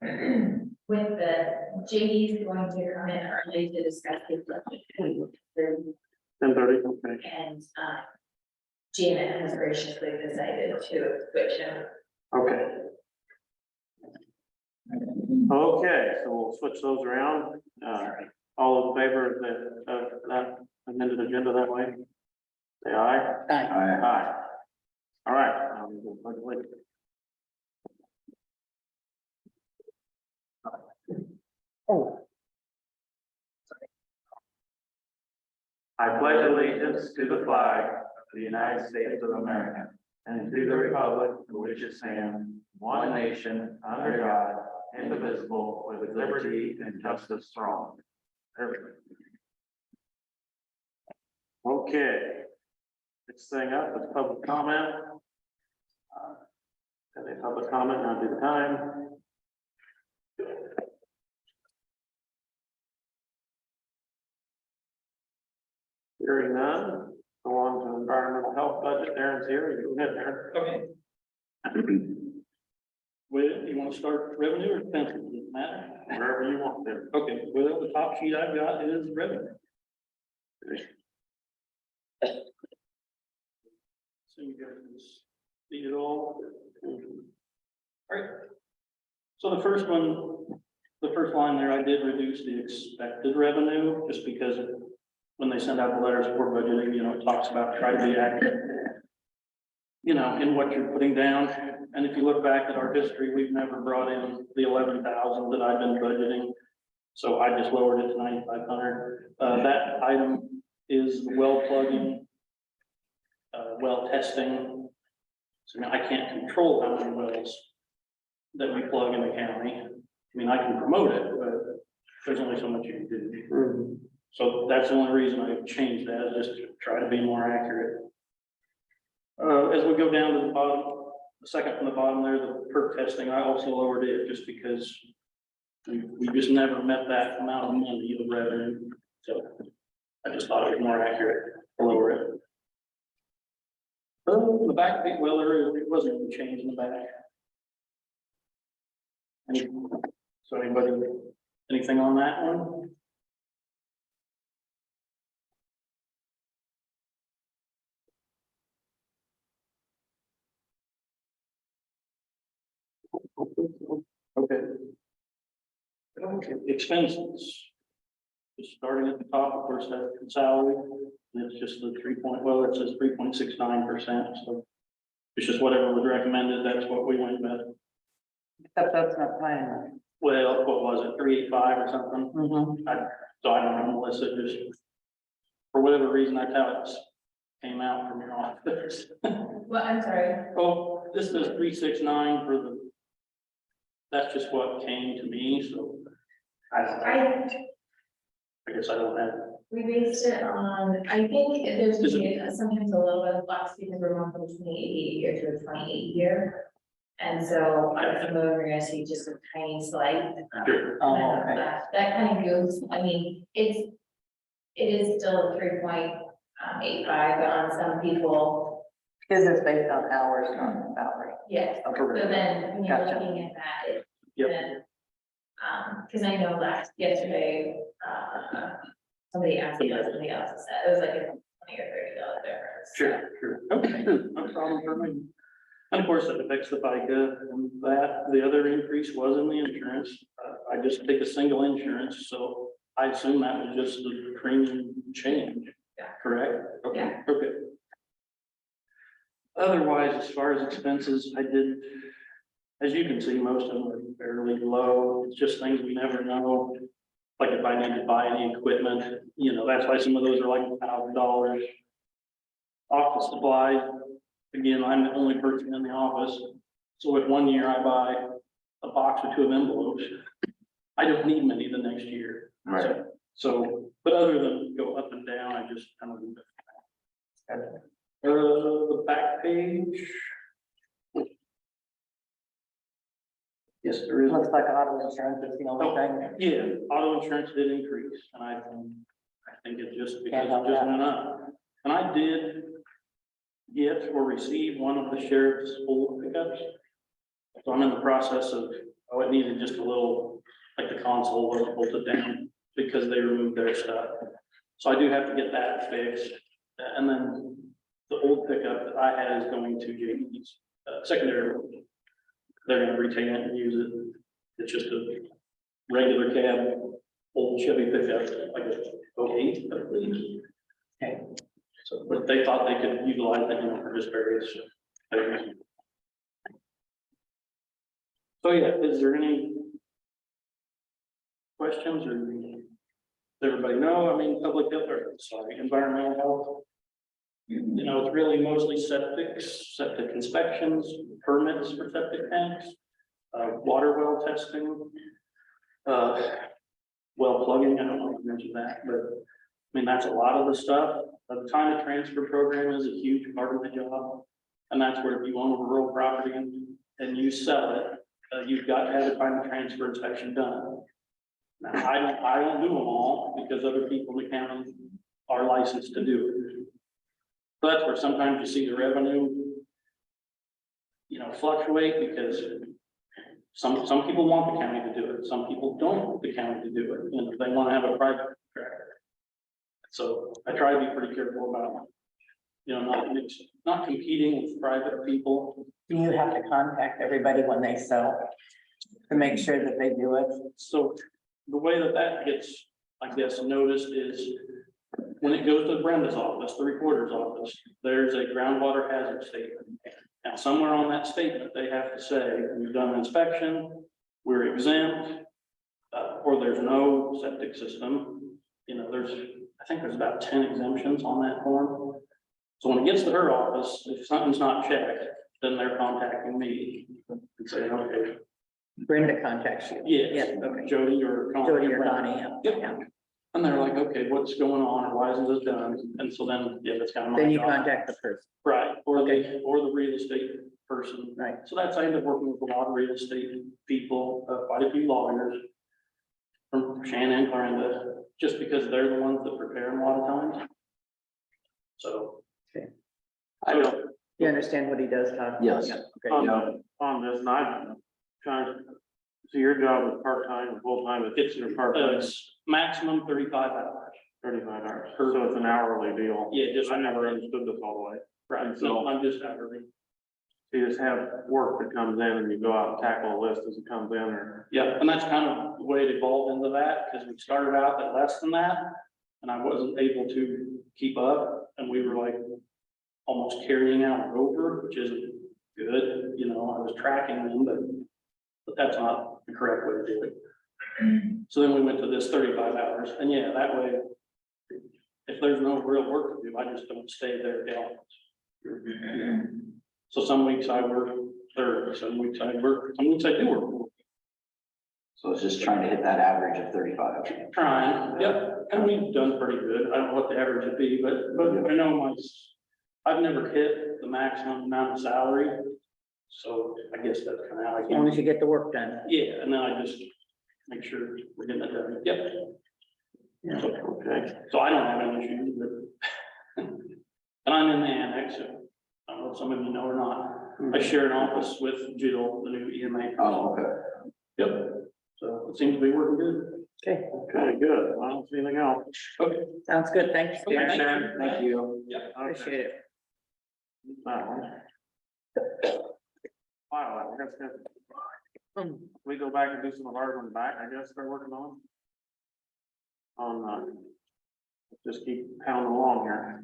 with the JD's going to come in early to discuss the budget. 10:30, okay. And, Janet has graciously decided to switch him. Okay. Okay, so we'll switch those around. All in favor of that amended agenda that way? Say aye. Aye. Aye. All right. Wait. Oh, I pledge allegiance to the flag of the United States of America and to the republic for which it stands, one nation, under God, indivisible, with liberty and justice for all. Okay. Next thing up is public comment. Any public comment, now do the time. Hearing none, go on to environmental health budget. Aaron's here. Go ahead, Aaron. Okay. Well, you want to start revenue or expenses, does it matter? Wherever you want there. Okay, well, the top sheet I've got is revenue. So you guys see it all. All right. So the first line there, I did reduce the expected revenue just because when they send out the letters for budgeting, it talks about try to be accurate, in what you're putting down. And if you look back at our history, we've never brought in the 11,000 that I've been budgeting. So I just lowered it to 9,500. That item is the well plugging, well testing. So I can't control how many wells that we plug in the county. I mean, I can promote it, but there's only so much you can do. So that's the only reason I changed that, is just to try to be more accurate. As we go down to the bottom, the second from the bottom there, the perk testing, I also lowered it just because we just never met that amount of money of revenue. So I just thought it was more accurate to lower it. The back page, well, it wasn't any change in the back. So anybody, anything on that one? Okay. Expenses. Just starting at the top, of course, that's salary, and it's just the it says 3.69%, so it's just whatever was recommended, that's what we went with. except that's not fine. Well, what was it, 385 or something? So I don't know, Melissa, just for whatever reason, that's how it came out from your office. Well, I'm sorry. Oh, this is 369 for that's just what came to me, so I guess I don't have. We based it on, I think there's sometimes a little bit of flux because we're going from a 28 year to a 28 year. And so I'm we're gonna see just a tiny slight. Sure. Oh, okay. That kind of goes, I mean, it is still a 3.85, but on some people, Because it's based on hours, not salary. yes. So then when you're Gotcha. looking at that, it's Yep. then, because I know yesterday, somebody asked me, somebody else said, it was like a $20 or $30 difference. Sure. Okay, no problem for me. And of course, that affects the FICA and that. The other increase was in the insurance. I just take a single insurance, so I assume that was just the premium change. Yeah. Correct? Okay. Yeah. Okay. Otherwise, as far as expenses, I did, as you can see, most of them are fairly low. It's just things we never know. Like if I need to buy any equipment, that's why some of those are like $1,000. Office supplies, again, I'm the only person in the office. So if one year I buy a box or two of envelopes, I don't need many the next year. Right. So, but other than go up and down, I just kind of leave it. The back page. Yes, there is. Looks like auto insurance is the only thing. Yeah, auto insurance did increase, and I think it just because Can't help it just that. went up. And I did get or receive one of the sheriff's full pickups. So I'm in the process of Oh, it needed just a little, like the console wasn't bolted down because they removed their stuff. So I do have to get that fixed. And then the old pickup that I had is going to JD's secondary. They're gonna retain it and use it. It's just a regular cab, old Chevy pickup, like a 08, I believe. Okay. So, but they thought they could utilize it, you know, for just various things. So yeah, is there any questions or does everybody know? I mean, public health, or sorry, environmental health. You know, it's really mostly septics, septic inspections, permits for septic tanks, water well testing. Well plugging, I don't know if you mentioned that, but I mean, that's a lot of the stuff. The time of transfer program is a huge part of the job. And that's where if you own a rural property and you sell it, you've got to have a time of transfer inspection done. Now, I don't do them all because other people in the county are licensed to do it. So that's where sometimes you see the revenue, you know, fluctuate because some people want the county to do it. Some people don't want the county to do it. And they want to have a private contractor. So I try to be pretty careful about, you know, not competing with private people. Do you have to contact everybody when they sell to make sure that they do it? So the way that gets, I guess, noticed is when it goes to Brenda's office, the recorder's office, there's a groundwater hazard statement. Now, somewhere on that statement, they have to say, we've done an inspection, we're exempt, or there's no septic system. You know, I think there's about 10 exemptions on that form. So when it gets to her office, if something's not checked, then they're contacting me and saying, okay, Brenda contacts you. yes, okay. Jody or Connie. Jody or Connie, yeah. Yep. And they're like, okay, what's going on, or why isn't this done? And so then, yeah, that's kind of my Then you job. contact the person, Right, or the real estate person. right? So I end up working with a lot of real estate people, quite a few lawyers from Shannon and Clarenda, just because they're the ones that prepare them a lot of times. So. Okay. I don't, You understand what he does, Todd? Yes. Yeah, okay. on this, and I'm trying to, so your job is part-time or full-time, it's your part-time, It's maximum 35 hours. 35 hours, so it's an hourly deal. Yeah, just, I never understood this all the way. right, so I'm just hourly. So you just have work that comes in and you go out and tackle a list as it comes in, or, Yeah, and that's kind of the way it evolved into that, because we started out at less than that, and I wasn't able to keep up, and we were like almost carrying out over, which isn't good, you know, I was tracking them, but that's not the correct way to do it. So then we went to this 35 hours, and yeah, that way, if there's no real work to do, I just don't stay there at the office. So some weeks I work 30, some weeks I do work. So it's just trying to hit that average of 35. Trying, yep, and we've done pretty good. I don't know what the average would be, but I know I've never hit the maximum amount of salary. So I guess that's kind of how I As long as can, you get the work done. yeah, and then I just make sure we're getting it done. Yep. Yeah. okay, So I don't have any issues with it. And I'm in the annex, so I don't know if some of you know or not. I share an office with Jill, the new EMA. Oh, okay. Yep, so it seems to be working good. Okay, okay, good, I don't see anything else. Okay. sounds good. Thanks. Okay, Steve. thank you. Sharon. Thank you. Yeah. Appreciate it. That one. Wow, I guess that- we go back and do some of ours on the back, I guess they're working on. Just keep pounding along here.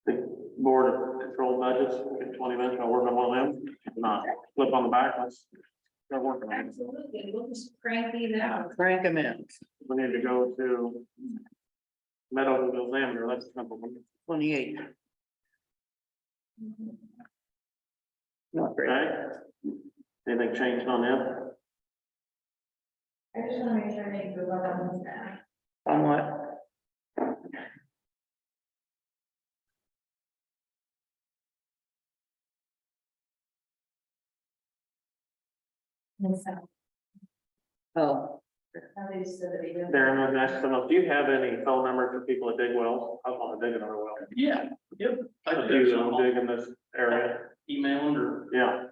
The Board of Control Budgets, we get 20 minutes, I'll work on one of them, if not, flip on the back, let's start working on it. Absolutely, we'll just crank these out. Frank them in. We need to go to Meadows and Xander, that's a simple one, 28. Not great. okay? Anything changed on them? I just want to make sure I make the work on that. On what? And so, Oh, how they said that they didn't. Darren, I'm asking someone, do you have any phone numbers for people that dig wells? I want to dig another well. Yeah, yep. I Do do you some dig in this area? emailing or Yeah,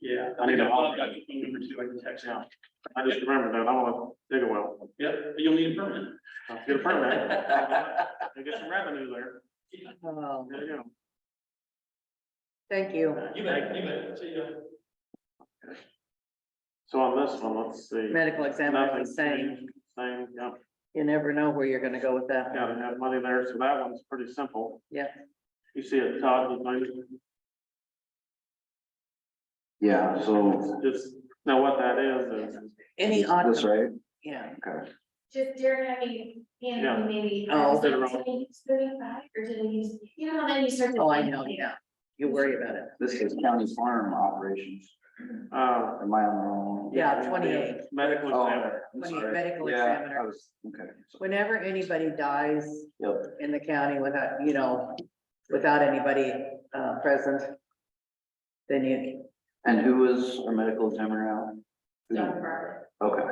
Yeah. I need to- I've got your phone number too, I can text out. I just remembered that, I wanna dig a well, Yep, but you'll need a permit. I'll get a permit. I get some revenue there, Oh, there you go. thank you. You bet, you bet. See ya. So on this one, let's see. Medical examiner, Nothing the same. changed, same, yeah, You never know where you're gonna go with that. gotta have money there, so that one's pretty simple. Yeah. You see it, Todd, you might Yeah, so just know what that is. Any odd, this right? yeah. Okay. Just during, I mean, Yeah. maybe. Oh. Did they use 35 or did they use, you know, then you start to. Oh, I think, know, like, yeah. You worry about it. This is county farm operations. Am I on the wrong? Yeah, 28. Medical Oh, examiner. I'm 28 sorry. medical Yeah, examiner. I was, okay. Whenever anybody dies Yep. in the county without, you know, without anybody present, then you, And who is our medical examiner now? Dr. Bartlett. Okay,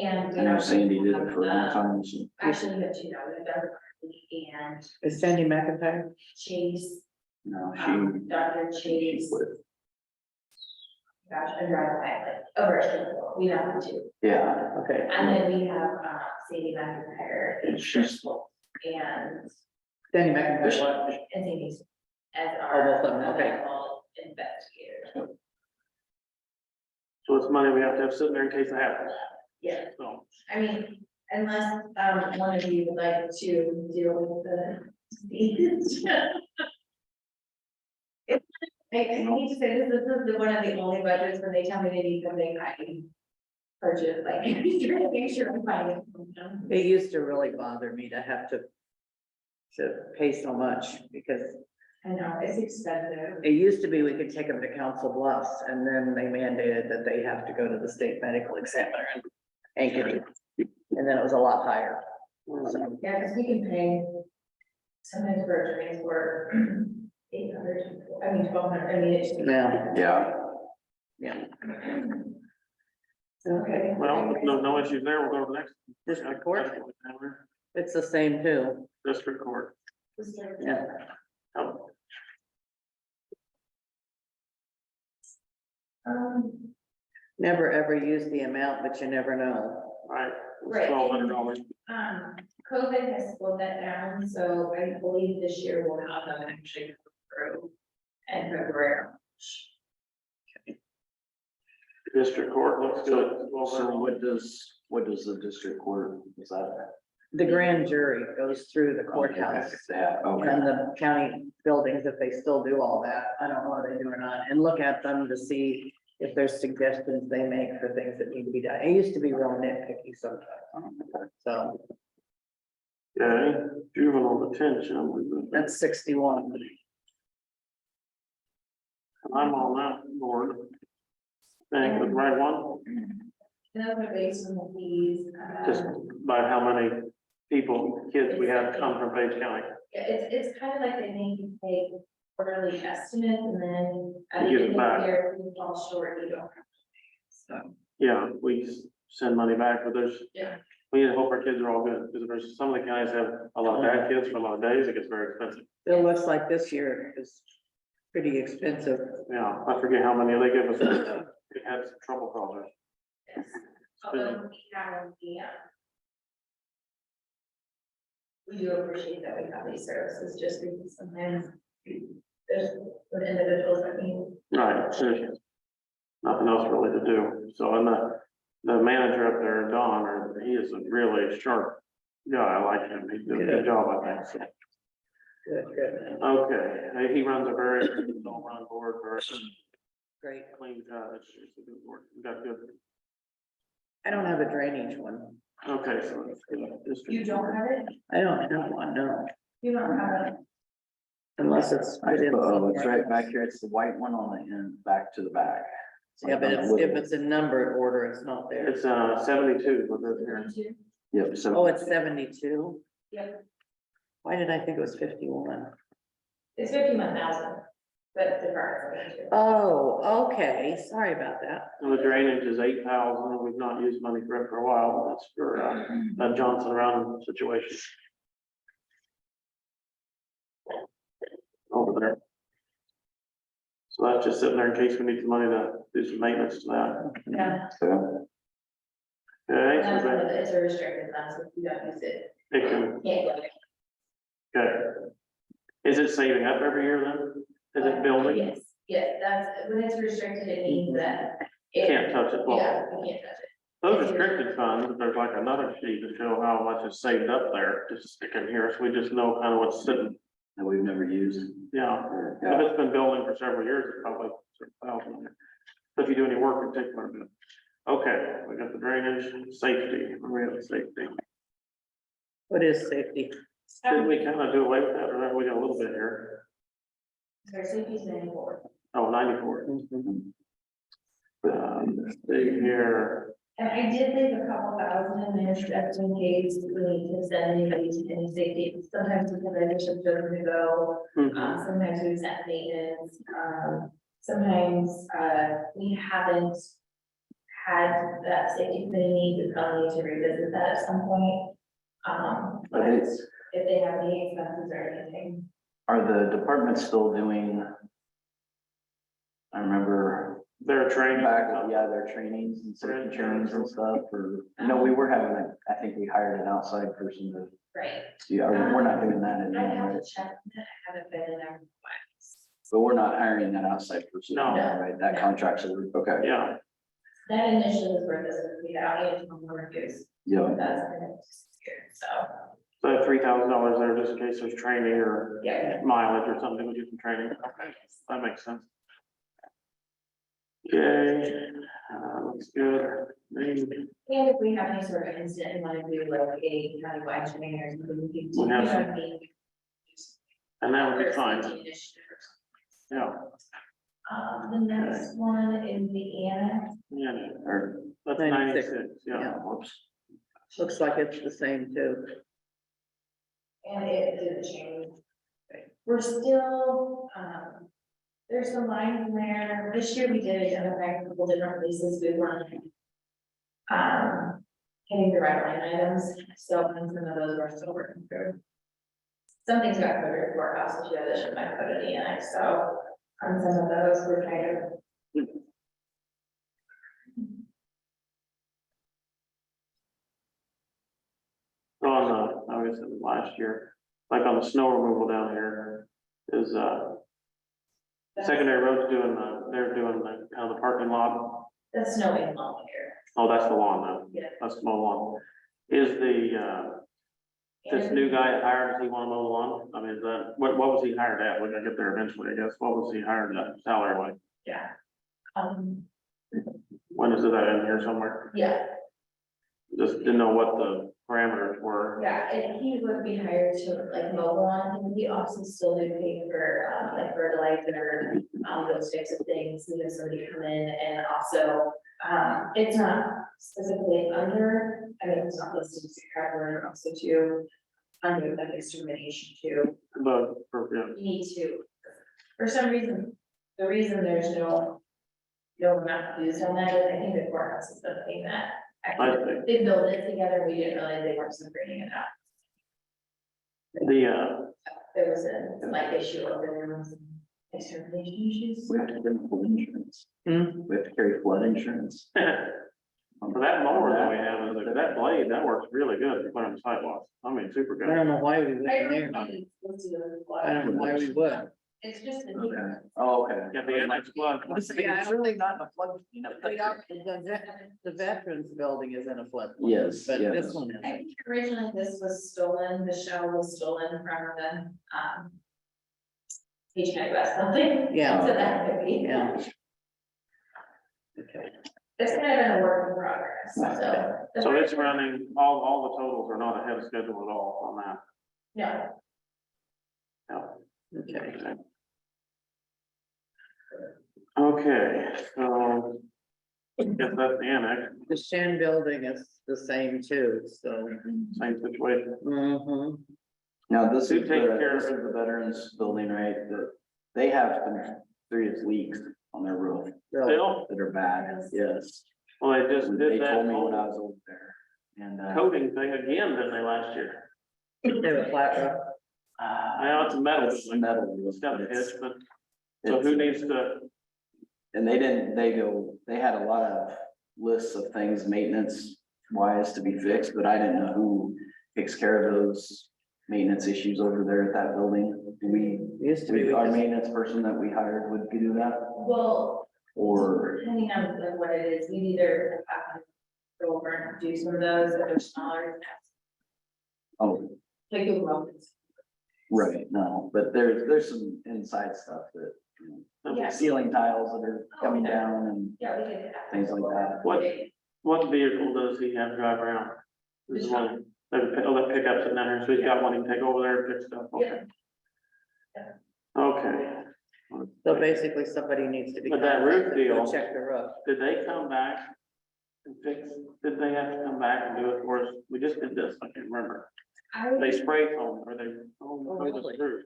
And. I know Sandy did it for a long time. so- Actually, you have two, Dr. Bartlett and is Sandy McIntyre? Chase, No, Dr. she's Chase. with, Gosh, I'm driving by, like, over a we have two. yeah, Okay. And then we have, Sadie McIntyre. And she's- And, Sandy McIntyre, what? and Sadie's as Oh, our. both of them, okay. medical investigator. So it's money we have to have sitting there in case it happens, Yeah, so. I mean, unless, one of you would like to deal with the. I need to say, this is one of the only budgets when they tell me they need something, I can purchase, like, trying to make sure I'm finding it. It used to really bother me to have to pay so much because I know, it's expensive. it used to be we could take them to Council Bluffs and then they mandated that they have to go to the state medical examiner and Ankeny. And then it was a lot higher. So, Yeah, because we can pay sometimes for attorneys for 800, I mean, 1,200, I mean, it's. yeah, yeah. okay. Well, no issues there, we'll go to the next. District court, Medical examiner, it's the same too. District court. Yeah. Oh, Never ever use the amount, but you never know. right, Right. $1,200. COVID has slowed that down, so I believe this year we'll have them actually come through in February. District court looks good. So what does the district court, is that? The grand jury goes through the courthouse That, okay, and the county buildings, if they still do all that. I don't know whether they do or not, and look at them to see if there's suggestions they make for things that need to be done. It used to be real nitpicky sometimes. So Yeah, juvenile detention. that's 61. I'm on that board. Think the right one, And those are based on the fees. just by how many people, kids we have come from Page County. Yeah, it's kind of like they make you pay quarterly estimate and then at the You give it end of back. the year, if you fall short, you don't have to pay. So, Yeah, send money back, but yeah. we need to hope our kids are all good, because there's some of the counties have a lot of bad kids for a lot of days, it gets very expensive. It looks like this year is pretty expensive. Yeah, I forget how many they give us, we had some trouble problems. Yes. Although we have we do appreciate that we have these services, just because sometimes there's with individuals that need. Right, there's nothing else really to do, so, and the manager up there, Don, he is a really sharp guy, I like him, he did a good job, I think, so. Good. Okay, he runs a very, don't run board, very Great. clean, it's a good board, we got good, I don't have a drainage one. okay, so. that's good. District You don't court. have it? I don't have one, no, You don't have it? unless it's. put in oh, it's somewhere. right back here, it's the white one on the end, back to the back. Yeah, but it's, if it's in numbered order, it's not there. It's 72, what is here. Yep, so. Oh, it's 72? Yep, Why did I think it was 51? it's 51,000, but the car is 72. Oh, okay, sorry about that. And the drainage is 8,000, we've not used money for it for a while, but that's for that Johnson Round situation. Over there. So that's just sitting there in case we need some money to do some maintenance to that. Yeah. So, Okay, That's so one of that, it's a restricted fund, so if you don't use it, it can, can't go there. okay. Is it saving up every year then? Is it building? Yes, yes, that's, when it's restricted, it means that. it- Can't touch it, well, Yeah, you can't touch it. those restricted funds, there's like another sheet to show how much is saved up there, just stick in here, so we just know kind of what's sitting, that we've never used. yeah. Or, If yeah. it's been building for several years, it's probably $1,000. But if you do any work, it takes quite a bit. Okay, we got the drainage, safety, we have safety. What is safety? Did we kind of do away with that, or we got a little bit here? So safety's 94. Oh, 94. Mhm. Let's see here, And I did leave a couple thousand in there, just in case we need to send anybody to any safety, sometimes because I just have to go. Mhm. Sometimes we send maintenance, sometimes, we haven't had that safety committee need, we probably need to revisit that at some point. But Are they- if they have any expenses or anything, Are the departments still doing? I remember they're training. back, yeah, their trainings and safety trainings and stuff, or, we were having, I think we hired an outside person to, right? yeah, we're not doing that I anymore, have right? to check, I haven't been in there. in a while. But we're not hiring that outside person, No. right? That contract's over, okay, Yeah, That initially was where this would be, I don't need to know more reviews, yeah. that's been disappeared, so, so that $3,000 there, just in case there's training or yeah. mileage or something, we do some training. Okay, that makes sense. Okay, looks good. Maybe And if we have any sort of incident and want to do like a countywide training or something, we can. We have you know, some. be- And that would be or fine, safety initiative or yeah, something. The next one is the annex. yeah, Or, that's 96, 96, yeah. yeah. whoops, Looks like it's the same too. And it didn't change. We're still, there's some lines in there, this year we did identify a couple different places we want. Hitting the right line items, so some of those we're still working through. Some things got covered at courthouse, which others should might put it in, so on some of those, we're kind of. On the, I guess it was last year, like on the snow removal down here is, secondary roads doing they're doing the, kind of the parking lot. That's snowing all here. Oh, that's the lawn though. Yeah. That's the mow lawn. Is this new guy that hired, does he want to mow the lawn? I mean, is that, what was he hired at? We're gonna get there eventually, I guess. What was he hired at salary wise? Yeah. When is it at in here somewhere? Yeah, Just didn't know what the parameters were. yeah, and he would be hired to like mow the lawn, and we also still do pay for, like fertilizer, those types of things, we have somebody come in and also, it's not specifically under, I mean, it's not listed as a cover, also to, under the extermination too, But, yeah, you need to, for some reason, the reason there's no amount used on that is I think the courthouse is the thing that. I think. They built it together, we didn't realize they weren't separating it out. There was a slight issue over there was extermination issues. we have to carry flood insurance. Hmm. We have to carry flood insurance. for that mower that we have, is like, that blade, that works really good to put on the sidewalks. I mean, super I good. don't know why we wouldn't I don't there. think it's listed as a I don't know why we would. It's just the. Okay, oh, okay. Yeah, the annex flood. Yeah, It's really not a flood. The veterans building is in a flood. Yes, But yes. this one I is. think originally this was stolen, the shell was stolen from the, Page County West building. Yeah. So that could be. Yeah. Okay. It's kind of been a work in progress, so. the So it's first one- running, all the totals are not ahead of schedule at all on that. No, Okay. Okay, so. I guess that's the annex, The Shen building is the same too, so. same situation. Mhm. Now, this Who is takes the, care of this is the veterans building, right, that they have some serious leaks on their roof Really. Still, that are bad, yes. well, they just They did that told me when I whole was over there, and, coating thing again, didn't they, last year? They were flat roof. I know it's a metal, It's building. metal, It's got a but it's, hitch, but So who needs to, And they had a lot of lists of things maintenance wise to be fixed, but I didn't know who takes care of those maintenance issues over there at that building. Do we, Used to be, we our just- maintenance person that we hired would do that, Well, or? depending on like what it is, we either have to go over and do some of those that are smaller. Oh, Like the roads. right, no, but there's some inside stuff that, you know, Yeah. ceiling tiles that are coming Okay. down and Yeah, we did. things like that. what vehicle does he have drive around? This is one, that pickups and then, so he's got one he can take over there and fix stuff, okay. Okay. So basically, somebody needs to be. But that roof contacted to go deal- Check the roof. Did they come back and fix, did they have to come back and do it for us? We just did this, I can't remember. They spray foam, or they, or the really? roof.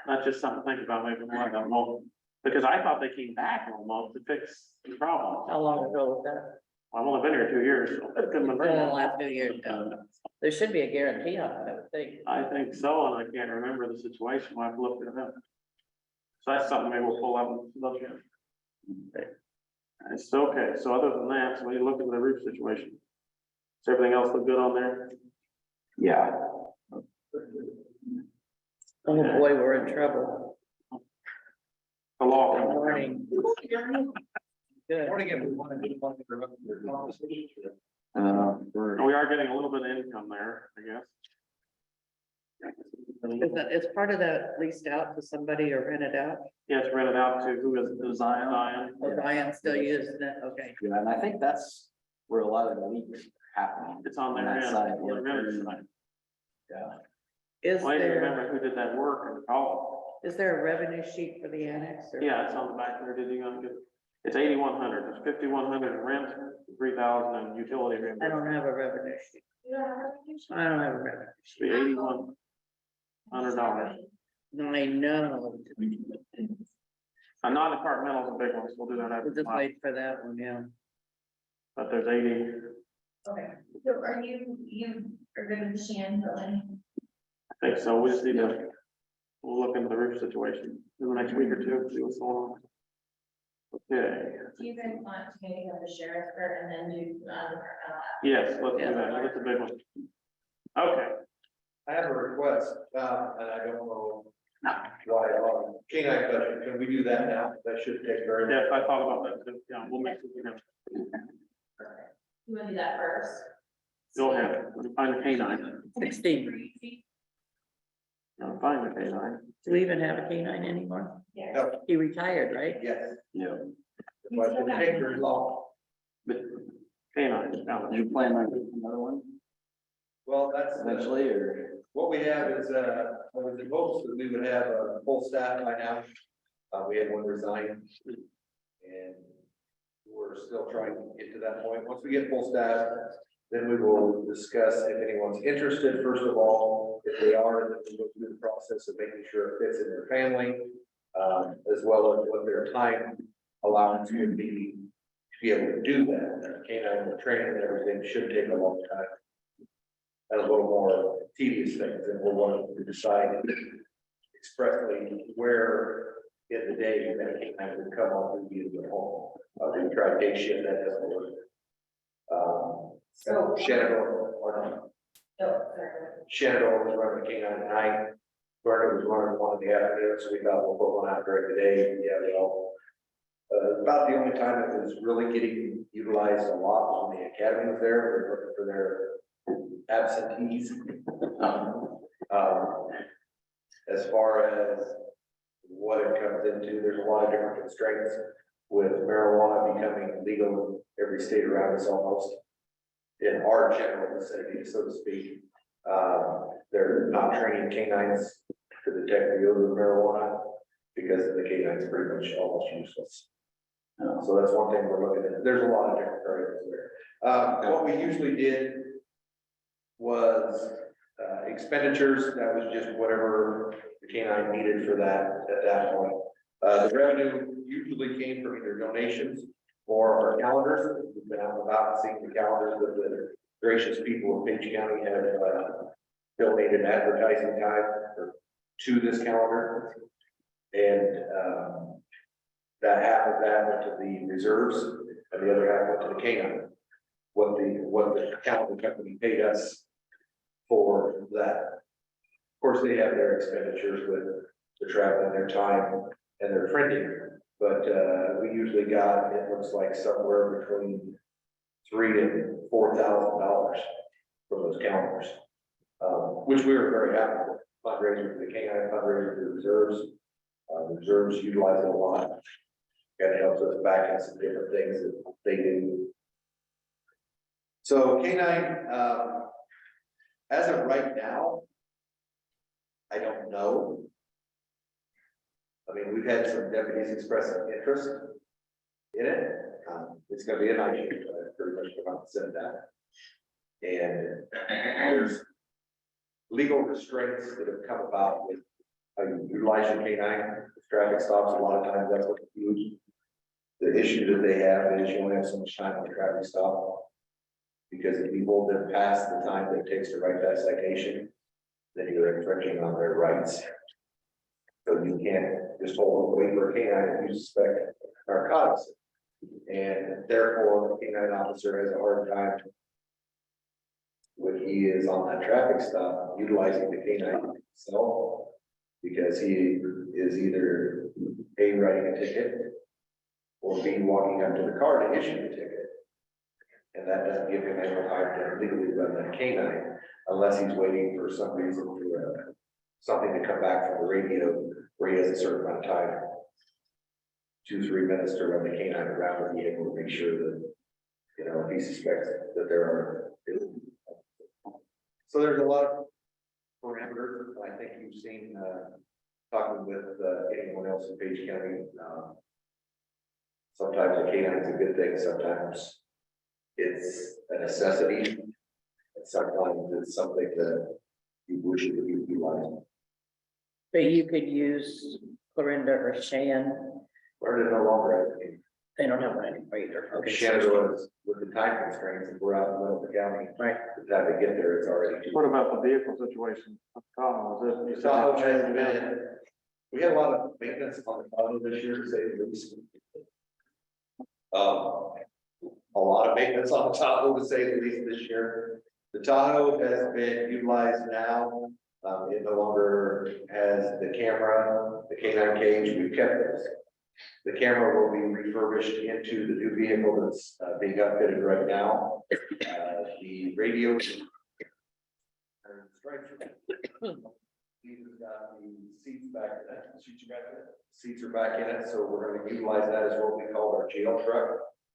That's just something to think about, maybe more about, well, because I thought they came back almost to fix the problem. How long ago was that? I've only been here 2 years, so it couldn't have been In the that. last 2 years. There should be a guarantee on it, I would think. I think so, and I can't remember the situation, I've looked it up. So that's something maybe we'll pull up and look at. It's okay, so other than that, so we look at the roof situation. Does everything else look good on there? Yeah, Oh, boy, we're in trouble. The law. Morning. Good. We are getting a little bit of income there, I guess. Is part of that leased out to somebody or rented out? Yeah, it's rented out to, who is it, Zion. Zion? Oh, Diane still using it, okay. yeah, and I think that's where a lot of the leaks are happening. It's on their that end. side, on their end side. Yeah, Is Well, I there, remember who did that work and call. is there a revenue sheet for the annex? or- Yeah, it's on the back there, did you get it? It's 8,100, it's 5,100 in rent, 3,000 in utility I reimbursement. don't have a revenue sheet. I don't have a revenue. Should be $8,100. I know. A non-departmental is a big one, so we'll do that We'll after. just wait for that one, yeah. But there's 80, Okay, so are you are good with Shan building? I think so, we just need to, we'll look into the roof situation in the next week or two, see what's going on. Okay, Do you guys want to maybe have the sheriff or and then do, yes, let's do Yeah. that, that's a big one. Okay, I have a request, and I don't know why, K-9 budget, can we do that now? That should take very much. yes, I thought about that too, yeah, we'll make it, you want to do that first? go ahead, find the K-9. 16. Find the K-9. Do we even have a K-9 anymore? Yeah. No. He retired, right? Yes, yeah. but it take very long. But K-9, yeah. did you plan on doing another one Well, that's eventually, or? what we have is, with the hopes that we would have a full staff by now. We had one resign. And we're still trying to get to that point. Once we get full staff, then we will discuss if anyone's interested, first of all. If they are, then we go through the process of making sure it fits in their family, as well as what their time allowance would be to be able to do that. Canine training and everything should take a long time. And a little more tedious things, and we'll want to decide expressly where in the day that canine would come off and be at home. We try day shift, that doesn't work. So. Shenandoah, or not, Oh, sorry. Shenandoah was running canine at night. Vernon was running one in the afternoon, so we thought we'll put one out during the day, yeah, they all. About the only time it was really getting utilized a lot was when the academy was there, we were looking for their absentees. As far as what it comes into, there's a lot of different constraints with marijuana becoming legal in every state around us almost. In our general vicinity, so to speak, they're not training canines to detect the odor of marijuana because the canines pretty much almost useless. So that's one thing we're looking at. There's a lot of different variables there. What we usually did was expenditures. That was just whatever the canine needed for that at that point. The revenue usually came from either donations or our calendars. We've been out and about seeing the calendars that the gracious people of Page County have donated advertising time to this calendar. And, that half of that went to the reserves, and the other half went to the canine. What the county company paid us for that. Of course, they have their expenditures with the travel and their time and their printing, but, we usually got, it looks like somewhere between $3,000 and $4,000 from those calendars. Which we were very happy with, fundraiser for the canine, fundraiser for the reserves. The reserves utilize it a lot. And it helps us back in some different things that they do. So canine, as of right now, I don't know. I mean, we've had some deputies express some interest in it. It's gonna be a night shift, pretty much about said that. And there's legal restraints that have come about with utilizing canine traffic stops. A lot of times that's what huge. The issue that they have is you only have so much time on a traffic stop. Because if you hold them past the time that it takes to write that citation, then you're infringing on their rights. So you can't just hold them, wait for a canine if you suspect narcotics. And therefore, the canine officer has a hard time when he is on that traffic stop utilizing the canine himself, because he is either A, writing a ticket, or B, walking up to the car to issue the ticket. And that doesn't give him any time to legally run that canine unless he's waiting for some reason for something to come back from the radio where he has a certain amount of time. 2-3 minutes to run the canine around the vehicle to make sure that, you know, if he suspects that there are. So there's a lot of parameters. I think you've seen, talking with anyone else in Page County, sometimes a canine is a good thing, sometimes it's a necessity, and sometimes it's something that you wish it would be utilized. But you could use Clarinda or Shan, Or no longer, they don't have one anymore either. Okay, so- Shannon was with the time constraints, and we're out in the middle of the county. Right. The time to get there, it's already. What about the vehicle situation? Tahoe, is it- you said Tahoe it has changed again? been, we had a lot of maintenance on the Tahoe this year, to say the least. A lot of maintenance on the Tahoe, to say the least, this year. The Tahoe has been utilized now. It no longer has the camera, the canine cage. We've kept this. The camera will be refurbished into the new vehicle that's being outfitted right now. The radio. He's got the seats back in it. Seats are back in it, so we're going to utilize that as what we call our jail truck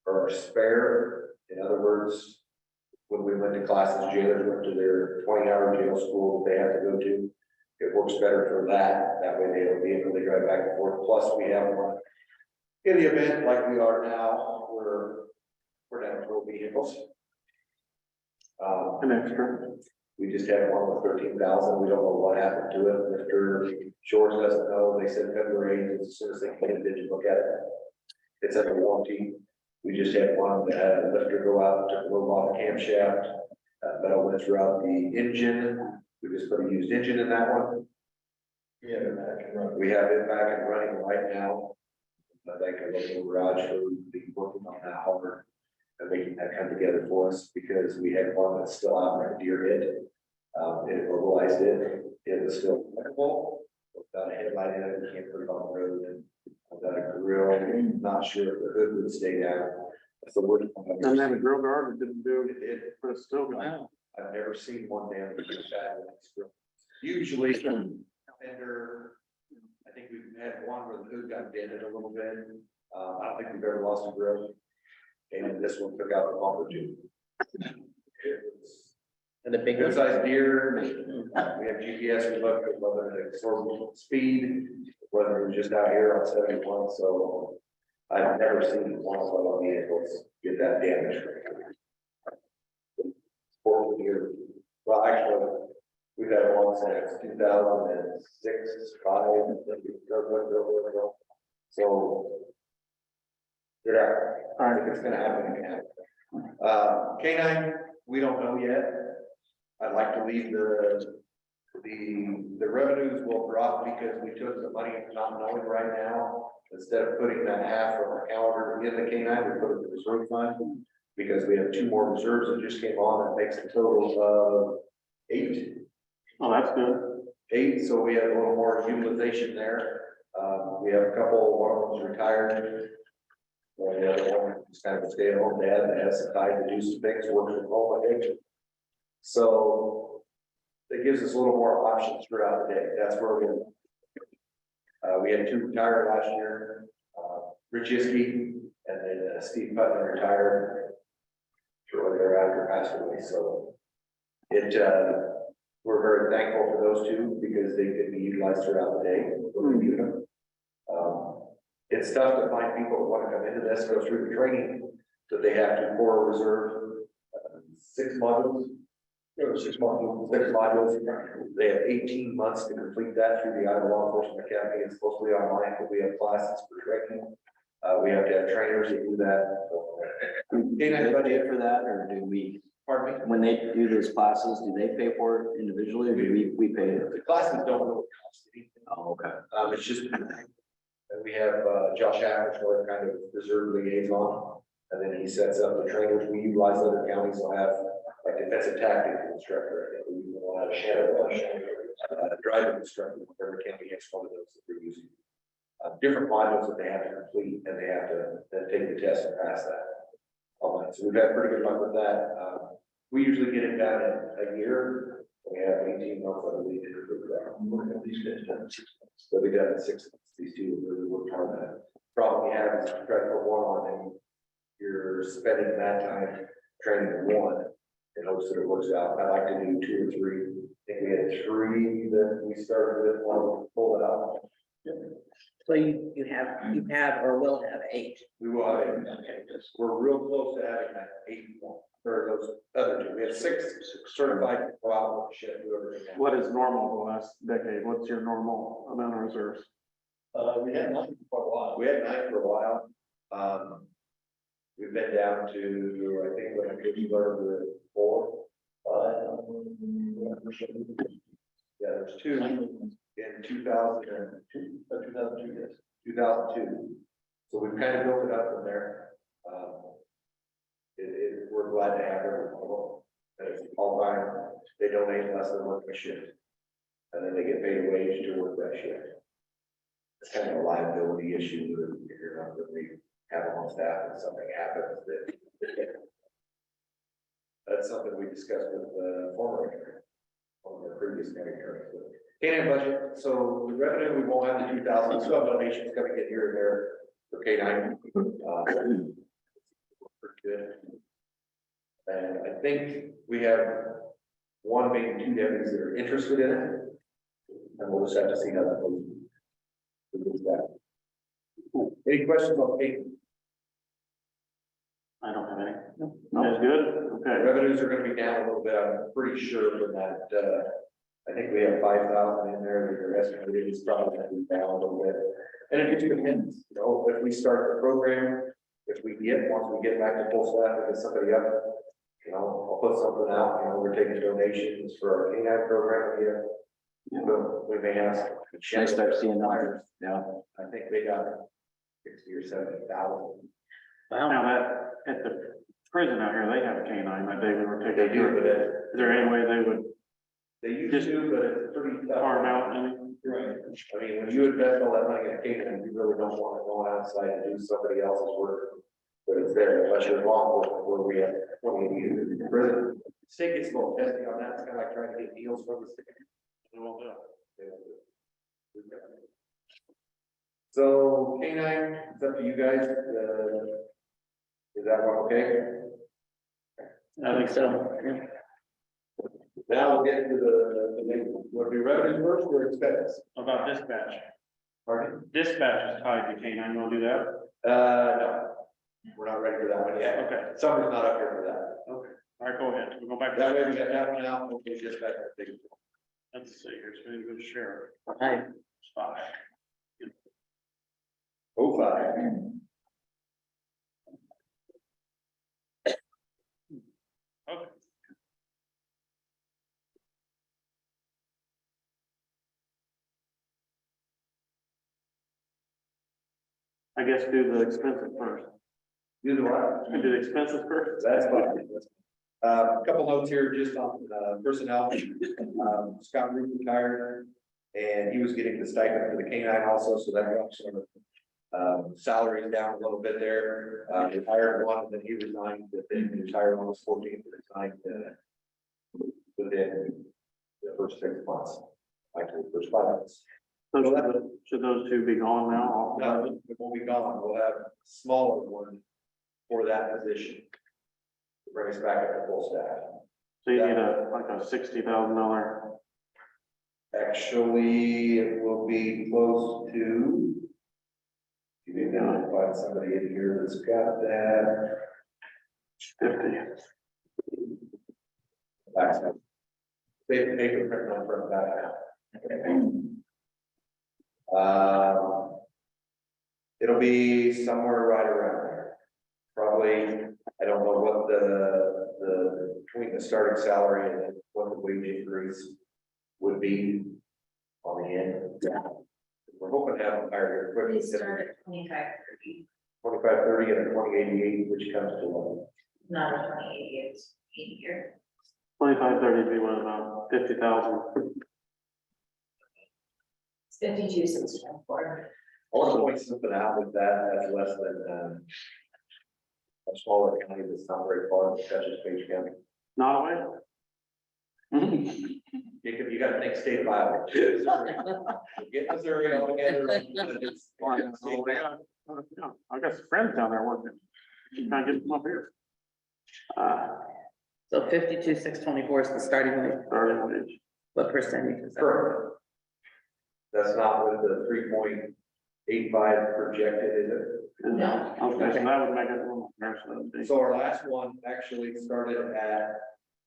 or our spare. In other words, when we went to classes, jailers went to their 20-hour jail school that they have to go to. It works better for that. That way they have a vehicle they drive back and forth. Plus, we have one in the event like we are now, we're down to 12 vehicles. An extra. We just had one with 13,000. We don't know what happened to it. Mr. Shores doesn't know. They said February 8th, as soon as they can get it, did you look at it? It's under warranty. We just had one that had a lifter go out, took a little off the camshaft. Metal went throughout the engine. We just put a used engine in that one. We have it back and running right now. I thank our local garage for being working on that hard and making that come together for us, because we had one that's still out there, deer hit. It immobilized it. It was still workable. Without a headlight in it, we can't put it on the road. And without a grill, not sure if the hood would stay down. So we're. And then a grill guard, it didn't do It, but it's still going. Wow. I've never seen one damage as bad as this grill. Usually, fender, I think we've had one where the hood got dented a little bit. I don't think we've ever lost a grill. And this one took out the bumper too. It was And the big good ones. sized deer. We have GPS, we looked at whether it absorbed speed, whether it was just out here on 71, so. I've never seen one of our vehicles get that damaged. Years. Well, actually, we've had one since 2006, 5, so. Yeah, I think it's gonna happen again. Canine, we don't know yet. I'd like to leave the The revenues will drop because we took the money not knowing right now. Instead of putting that half of the calendar in the K nine, we put it in the reserve fund. Because we have 2 more reserves that just came on, that makes a total of 8. Oh, that's good. 8, so we have a little more utilization there. We have a couple, one of them's retired. And the other one is kind of a stay-at-home dad that has some time to do some things, work from home, I think. So it gives us a little more options throughout the day. That's where we had 2 retired last year, Rich Iskey and then Steve Putnam retired. Shortly thereafter passed away, so we're very thankful for those 2 because they could be utilized throughout the day. It's tough to find people that want to come into this, go through the training that they have to for a reserve, 6 modules. 6 modules. They have 18 months to complete that through the Iowa Law Enforcement Academy. It's supposed to be online, but we have classes for training. We have to have trainers that do that. Do they pay for that, or do we, Pardon me? when they do those classes, do they pay for it individually, or do we pay it? The classes don't really cost anything. Oh, okay. It's just, and we have Josh Average, another kind of reserve liaison, and then he sets up the trainers. We utilize other counties, will have like defensive tactics instructor, I think we will have a driving instructor, whatever county has one of those that they're using. Different modules that they have to complete, and they have to then take the test and pass that. So we've had pretty good luck with that. We usually get it done in a year. We have 18 months, I believe, to complete that. These guys done in 6 months. So we done in 6 months. These 2 really worked hard on that. Problem you have is you try to put one on and you're spending that time training one in hopes that it works out. I like to do 2 or 3. I think we had 3 that we started with, one to pull it out. So you have or will have 8. We will have 8. We're real close to having that 8 one, or those other 2. We have 6 certified go out and ship, do everything. What is normal the last decade? What's your normal amount of reserves? We had 9 for a while. We had 9 for a while. We've been down to, I think, when I could started with 4. Yeah, there's 2 in 2002, 2002, yes, 2002. So we've kind of built it up from there. We're glad to have everyone. It's all time. They donate less than work a shift. And then they get paid a wage to work that shift. It's kind of a liability issue that you're not really have them on staff and something happens that. That's something we discussed with the former attorney, one of the previous county attorneys. K-9 budget, so the revenue, we won't have the 2,000, so donations coming in here and there for K-9. Pretty good. And I think we have 1, maybe 2 deputies that are interested in it. And we'll just have to see how that goes. Any questions on K? I don't have any. That's good. Okay. Revenues are gonna be down a little bit, I'm pretty sure from that, I think we have 5,000 in there, that your estimated is probably gonna be down a little bit. And it just depends, you know, if we start the program, if we once we get back to full staff, and get somebody up, you know, I'll put something out, you know, we're taking donations for our K-9 program here. So we may have. I start seeing numbers, yeah. I think they got 60 or 70,000. Now that, at the prison out here, they have a K-9 that they were taking. They do, but Is there any way they would they used Just to, but it's pretty tough. farm out any? Right. I mean, when you invest all that money in a K-9, you really don't want to go outside and do somebody else's work. But it's there, unless you're law enforcement, where we have 20 years in prison. State gets a little testing on that, it's kind of like trying to get deals from the state. They won't do it. So K-9, it's up to you guys, is that one okay? I think so. Now we'll get to the main, want to do revenues first or expenses? About dispatch. Pardon? Dispatch is tied to K-9. You want to do that? No, we're not ready for that one yet. Okay. Summer's not up here for that. Okay. All right, go ahead. We'll go back. That way we got that one out, we'll get just back to the big. Let's see, here's going to go to sheriff. Hi. 5. 05. I guess do the expenses first. Do the what? Do the expenses first. That's fine. A couple notes here just on, personnel. Scott Root retired, and he was getting the stipend for the K-9 also, so that helps some of the salaries down a little bit there. We hired one, and then he resigned, but then he retired on the 14th, resigned, within the first 6 months, actually, the first 5 months. So should those two be gone now? No, it won't be gone. We'll have a smaller one for that position. To bring us back up to full staff. So you need like a $60,000. Actually, it will be close to. You need to find somebody in here that's got that. 50. That's it. They can print on from that. It'll be somewhere right around there. Probably, I don't know what between the starting salary and then what the wage increase would be on the end. We're hoping to have them hired here We quickly. start at 2530, 2530 and a 2088, which comes to one. not a 2088, it's a year. 2530 be what, about 50,000? It's 52,624. I want to point something out with that, that's less than, a smaller county that's not very far, such as Page County. Not away? You gotta think state of Iowa. Get Missouri all together. It's- I got some friends down there working. You can't get them up here. So 52,624 is the starting wage. Starting wage. What percentage is that? Correct. That's not with the 3.85 projected, is it? No. Okay, so that would make it a little comparison. So our last one actually started at,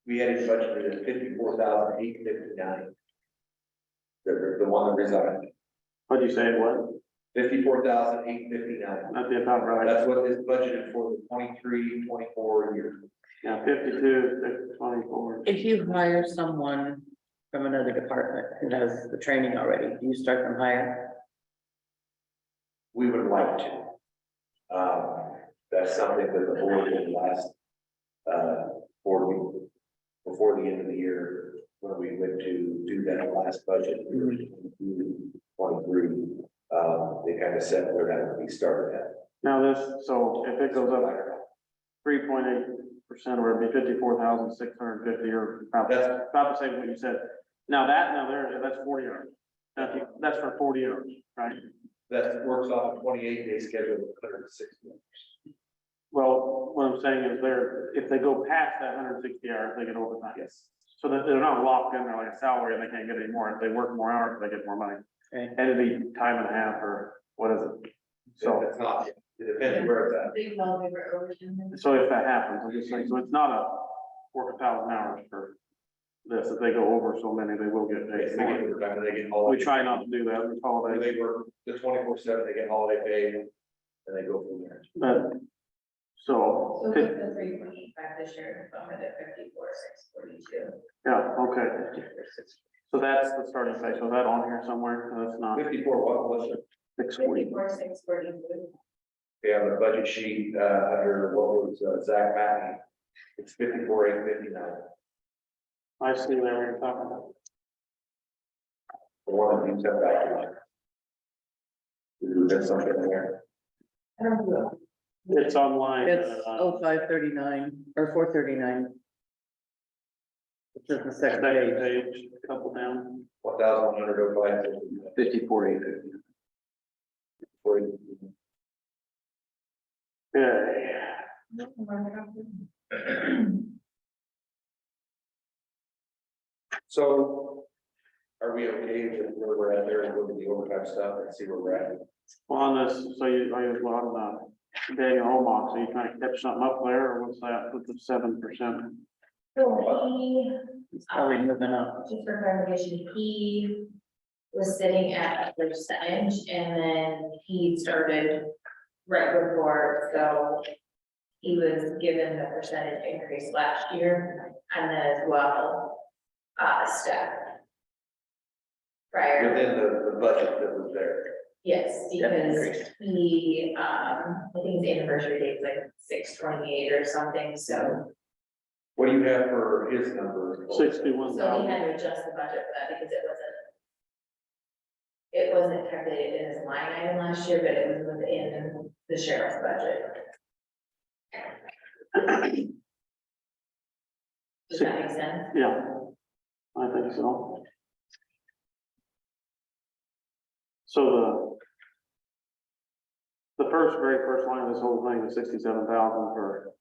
we had it budgeted at 54,859. The one that resigned, What'd you say it was? 54,859. That'd be about right. That's what is budgeted for the 23-24 year. Yeah, 52, 624. If you hire someone from another department who has the training already, do you start them higher? We would like to. That's something that the board did last, board meeting, before the end of the year, when we went to do that last budget. 23, they kind of said where that would be started at. Now this, so if it goes up 3.8%, or it'd be 54,650, or about the same what you said. Now that's 40 hours. That's for 40 hours, right? That works off a 28-day schedule of 160 hours. Well, what I'm saying is if they go past that 160 hours, they get overtime. Yes. So that they're not locked in there like a salary and they can't get any more. If they work more hours, they get more money. Okay. And it'd be time and a half, or what is it? So So, it's not, it depends where it's at. Big well, we were overtime. so if that happens, I'm just saying, so it's not a work 1,000 hours for this. If they go over so many, they will get They paid get more. overtime, and they get We holiday. try not to do that with When holidays, they work the 24/7, they get holiday pay, and they go from there. but, so, So with the 3.85 this year, I'm at 54,642. yeah, okay. So that's the starting pay. So is that on here somewhere? That's not 54, what was it? 640. 54,642. Okay, on the budget sheet, under what was Zach Mackey, it's 54,859. I see there what you're talking about. The one that you sent back to me. Is there something in there? I don't know. It's online. It's 0539 or 439. It's in the second Second page. page, couple down. 1,105. 54,850. Yeah. So are we okay with where we're at there and go to the overtime stuff and see where we're at? Well, on this, so I use a lot of Daniel Omar, so you trying to catch something up there, or what's that with the 7%? So he, It's probably moving up. just for clarification, he was sitting at a percentage and then he started right before, so he was given the percentage increase last year and then as well, step prior. Within the budget that was there. Yes, Definitely because increased. he, I think his anniversary date is like 6/28 or something, so. What do you have for his number? 61,000. So he had to adjust the budget for that because it wasn't calculated in his line item last year, but it was within the sheriff's budget. Does that make sense? Yeah, I think so. So the very first line of this whole thing is 67,000 for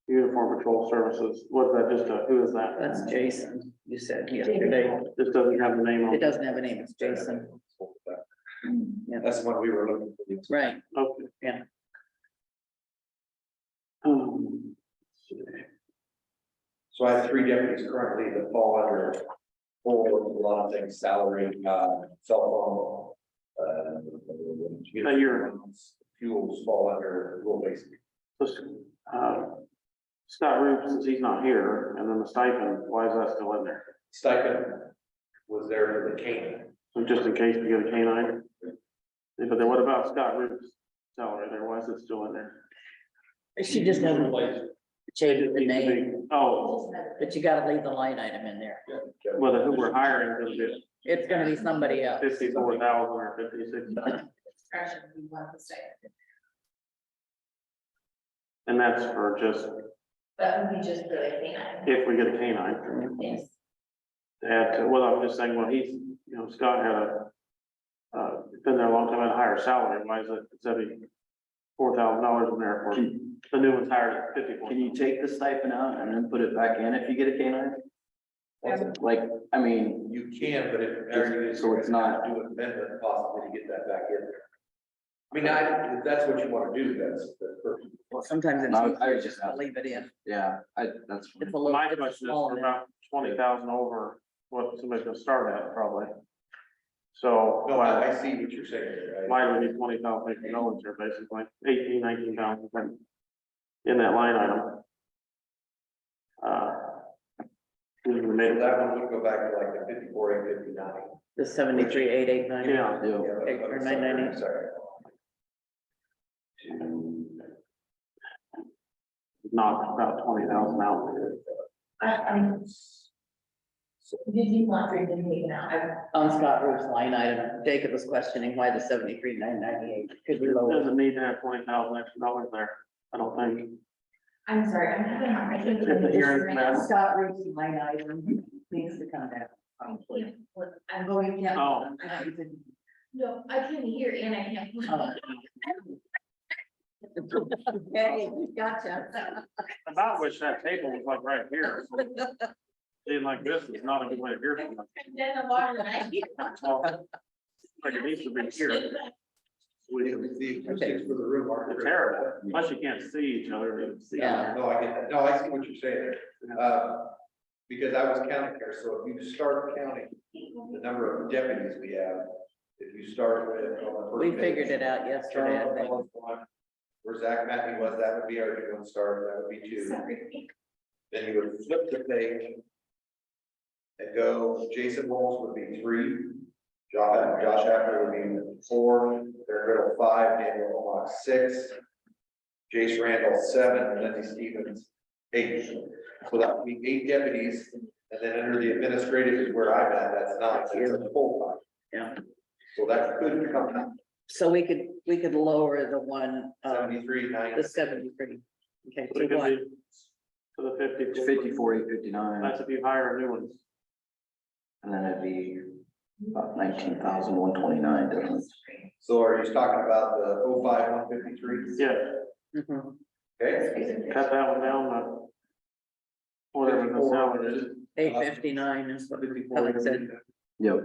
uniform patrol services. What's that, just who is that? That's Jason, you said yesterday. This doesn't have the name on It it. doesn't have a name, it's Jason. Yeah. That's the one we were looking for. Right, Okay. Yeah. Let's see. So I have 3 deputies currently that fall under full, a lot of things, salary, cell phone. A year. Fuels fall under rural basic. Scott Roops, since he's not here, and then the stipend, why is that still in there? Stipend was there for the cane. So just in case we get a canine? Yeah, but then what about Scott Roops' salary there? Why is it still in there? she just doesn't change the name, Oh, but you gotta leave the line item in there. well, who we're hiring is gonna be It's gonna be somebody else. 54,000 or 56,000, Discretion, we want the stipend. and that's for just That would be just for the canine. if we get a canine. Yes. To add to, well, I'm just saying, well, he's, Scott had been there a long time at a higher salary, why is it $74,000 in there for, the new one's hired at 54? Can you take the stipend out and then put it back in if you get a canine? Like, I mean, You can, but if. So it's not- Do an amendment possibly to get that back in there. I mean, if that's what you want to do, that's perfect. Well, sometimes it's No, I easier was just just to asking. leave it in. yeah, that's. fine. It's a little, My it's a question is, small we're amount. about 20,000 over what somebody's gonna start at, probably. So, No, I see what you're saying. Right? why do we need 20,000 extra dollars here, basically, 18, 19,000 in that line item? We So made it that one would go back to like the 54, 859. The 73,889. yeah, Yeah. Okay, or 990. Sorry. not about 20,000 out. Did you want for them taken out? On Scott Roof's line item, Jacob was questioning why the 73,998 could be It lower. doesn't need to have 20,000 extra dollars there, I don't think. I'm sorry, I'm having a hard time. If the hearing's bad. Scott Roof's line item needs to come down. I'm going down. Oh. No, I can't hear and I can't. Okay, gotcha. About which that table was like right here. Being like this is not a good way to hear from us. Then the water that I hear. Like it needs to be here. The acoustics for the room aren't. It's terrible, unless you can't see each other. you see Yeah. No, I get that. No, I see what you're saying there. Because I was counting here, so if you start counting the number of deputies we have, if you start with. on the first We page, figured it out yesterday, I think. Where Zach Matthew was, that would be our new one star, that would be 2. Sorry. Then you would flip the page. And go, Jason Walls would be 3. Josh Apple would be 4, Derek Riddle 5, Daniel Omar 6. Jace Randall 7, Lindsey Stevens 8. So that would be 8 deputies, and then under the administrative is where I'm at, that's 9, that's a full time. Yeah. So that could come down So we could lower the one, 73, 9. the 73. Okay, So to it could what? be to the 50. It's 54, 859, That's if you hire new ones. and then it'd be about 19,129 difference. So are you talking about the 05, 153? Yeah, Mhm. Okay, cut that one down, whatever the salary is. 859 is what Helen said. Yep.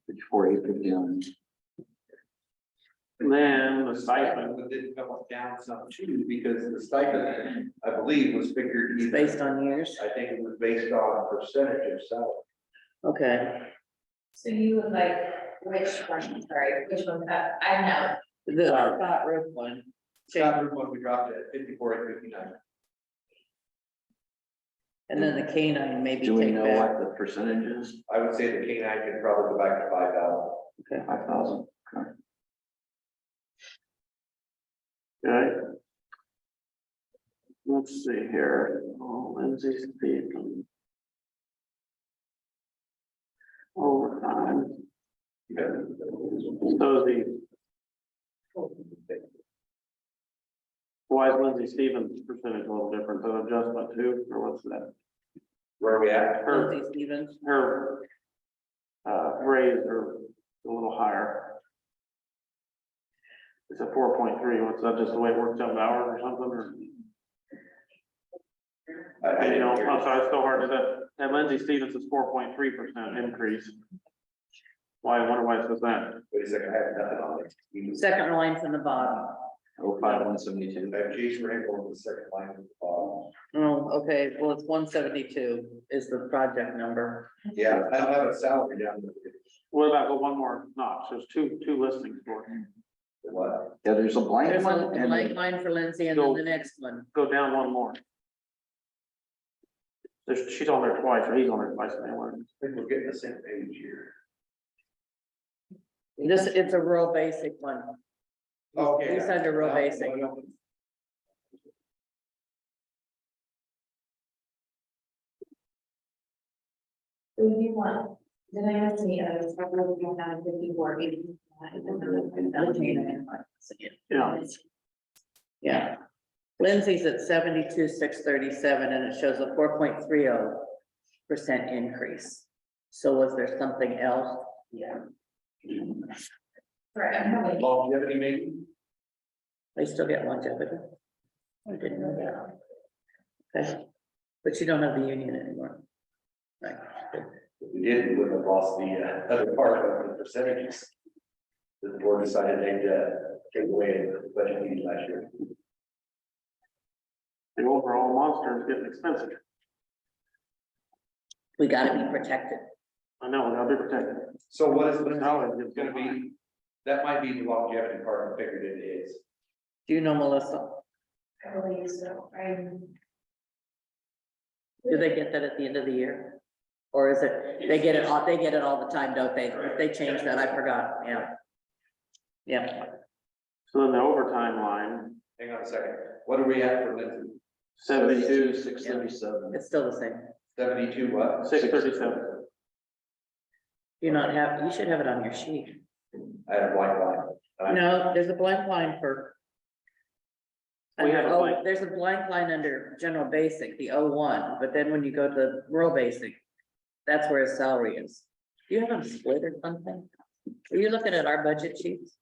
54, 859. Then the stipend, But did come down some too, because the stipend, I believe, was figured. It's based on years. I think it was based on percentage of salary. Okay, So you would like, which one, sorry, which one, I know, the Scott Roof one. Scott Root one, we dropped it at 54 and 59. And then the canine maybe Do we take know back. what the percentage is? I would say the K9 could probably go back to 5,000. Okay. 5,000. Okay. Let's see here, oh, Lindsay Stevens. Overtime. So why is Lindsay Stevens percentage a little different, so adjustment too, or what's that? Where are we at? Lindsay Stevens, Her raise are a little higher. It's a 4.3, what's that, just the way it works out in hours or something, or? You know, I'm sorry, it's so hard to do. And Lindsay Stevens is 4.3% increase. Why, I wonder why it says that. Wait a second, I have nothing on it. second line from the bottom. 05,172. I have Jason Rainbow on the second line. Oh, okay, well, it's 172 is the project number. Yeah, I don't have a salary down there. What about go one more notch? There's two listings for it. What? Yeah, there's a blank There's one a and blank line for Lindsay and then the next one. Go down one more. She's on there twice, or he's on there twice anyway. I think we're getting the same page here. This, it's a real basic one. Okay. He's under real basic. So you want, did I ask me, it's probably down 54, 80. Yeah, Yeah. Lindsay's at 72,637 and it shows a 4.30% increase. So was there something else? Yeah. Right, I'm having. Longevity maybe? They still get longevity. I didn't know that. Okay, but you don't have the union anymore. Right. If we did, we wouldn't have lost the other part of the percentages. The board decided they'd take away the budget meeting last year. the overall monster is getting expensive. We gotta be protected. I know, we gotta be protected. So what is But now it's gonna be? That might be the longevity part, I figured it is. Do you know Melissa? I believe so, Do they get that at the end of the year? Or is it, they get it all the time, don't they? If they change that, I forgot, yeah. Yeah, So then the overtime line, Hang on a second. What are we at for Lindsay? 72, 637. it's still the same. 72 what? 637. You not have, you should have it on your sheet. I had a blank line. No, there's a blank line for. We have a Oh, blank. there's a blank line under general basic, the 01, but then when you go to rural basic, that's where his salary is. Do you have them split or something? Are you looking at our budget sheets?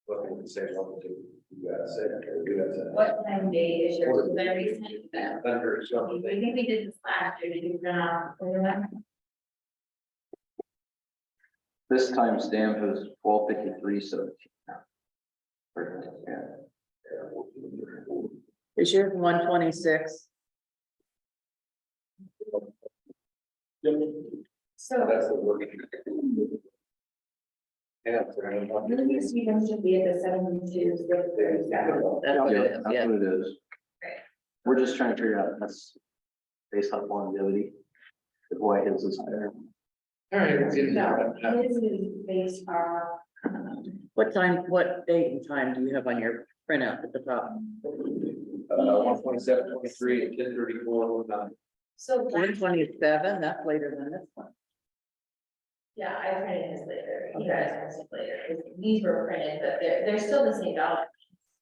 Looking to say something. You gotta say, you gotta say. what time day is yours, was I recent that? Under I something. think we did this last year, did you remember? This time stamp is 1253, so. Yeah. Is yours 126? So, That's the working. Yeah. Lindsay Stevens should be at the 72, 637. That's what Yeah, it is, that's yeah. what it is. Right. We're just trying to figure out, that's based on longevity. That's why his is higher. All right. No, his is based on, What time, what date and time do you have on your printout at the top? 127, 23, and 1034, 09. so. 127, that's later than this one. Yeah, I printed this later, you guys printed it later, these were printed, but they're still the same dollar.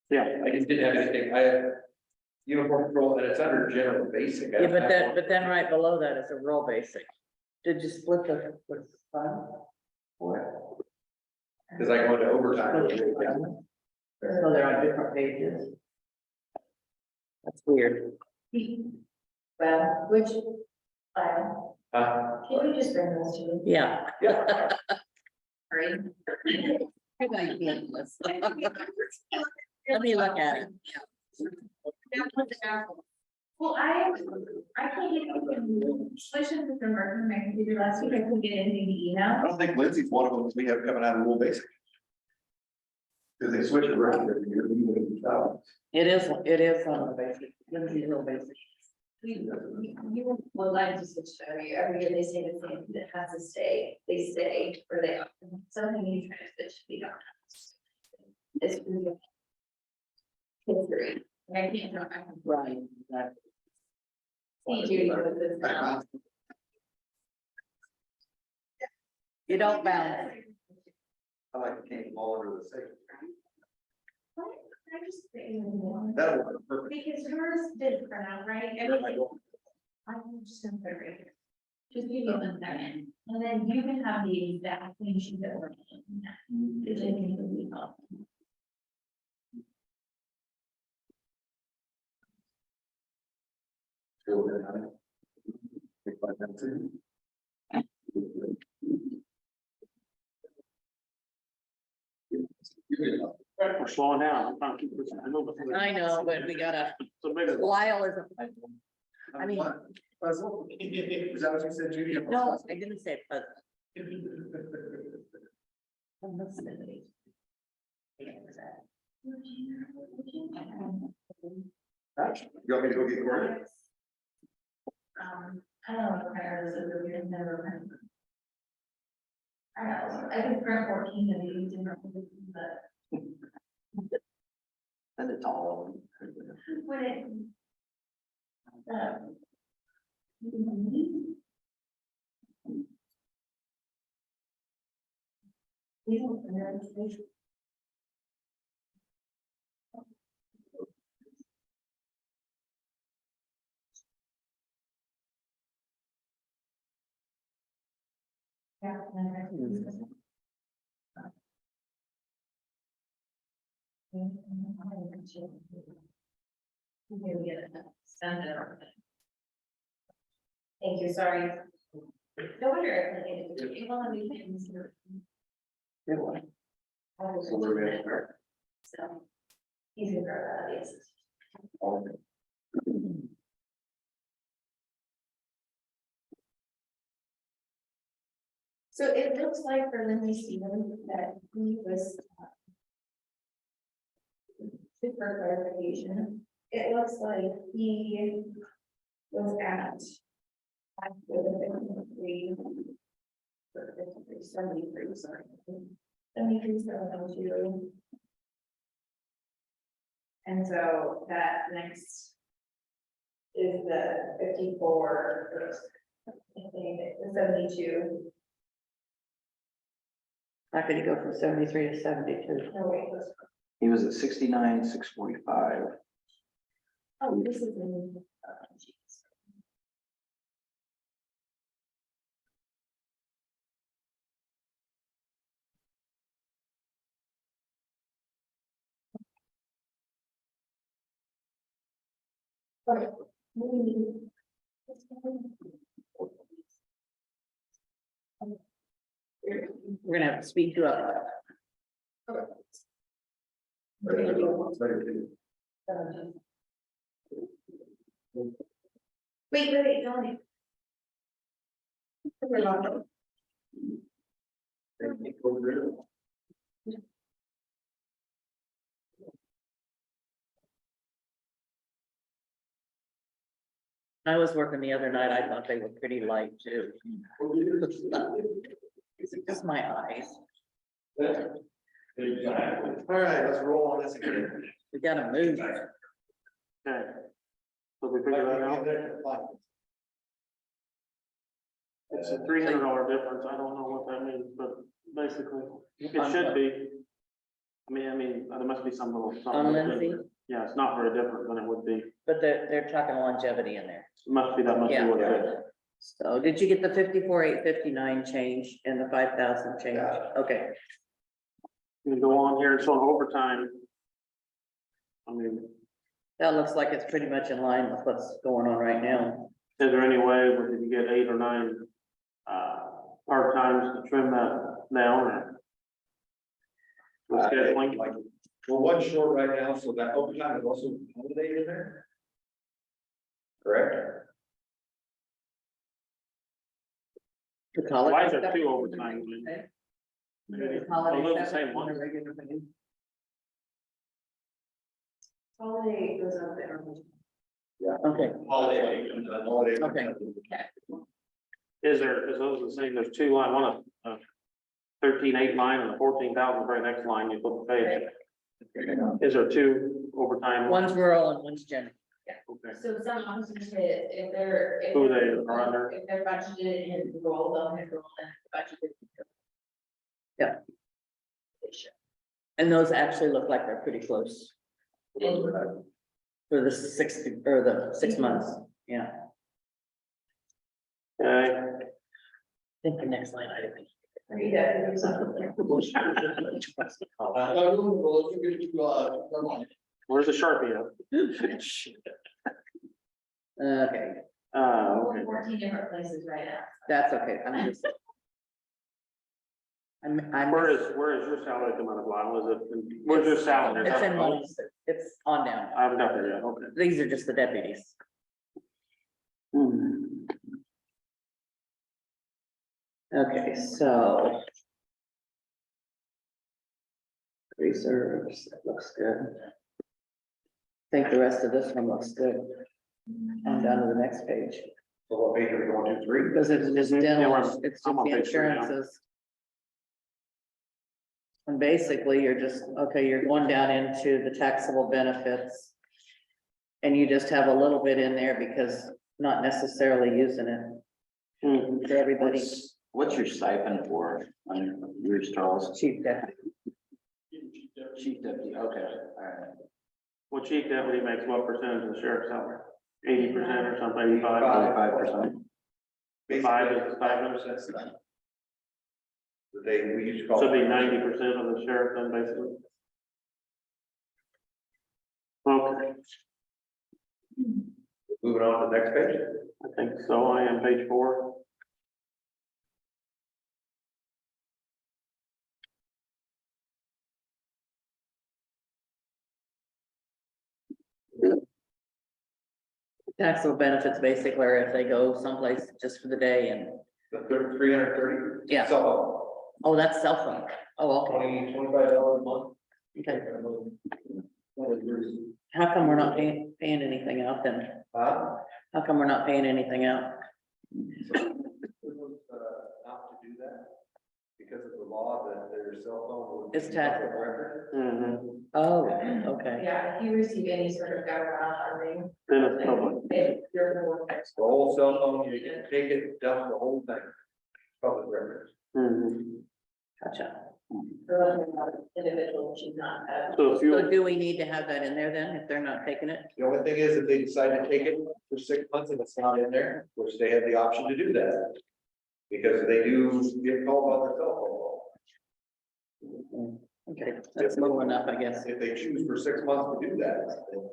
Yeah, I just didn't have anything, I had uniform patrol, and it's under general basic. I Yeah, don't have but then right below that is a real basic. Did you split the fund? Cause I go into overtime. So they're on different pages. That's weird. Well, which, Uh, can you just bring those to me? Yeah. yeah, Sorry. Let me look at it. Well, I can't get, switching from working my computer last week, I couldn't get anything to I email. don't think Lindsay's one of them we have coming out of rural basic. Cause they switch it around every year. It is on the basic. Lindsay's real basic. Well, I just switched every year they say the same, that has to stay, they stay, or they, something you try to switch, we don't have. It's. History, and I can't, I can Right. see Judy with this now. You don't balance. I like came all under the same. I just think, That'll work perfect. because hers didn't print out right, I'm just gonna put it right here. Just give you 1 second, and then you can have the exact thing she did. Because I think it'll be helpful. We're slowing down. I'm trying to keep this moving. I know, but we gotta, So maybe. Lyle isn't. I mean, Puzzle? Is that what you said, Judy? no, I didn't say, but. You want me to go get Cory? I don't know what prior is, it really never remember. I know, I think print 14 of these different, but And it's all. when it. We don't know. Yeah. Thank you, sorry. No wonder if I needed to, well, we can. So where we at? So. He's gonna grow that, yes. So it looks like for Lindsay Stevens that he was. Just for clarification, it looks like he was at. With the 53. 73, sorry. 73, 702. And so that next. Is the 54. I think the 72. How could you go from 73 to 72? No, wait, let's. He was at 69, 645. Oh, this is in. Geez. Okay. We're gonna have to speed you up. Wait, don't. I was working the other night, I thought they were pretty light too. It's just my eyes. All right, let's roll on this again. We gotta move. Okay. So we figure that out. It's a $300 difference. I don't know what that means, but basically, it should be. I mean, there must be some little. On Lindsay, Yeah, it's not very different than it would be. It but they're talking longevity in there. must be, that must be Yeah. what it is. So did you get the 54,859 change and the 5,000 change? Yeah. Okay, You go on here, so on overtime. I mean, that looks like it's pretty much in line with what's going on right now. is there any way, if you get 8 or 9, part-times to trim that down or? With scheduling? We're one short right now, so that overtime is also accommodated in there. Correct? The holiday Why is there stuff- 2 overtime? The holiday Are those the stuff same and one? the regular thing. Holiday goes up there. Okay, Holiday. Okay. Is those the same, there's two line, one of 13,800 line and the 14,000 very next line, you flip the page. Is there two overtime? one's rural and one's general. Okay. So some officers hit, if they're. if Who they're- they are under? If they're budgeted in roll, they'll hit roll and budgeted. Yeah. And those actually look like they're pretty close for the 60, or the 6 months, yeah. Okay, I think the next line item. Yeah, there's something. where's the Sharpie at? Okay, Okay. 14 different places right now. that's okay, I'm just. I'm. Where is your salary come out of, Lyle? Is it, where's your salary? Is It's that- in months, it's on down. I haven't got there yet, okay. These are just the deputies. Okay, so. Reserves, that looks good. I think the rest of this one looks good. On down to the next page, So what page are we going to, 3? because it's just Yeah, dental, we're- it's just I'm on the page 3 now. insurances. And basically, you're just, okay, you're going down into the taxable benefits. And you just have a little bit in there because not necessarily using it Mhm. for everybody. What's your stipend for on your Charles? Chief deputy. Chief deputy, okay, all right. Well, chief deputy makes what percentage of the sheriff's salary? 80% or something, 85? 5%. 5 is the stipend, We used to call. so it'd be 90% of the sheriff then, basically. Okay, Moving on to the next page. I think so, I am page 4. Taxable benefits basically are if they go someplace just for the day and, The 330. Yeah. So, oh, that's cell phone. Oh, okay. $25 a month. Okay. How come we're not paying anything out then? Huh? How come we're not paying anything out? Not to do that, because of the law that their cell phone. would be It's tax- public record. Mm-hmm. Oh, okay. Yeah, if you receive any sort of government funding. Then it's public. If you're the one that's. The whole cell phone, you can take it, dump the whole thing, public record. Mm-hmm. Gotcha. Individual should not have. So if So you, do we need to have that in there then, if they're not taking it? The only thing is, if they decide to take it for 6 months and it's not in there, which they have the option to do that. Because they do get called on their cell phone. Okay, that's low enough, I guess. If they choose for 6 months to do that, then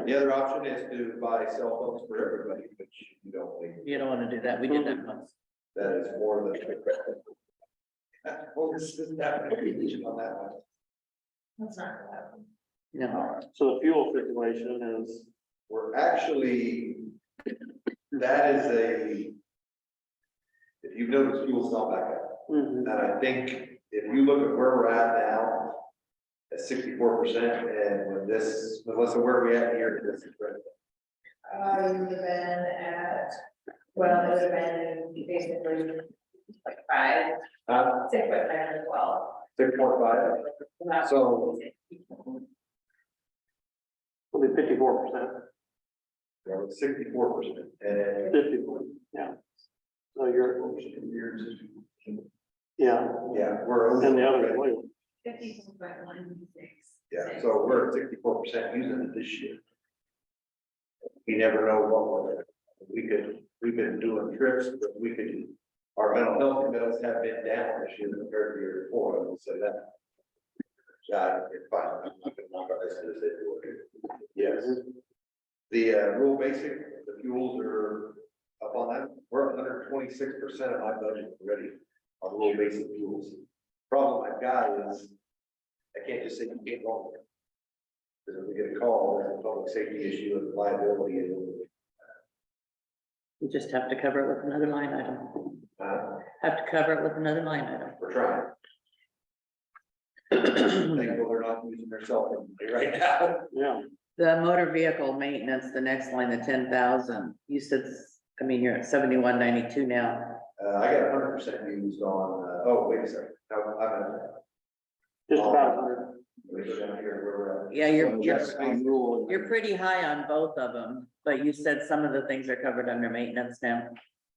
the other option is to buy cell phones for everybody, which you don't need. You don't want to do that. We did that once. That is more than. Well, this isn't that on that one. That's not. No. so the fuel situation is, We're actually, that is a. If you've noticed, fuel's not back up. mhm. And I think if you look at where we're at now, at 64%, and when this, Melissa, where are we at here? This is right. You would have been at, well, it would have been basically like 5, 6.5 as well. 6.5. So- It'll be 54%, We're at 64%, and 54, yeah. So you're, yeah, yeah, we're over. and the other way. 54.16. Yeah, so we're at 64% using it this year. We never know what we've been doing trips, but our mental health committees have been down this year compared to the year before, I will say that. Yeah, it's fine. I'm not gonna knock on this as it would. Yes. The rural basic, the fuels are up on that. We're at 126% of my budget already on rural basic fuels. Problem I've got is I can't just say you can't wrong. Because if we get a call, there's a public safety issue and liability. You just have to cover it with another line item. Have to cover it with another line item. We're trying. Thankful they're not not using their cell phone right now. Yeah, The motor vehicle maintenance, the next line, the 10,000, you said, I mean, you're at 7192 now. I got 100% used on, oh, wait a second, no, I'm at. just about 100. Let me go down here where we're at. Yeah, you're, Yes, on rule. you're pretty high on both of them, but you said some of the things are covered under maintenance now,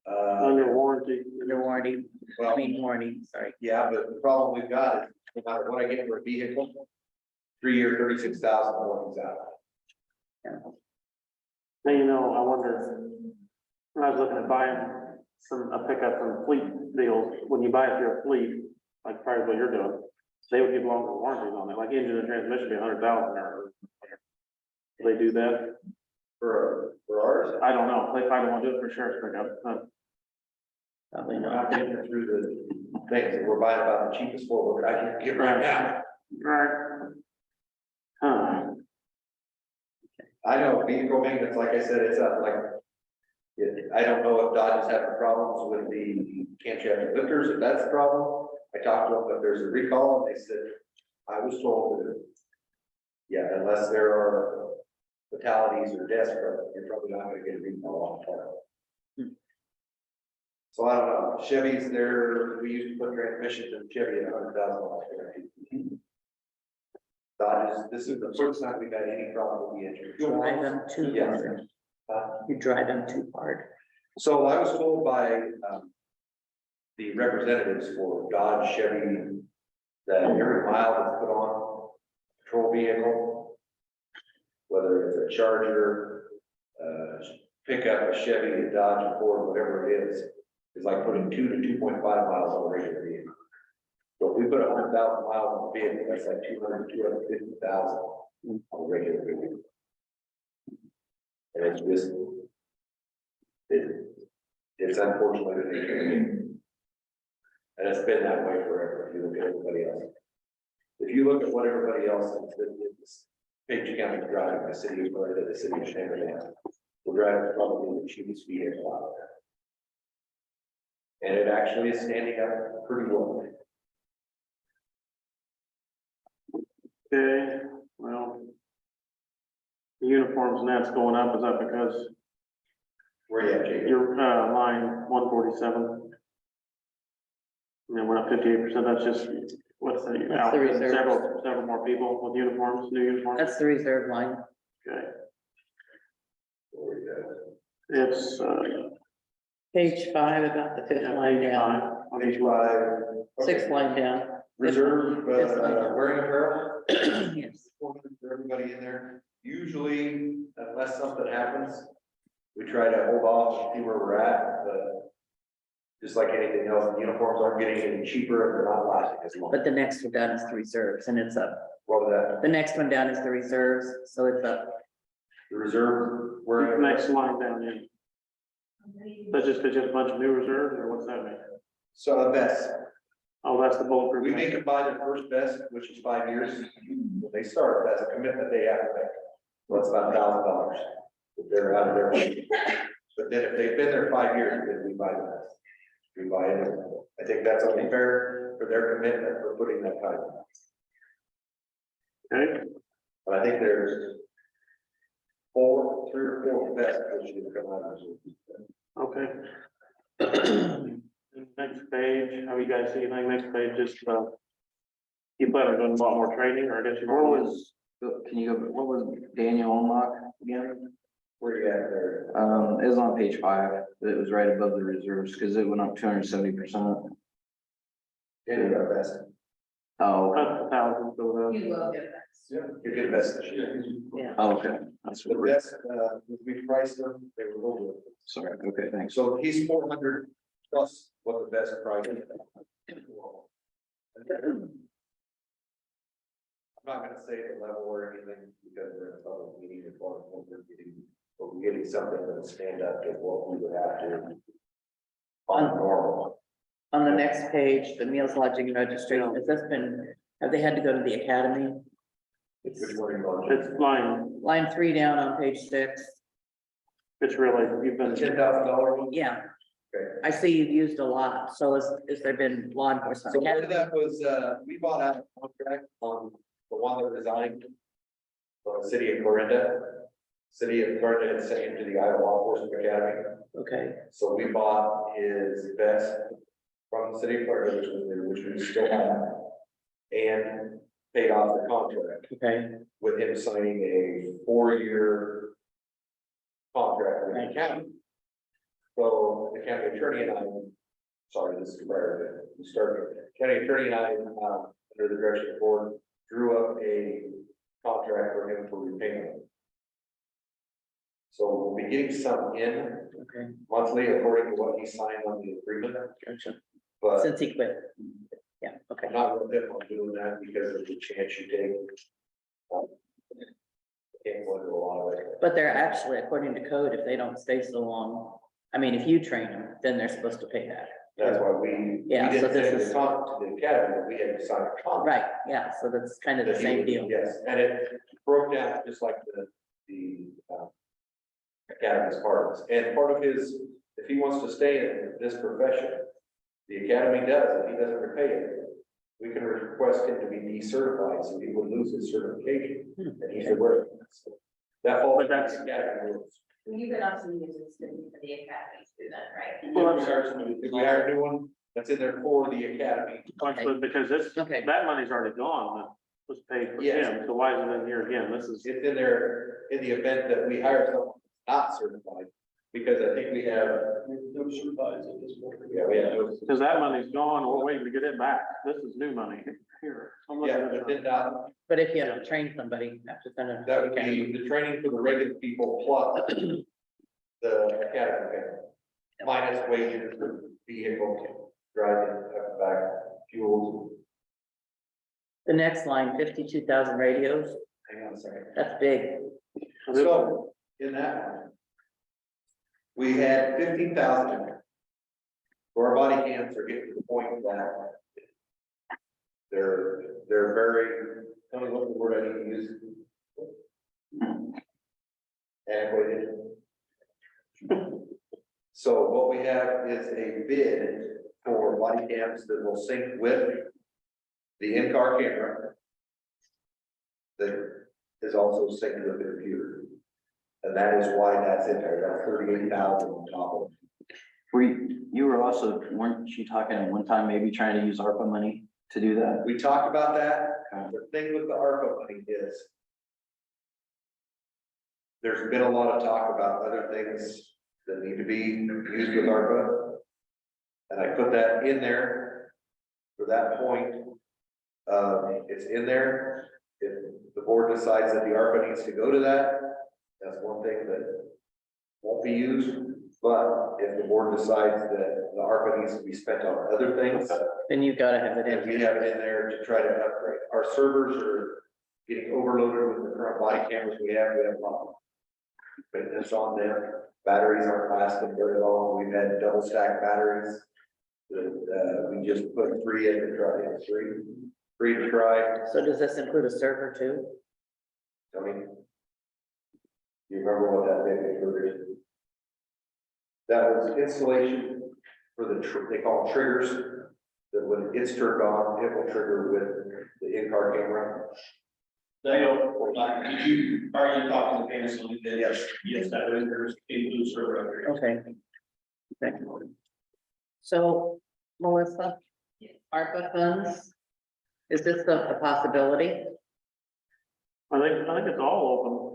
Under warranty. under warranty, I Well, mean warranty, sorry. yeah, but the problem we've got is, no matter what I get for a vehicle, 3 year, 36,000 warranties out. Now, you know, I wonder, when I was looking at buying a pickup from Fleet deals, when you buy it through a fleet, like prior to what you're doing, they would give longer warranties on it, like engine and transmission be 100,000 or. Do they do that? For ours, I don't know, they probably won't do it for sheriff's pickup, but Probably we're not. not getting it through the things, we're buying about the cheapest four-wheel I can get right now. right. Huh, I know vehicle maintenance, like I said, it's like. I don't know if Dodge is having problems with the camshaft lifters, if that's the problem. I talked to them, if there's a recall, and they said, I was told that. Yeah, unless there are fatalities or deaths, you're probably not gonna get a recall on that. So I don't know, Chevy's there, we used to put transmissions in Chevy at $100,000. Dodge is, this is the first time we've had any problem with the engine. Drive them too Yes. hard. You drive them too hard. So I was told by, the representatives for Dodge, Chevy, that every mile that's put on a patrol vehicle, whether it's a Charger, pickup, a Chevy, a Dodge, a Ford, whatever it is like putting 2 to 2.5 miles on a regular vehicle. So if we put 100,000 miles on a vehicle, that's like 200, 250,000 on a regular vehicle. And it's just, it's unfortunately the nature of it. And it's been that way forever, if you look at everybody else. If you look at what everybody else is, Page County driving, the city of Florida, the city of Chamberlain, we're driving probably the cheapest vehicle out there. And it actually is standing up pretty well. okay, well. The uniforms and that's going up, is that because Where you at, Jake? your, line 147? And then we're up 58%, that's just, what's the? That's the reserve. Several more people with uniforms, new uniforms, That's the reserve line. okay, Where you it's, Page 5, about the fifth yeah, line page down, 5 on at? each Page one. 5. sixth line down. Reserve, Fifth line down. wearing apparel. Yes. For everybody in there. Usually, unless something happens, we try to hold off and see where we're at, but just like anything else, the uniforms aren't getting any cheaper and they're not lasting as long. But the next one down is the reserves and it's up. What was The next one down is the reserves, so it's up. the reserve, we're Next line down, yeah, that's just a bunch of new reserves, or what's that mean? so a vest. Oh, that's the bulletproof. We make them buy their first vest, which is 5 years. When they start, that's a commitment they have to make. So it's about $1,000. If they're out of their way. But then if they've been there 5 years, then we buy the vest. We buy it. I think that's only fair for their commitment for putting that time. Okay, But I think there's 3 or 4 vests that should come out of this. okay. Next page, how you guys see anything, next page, just, you plan on doing a lot more training, or I guess you What want was, can you go, what was Daniel unlock again? Where you at there? It was on page 5, it was right above the reserves, because it went up 270%. Any of our vest. Oh, Up 1,000, so, You will get that. Yeah. You get vest this year. Yeah. oh, okay, that's The what we're, vest, we priced them, they were lower. sorry, okay, thanks. So he's 400 plus what the best price is. I'm not gonna say the level or anything because we're in a public meeting as far as what we're getting, but we're getting something that'll stand up to what we would have to. On normal. On the next page, the meals, lodging, and registration, has this been, have they had to go to the academy? Which one are you on? it's line, Line 3 down on page 6. it's really, you've been. $10,000 one? Yeah. Okay. I see you've used a lot, so is there been law enforcement So part academy? of that was, we bought out a contract on the one that resigned from the city of Corinda. City of Corinda had sent him to the Iowa Law Enforcement Academy. Okay, So we bought his vest from the city of Florida, which we still have, and paid off the contract okay, with him signing a 4-year contract with the county. So the county attorney and I, sorry, this is prior to starting, county attorney and I, under the direction of the board, drew up a contract for him for repayment. So we'll be getting some in okay, monthly according to what he signed on the agreement, gotcha. but Since he quit. Yeah, okay. I'm not real big on doing that because of the chance you take. Can't go into a lot of it. But they're actually, according to code, if they don't stay so long, I mean, if you train them, then they're supposed to pay that. That's why we Yeah, so didn't this send is- the contract to the academy, but we had to sign a contract. Right, yeah, so that's kind of the same deal. Yes, and it broke down just like the academy's part of this, and part of his, if he wants to stay in this profession, the academy does, if he doesn't repay it, we can request him to be decertified, so he would lose his certification, and he's aware of that. That falls But under that's- the academy rules. You can also use this for the academy student, right? Well, If we hire a new one, that's in there for the academy. But because this, Okay. that money's already gone, that was paid for Yes. him, so why is it in here again? This is, It's in there in the event that we hire someone not certified, because I think we have. No certified at this point. Yeah, we have. because that money's gone, we're waiting to get it back. This is new money here. I'm looking Yeah, at but it. then, But if you have to train somebody, after kind of. that would be the training for the regular people plus the academy pay, minus wages for vehicle, driving, back, fuels. The next line, 52,000 radios, Hang on a second. that's big. So, in that one, we had 15,000 in there. So our body cams are getting to the point that they're very, tell me what the word I need to use. Antiquated. So what we have is a bid for body cams that will sync with the in-car camera. That is also synced with the computer. And that is why that's in there, that's 38,000 on top of it. You were also, weren't you talking at one time, maybe trying to use ARPA money to do that? We talked about that, the thing with the ARPA money is. There's been a lot of talk about other things that need to be used with ARPA. And I put that in there for that point. It's in there, if the board decides that the ARPA needs to go to that, that's one thing that won't be used. But if the board decides that the ARPA needs to be spent on other things, Then you've got to have it and in. we have it in there to try to upgrade. Our servers are getting overloaded with the current body cameras we have a lot of maintenance on them. Batteries aren't lasting very long. We've had double stack batteries. That, we just put 3 in to try, three to try. So does this include a server too? I mean, you remember what that thing included? That was installation for the, they call them triggers, that when it's turned on, it will trigger with the in-car camera. Dale, did you, are you talking to Panasonic? Yes. Yes, that includes server upgrade. Okay. Okay. So, Melissa, ARPA funds, is this a possibility? I think it's all open.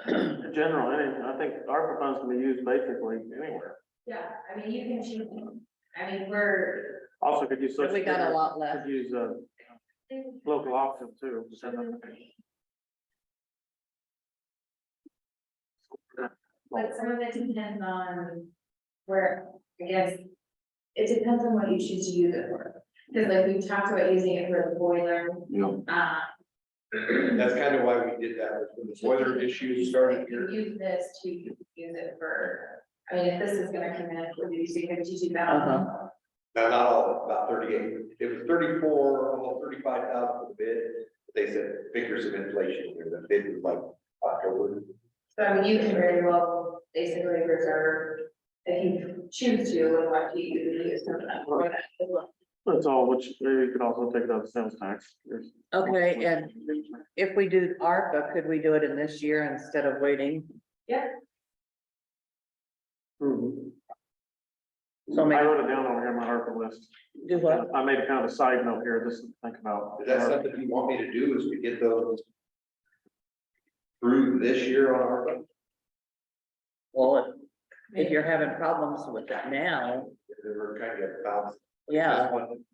In general, I think ARPA funds can be used basically anywhere. Yeah, I mean, you can choose, I mean, we're. Also could use. We got a lot left. Could use, local option too. But some of it depends on where, I guess, it depends on what you choose to use it for. Because like we talked about using it for the boiler, That's kind of why we did that, was when the boiler issue started you here. use this to use it for, I mean, if this is gonna come in, would you say 52,000? No, not all, about 38. It was 34, almost 35,000 for the bid. They said figures of inflation here, the bid was like October. So I mean, you can very well basically reserve, if you choose to, and what you use some of that for that as well. That's all, which you could also take it out of sales tax. There's- Okay, and if we do ARPA, could we do it in this year instead of waiting? Mhm. So I maybe wrote it down over here on my ARPA list. do what? I made a kind of a side note here, just to think about. Is that something you want me to do, is to get those through this year on our, Well, if you're having problems with it now, we're trying to bounce. yeah, This one,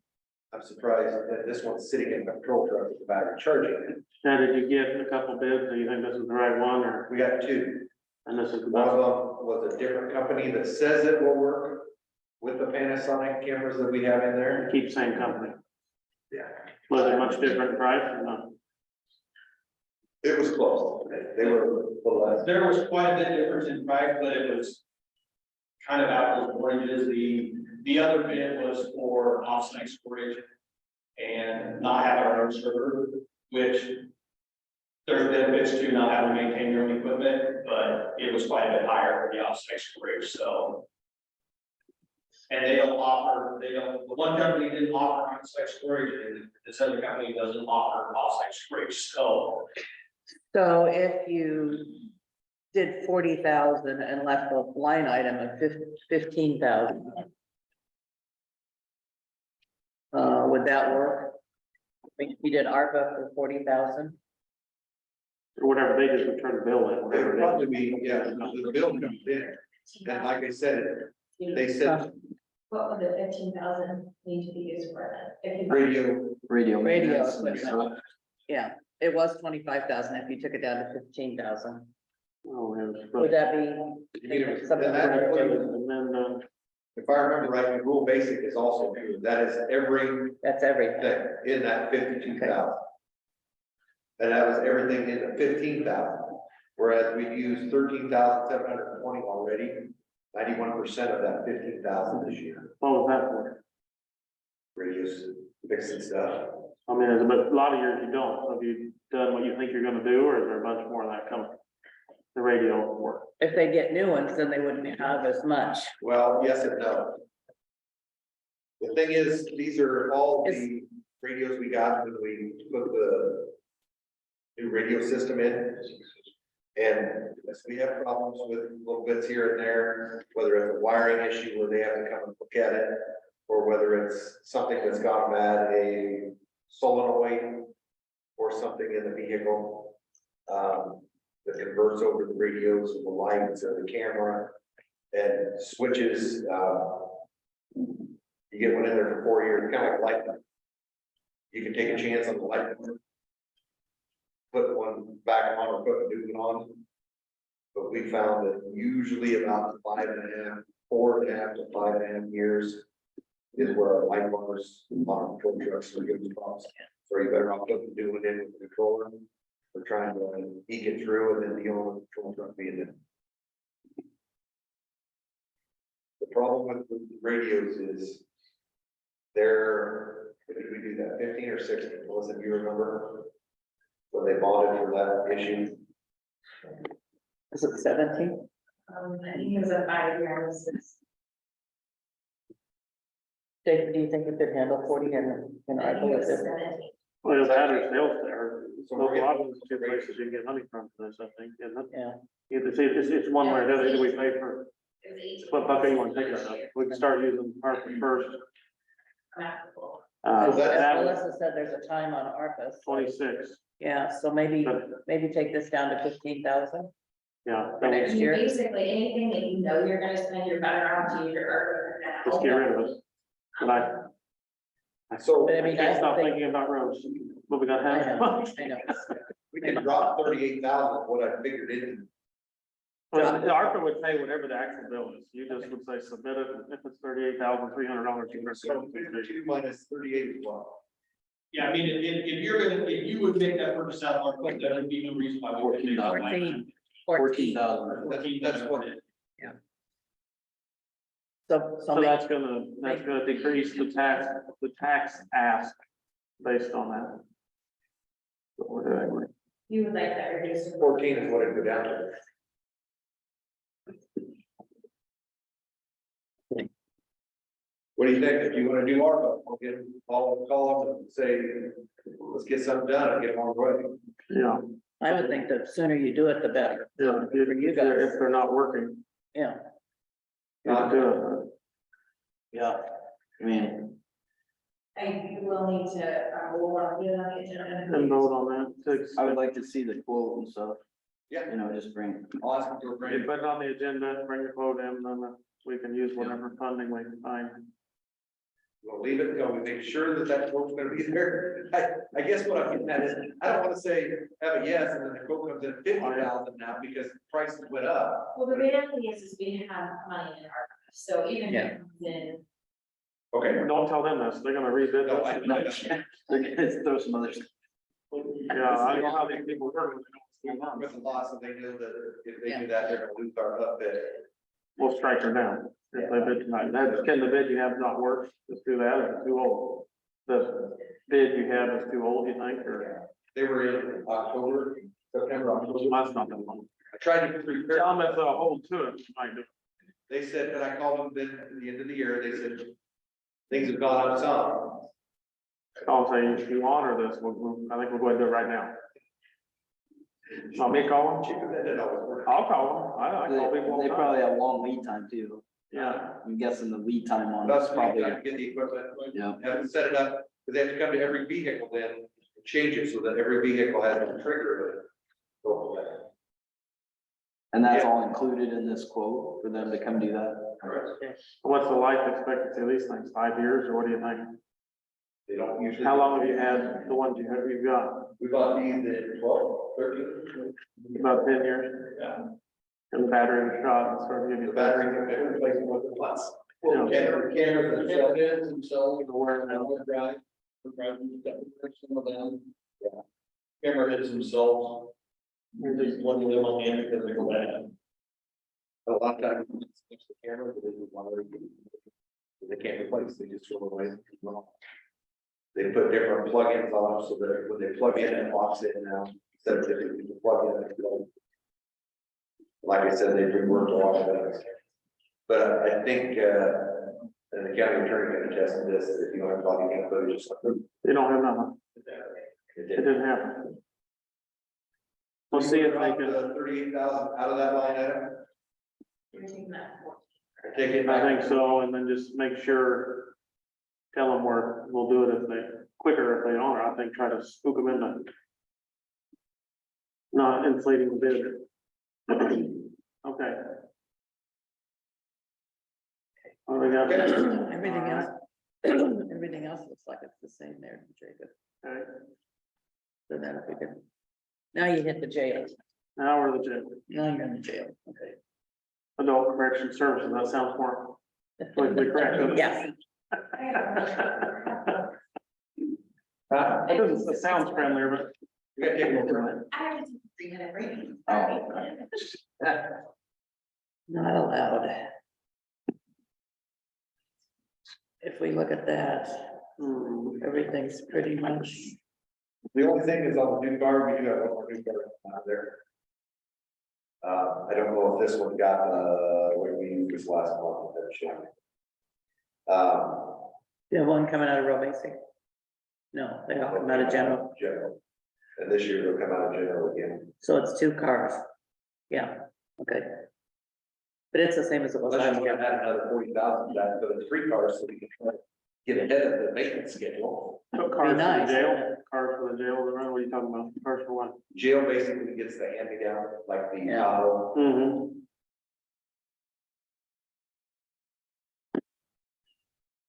I'm surprised that this one's sitting in the control truck with the battery charging it. Now, did you get a couple bids? Do you think this is the right one, or, We got two. and this is the One of best? them was a different company that says it will work with the Panasonic cameras that we have in there. Keep same company. Yeah. Was it much different price or not? It was close. They were a little less. There was quite a bit difference in price, but it was kind of apples and oranges. The other bid was for offsite storage and not having our own server, which there's benefits to not having to maintain your own equipment, but it was quite a bit higher for the offsite storage, so. And they don't offer, the one company didn't offer on-site storage, and this other company doesn't offer off-site storage, so. so if you did 40,000 and left a line item of 15,000. Would that work? If you did ARPA for 40,000? Or whatever, they just return the bill in, It would whatever it is. probably be, yeah, the bill comes in, and like I said, they said What would the 15,000 need to be used for then? If you- radio, Radio. Radio maintenance and equipment. stuff. Yeah, it was 25,000 if you took it down to 15,000. Oh, yeah, it's- Would that you know, be something? and that- And then, if I remember right, the rural basic is also included. That is everything That's everything. in that 52,000. And that was everything in the 15,000, whereas we've used 13,720 already, 91% of that 15,000 this year. what was that for? Radios, fixing stuff. I mean, but a lot of years you don't. Have you done what you think you're gonna do, or is there a bunch more of that coming? The radio work. If they get new ones, then they wouldn't have as much. Well, yes and no. The thing is, these are all the radios we got when we put the new radio system in. And yes, we have problems with little bits here and there, whether it's a wiring issue where they have to come and look at it, or whether it's something that's gone bad, a solenoid or something in the vehicle. That converts over the radios and the lights or the camera and switches, you get one in there for 4 years, kind of like light. You can take a chance on the light. Put one back on or put a new one on. But we found that usually about 5.5, 4.5 to 5.5 years is where our light bars on control trucks are giving problems. So you better off putting new one in with the controller. We're trying to eke it through and then deal with the control truck being in. The problem with the radios is they're, did we do that 15 or 16? Melissa, do you remember? When they bonded for that issue? Is it 17? I think it was a 5-year, Dave, do you think it could handle 40 and I ARPA think it with was it? 17. Well, it's had their sales there. So A we're lot getting- of those two places you can get money from for this, I think, isn't it? Yeah, Either, see, it's one way or the other, either we pay for, It was 18. what bucket you want to take it out of. We can start using ARPA first. Applicable. as that- That was Melissa said, there's a time on ARPA. so- 26, Yeah, so maybe but, take this down to 15,000. yeah, For then we next I mean, year. basically, anything that you know you're gonna spend, you're better off to use your ARPA now. just get rid of it. But So But I I mean, can't stop think- thinking about roads, but we got I half. know, I know. we can drop 38,000, what I figured in. Well, the ARPA would pay whatever the actual bill is. You just would say submit it, if it's $38,300, you So 52 minus 38 is what? Yeah, I mean, if you would make that purchase out of our equipment, there would be no reason why we couldn't make that. 14. 14,000. That's what. So So maybe, that's gonna decrease the tax ask based on that. What we're doing. You would like that reduced. to 14 is what it go down to. What do you think? If you wanna do ARPA, we'll get, call them and say, let's get something done and get them on the way. Yeah, I would think the sooner you do it, the better. yeah, if they're not working. Yeah, you do it. Yeah, I mean, I will need to, we'll want to do it on the agenda. And vote on that. I would like to see the quote and stuff, Yeah, you know, just bring, I'll ask them to You bring. put it on the agenda, bring the quote in, then we can use whatever funding we can find. We'll leave it until we make sure that that quote's gonna be there. I guess what I'm getting at is, I don't wanna say have a yes, and then the quote comes in at 50,000 now because prices went up. Well, the reality is we have money in our, so even if Yeah. it comes in, Okay. Don't tell them this, they're gonna rebid No, I- this. they're gonna throw some other stuff. Yeah, I don't know how these people work. We work with the law, so they know that if they do that, they're gonna lose our up bid. We'll strike her down if they bid tonight. That, can the bid you have not work? Just do that, if it's too old. The bid you have is too old, you think, or? They were in October, September, October. That's not that long. I tried to prepare. Tell them if they'll hold to it, might do. They said, when I called them then at the end of the year, they said, things have gone up some. I'll say, if you honor this, I think we'll go ahead and do it right now. Want me to call them? Cheaper than it always worked. I'll call them. I call people all They the probably time. have long lead time too. Yeah, I'm guessing the lead time on That's it's probably probably, to get the equipment, yeah. have to set it up, because they have to come to every vehicle then, and change it so that every vehicle has a trigger. To go from there. And that's Yeah. all included in this quote for them to come do that. Correct. what's the life expectancy of these things, 5 years, or what do you think? They don't usually. How long have you had the ones you've got? We bought these in 12, 13. About 10 years? Yeah. And the battery shot and sort of give you. The batteries are better replacing with the plus. Yeah. Cameras themselves. themselves, Aware now. drive, some of them. Yeah. Camera hits themselves, just one of them on the end because they go bad. A lot of times, it's the camera, but they just want to. They can't replace, they just throw them away. They put different plugins on them so that when they plug in and box it now, instead of just plug in. Like I said, they do work a lot of that. But I think, and the county attorney can attest to this, that if you don't have body cam footage, just. You don't have nothing. It It did. didn't happen. We'll see if they can, 38,000 out of that line item. you're taking that for. Take it I back. think so, and then just make sure, tell them we'll do it if they, quicker if they don't, or I think try to spook them into not inflating the bid. Okay. What do we got? everything else, everything else looks like it's the same there, Jacob. Okay, So then if we can, now you hit the jail, now we're the jail. now you're in the jail, okay. Adult correction services, that sounds more politically correct. doesn't it? Yes. It sounds friendlier, but We gotta take a little. I have to 3 minute break. Oh, Not allowed. If we look at that, everything's pretty much, The only thing is on the new car, we do have one more new car out there. I don't know if this one got, what we used this last month, that should. you have one coming out of road basic? No, they all come out of general, General. And this year they'll come out of general again. so it's 2 cars. Yeah, okay. But it's the same as it was Unless last you want year. to add another 40,000, that, so it's 3 cars, so we can try to get ahead of the maintenance schedule. Cars for the nice. jail, cars for the jail, what are you talking about? Cars for what? Jail basically gets the hand-me-down, like the Yeah. Tahoe. Mm-hmm.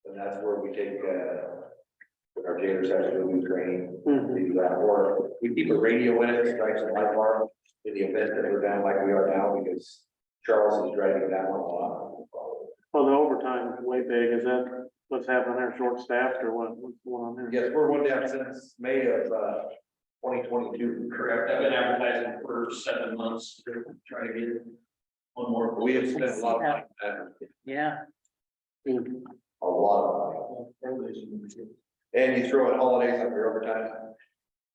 And that's where we take, when our jailers have to go do training, Mm-hmm. we do that, or we keep a radio in it, strikes a light bar in the event that we're down like we are now, because Charles is driving that one a lot. Well, the overtime is way big, is that what's happening there, short staffed or what, what's going on there? Yes, we're one down since May of, 2022. Correct, I've been advertising for 7 months, to try to get one more. We have spent a lot of money, on that, Yeah, Mhm. a lot of money. And you throw in holidays on your overtime.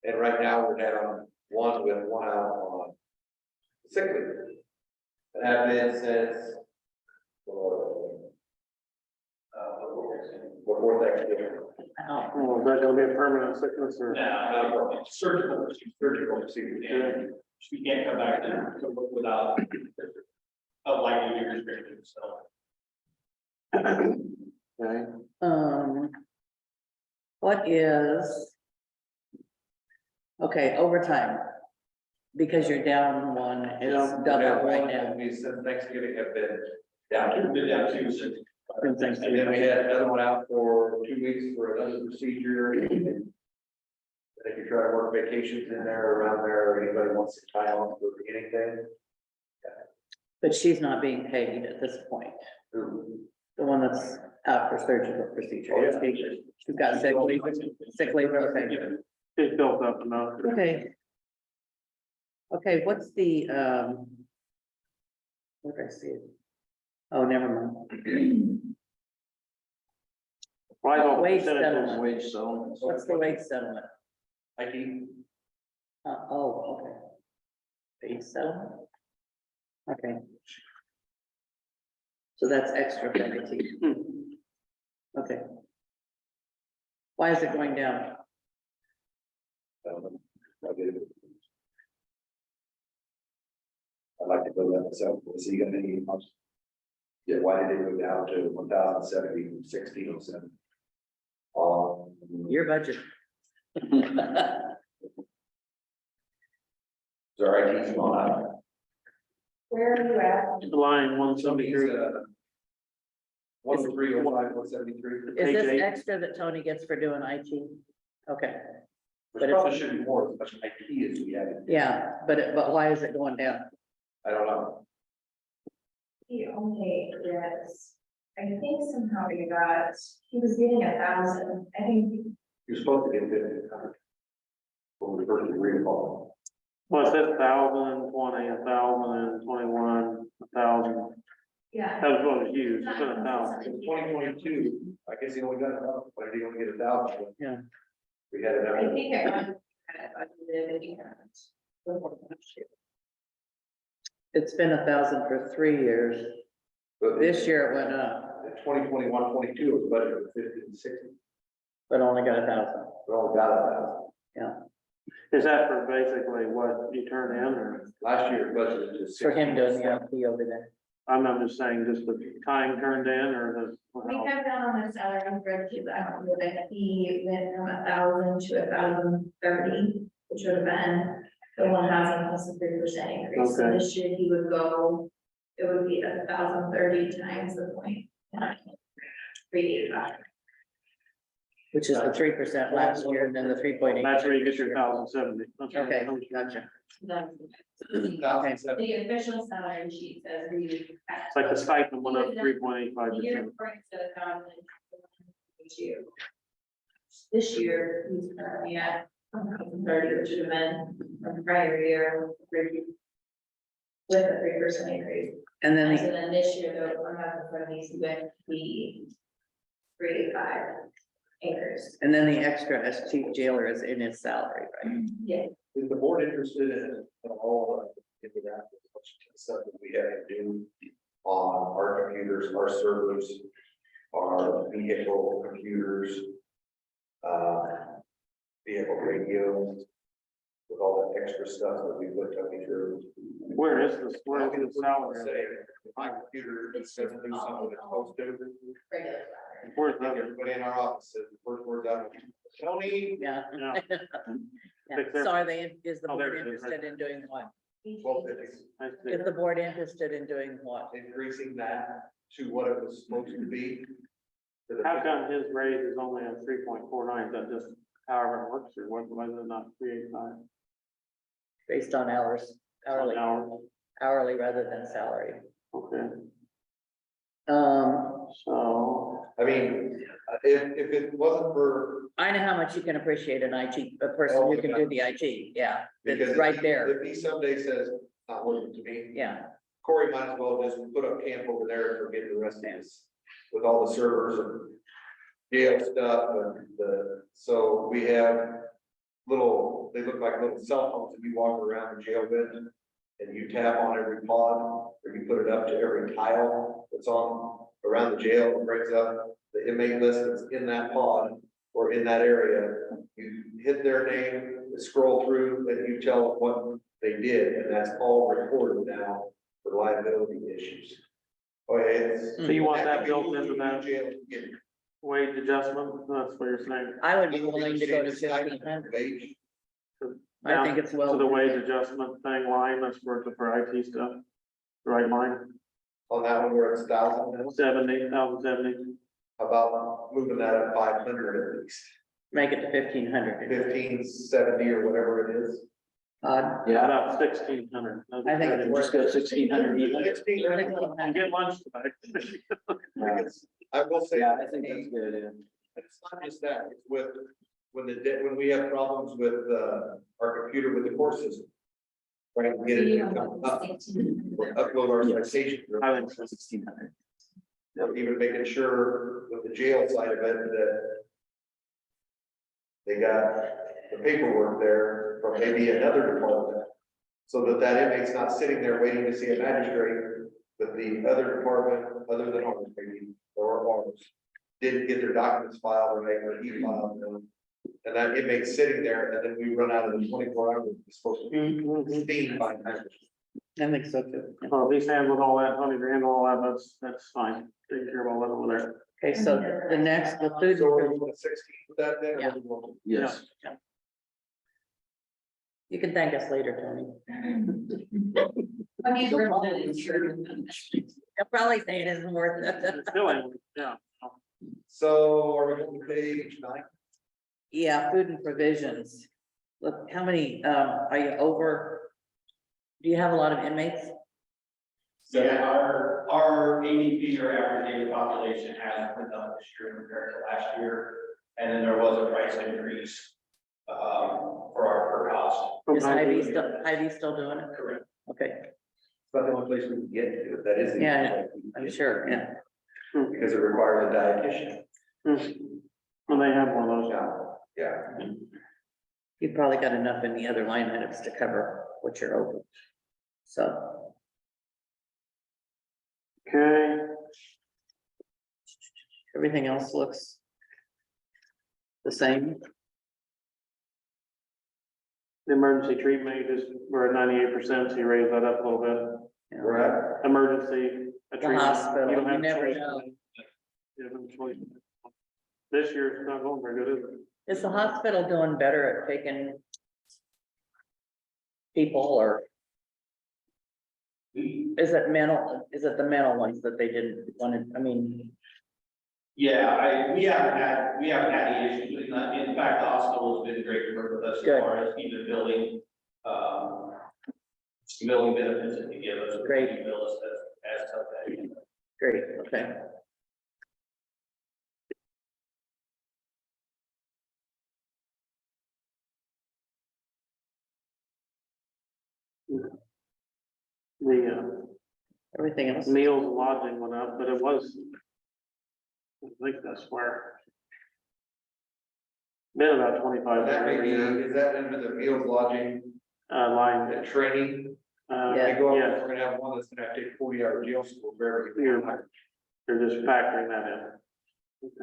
And right now, we're down one with one out on sick leave. And that been since. before Thanksgiving. Oh, Oh, is that gonna be a permanent sickness or? Surgical procedure, and we can't come back there without a likely restriction, so. Okay, what is? Okay, overtime. Because you're down one, it's Yeah. double right now. We since Thanksgiving have been down. Been down to six. Since And Thanksgiving. then we had another one out for 2 weeks for another procedure. And if you try to work vacations in there, around there, or anybody wants to time off for anything. But she's not being paid at this point, the one that's out for surgical procedure. Oh, yeah. She's got sick leave, okay. it's built up enough. Okay. Okay, what's the, what did I see? Oh, never mind. Why don't Wage percentages? settlement. Wage zone. What's the wage settlement? IT, Oh, okay. Wage settlement? Okay. So that's extra for IT. Okay. Why is it going down? I did. I'd like to build that myself, we'll see, you got any? Yeah, why did it go down to 1,070 from 1,607? Your budget. So our IT's gone up. Where are you at? Line one Somebody's, seventy-three. 103, 105, 173. Is Page this 8. extra that Tony gets for doing IT? Okay, Which probably should be more, as much IT as we have. yeah, but why is it going down? I don't know. He only gets, I think somehow he was getting 1,000, I think. You're supposed to get 1,500. When we first agreed upon. Well, it says 1,020, 1,021, 1,000. Yeah. That was what was used, it's been 1,000. In 2022, I guess he only got 1,000, but he only get 1,000. Yeah. We had I another. think it was. Budgeted. It's been 1,000 for 3 years. But This year it went up, in 2021, 22, it was budgeted at 50 and 60. but only got 1,000. We only got 1,000. Is that for basically what you turn in, or, Last year it budgeted to 60. For him doing the IT over there. I'm not just saying just the time turned in, or the? We have down on the salary spreadsheet, I don't know that he went from 1,000 to 1,030, which would have been the 1,000 plus a 3% increase. So Okay. this year he would go, it would be 1,030 times the point. 385. Which is the 3% last year and then the 3.8. That's where you get your 1,070. Okay, gotcha. The official salary sheet says we. It's like the stipend went up 3.85%. Year before instead of 1,000. This year, he's currently at 1,030, which would have been from the prior year. With a 3% increase. And then And the so then this year, though, 1,030 is going to be 385 increase. And then the extra as chief jailer is in his salary, right? Yeah. Is the board interested in all into that stuff that we have to do on our computers, our servers, our vehicle computers, vehicle radios, with all that extra stuff that we put coming through? Where is this, where is the salary? Say, if my computer is going to do something it's supposed to, Regular salary. Where's I that? think everybody in our offices, first word done, Tony. Yeah. Yeah. Yeah. Fix there. So are they, is the Oh, board there it is, right interested in doing what? 1250, I see. Is the board interested in doing what? increasing that to what it was supposed to be. To the- How come his raise is only at 3.49? Is that just however it works, or what, why is it not 3.85? Based on hours, hourly, Hours. hourly rather than salary. Okay, so, I mean, if it wasn't for, I know how much you can appreciate an IT, a person who can do the IT, yeah, because it's if right he- there, If he someday says, not working to me, yeah. Corey might as well just put up camp over there and forget the rest of this. With all the servers and jail stuff and so we have little, they look like little cell phones that you walk around the jail with. And you tap on every pod, or you put it up to every tile that's on around the jail, it brings up the inmate list that's in that pod or in that area. You hit their name, scroll through, and you tell them what they did, and that's all recorded now for liability issues. Oh, yeah, it's. So you want that built into that Jail. wage adjustment, that's what you're saying? I would be willing to go to 1,500. Wage. I think it's well. So the wage adjustment thing line, that's for IT stuff, the right line, On that one where it's 1,000, 70,070. how about moving that up 500 at least, Make it to 1,500. 1570 or whatever it is. Yeah, About 1,600. I think it's just go 1,600 even. 1600. You get lunch tonight. I will say. Yeah, I think that's good, yeah. It's not just that, it's with, when we have problems with, our computer with the court system. Trying to get it to come up, or upload our citation. I think so. 1,600. Even making sure with the jail side of it that they got the paperwork there from maybe another department. So that that inmate's not sitting there waiting to see a magistrate, but the other department, other than ours, maybe, or ours, didn't get their documents filed right, or he filed them. And that inmate's sitting there, and then we run out of the 24 hours, it's supposed to be seen by the magistrate. I think so too. Well, if he's handling all that, honey, to handle all that, that's fine, take care of all that over there. Okay, so the next, the food. So we're going to 16 with that then? Yeah. Yes. You can thank us later, Tony. I mean, we're all insured. They'll probably say it isn't worth it. Still ain't, yeah. So are we going to page 9? Yeah, food and provisions. Look, how many, are you over? Do you have a lot of inmates? Yeah, our ADP or average daily population has went up this year compared to last year. And then there was a price increase for our per cost. Is Ivy still doing it? Correct. Okay, It's not the only place we can get to, that is. the Yeah, only place we can I'm get sure, yeah. to, Because it requires a dietitian. Well, they have one of those. Yeah. You've probably got enough in the other line items to cover what you're over. So, Okay, everything else looks the same. the emergency treatment, you just, we're at 98%, so you raise that up a little bit. You know. We're at, Emergency. treatment, hospital, you don't you have never choice. know. You have no choice. This year it's not going very good, is it? Is the hospital doing better at taking people, or is it the mental ones that they didn't want to, I mean, Yeah, we haven't had any issues. In fact, the hospital has been great to work with us as Good. far as even billing benefits that they give us. Great. They bill us as something. great, okay. The Everything else, meals and lodging went up, but it was. I think that's where. Been about 25 that may every be, year, is that under the meals, lodging, line, and training? Yeah. They go up, yeah, we're gonna have one that's gonna have to take 40-hour jail school for every. you're just factoring that in.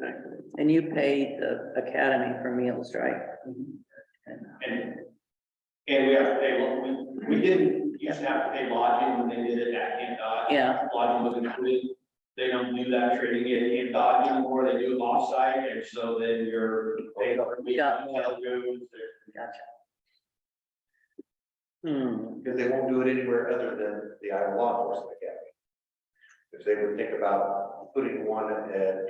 Okay, and you paid the academy for meals, right? And we have to pay, we didn't used to have to pay lodging when they did it at Camp Dodge. Yeah. Lodging was included. They don't do that training in Camp Dodge anymore. They do it offsite, and so then you're paid for Got hotel rooms. Gotcha. Hmm, Because they won't do it anywhere other than the Iowa Law Enforcement Academy. If they would think about putting one at,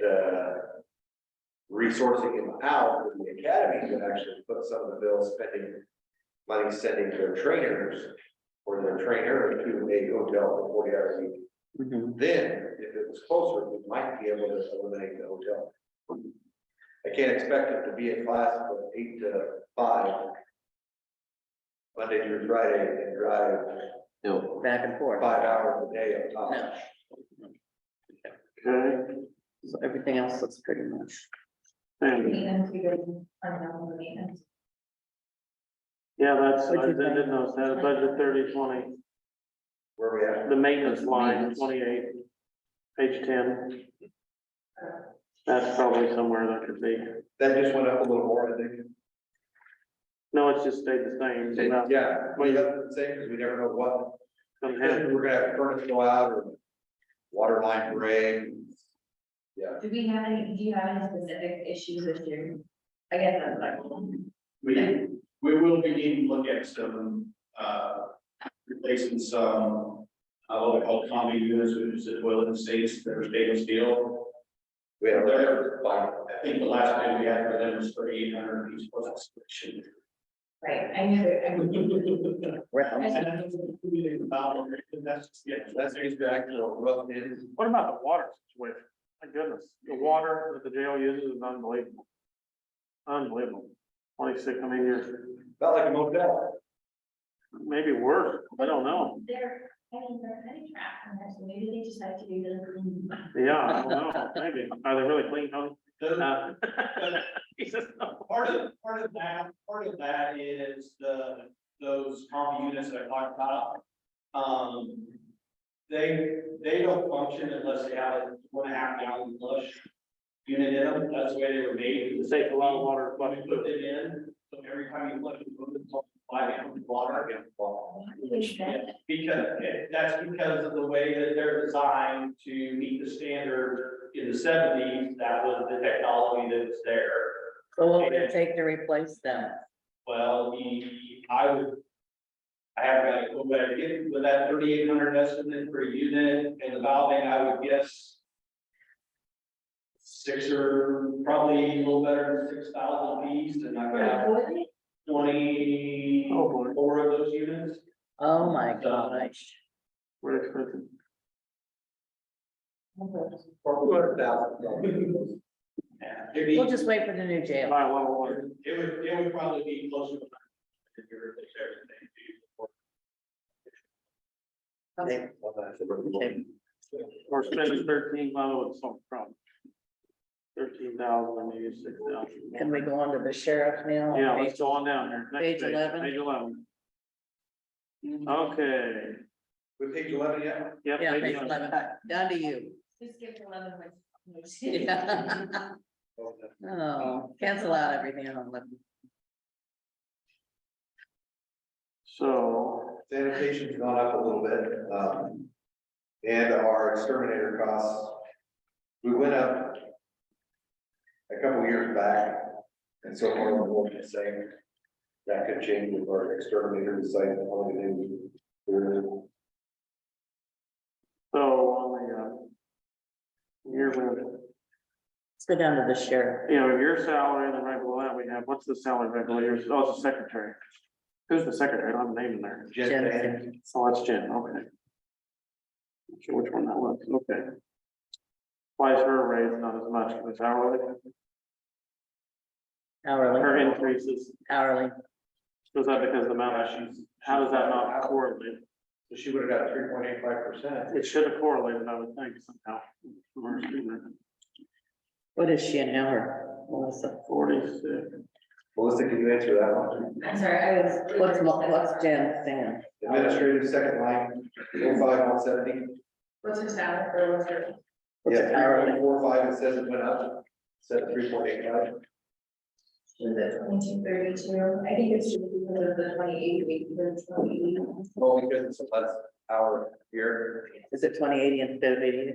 resourcing them out, then the academy could actually put some of the bills, spending money, sending their trainers or their trainer to a hotel for 40 hours a week. mhm. Then, if it was closer, we might be able to eliminate the hotel. I can't expect it to be a class from 8 to 5. Monday through Friday and drive No. Back and forth. 5 hours a day up top. okay, So everything else looks pretty much. and, Maintenance, we did, the maintenance. yeah, that's, I What'd you think? didn't notice that, budget 3020. the maintenance line, 28, page 10. That's probably somewhere that could be. That just went up a little more, I think. No, it's just stayed the same. Yeah, we have the same, because we never know what, Gonna have- we're gonna have furnace go out or water line break. Yeah, Do you have any specific issues with your, I guess that's like. We will be needing to look at some, replacing some, what we call combi units, which is the toilet sinks that are stainless steel. we have. I think the last bid we had for them was 3,800 piece for installation. Right, I knew it, I mean, That's exactly what it is. What about the water situation? My goodness, the water that the jail uses is unbelievable. Unbelievable. 26, I mean, you're Felt like a motel. maybe worse, I don't know. they're kind of trapped in there, so maybe they just like to do the. Yeah, I don't know, maybe. Are they really clean, Tony? He says, no. Part of that is those combi units that I talked about. They don't function unless they have a 1.5 gallon flush unit in them. That's the way they were made. It takes a lot of water to flush When you put them in, so every time you flush, you put it in 5 gallons of water. That's because of the way that they're designed to meet the standard in the 70s. That was the technology that was there. So what would it take to replace them? Well, I haven't got a clue where to get with that 3,800 estimate per unit and the valving, I would guess 6 or probably a little better than 6,000 piece, and I've got 24 of those units. Oh, my gosh. We're expensive. Yeah, We'll just wait for the new jail. Buy a lot of water. it would probably be closer to if you were to fix everything. Okay. Okay. Or spending 13, well, it's some problem. 13,000, maybe 6,000. Can we go on to the sheriff now? Yeah, let's go on down here. Next Page 11. Page 11. Okay. We page 11 yet? Yep, Yeah, page page 11. 11, down to you. Just skip 11. Oh, cancel out everything on 11. So, Sanitation's gone up a little bit, and our exterminator costs, we went up a couple years back, and so far we're the same. That could change with our exterminator deciding what to do. so on the, year with, Let's go down to the sheriff. you know, your salary, and then right below that, we have, what's the salary right below yours? Oh, it's the secretary. Who's the secretary? I don't have a name in there. Jen. Oh, that's Jen, okay. Not sure which one that was, okay. Why is her raise not as much, as hourly? Her Hourly, increases, hourly. was that because the amount that she's, how does that not correlate? So she would have got 3.85%. It should have correlated, I would think, somehow. from her student. What is she an hour? Melissa? 46. Melissa, can you answer that one? I'm sorry, I was. What's Jen saying? Administrative second line, 45,170. What's her salary or what's her? What's Yeah, hourly? 3.45, it says it went up, said 3.85. Was it 2232? I think it's just because of the 28 week, the 20. Well, because it's a less hour here. Is it 2080 instead of 80?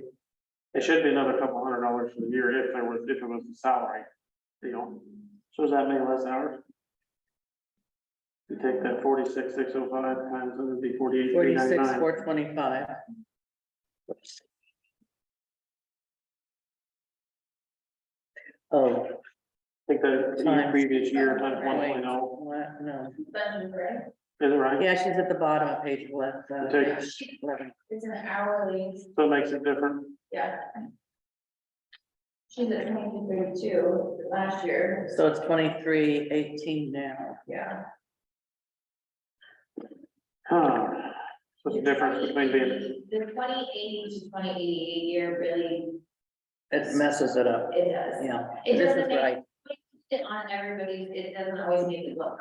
It should be another couple $100 for the year if it was the salary deal. So does that mean less hours? You take that 46,605 times, it would be 48,399. 46,425. Oh, Take the Times. previous year times wait, 1.0, what? No. That's correct. is it right? Yeah, she's at the bottom of page 11. Take- Page 11. It's an hourly, So it makes it different. yeah. She's at 2232 last year, So it's 2318 now. yeah. Huh. So the difference between being, The 2080 to 2088 year really, It messes it up. it does. Yeah, It this doesn't is make right. it on everybody's, it doesn't always make it look.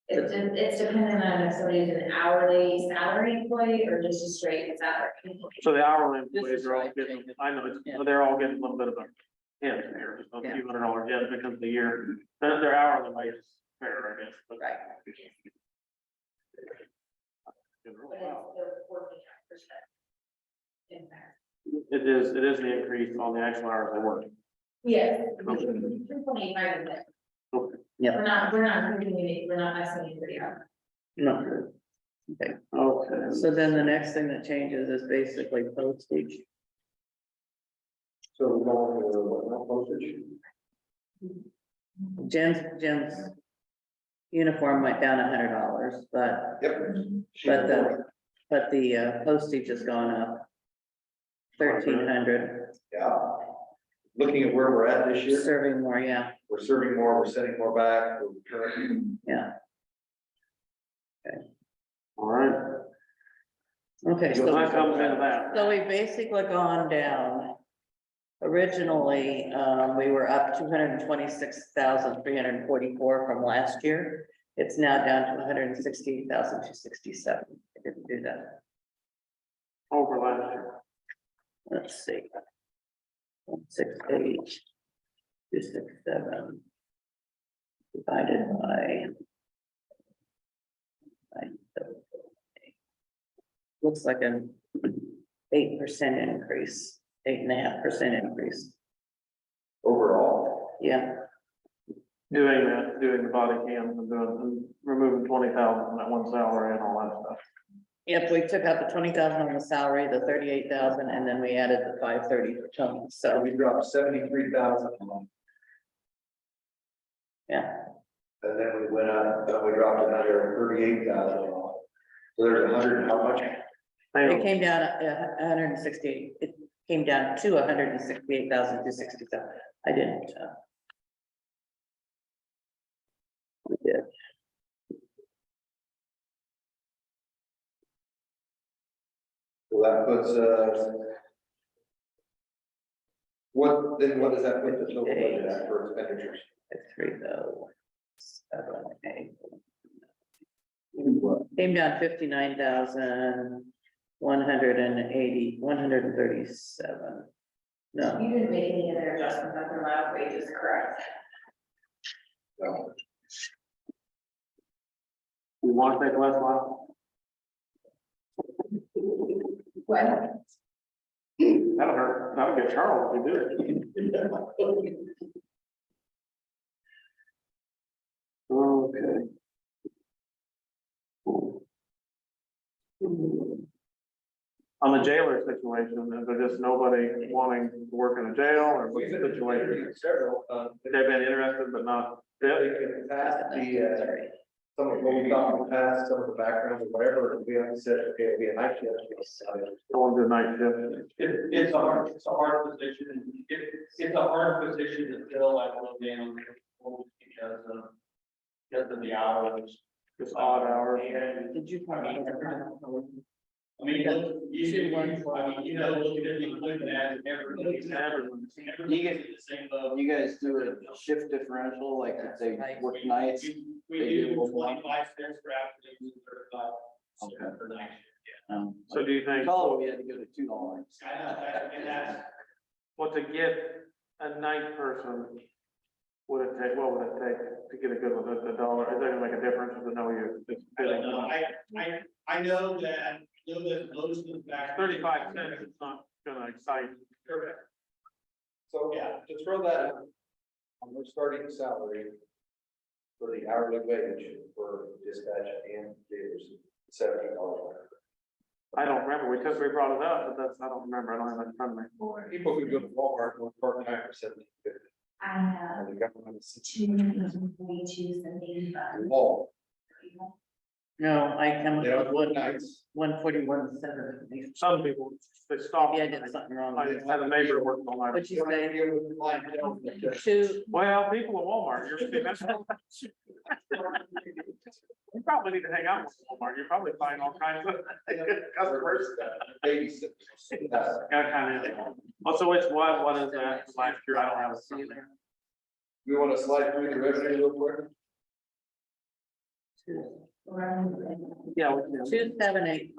It's dependent on if somebody's an hourly salary employee or just a straight salary employee. So the hourly This employees is are all right. getting, I know, it's, Yeah. they're all getting a little bit of a hit here, just a Yeah. few $100 hit because of the year. Their hourly wage is fair, I guess. but- Right. Doing But really it's well. the 45%. impact. It is the increase on the actual hours they work. Yes. 2.85 is it. Okay. Yeah. We're not moving it, we're not messing it pretty up. No. Okay, Okay. so then the next thing that changes is basically postage. So we're going with what, now postage? Jim's uniform went down $100, but Yep. but the postage has gone up 1,300, Yeah. Looking at where we're at this year, serving more, yeah, we're serving more, we're sending more back, we're currently. yeah. All right. Okay, So that comes into that. so we basically gone down. Originally, we were up 226,344 from last year. It's now down to 168,267. I didn't do that. Over last year. Let's see. 168, 267. Divided by. Looks like an 8% increase, 8.5% increase. Overall, Yeah, Doing the body cams and removing 20,000 from that one salary and all that stuff. if we took out the 20,000 on the salary, the 38,000, and then we added the 530 for Tony, so so, we dropped 73,000 a month, yeah. and then we went up, then we dropped another 38,000 a month. So there's 100, how much? It came down 168, it came down to 168,267. I didn't. We did. So that puts, what does that put the total budget at for expenditures? 3,078. Came down 59,137. No, You didn't make any other adjustments on the last wages, correct? No. You want to take less line? What? That'll hurt. That'll get Charles to do it. Okay. On the jailer situation, is there just nobody wanting to work in a jail or what's the situation? Several, They've been interested but not fit. in the past, some of what we talked in the past, some of the backgrounds or whatever, we have said, okay, it'll be a night shift. Going to night shift. It's a hard position, it's a hard position to fill, I will down because of the hours. Just odd hours. And, did you? I mean, look at it, looking at everybody's You get- the same level. You guys do a shift differential, like if they work nights, We They do do what we 25 cents for afternoons and 35 cents Okay. for night shift. So do you think, oh, we had to go to $2. I know, and that's, well, to get a night person, what would it take to get a good one, a dollar, is that gonna make a difference to know you? I don't know, I know that most of the back. 35 cents, it's not gonna excite. Correct. So, Yeah. to throw that on the starting salary for the hourly wage for dispatch and jailers, $17. I don't remember, we brought it up, but I don't remember, I don't have that in front of me. People who go to Walmart and work part-time for $17.50. I have And the government is 242.75. wall. No, I come They don't with work nights. 141.7. Some people, they stop. Maybe I did something wrong. I had a neighbor working all night. What'd you say? Two. Well, people at Walmart, you're. You probably need to hang out with Walmart, you're probably buying all kinds of customers. Babysitters. Yeah, kind of. Also, what is that last year? I don't have a. We want to slide through the revenue real quick. Yeah, 278,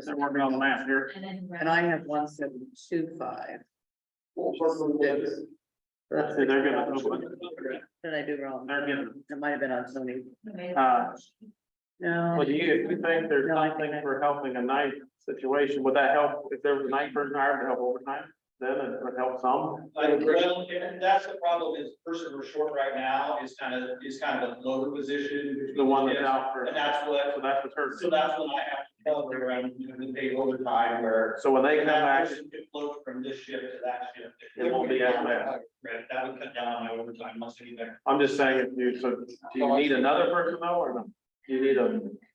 they're working on the map here. and I have 1725. That's See, they're gonna, Did I do wrong? they're getting, It might have been on Sony. well, No, do you think there's No, I something think- for helping a night situation? Would that help if there was a night person hired to help overtime? Then it would help some. Well, and that's the problem is the person we're short right now is kind of a lower position. The one that's out for, And that's so what, that's what's hurt. so that's when I have to tell her I'm gonna pay overtime where. So when they come that back, person could float from this shift to that shift. It won't be as bad. Right, that would cut down on my overtime, once anything. I'm just saying, if you, so do you need another person though, or no? Do you need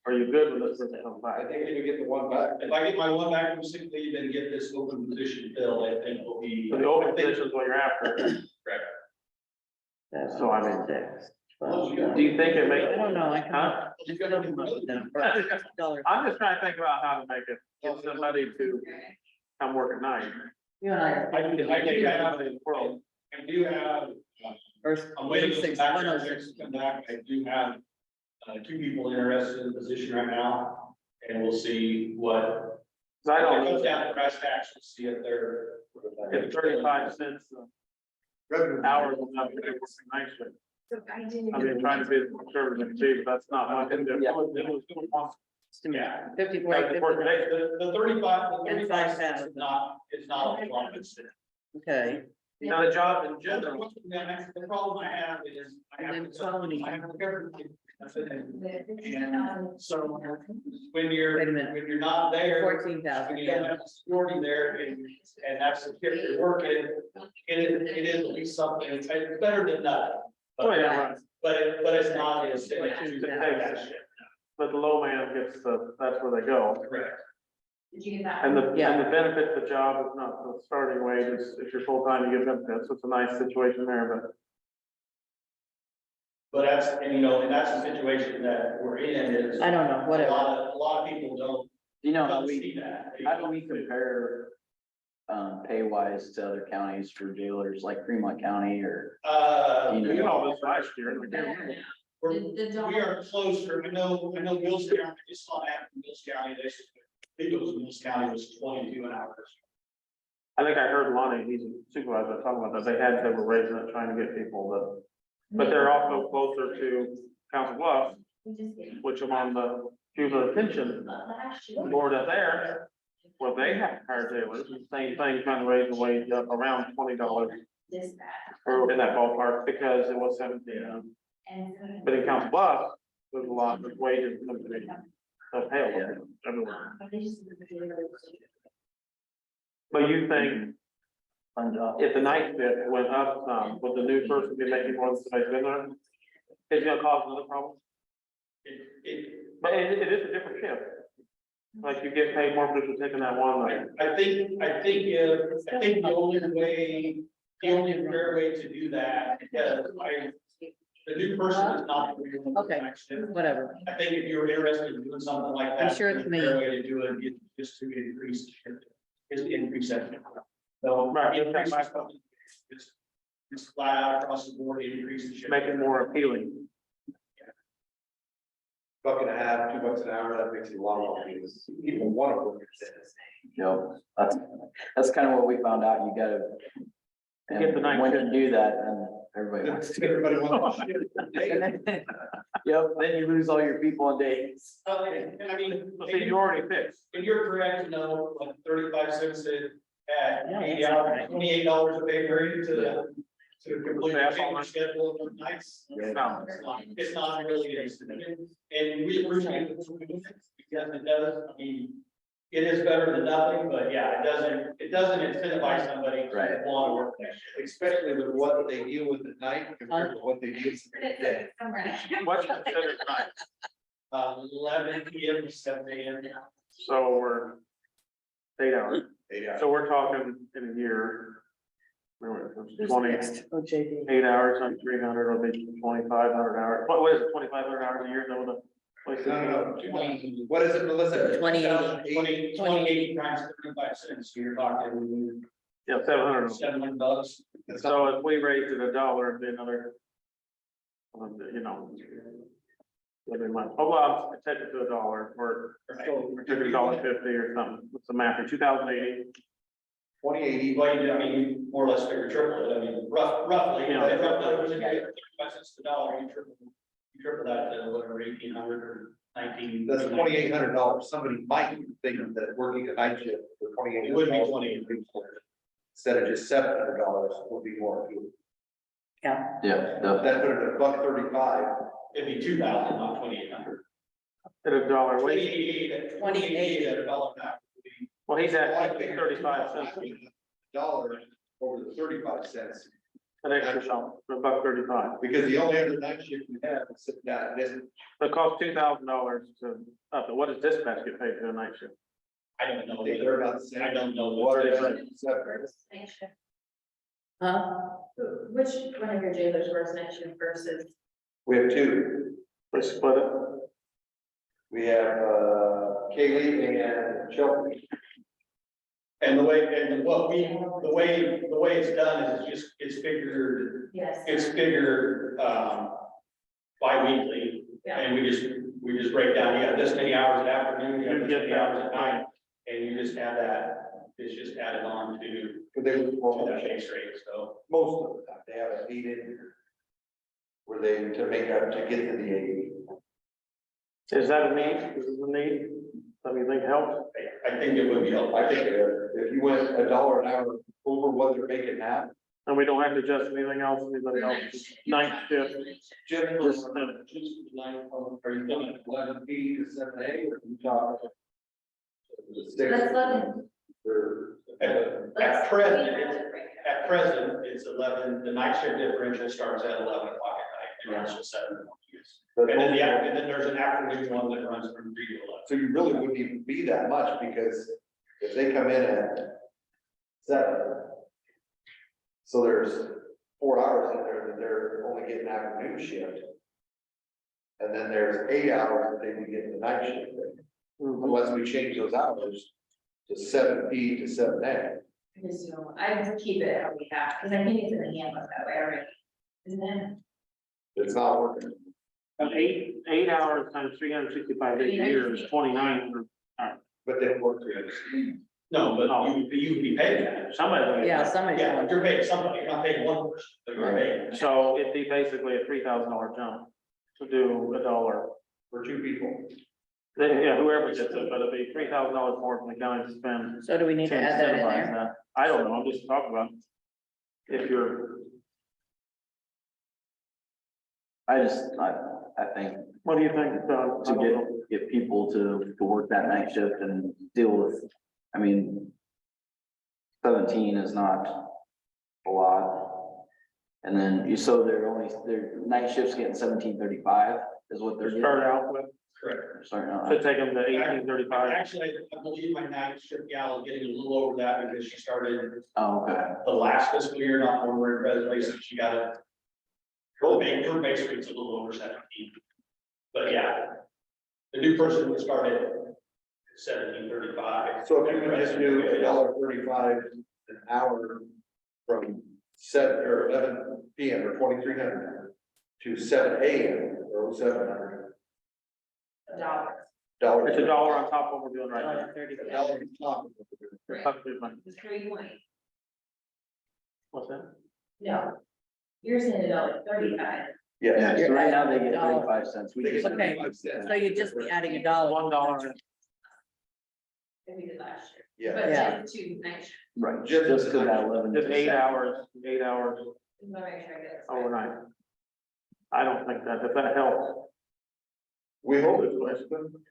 are you good with this person coming I back? think if you get the one back, If I get my one back from sick leave and get this open position filled, I think will be. So the open position is what you're after. that's So, I mean, six. Do you think it I makes? don't know, I Huh? can. Dollar. I'm just trying to think about how to make it, get somebody to come work at night. You and I are. I do have, Somebody in the world. I do have, Or I'm waiting for the 6, background 106. checks to come back. I do have two people interested in the position right now, and we'll see what. 'Cause I don't When it comes know, down to brass tacks, we'll see if they're. if 35 cents an hour is enough to work a night shift. I mean, trying to be conservative too, but that's not much. Just a minute. Yeah. 54, Like, work today. The 35 Inside cents that. is not a lot of it. okay, Now, the job in general, The problem I have is. I have And then to- Tony. I have everything. And so when you're, Wait a minute. when you're not there. 14,000, You don't have security there and that's the shift you're working. It is at least something, it's better than nothing. oh, yeah, right. But it's not as. But the low man gets that's where they go. Correct. Did you get that? And the Yeah. benefit of the job is not the starting wage, if you're full-time, you get benefits, so it's a nice situation there, But that's, and that's the situation that we're in is. I don't know, whatever. A lot of people don't. You know, how don't we, see that. how do we compare, pay wise to other counties for jailers, like Fremont County or? but You we did know, all this last year. and we can't- We're- The We are closer, I know Mills County, I just saw that from Mills County, I think it was Mills County was 22 an hour. I think I heard Lonnie, he's a supervisor, talking about that, they were raising it, trying to get people, but they're also closer to Council Bluffs, which I'm on the juvenile detention board up there. Well, they have to hire jailers, the same thing, kind of raising the wage up around $20 or in that ballpark, because it was 17. But in Council Bluffs, there's a lot of wages. They'll pay a little bit everywhere. But you think if the night shift went up, would the new person be making more than somebody's been there? It's gonna cause another problem, but it is a different shift. Like you get paid more for taking that one, like, I think the only fair way to do that, because the new person is not. Okay. Whatever. I think if you're interested in doing something like that. I'm sure it's the me. fair way to do it is just to increase, is to increase that. So, Right. increase just flat out across the board, increase the shift. make it more appealing. $1.50, $2 an hour, that makes it a lot more, because people want to work. You know, that's kind of what we found out, you gotta. Get the night And when you shift. do that, then everybody wants to. Everybody wants to. Yep, then you lose all your people on days. And I mean. So see, you already fixed. And you're correct, like 35 cents at Yeah, 80 that's hours, right. $28 a pay period to complete That's the all right. schedule of nights. No. It's not really, and we appreciate it because it does, I mean, it is better than nothing, but yeah, it doesn't incentivize somebody to Right. want to work that shift. Especially with what they deal with at night compared to what they deal with in the day. What's considered night? 11 p.m. to 7 a.m. So we're 8 hours. 8 hours. So we're talking in a year. Where it's 28 Oh, JD. hours on 300, it'll be 2,500 hours. What is it, 2,500 hours a year? Is that what the place is? No, what is it, Melissa? 2080. 20 times 35 cents, so you're talking Yeah, 700. $700. So if we raised it $1, it'd be another. Every month, oh, well, I set it to $1 or $1.50 or something, what's the math, 2080? 2080, Well, I mean, you more or less figure triple it, I mean, roughly, Yeah. if roughly, cents to dollar, you triple that to whatever, 1,800 or 19. that's $2,800. Somebody might think that working a night shift for $2,800. It would be 28. Instead of just $700 would be more. Yeah, Yeah, That put it at $1.35. It'd be 2,000, not 2,800. At $1, wait, 28 at $1 back would be. well, he's Well, I at figured 35 cents, $1 over the 35 cents, an extra shot, for $1.35. because the only other night shift we have is sitting down at this. It costs $2,000 to up it. What does dispatch get paid for a night shift? I don't know. They're about the same. I don't know. Water is What like seven. First night shift. huh? Which one of your jailers works night shift versus? We have two. They split it. We have, Kaylee and Shelby. And the way it's done is it's figured, Yes. bi-weekly. Yeah. And we just break down, you got this many hours at afternoon, you got You this get many that, hours at night, and you just add that, it's just added on to But they, that base rate, so. most of the time, they have a eight in. Where they, to make up, to get to the 80. Is that a need? Is it a need? Something you think helps? I think it would be helpful. I think if you went $1 an hour over what they're making now, And we don't have to adjust anything else, anybody else, night shift. Jim, Just, are you doing 11 P to 7 A or you talk? Let's let them. At present, it's 11, the night shift differential starts at 11 o'clock at night, and runs till 7 in the morning. And then there's an afternoon one that runs from 3 to 11. So you really wouldn't even be that much, because if they come in at 7. So there's 4 hours in there that they're only getting afternoon shift. And then there's 8 hours that they would get in the night shift, unless we change those hours to 7 P to 7 A. I just keep it how we have, because I think it's in the handbook that way already, isn't it? It's not working. 8 hours times 365 days a year is 29. But they don't work for us. No, but you would be paid that. Somebody. Yeah, somebody's Yeah, going. you're paying somebody, you're not paying one person, but you're paying. So it'd be basically a $3,000 jump to do $1. For 2 people. Yeah, whoever gets it, but it'd be $3,000 more from the county to spend. So do we need to add that in incentivize there? that. I don't know, I'm just talking about. If you're, I think what do you think, Doug? to get people to work that night shift and deal with, I mean, 17 is not a lot. And then so their night shifts getting 17.35 is what they're getting. Start out with, Correct. Starting out. to take them to 1835. Actually, I believe my night shift gal is getting a little over that because she started Oh, okay. the last fiscal year, not when we're in presently, so she got a. Her base rate's a little over 17. But yeah, the new person would start at 17.35. So if you could just do $1.35 an hour from 7 or 11 PM or 2,300 to 7 AM or 700. $1. It's $1 on top of what we're doing right now. $1 on top of what we're doing. That's good money. It's 3.20. What's that? No. You're saying $1.35. Yes. Yeah, so right now they get $1. 35 cents. We They just get Okay. 35 cents. So you'd just be adding $1. $1. If we did last year. Yeah. But Yeah. just to night shift. right, Just- just to that 11. Just 8 hours, 8 hours Just wanna make sure I get this right. overnight. I don't think that, if that helps, We hope it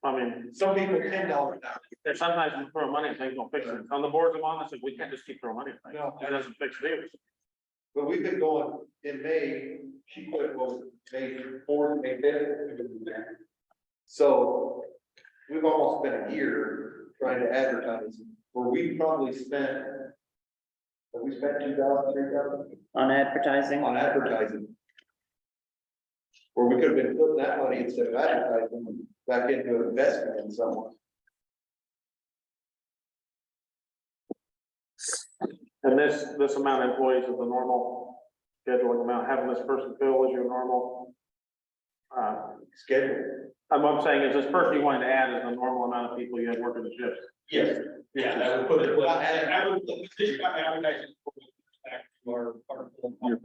I mean, Some people $10 an hour. there's sometimes you throw money, things don't fix it. On the boards I'm on, I said, we can't just keep throwing money. at things. No. That doesn't fix deals. But we've been going in May, she quit, what was it, May 4th, May 5th. So we've almost been a year trying to advertise, where we probably spent, have we spent 2,000, 3,000 On advertising? on advertising? Where we could have been putting that money instead of advertising back into investment in someone. And this amount of employees is the normal scheduling amount, having this person fill is your normal schedule. I'm saying is this person you wanted to add is the normal amount of people you have working the shifts. Yes, yeah, that would put it, I would, the position I'm advertising for back to our Your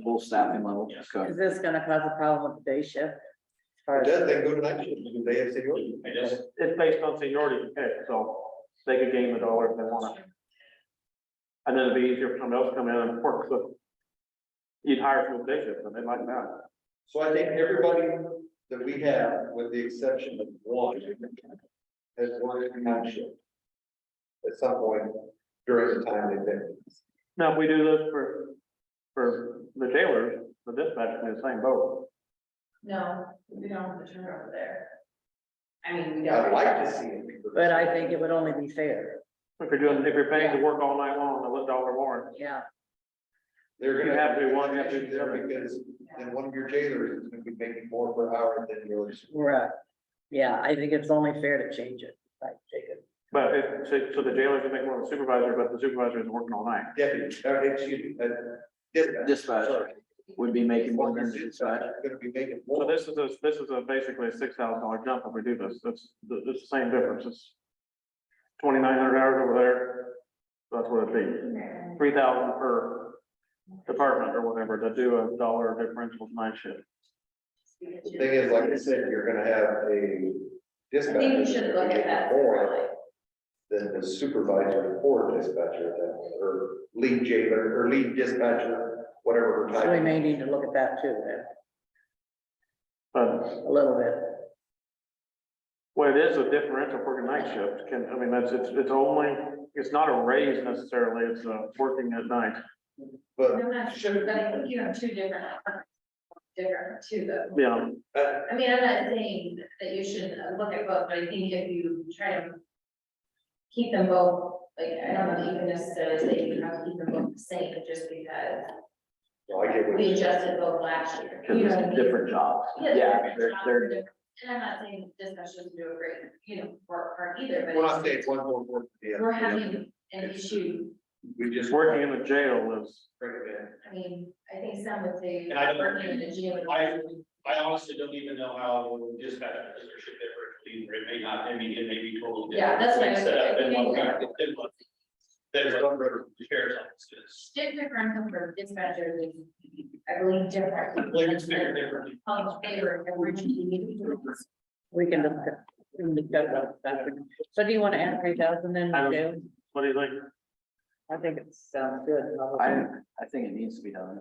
full staffing level. Yes. Okay. Is this gonna cause a problem with the day shift? As far It as- does, they go to night shift, because they have seniority. I just, It's based on seniority you pick, so they could gain the dollar if they want to. And then it'd be easier for somebody else to come in and work, so you'd hire from the day shift, and they'd like that. So I think everybody that we have, with the exception of one, has worked night shift at some point during the time they've been. Now, if we do this for the jailers, the dispatch in the same boat. No, we don't have the turnover there. I mean, we I'd don't. like to see it. But I think it would only be fair, If you're paying to work all night long, a $1 more, yeah. They're You gonna have to do one, you have to do the there other. because then one of your jailers is gonna be making more per hour than yours. Right. Yeah, I think it's only fair to change it, right, Jacob? but so the jailers can make more of a supervisor, but the supervisor is working all night. Deputy, excuse me, dispatch. Dispatch Sorry. would be making more than the dispatch. Gonna be making So more. this is basically a $6,000 jump if we do this. It's the same difference. It's 2,900 hours over there. That's what it'd be. 3,000 per department or whatever to do a dollar differential night shift. The thing is, like I said, you're gonna have a I dispatcher. think we should look at that. More than the supervisor or dispatcher at that point, or lead jailer, or lead dispatcher, whatever her So we title. may need to look at that too, then, But a little bit. what it is, a differential for a night shift it's only, it's not a raise necessarily, it's working at night. But, I'm not sure, but I think you have two different too, though. You know, I mean, I'm not saying that you should look at both, but I think if you try to keep them both, like, I don't know, even necessarily say you have to keep them both the same, just because well, I get what we you're saying. adjusted both last year. Because You know what I it's mean? different jobs. Yeah, Yeah, different they're, jobs, they're, different- and I'm not saying dispatch doesn't do a great, work part either, but We're not it's- saying one more work. we're having an issue. We just. working in the jail is, Bring it in. I mean, I think some would say And I don't- working in a jail. I honestly don't even know how dispatch position different, either. It may not, it may be totally different. Yeah, that's what I was Set up thinking. in one kind of- in one- There's a number of sheriff's offices. Shift differential for dispatchers is, I believe, different. I believe it's figured differently. Public favor, originally. We can discuss that. So do you want to add 3,000 then, I don't- Jay? what do you think? I think it sounds good. I think it needs to be done.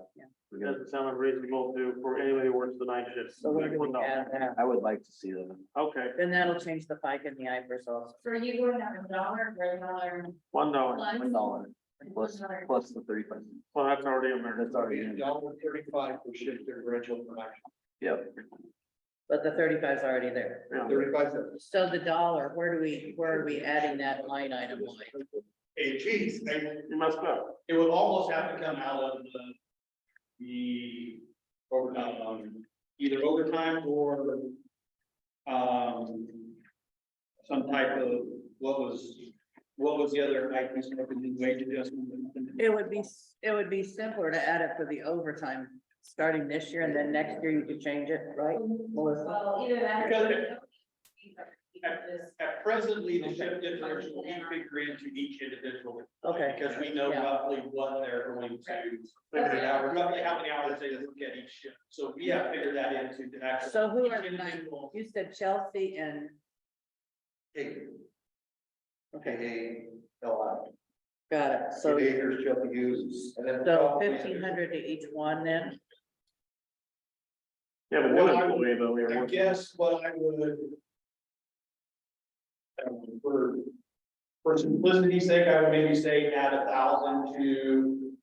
It doesn't sound unreasonable for anybody who works the night shift. So what do we add there? I would like to see them. Okay, Then that'll change the FICA and the IFRS also. So are you going to have $1 or $1? $1. $1 plus, plus the 35. Well, that's already in there. That's already in. $1.35 per shift differential per night. Yep. But the 35 is already there. Yeah. 35 cents. So the dollar, where are we adding that line item line? Hey, geez, You messed up. it would almost have to come out of either overtime or some type of, what was the other items, wage adjustment? It would be simpler to add it for the overtime, starting this year, and then next year you could change it, right, Melissa? Well, either that. Because At presently, the shift differential, we figure into each individual. Okay. Because we know Yeah. roughly what they're going to, roughly how many hours they look at each shift. So we have figured that into the actual. So who are each the nine? individual. You said Chelsea and, Hey, okay, hey, no, got it, so so, here's Shelby Hughes, and then. so 1,500 to each one then? Yeah, but Well, new I would- employee though, we are I working. guess what I would. For simplicity's sake, I would maybe say add 1,000 to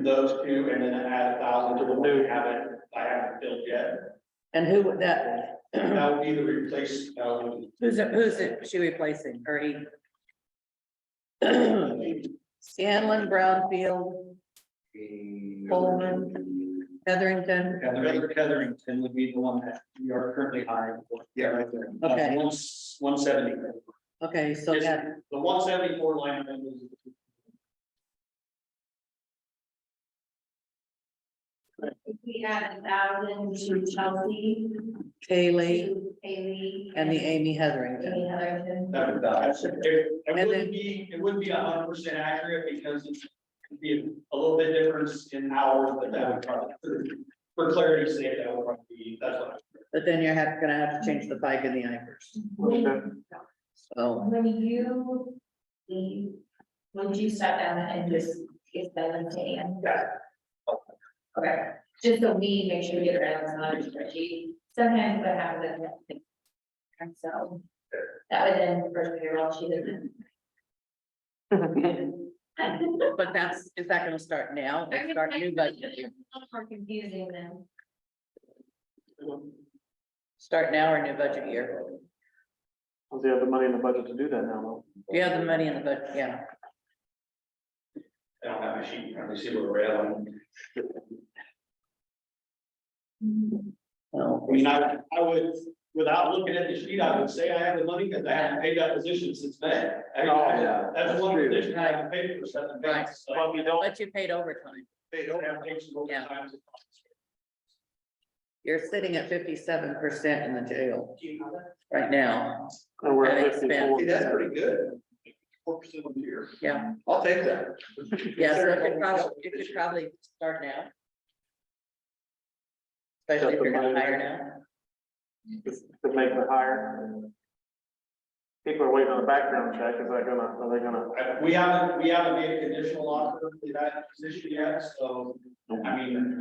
those two, and then add 1,000 to the new I haven't filled yet. And who would that, That would be the replace, who's it she replacing, or he? Scanlon, Brownfield, Coleman, Heatherington, Heatherington would be the one that we are currently hiring for. Yeah, right there. Okay. 170. okay, so Yes. that, The 174 line item is. We add 1,000 to Chelsea, Kaylee to Haley. and the Amy Heatherington. Amy Heatherington. It wouldn't be 100% accurate because it'd be a little bit difference in hours, but that would probably, for clarity's sake, that would probably be, that's what. But then you're gonna have to change the bike and the Ivers. So, When you leave, would you step down and just give them to Ann? Yeah. Okay, just so we make sure we get around some other spreadsheet. Sometimes what happens is. And so that would then first payroll, she doesn't. but is that gonna start now? Or start new budget? It's a little more confusing than. Start now or new budget year? Does he have the money in the budget to do that now? though? You have the money in the budget, yeah. I don't have my sheet, let me see where we're at on. So, I mean, I would, without looking at the sheet, I would say I have the money because I haven't paid that position since May. yeah, That's one true. position I haven't paid for 7 months. So Well, we don't, but you paid overtime. they don't have to take some overtime. You're sitting at 57% in the jail right now. and we're That at expense. 54. Hey, that's pretty good. 4% of the year. Yeah, I'll take that. yeah, so you could probably start now. Especially if you're gonna hire now. To make the hire. People are waiting on the background check, are they gonna? We haven't made a conditional offer to that position yet, so, I mean,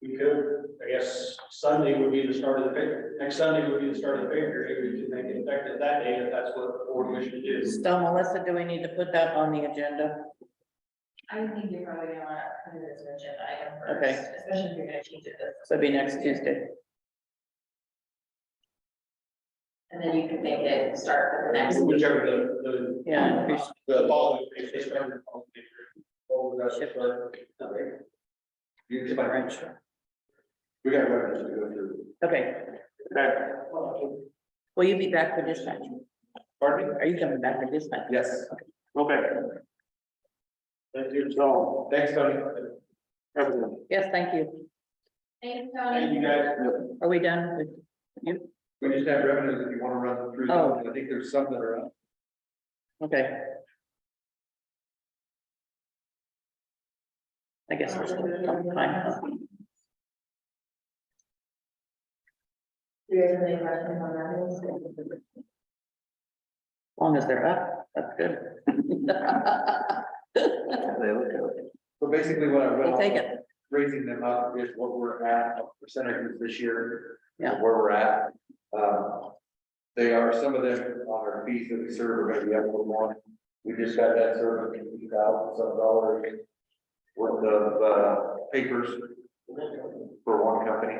we could, I guess, Sunday would be the start of the pay, next Sunday would be the start of the pay period, we could make it effective that day if that's what the board wishes to do. So Melissa, do we need to put that on the agenda? I would think you're probably gonna want to put it as an agenda item first. Okay. Especially if you're gonna change it this, So it'd be next Tuesday. and then you can make it start with the next. Whichever Yeah, increase- the following, if they start the following pay period. Oh, that's Shift. You get my wrench. We got records to go through. okay. Okay, Will you be back for dispatch? Pardon me? Are you coming back for dispatch? Yes. okay. Thank you, so, Thanks, Tony. everything. Yes, thank you. Thanks, Thank you, Tony. guys. Are we done with you? We just have revenues if you want to run through. Oh. I think there's some that are up. Okay. I guess we're still fine. Do you guys have any questions on that? As long as they're up, that's good. They look good. So basically what I We'll read, take it. raising them up is what we're at, percentages this year. Yeah. Where we're at. They are, some of them on our fees that we serve are gonna be up a little more. We just got that service, $50,000 some dollars worth of, papers for one company.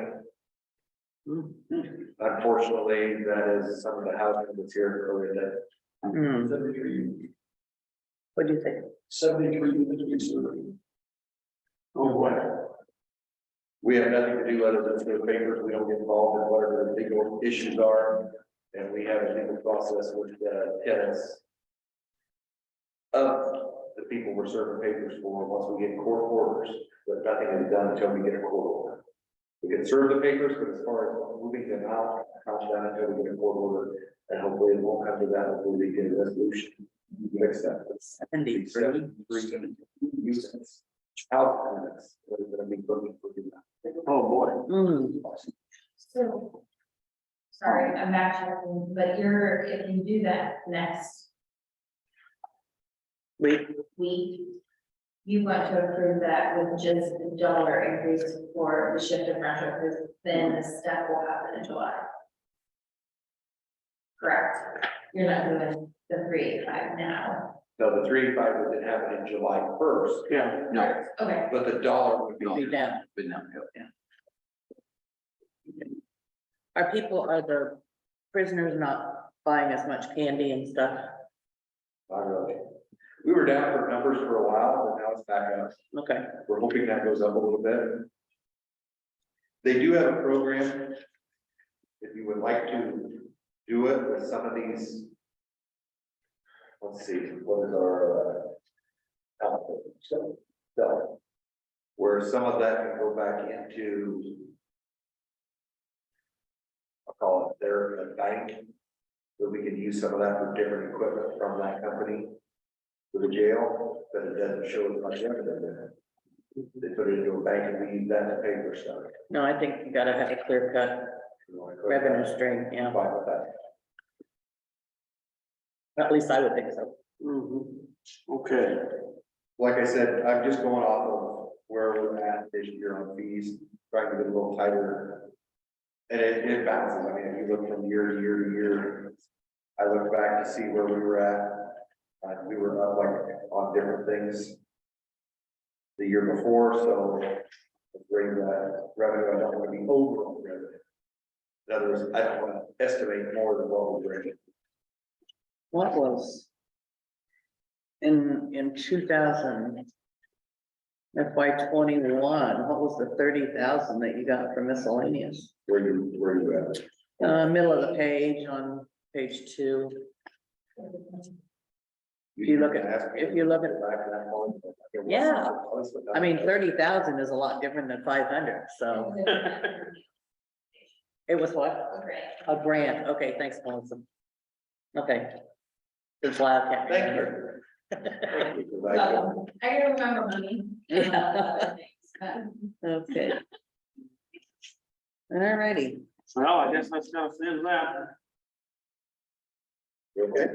Unfortunately, that is some of the housing that's here earlier that. Hmm. What do you think? 73. Oh, boy. We have nothing to do other than through papers. We don't get involved in whatever the legal issues are. And we have a legal process with the tenants. Of the people we're serving papers for, once we get court orders, but nothing is done until we get a court order. We can serve the papers, but as far as moving them out, not done until we get a court order. And hopefully it won't come to that, hopefully we get a resolution. Fix that. 70. 73 units. House tenants, that are gonna be looking for you. Oh, boy. Hmm. So. Sorry, I'm backtracking, but if you do that next Wait, week. You want to approve that with just the dollar increase for the shift differential, because then the step will happen in July. Correct, you're not doing the 385 now. No, the 385 would happen in July 1st, Yeah, No, Okay, but the dollar would be. be down. but no, Are the prisoners not buying as much candy and stuff? Not really. We were down for numbers for a while, but now it's back up. Okay, We're hoping that goes up a little bit. They do have a program. If you would like to do it with some of these. Let's see, what is our, so, where some of that can go back into, I'll call it their bank, that we can use some of that for different equipment from that company for the jail, but it doesn't show as much evidence in it. They put it into a bank and we use that to pay for stuff. No, I think you gotta have a clear cut revenue stream, yeah, Fine with that. at least I would think so. Okay, Like I said, I'm just going off of where we're at this year on fees, trying to get a little tighter. And it bounces, I mean, if you look from year to year to year, I look back to see where we were at. We were up like on different things the year before, so let's bring that revenue, I don't want to be over on revenue. In other words, I don't want to estimate more than what we bring. What was? In 2000. FY 21, what was the 30,000 that you got for miscellaneous? Where you at? Middle of the page on page 2. If you look at- if you look at- Yeah. I mean, 30,000 is a lot different than 500, so it was what? A grant, okay, thanks, Melissa. Okay. It's loud. I can't Thank remember. I can remember money. Yeah. Okay. Alrighty, well, I guess that's gonna end that, Okay,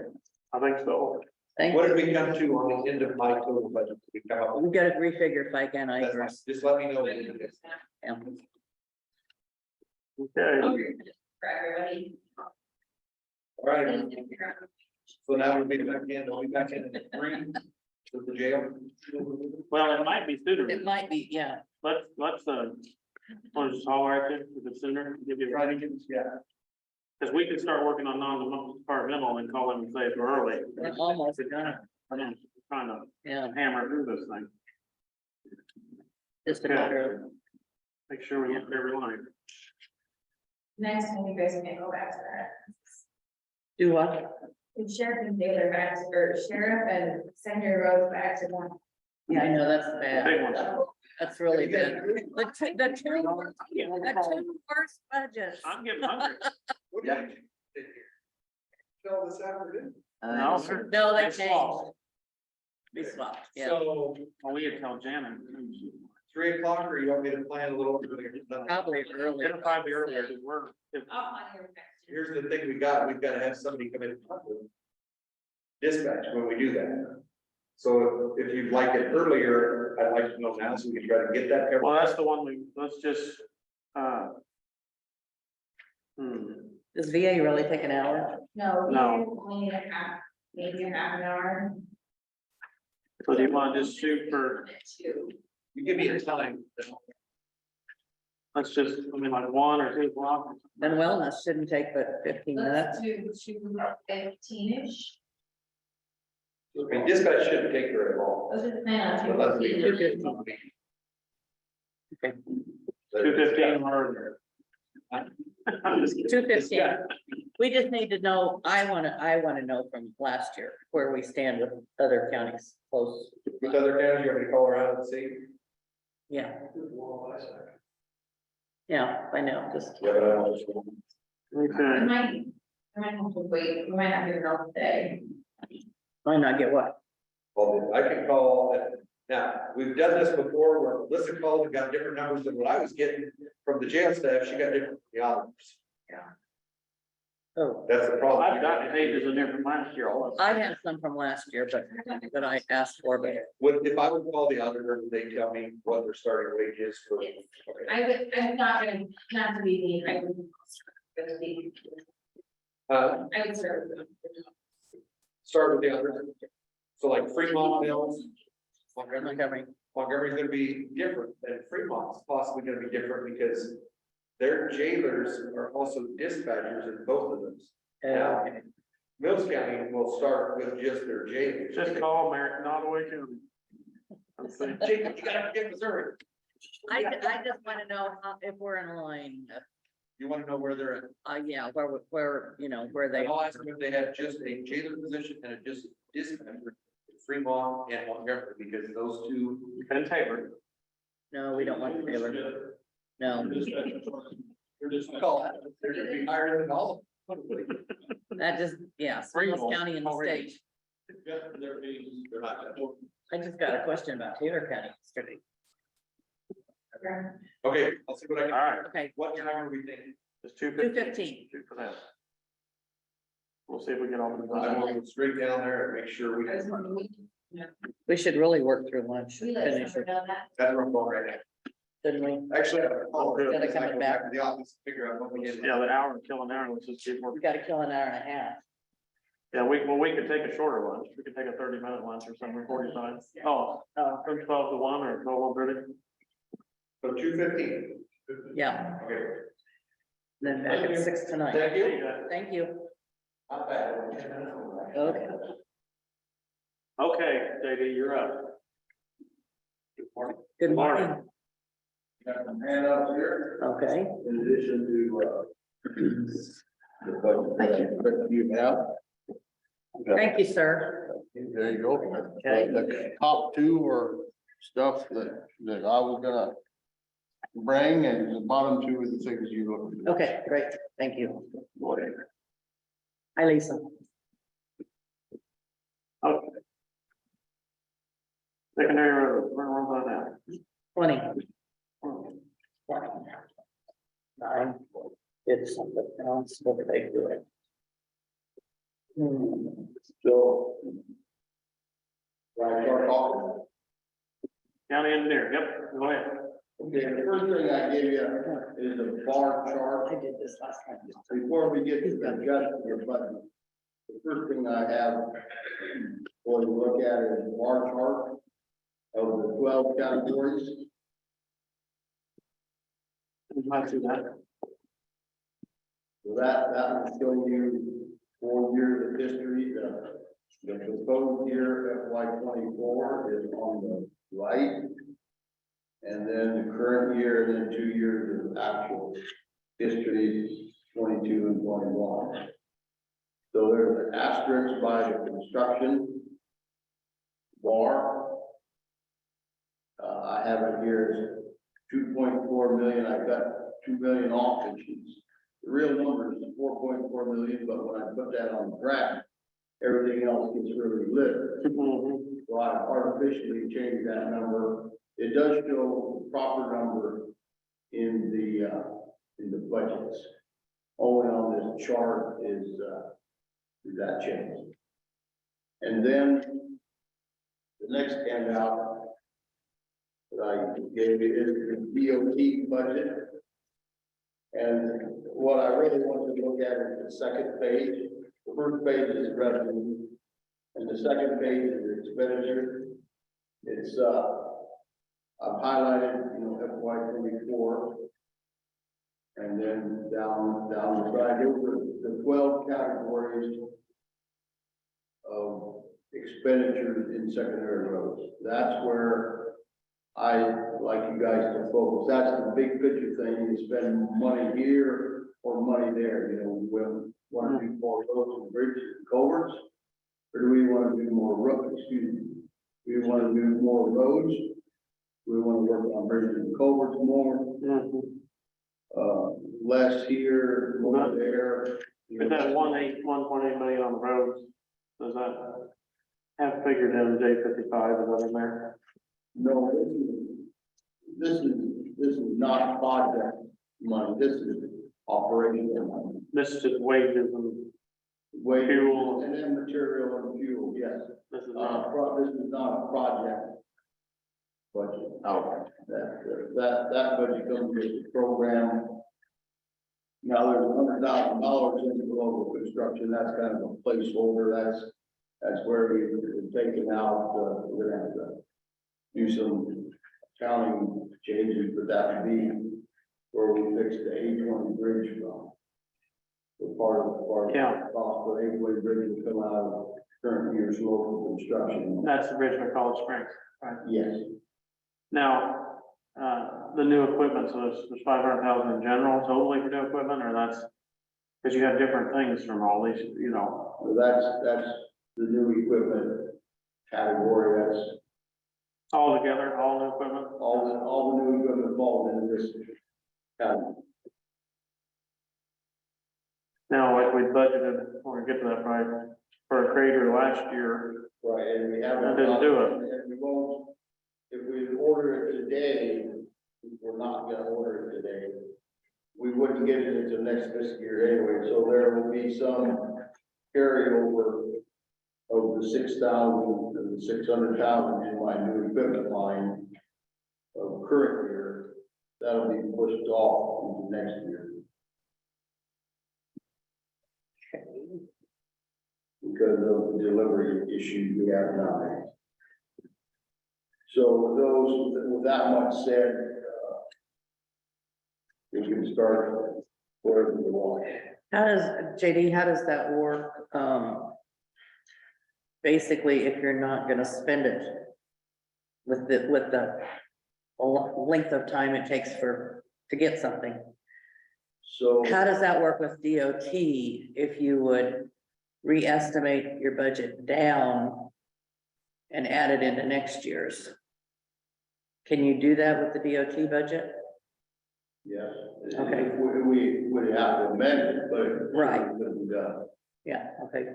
I think so. thank what you. did we come to on the end of my total budget? We come up with- We gotta refigure FICA and That's fine. IFRS. Just let me know. What it is. Yeah. Okay, For everybody. All right, so now we'll be back in, we'll be back in 3 to the jail. well, it might be sooner, It might be, yeah. let's, want to just haul right there, is it sooner? Give you, Try to get, yeah. because we can start working on non-departmental and call them and say it's early. We're almost done, I'm trying to yeah, hammer through this thing, just a matter of, make sure we hit every line. Next time you guys can go back to that. do what? And Sheriff and Taylor back to, or Sheriff and Senator Rhodes back to one. Yeah, I know, that's The bad, big one. that's really bad. The two worst budgets. I'm getting hungry. What did you do? Tell this afternoon. No, sir. No, they It's changed. fall. Be swapped, yeah, So Well, we had tell Janet. 3 o'clock, or you want me to plan a little earlier? probably early. It'll probably be earlier, because we're, I'll find your next. Here's the thing we've got to have somebody come in and talk to dispatch when we do that. So if you'd like it earlier, I'd like to know now, so we can try to get that covered. well, that's the one let's just, Does VA really take an hour? No. No. Only need a half, maybe a half an hour. so do you want to just shoot for, Two. You give me your time. let's just, I mean, like 1 or 2 o'clock? And wellness shouldn't take but 15 minutes. Let's do 2:15-ish. I mean, dispatch shouldn't take very long. Those are the plan on But let's be- 2:15. Okay. 2:15 or? I'm just kidding. 2:15. We just need to know, I wanna know from last year where we stand with other counties close. With other counties, you want me to call around and see? Yeah, yeah, I know, just, Yeah, but I don't. We Okay, might have to wait, we might not get it all today. might not get what? Well, I can call, now, we've done this before where Melissa called and got different numbers than what I was getting from the jail staff, she got different from the others. Oh, That's the problem. I've got pages in there from last year, all of I have some from last year, but that I asked for, but If I would call the auditor, would they tell me what their starting wage is for? Yes. Okay. I'm not gonna, not to be mean, I would. I would start with them. Start with the auditor. So like Fremont Mills, Montgomery, Montgomery's gonna be different than Fremont's possibly gonna be different because their jailers are also dispatchers in both of those. uh, Mills County will start with just their jailers. Just call American Nottaway County. Jacob, you gotta get Missouri. I just wanna know how, if we're in line, You wanna know where they're at? yeah, where, you know, where they. I'll ask them if they have just a jailer position and a just dispatcher, in Fremont and Montgomery, because those two, Ben Taylor. No, we don't want the trailer. No, You're just. They're gonna be higher than all. that just, yeah, smallest county in the state. Yeah, they're being, they're not. I just got a question about Taylor County yesterday. Okay, I'll see what I All can, right, Okay, what time are we thinking? it's 2:15. 2:15. Shoot for that. We'll see if we get all the. I want to go straight down there and make sure we can, We should really work through lunch. We let Finish someone it, know that. that's where I'm going right now. shouldn't we? Actually, I'm gonna call her, Gotta because I come go back. back to the office, figure out what we did. Yeah, the hour and kill an hour, let's just get more. We gotta kill an hour and a half. Yeah, we could take a shorter lunch. We could take a 30-minute lunch or something, 45. Oh, from 12 to 1 or 12:30. So 2:15. Yeah, Okay. then back at 6 tonight. Thank you. Thank you. Not bad. Okay. Okay, JD, you're up. Good Morning. morning. Got some handouts here, Okay. in addition to, the budget. Thank you. That you have. Thank you, sir. There you go. Okay. The top two are stuff that I was gonna bring, and the bottom two are the things you look at. Okay, great. Thank you. Hi, Lisa. Okay. Secondary road, we're on that. 20. 9. It's something else, what did they do it? So. Right, start talking. County engineer, yep, go ahead. Okay, the first thing I gave you is a bar chart. I did this last time. Before we get to the adjustment of the budget, the first thing I have for you to look at is a bar chart of the 12 categories. I see that. So that will show you 4 years of history. The proposed year FY 24 is on the right. And then the current year, and then 2 years of actual history, 22 and 21. So there's an asterisk by the construction bar. I have it here as 2.4 million. I got 2 million off and sheets. The real number is 4.4 million, but when I put that on the graph, everything else gets really lit. So I artificially changed that number. It does show the proper number in the budgets. Only on this chart is that change. And then the next handout that I gave you is the DOT budget. And what I really want you to look at is the second page. The first page is revenue, and the second page is expenditure. It's I've highlighted, FY 24. And then down the side, here were the 12 categories of expenditures in secondary roads. That's where I like you guys to focus. That's the big picture thing. You spend money here or money there, when want to do more roads and bridges and culverts? Or do we want to do more roads, do we want to do more roads? Do we want to work on bridges and culverts more? Less here, more there. But that 1.8 million on the roads, does that have figured in J55, is that in there? No, this is not project money, this is operational money. This is just wages and Wage Fuel. and then material and fuel, yes. this is not. This is not a project budget. Oh, That budget comes with the program. Now, there's $100,000 in the global construction, that's kind of a placeholder, that's where we've taken out, we're gonna have to do some accounting changes, but that would be where we fix the 820 bridge from. The part of Yeah. the cost for the 820 bridge will come out of current year's local construction. That's the bridge by College Springs. Yes, Now, the new equipment, so there's 500,000 in general totally for new equipment, or that's, because you have different things from all these, so that's the new equipment category, All together, all new equipment? all the new equipment falls into this category. Now, like we budgeted, when we get to that price, for a grader last year, Right, and we haven't. I didn't do it. And we won't, if we order it today, we're not gonna order it today. We wouldn't get it until next fiscal year anyway, so there will be some carryover of the 6,000 to the 600,000 in my new equipment line of current year. That'll be pushed off into next year. Because of the delivery issues we have now. So with those, with that much said, we can start wherever we want. How does, JD, how does that work? Basically, if you're not gonna spend it with the length of time it takes to get something. So, How does that work with DOT if you would reestimate your budget down and add it into next year's? Can you do that with the DOT budget? yes. Okay. We would have to amend it, but. it Right. Couldn't be done. Yeah, okay.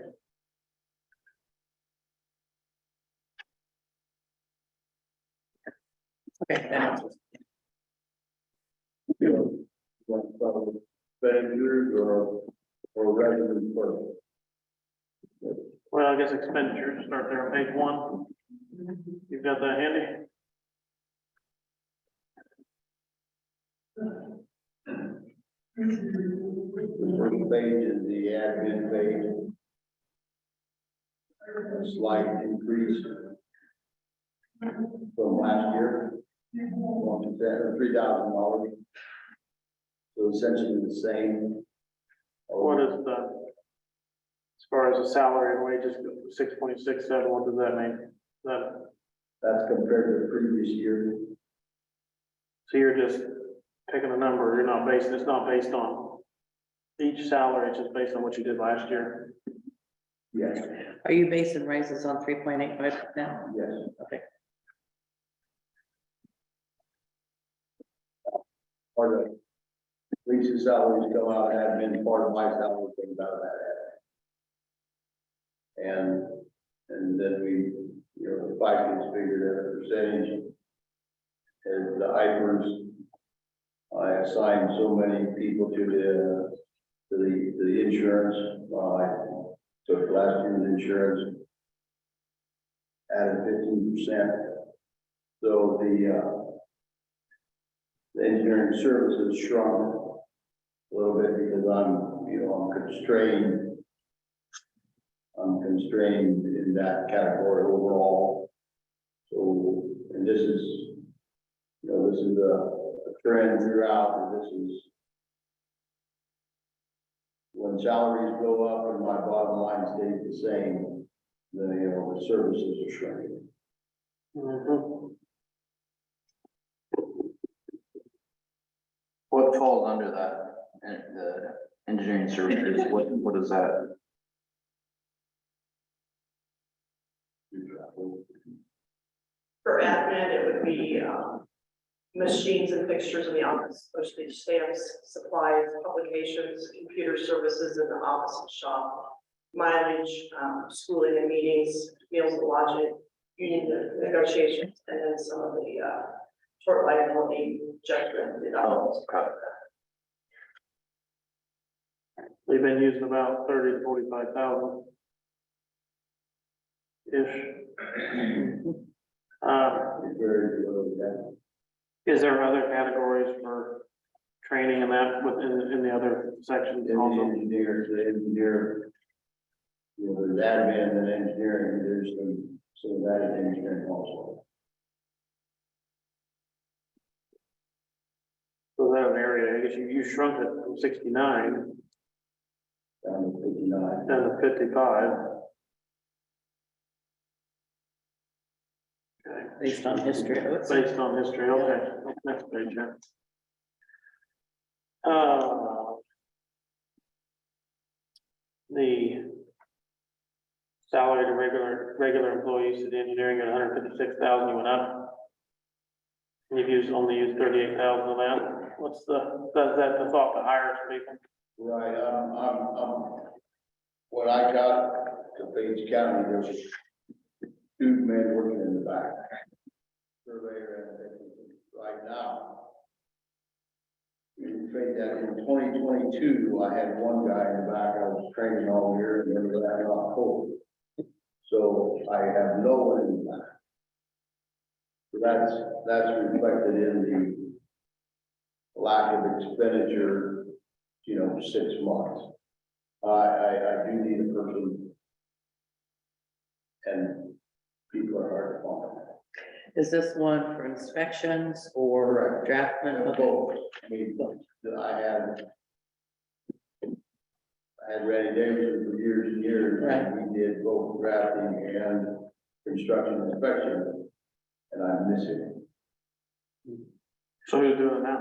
Okay, that answers. You know, like, expenditures or revenue first. well, I guess expenditures, start there on page 1. You've got that handy? The first page is the admin page. A slight increase from last year. $3,000. So essentially the same. What is the, as far as the salary and wages, 6.67, what does that mean? That's compared to the previous year. So you're just picking a number, you're not based, it's not based on each salary, it's just based on what you did last year. Yes, Are you basing raises on 3.85%? yes. Okay. Part of Lisa's salaries go out of admin, part of my salary comes out of that admin. And then we, you know, the FICA is figured at a percentage. And the IFRS, I assigned so many people to the insurance, I took last year's insurance, added 15%. So the engineering services shrunk a little bit because I'm constrained in that category overall. So, and this is, this is a trend throughout, and this is when salaries go up and my bottom line stays the same, then, the services are shrinking. What falls under that? And the engineering services, what is that? For admin, it would be, machines and fixtures in the office, mostly stamps, supplies, publications, computer services in the office and shop, mileage, schooling and meetings, meals and lodging, union negotiations, and then some of the, tort liability judgment. Oh, okay. We've been using about 30 to 45,000. Ish. Very little of that. Is there other categories for training and that in the other sections In the also? engineer, there's admin and engineering, there's some of that in engineering also. So that area, I guess you shrunk it from 69 Down to 59. down to 55. Okay, Based on history, I would say. based on history, okay, next page, yeah. The salary to regular employees to the engineering at 156,000, you went up. only used 38,000 of that. What's that's the thought to hire some people? Right, when I got to Page County, there was two men working in the back. Surveyor and technician. Right now. You think that in 2022, I had one guy in the back, I was training all year and then we got off cold. So I have no one in the back. So that's reflected in the lack of expenditure, 6 months. I do need a person. And people are hard to find. Is this one for inspections or draftman? Okay. Both. I mean, I had Randy Davidson for years and years, and we did both drafting and construction inspection, and I miss it. So who's doing it now?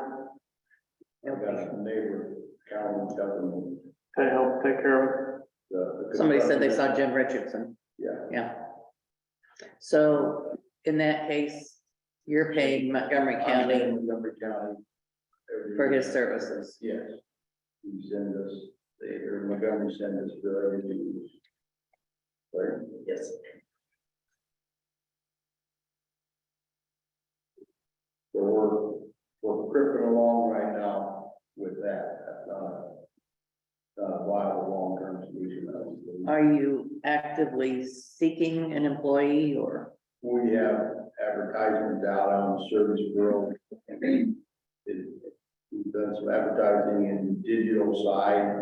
I've got a neighbor, Calvin, helping To help take care of the. Somebody said they saw Jim Richardson. Yeah. Yeah. So in that case, you're paying Montgomery I'm County in Montgomery County. every for his year. services. Yes. He sends us, or Montgomery sends us bill every 2 weeks. Right? Yes. So we're crippling along right now with that. That's not a viable long-term solution. I don't believe. Are you actively seeking an employee or? We have advertisements out on the service bureau. We've done some advertising in digital side.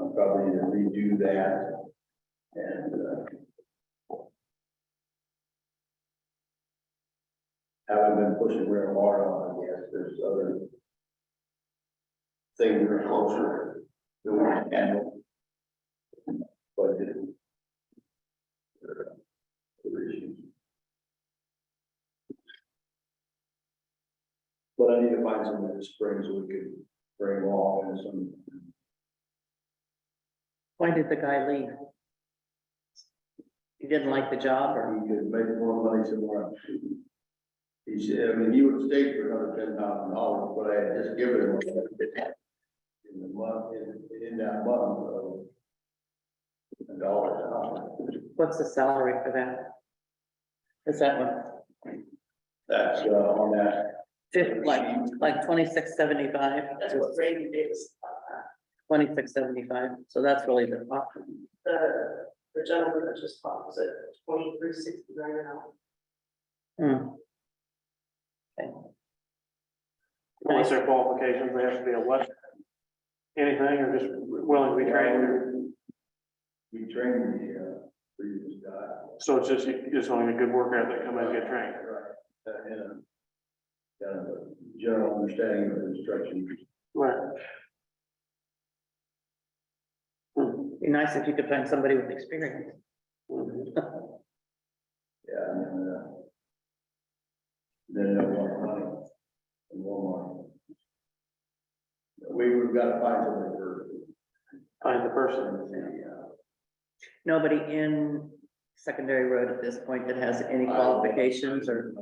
We probably need to redo that. And, haven't been pushing real hard on it, yes, there's other things that are closer that we can handle. But other issues. But I need to find someone this spring so we could bring along and some. Why did the guy leave? He didn't like the job or? He could make more money somewhere else. He said, he would have stayed for another $10,000, but I had just given him in the month, in that month of $1 an hour. What's the salary for that? Is that one? That's, on that. Like 2675? That's what Randy Davis, 2675, so that's really the top. the gentleman that just talked was at 2369 an hour. Hmm. Okay. What's their qualifications? They have to be a what? Anything or just willing to be trained? We trained the previous guy. So it's just, you just want a good work ethic, come in and get trained. Right. And kind of a general understanding of instruction. Right. Be nice if you could find somebody with experience. Yeah, and then they'll want money and more money. We've got to find somebody for. Find the person. Nobody in Secondary Road at this point that has any qualifications or?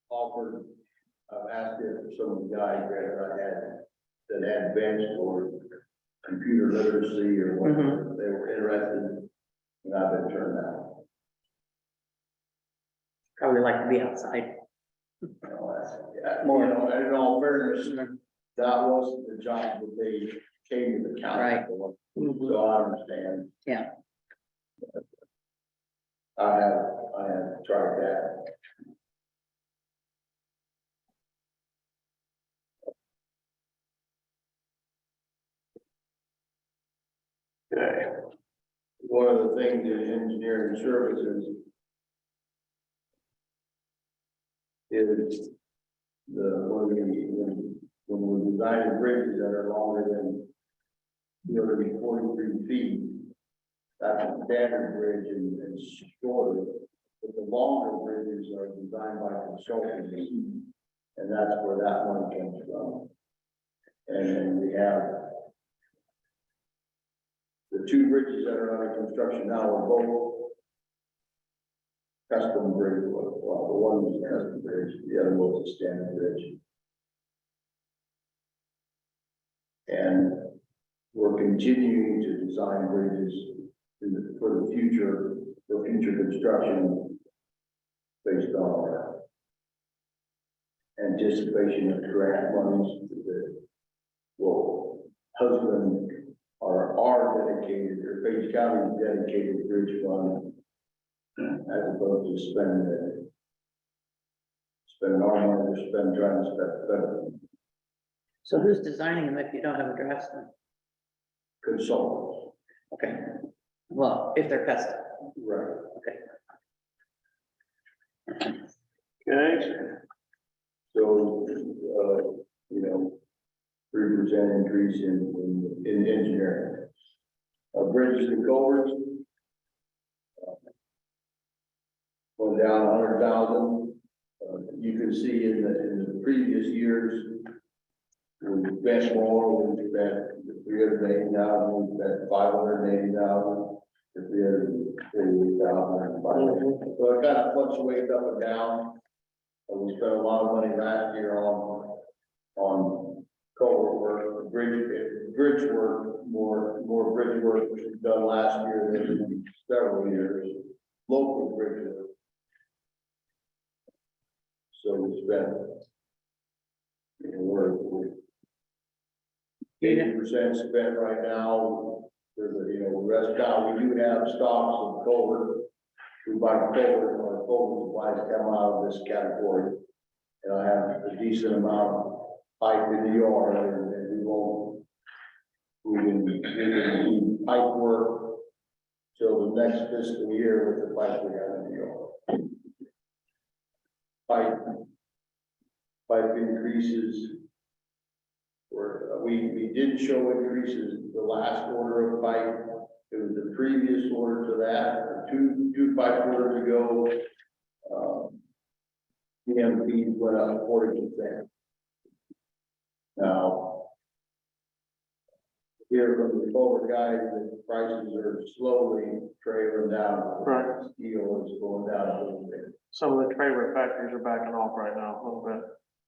Offered, asked if some of the guys that had advanced or computer literacy or whatever, they were interested, and I've been turned down. Probably like to be outside. And in all fairness, that wasn't the job that they came to the county Right. for. Mhm. So I understand. Yeah. I have tried that. Okay. One of the things in engineering services is when we're designing bridges that are longer than 243 feet, that's a standard bridge and shorter, but the longer bridges are designed by consultants, and that's where that money comes from. And then we have the two bridges that are under construction now are both custom bridge, well, the one was a custom bridge, the other was a standard bridge. And we're continuing to design bridges for the future, for future construction based on our anticipation of grant monies that will husband our dedicated, or Page County's dedicated bridge fund, as opposed to spending our money, trying to spend federal So who's designing them if you don't have a draftsman? consultants. Okay, well, if they're custom. Right. Okay, So, you know, 3% increase in engineering. Bridges and culverts. Went down 100,000. You can see in the previous years, we spent more, we spent 380,000, we spent 580,000, 338,000. So it kind of fluctuates up and down. We spent a lot of money last year on culvert work, bridge work, more bridge work, which was done last year than in several years, local bridge work. So we spent, you know, we're 80% spent right now. There's a, you know, the rest now, we do have stocks of culvert. We buy culvert, our culvert supplies come out of this category. And I have a decent amount of pipe in the yard, and we can do pipe work till the next fiscal year with the pipe we have in the yard. Pipe increases. We did show increases the last order of pipe. It was the previous order to that, two pipe orders ago. EMPs went up 40%. Now, here from the forward guys, the prices are slowly trailing down. Right. Steel is going down a little bit. some of the trailer factories are backing off right now a little bit,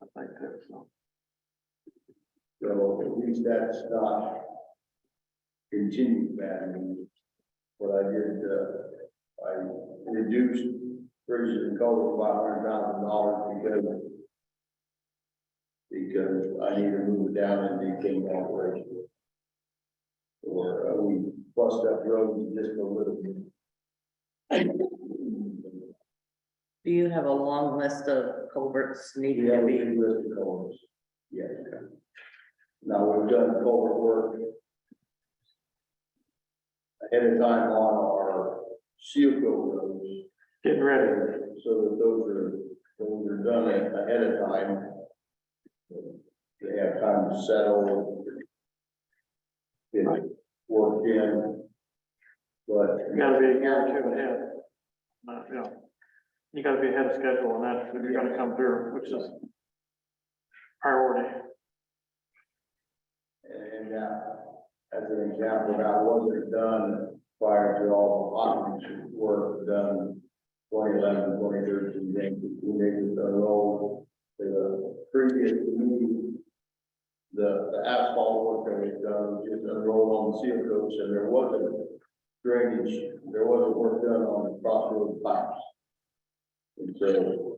I think, too, so. So at least that's not continued bad news. What I did, I reduced bridges and culverts by $100,000 because I need to move it down and became operational. Or we bust up roads just a little bit. Do you have a long list of culverts needing Yeah, to we be? can list the culverts. Yes. Now, we've done culvert work ahead of time on our seal coat roads. Getting ready. So that those are done ahead of time. They have time to settle. Get worked in. But. You gotta be a year or two ahead. You know, you gotta be ahead of schedule on that, if you're gonna come through, which is priority. And as an example, that wasn't done prior to all the hotline work done 2011, 2013, 2015, road. The previous to me, the asphalt work that was done was just unrolled on the seal coats, and there wasn't drainage, there wasn't work done on the crossroad pipes. And so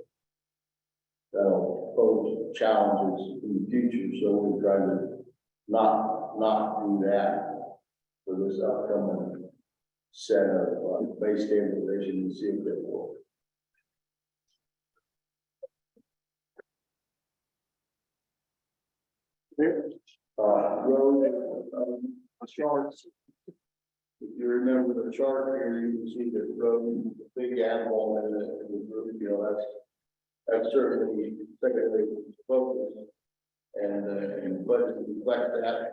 that'll pose challenges in the future, so we're trying to not do that for this upcoming set of base stabilization and seal coat work. Road, charts. If you remember the chart here, you can see the road, the big animal in the road, you know, that's certainly secondary focus. And budget reflect that.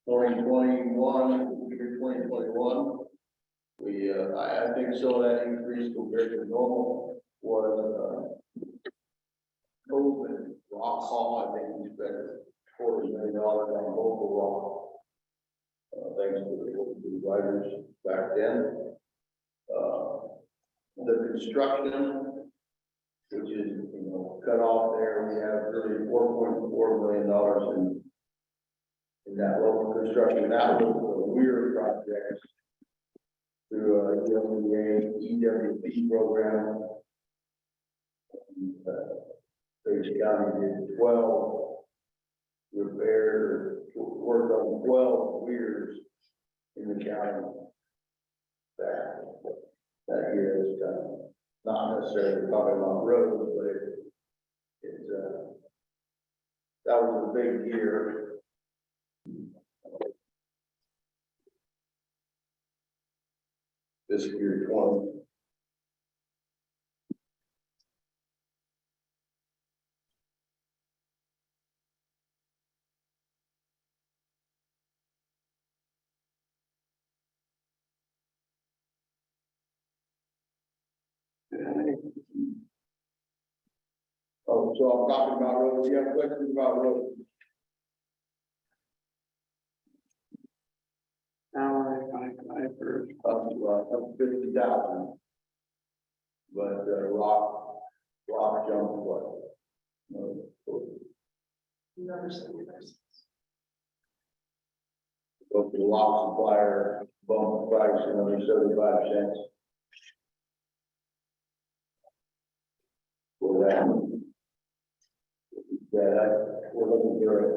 2021, year 2021. I think so that increase compared to normal was, COVID rock haul, I think we spent $40 million on local rock. Thanks to the riders back then. the construction, which is, cut off there, we have really $4.4 million in that local construction. That was a weird project through a EWP program. Page County did 12 worked on 12 weirs in the county. That year is not necessarily talking about roads, but it's that was a big year. This year 20. Oh, so I'm talking about roads. You have questions about roads? I've heard. Up 50,000. But, rock jump what? Never said this. Go to the rock supplier, bump the price another 75 cents. For that. Yeah, we're looking for it,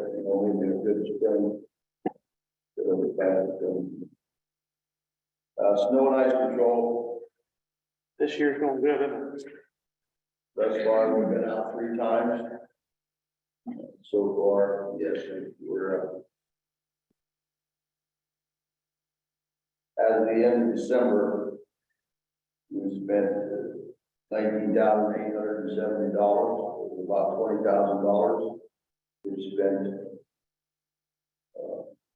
maybe a good spring. Snow and ice control, This year's going good, isn't it? thus far, we've been out 3 times. So far, yes, we're, as of the end of December, we spent $19,870, about $20,000. We spent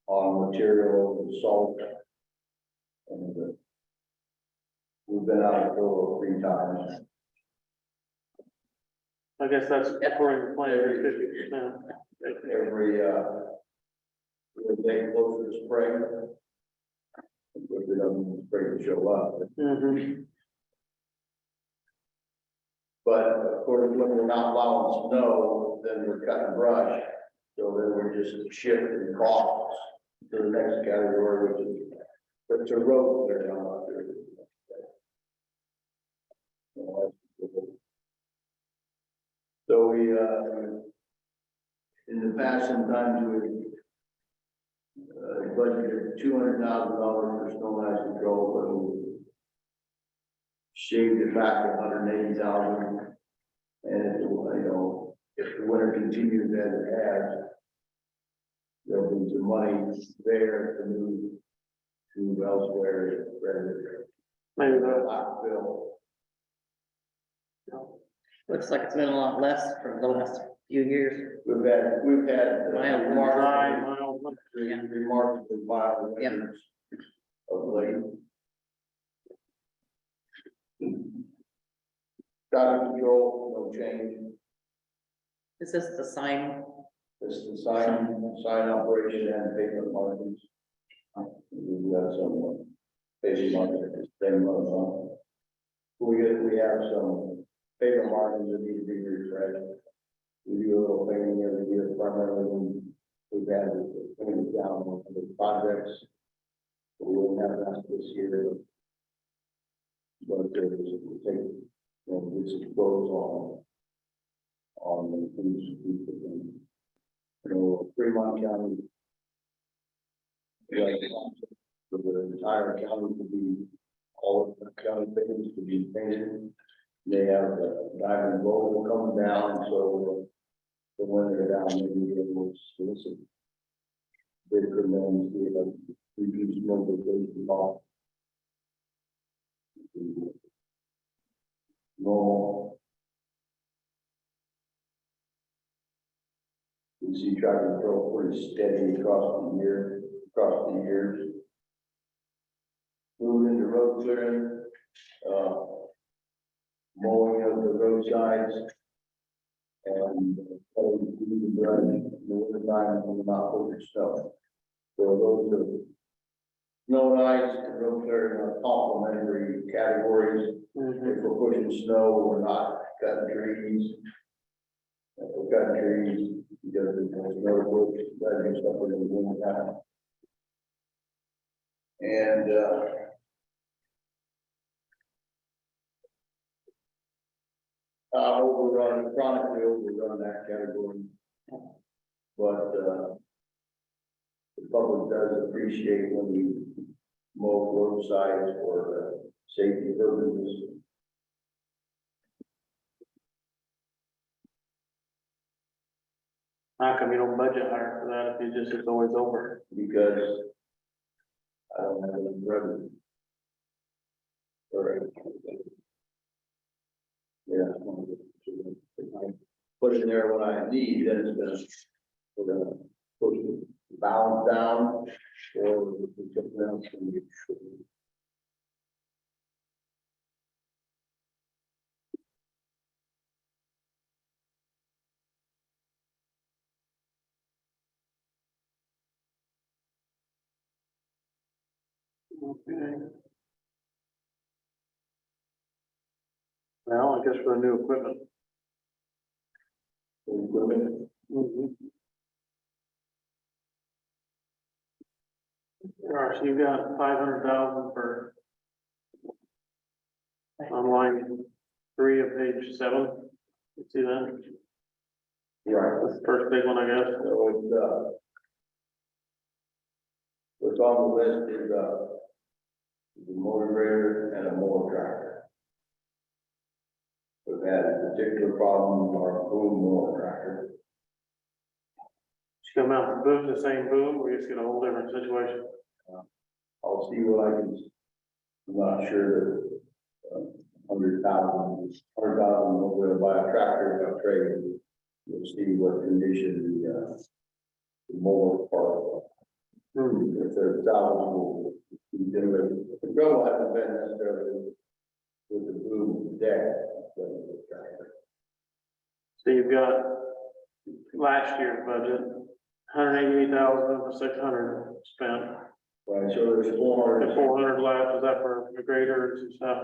on material and salt. And we've been out a total of 3 times. I guess that's according to plan, 50%. Every, day close to the spring. If we don't spring to show up. Mm-hmm. But of course, when we're not plowing snow, then we're cutting brush. So then we're just shifting costs to the next category, which is, but it's a road there now. So we, in the past, sometimes we budgeted $200,000 for snow and ice control, but we shaved it back to $180,000. And if the winter continues as it has, there'll be some money there to move elsewhere rather Maybe than the, not bill. Looks like it's been a lot less for the last few years. We've had Mild remarkably mild Yep. winters of late. Traffic control, no change. Is this the sign? This is the sign operation and pavement markings. We've got some pavement markings, same month. We have some pavement markings that need to be refreshed. We do a little painting every year, primarily when we've had it down on the projects. We won't have that this year. But we take, this is goes on the things. Fremont County. For the entire county to be, all of the county things to be painted. They have the diamond bowl coming down, so the winter down, maybe it was solicit. Bid for them to reduce mobilization off. Normal. You see tractor control pretty steady across the years. Moving into road clearing, mowing of the roadsides. And cutting through the brush in the winter time when we're not over snow. So those are snow and ice, and road clearing are complementary categories. Mhm. If we're pushing snow, we're not cutting trees. If we're cutting trees, because there's no bush, that is stuff we're gonna do in town. And, overrun, chronically overrun that category. But, the public does appreciate when we mow roadsides for, safety purposes. How come you don't budget higher for that if you just, it's always over? Because I don't have any revenue. All right. Yeah. I put it in there when I need, then it's gonna, we're gonna push the balance down, or something else can be. Okay. Well, I guess for the new equipment. Equipment. Mhm. All right, so you've got 500,000 for on line 3 of page 7. You see that? Right. That's the first big one, I guess. So it's, what's on the list is, the motor grader and a mower tractor. We've had a particular problem with our boom mower tractor. Just come out and boom, the same boom, or you just get a whole different situation. I'll see what I can, I'm not sure that, 100,000, we're gonna buy a tractor and a trailer. We'll see what condition the mower part. If there's salvageable, we do it. The trouble hasn't been necessarily with the boom deck, but with the tractor. So you've got last year's budget, 188,600 spent. Right, so there's The 400. 400 left, is that for the graders and stuff?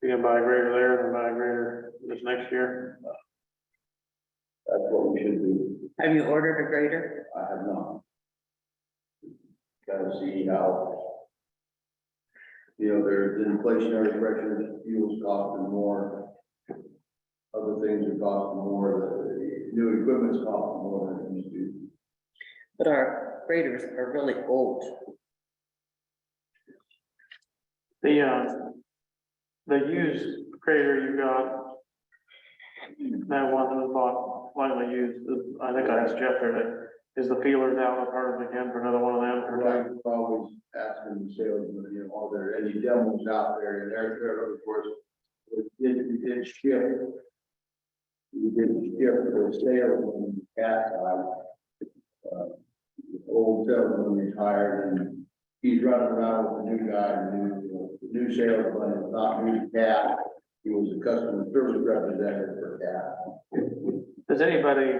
You gonna buy a grader there, then buy a grader this next year? That's what we should do. Have you ordered a grader? I have not. Gotta see how. There's inflationary pressures, fuel's costing more. Other things are costing more, the new equipment's costing more than it used to. But our graders are really old. The used grader you got, that one that was bought, slightly used, I think I asked Jeff there, is the feelers out of part of it again for another one of them? or Right, we're always asking the salesmen, are there any demos out there, and they're, of course, we did shift. We did shift for sales when the cat died. The old salesman retired, and he's running around with the new guy, and the new salesman is not new cat. He was a customer service representative for cat. Does anybody,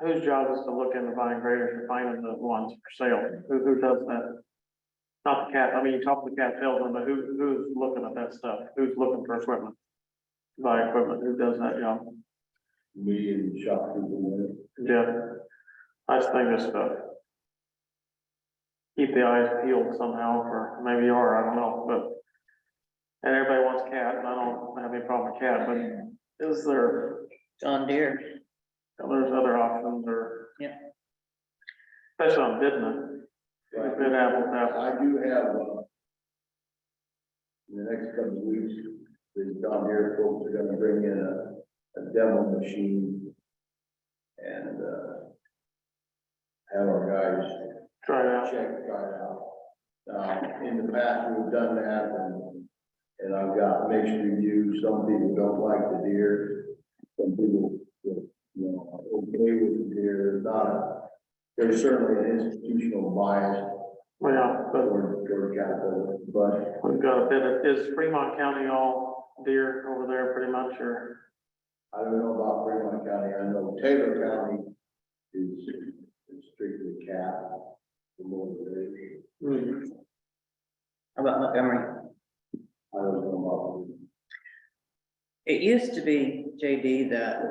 whose job is to look into buying graders and finding the ones for sale? Who does that? Not the cat, I mean, you talk to the cat salesman, but who's looking at that stuff? Who's looking for equipment? Buy equipment, who does that job? Me and shop people. Jeff, I just think this stuff. Keep the eyes peeled somehow for, maybe you are, I don't know, but. And everybody wants cat, and I don't have any problem with cat, but is there, John Deere. there's other options or? Yeah. Especially on Bidman. It's been apple to apple. I do have, in the next couple of weeks, the John Deere folks are gonna bring in a demo machine. And, have our guys Try it out. try it out. In the past, we've done that, and I've got mixed reviews. Some people don't like the Deere. Some people, are okay with the Deere. There's certainly an institutional bias Well, yeah, but toward Caterpillar, but we've got a bit of, is Fremont County all deer over there pretty much, or? I don't know about Fremont County. I know Taylor County is strictly cap. The more the How about Montgomery? I don't know It used to be, JD, that,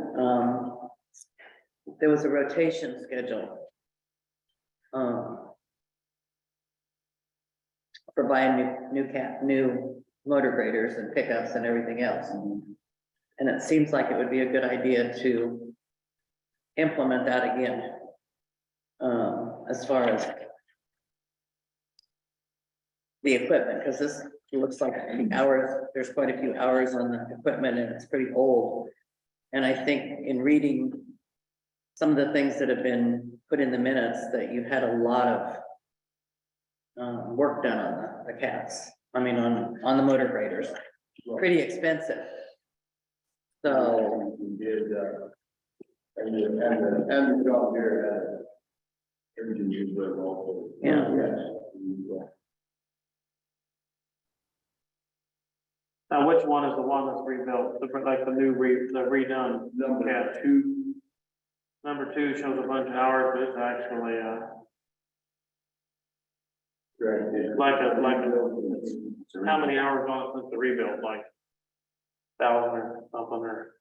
there was a rotation schedule. For buying new motor graders and pickups and everything else. And it seems like it would be a good idea to implement that again. As far as the equipment, because this looks like hours, there's quite a few hours on the equipment and it's pretty old. And I think in reading some of the things that have been put in the minutes, that you had a lot of work done on the cats, I mean, on the motor graders, pretty expensive. So, we did, and the job here had everything you did also. Yeah. Yes. Now, which one is the one that's rebuilt, like the redone? Number cat? two, Number 2 shows a bunch of hours, but it's actually, how many hours on it since the rebuild, like 1,000 or something, or?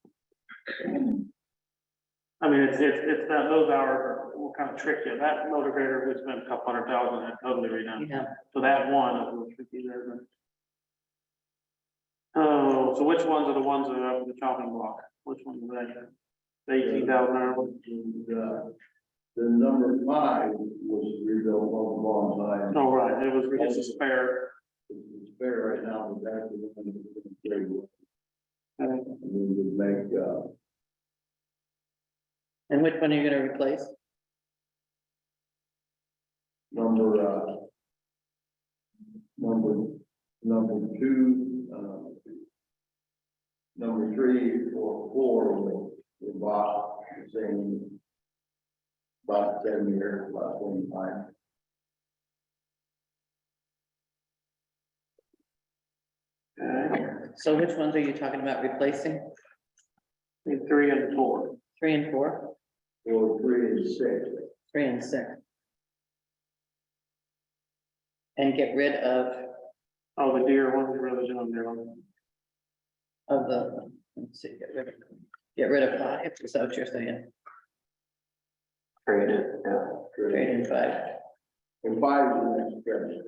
I mean, it's that, those hours will kind of trick you. That motor grader, we spent a couple $100,000 and totally redone. yeah, So that one is a little tricky there, but. Oh, so which ones are the ones that are up with the chopping block? Which ones are they? The 18,000 hours? the number 5 was rebuilt on the long time. Oh, right, it was just a spare. It's fair right now, but that's the one that's very good. uh, And we would make, and which one are you gonna replace? number 2, number 3, 4, we bought the same about 7 years, about 25. So which ones are you talking about replacing? 3 and 4. 3 and 4? 4, 3, and 6. 3 and 6? And get rid of Oh, the deer ones, really doing their own. the, let's see, get rid of 5, is that what you're saying? Trade it, yeah. Trade in 5. And 5 is the next trade.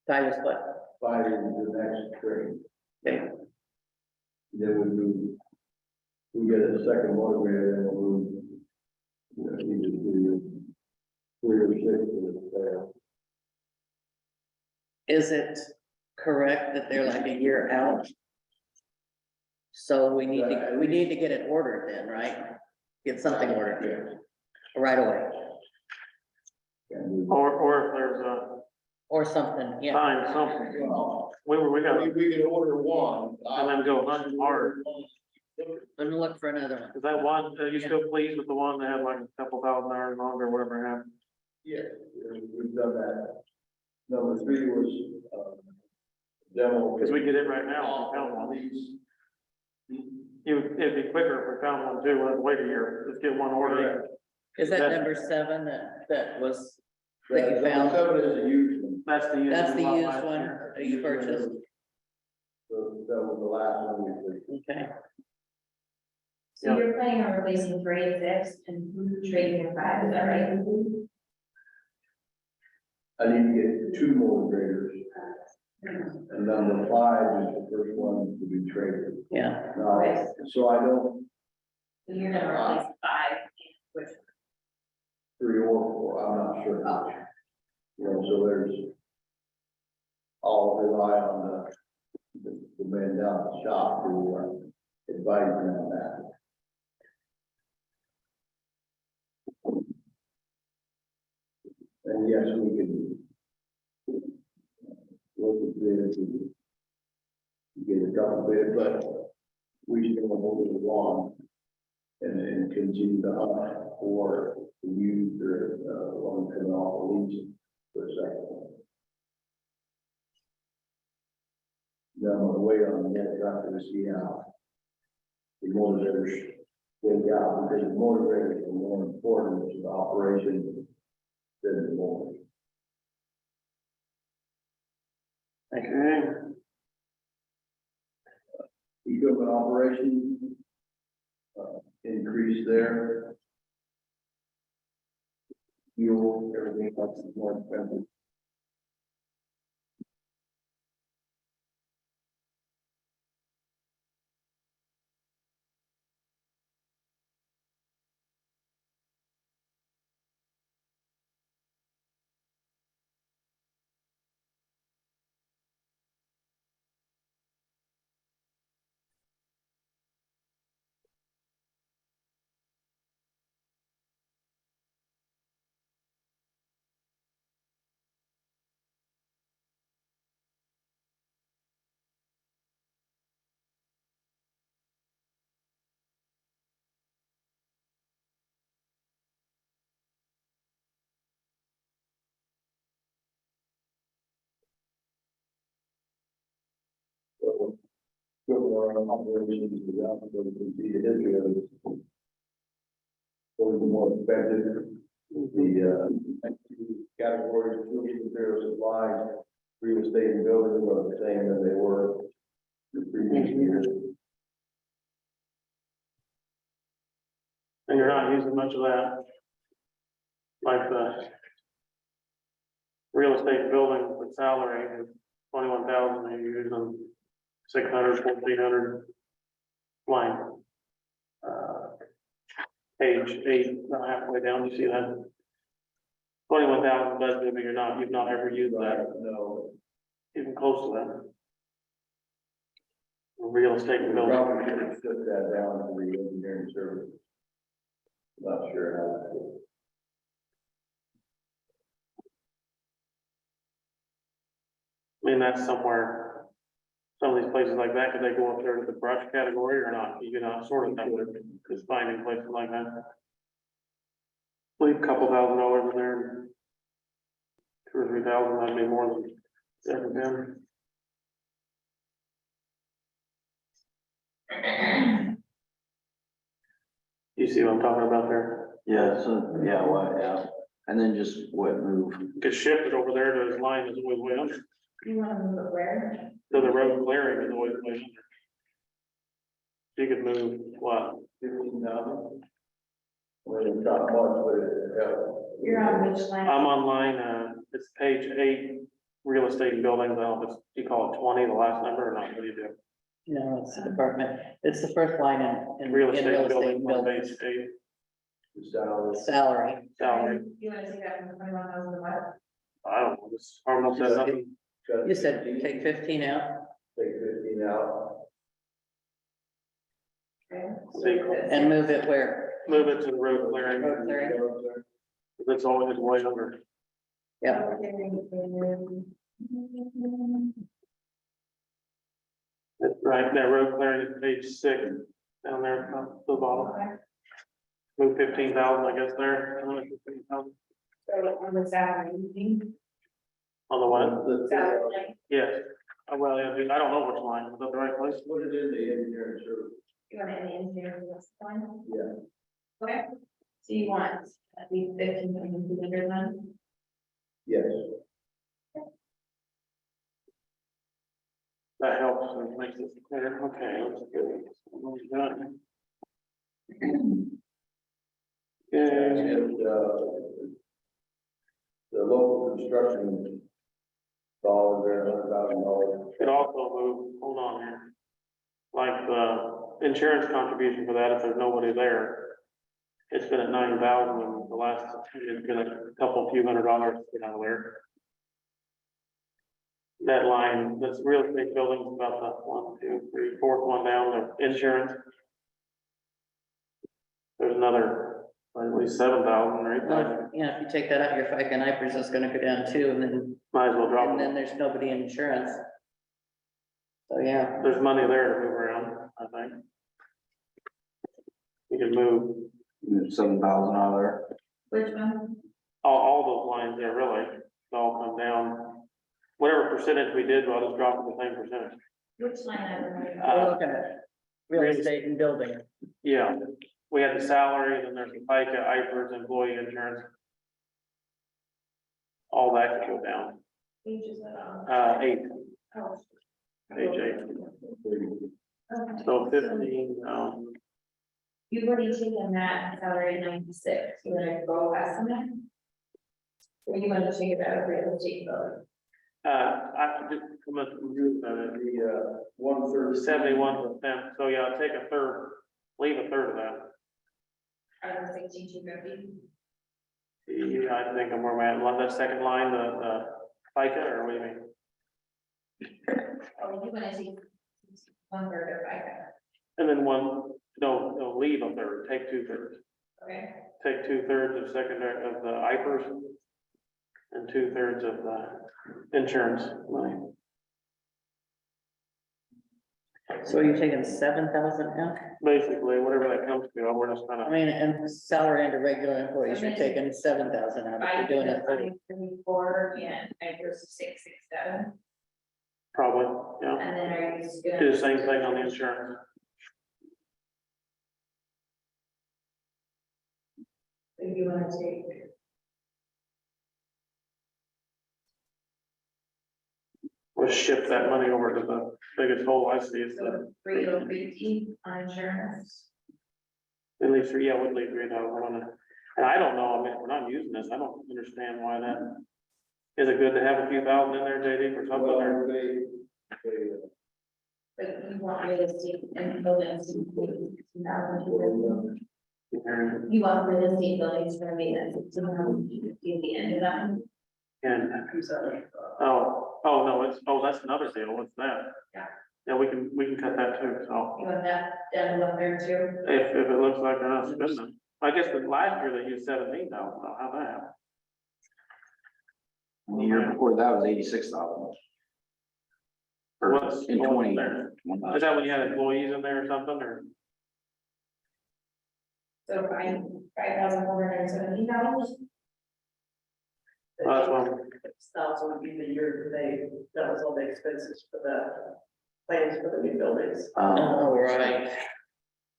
5 is what? 5 is the next trade. Okay, Then we move, we get a second motivator and we'll move. Either 3 or 6 to is it correct that they're like a year out? So we need to get it ordered then, right? Get something ordered right away, Or if there's a or something, yeah. time, something. Well, We got, we can order one. and then go hunting hard. I'm gonna look for another one. Is that one, are you still pleased with the one that had like a couple thousand hours longer, whatever happened? Yes, we've done that. Number 3 was, demo. Because we get it right now, if we found one. It'd be quicker if we found one too, we'll have to wait a year, let's get one ordered. Is that number 7 that was, that you Number found? 7 is a used one. That's the used. That's the we bought used last one year. that you purchased? So that was the last one we did. Okay, So you're planning on replacing 3 and 6 and trading in 5, is that right? I need to get 2 more graders. And number 5 is the first one to be traded. yeah, Now, so I don't, So you're gonna replace 5, which 3 or 4, I'm not sure. You know, so there's, I'll rely on the man down at the shop to advise me on that. And yes, we can look at this and get a couple bids, but we still hold it along and continue to hunt for the use or one coming off the lease for a second. Then I'm gonna wait on the next tractor to see how the motor Yeah, because the motor graders are more important to the operation than the motor. Okay, Equipment operation, increase there. Fuel, everything else is more expensive. So, equipment operations, is out, so you can see the history of it. Always more expensive. The, next two categories, food, material supplies, real estate and buildings are the same as they were the previous year. and you're not using much of that. Like the real estate building with salary is 21,000, and you're using 600, 1,400 line. Page 8, about halfway down, you see that? 21,000 budget, but you've not ever used that, No, even close to that. Real estate and building. probably should have put that down to the engineering service. Not sure how that is. I mean, that's somewhere, some of these places like that, could they go up there to the brush category or not? You cannot sort of, just finding places like that. Leave a couple $1,000s in there. 2 or 3,000, that'd be more than it's ever been. You see what I'm talking about there? Yeah, so, yeah, what, yeah, and then just what move, Could shift it over there to his line is always way under, You wanna move it where? so the road clearing is always way under. You could move, what, 15,000. Well, it's not much, but You're on which line? I'm on line, it's page 8, real estate and buildings, I don't know if it's, you call it 20, the last number, or not, what do you do? No, it's the department, it's the first line in Real in estate and buildings, on buildings. page 8, the salary. Salary, salary, You wanna take that from 21,000 to what? I don't know, this, Harmon says nothing. you said take 15 out, Take 15 out. Okay. See. and move it where? Move it to the road clearing, Road clearing. it's always way under. Yeah, It's right, that road clearing is page 6, down there, at the bottom. Move 15,000, I guess, there. 15,000. So on the salary, you think? On the one, Salary, yes. Well, yeah, I don't know which line, is that the right place? Put it in the engineering service. you want it in the engineering list line? Yeah. Okay, so you want at least 1,500 then? Yes. That helps and makes it clear, okay, let's go. Okay, And, the local construction dollars there, $100,000. it also moved, hold on here. Like the insurance contribution for that, if there's nobody there. It's been at 9,000 and the last, it's been a couple few $100 to get out of there. That line, this real estate building is about the 1, 2, 3, fourth one down, the insurance. There's another, at least 7,000 or 8,000, well, yeah, if you take that out, your FICA and IFRS is gonna go down too, might as well drop and then it. there's nobody in insurance. So, yeah, There's money there to move around, I think. We can move $7,000 out of there. Which one? all those lines there, really, they all come down. Whatever percentage we did, I'll just drop it the same percentage. Which line item? we're looking at real estate and building. Yeah, we had the salary, then there's the FICA, IFRS, employee insurance. All that could go down, Page is that on? 8, Oh. page 8, Okay. so 15, You've already taken that salary 96, you wanna go less than that? Or you wanna take it out of real estate though? I just come up with The, 1/3. 71%, so yeah, take a third, leave a third of that. Out of the 16,250? Yeah, I think I'm where I'm at, the second line, the FICA, or what do you mean? Oh, you wanna take 1/3 of FICA, And then no, leave a third, take 2/3. okay? Take 2/3 of secondary, of the IFRS. And 2/3 of the insurance money. So are you taking 7,000 out? Basically, whatever that comes to, we're just I kind mean, and salary under regular employees, you're taking 7,000 out, if you're doing a 30. 534 and I versus 667, probably, yeah, and then are you just gonna? do the same thing on the insurance. If you wanna take. We'll shift that money over to the biggest hole I see is the, So 3,050 on insurance. at least, yeah, would leave 3,000. And I don't know, I mean, we're not using this, I don't understand why that. Is it good to have a few thousand in there, JD, for something, or? But you want real estate and buildings to be 2,250. You want real estate buildings for maintenance, it's 2,250 at the end of that. And, no, that's another deal, what's that? Yeah. Yeah, we can cut that too, so, You want that down to 1/3 too? if it looks like they're not spending them. I guess the last year they used 17,000, so how that happen? The year before that was 86,000. What's In going 20. there? Is that when you had employees in there or something, or? So $5,417. That's one. 6,000 would be the year that was all the expenses for the plans for the new buildings. Oh, right.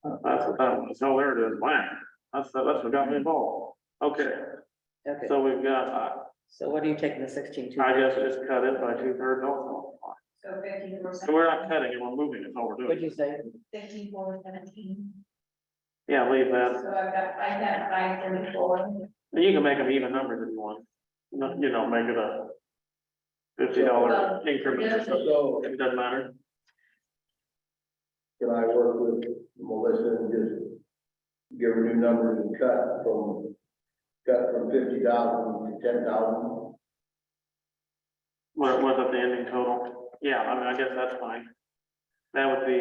That's what that was, oh, there it is, wow, that's what got me involved. Okay, Okay, so we've got, so what are you taking the 16,250? I guess just cut it by 2/3 also. So 15,417. So we're not cutting it, we're moving it, all we're What'd doing. you say? 15,417. Yeah, leave that, So I've got 534. and you can make them even numbers if you want, make it a $50 increment or something, So it doesn't matter. can I work with Melissa and just give her new numbers and cut from 50,000 to 10,000? What at the ending total? Yeah, I mean, I guess that's fine. That would be,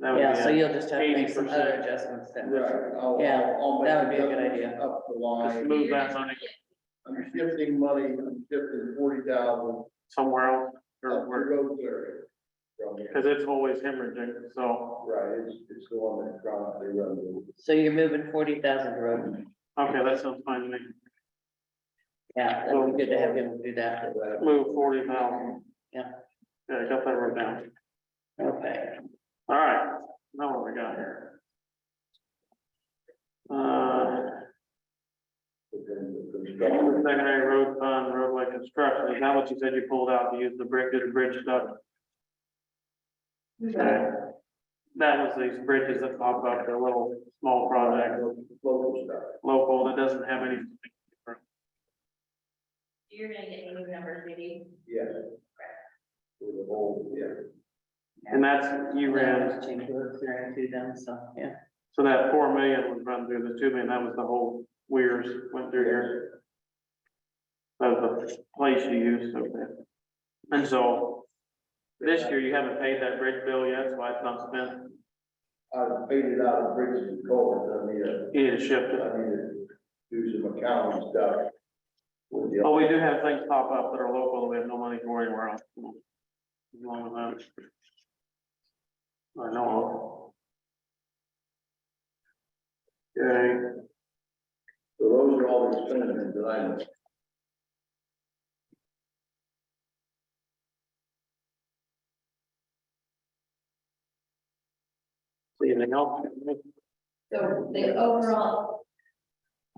Yeah, so you'll just have to make some 80%. other adjustments then. Right. Yeah, I'll that would make be a good adjustments idea. Up the just line. move that money I'm shifting money, I'm shifting 40,000 somewhere else, up or the where, road area. From here. because it's always hemorrhaging, so, Right, it's the one that's chronically running. So you're moving 40,000 to road. okay, that sounds fine to me. Yeah, that would be good to have him do that. Move 40,000. Yeah. Yeah, I got that wrote down. Okay. All right, now what we got here? Secondary road fund, roadway construction, is that what you said you pulled out to use the brick, do the bridge stuff? Okay. That was these bridges that pop up, the little small project, Local stuff. local, that doesn't have any. You're gonna get new numbers, maybe. Yes. With the whole, yeah. And that's, you ran, Change roads there too then, so, yeah. so that 4 million was run through the 2 million, that was the whole weirs went through here. That was the place you used, okay. And so, this year you haven't paid that bridge bill yet, so why it's not spent, I paid it out of bridges and culverts, you need to shift it. I need to do some accounting stuff. With the Oh, we do have things pop up that are local, that we have no money for anywhere else. As long as that. I know. Okay, So those are all the expenditures that I know. Anything else? So the overall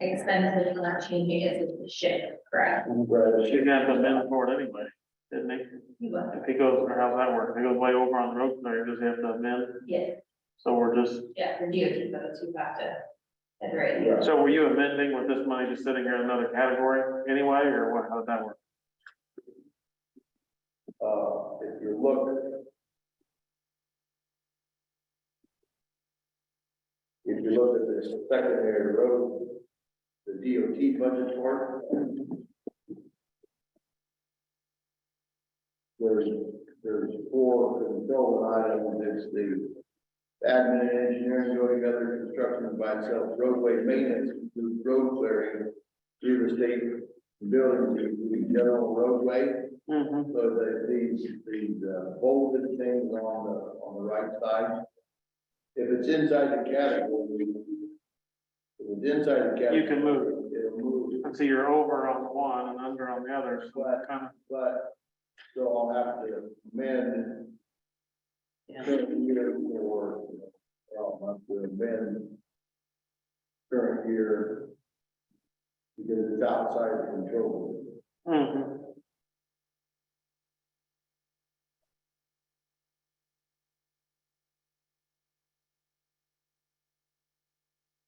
expenses are not changing, it's the shift, correct? She's gonna have to amend for it anyway, didn't he? You will. If he goes, or how's that work? If he goes way over on the road, there, does he have to amend? Yeah, So we're just, yeah, for DOT, but you have to, that's right. so were you amending with this money just sitting here in another category anyway, or what, how did that work? If you look. If you look at this secondary road, the DOT budget for it. There's four control items, it's the admin and engineering go together, construction by itself, roadway maintenance, includes road clearing, real estate, building, the general roadway. Mm-hmm. So that these bolded things on the right side. If it's inside the category, if it's inside the category. You can move it. It'll move, And so you're over on one and under on the other, so that kind of, but, so I'll have to amend. Yeah. Current year for, I'll have to amend. Current year. Because it's outside of control. mhm.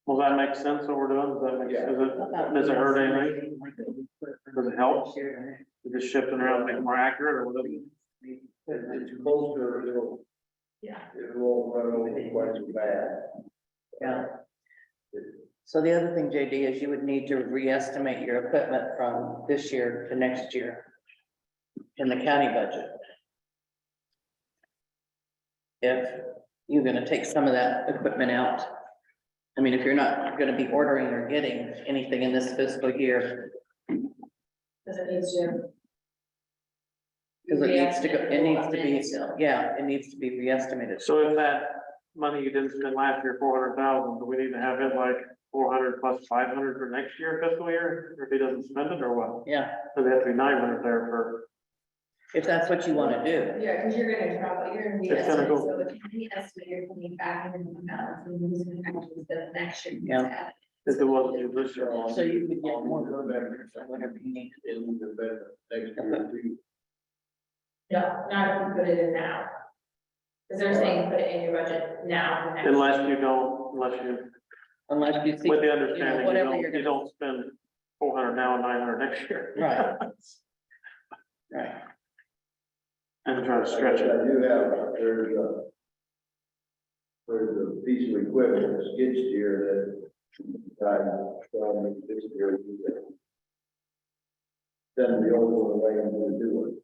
Well, that makes sense what we're doing, does that make, Yeah. does it hurt anything? Does it help? Just shifting around, make it more accurate, or what? It's closer, Yeah. it won't run over quite so bad. Yeah. So the other thing, JD, is you would need to re-estimate your equipment from this year to next year in the county budget. If you're gonna take some of that equipment out. I mean, if you're not gonna be ordering or getting anything in this fiscal year, Because it needs to. because it needs to go, it needs to be, yeah, it needs to be re-estimated. So if that money you didn't spend last year, 400,000, do we need to have it like 400 plus 500 for next year fiscal year? Or if he doesn't spend it or what? Yeah, So they have to be 900 there for, if that's what you wanna do. Yeah, because you're gonna drop it, you're gonna be. It's gonna go- So if you estimate you're coming back in the balance, and you're gonna actually spend the next year. Yeah. if it wasn't this year. So you could get more revenue, so whatever you need to do. It'll be better next year. No, not if you put it in now. Because they're saying put it in your budget now. for next year. Unless you don't, unless you, Unless you see. with the understanding you whatever don't, you're you gonna- don't spend 400 now and 900 next year. Right. Right. And try to stretch I it. do have, there's a piece of equipment, a skid steer that I'm this year. Send the old one away and do it.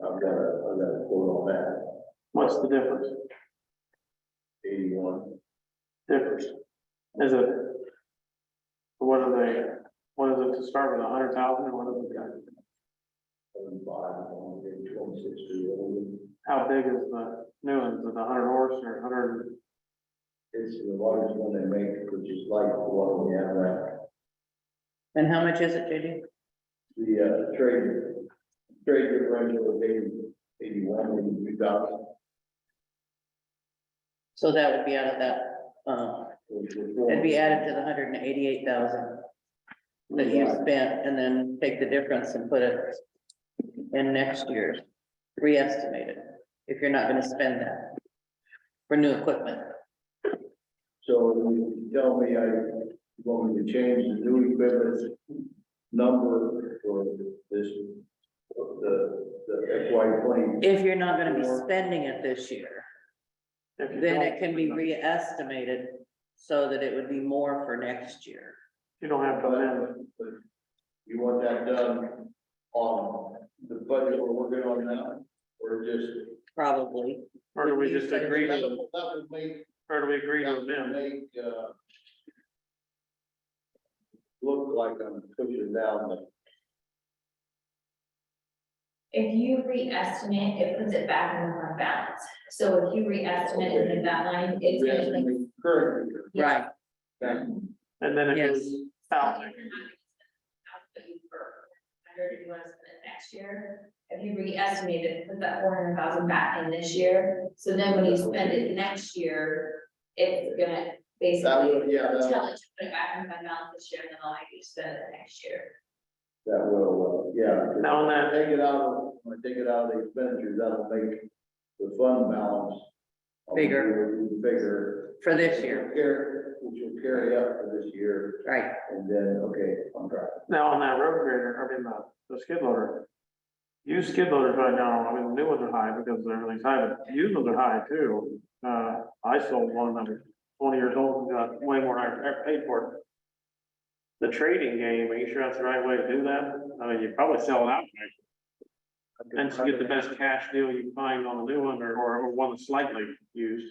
I've got a quote on that, What's the difference? 81. Difference? Is it? What are they, what is it to start with, 100,000 or what is it? 26 years old. How big is the new one? Is it 100 horse or 100? It's the largest one they make, which is like the one we have now. And how much is it, JD? The trade differential is 81, 82,000. So that would be out of that, it'd be added to the 188,000 that you spent, and then take the difference and put it in next year's, re-estimate it, if you're not gonna spend that for new equipment. So you tell me you want me to change the new equipment number for this, the FY 20. If you're not gonna be spending it this year, If you then don't- it can be re-estimated so that it would be more for next year. You don't have to amend. But you want that done on the budget we're working on now, or just? Probably. Or do we just agree That to, would make. or do we agree to That would amend? make, look like I'm pushing down the. If you re-estimate, it puts it back in the fund balance. So if you re-estimate it in that line, it's gonna be. Current year. Right, And then it Yes. goes out. Next year, if you re-estimate it, put that 400,000 back in this year, So then when you spend it next year, it's gonna That basically will, yeah, tell it to put it back in fund balance this year, and then they'll make you spend it next year. that will, yeah. Now on that, Take it out, when I take it out of the expenditures, that'll make the fund balance. Bigger. For this year, Which will carry up for this year, right, and then, okay, I'm trying. now on that road grader, I mean, the skid loader. Used skid loaders right now, I mean, the new ones are high because everything's high, but used ones are high too. I sold one that was 20 years old and got way more I paid for it. The trading game, are you sure that's the right way to do that? I mean, you probably sell it out. And to get the best cash deal you can find on a new one or one that's slightly used.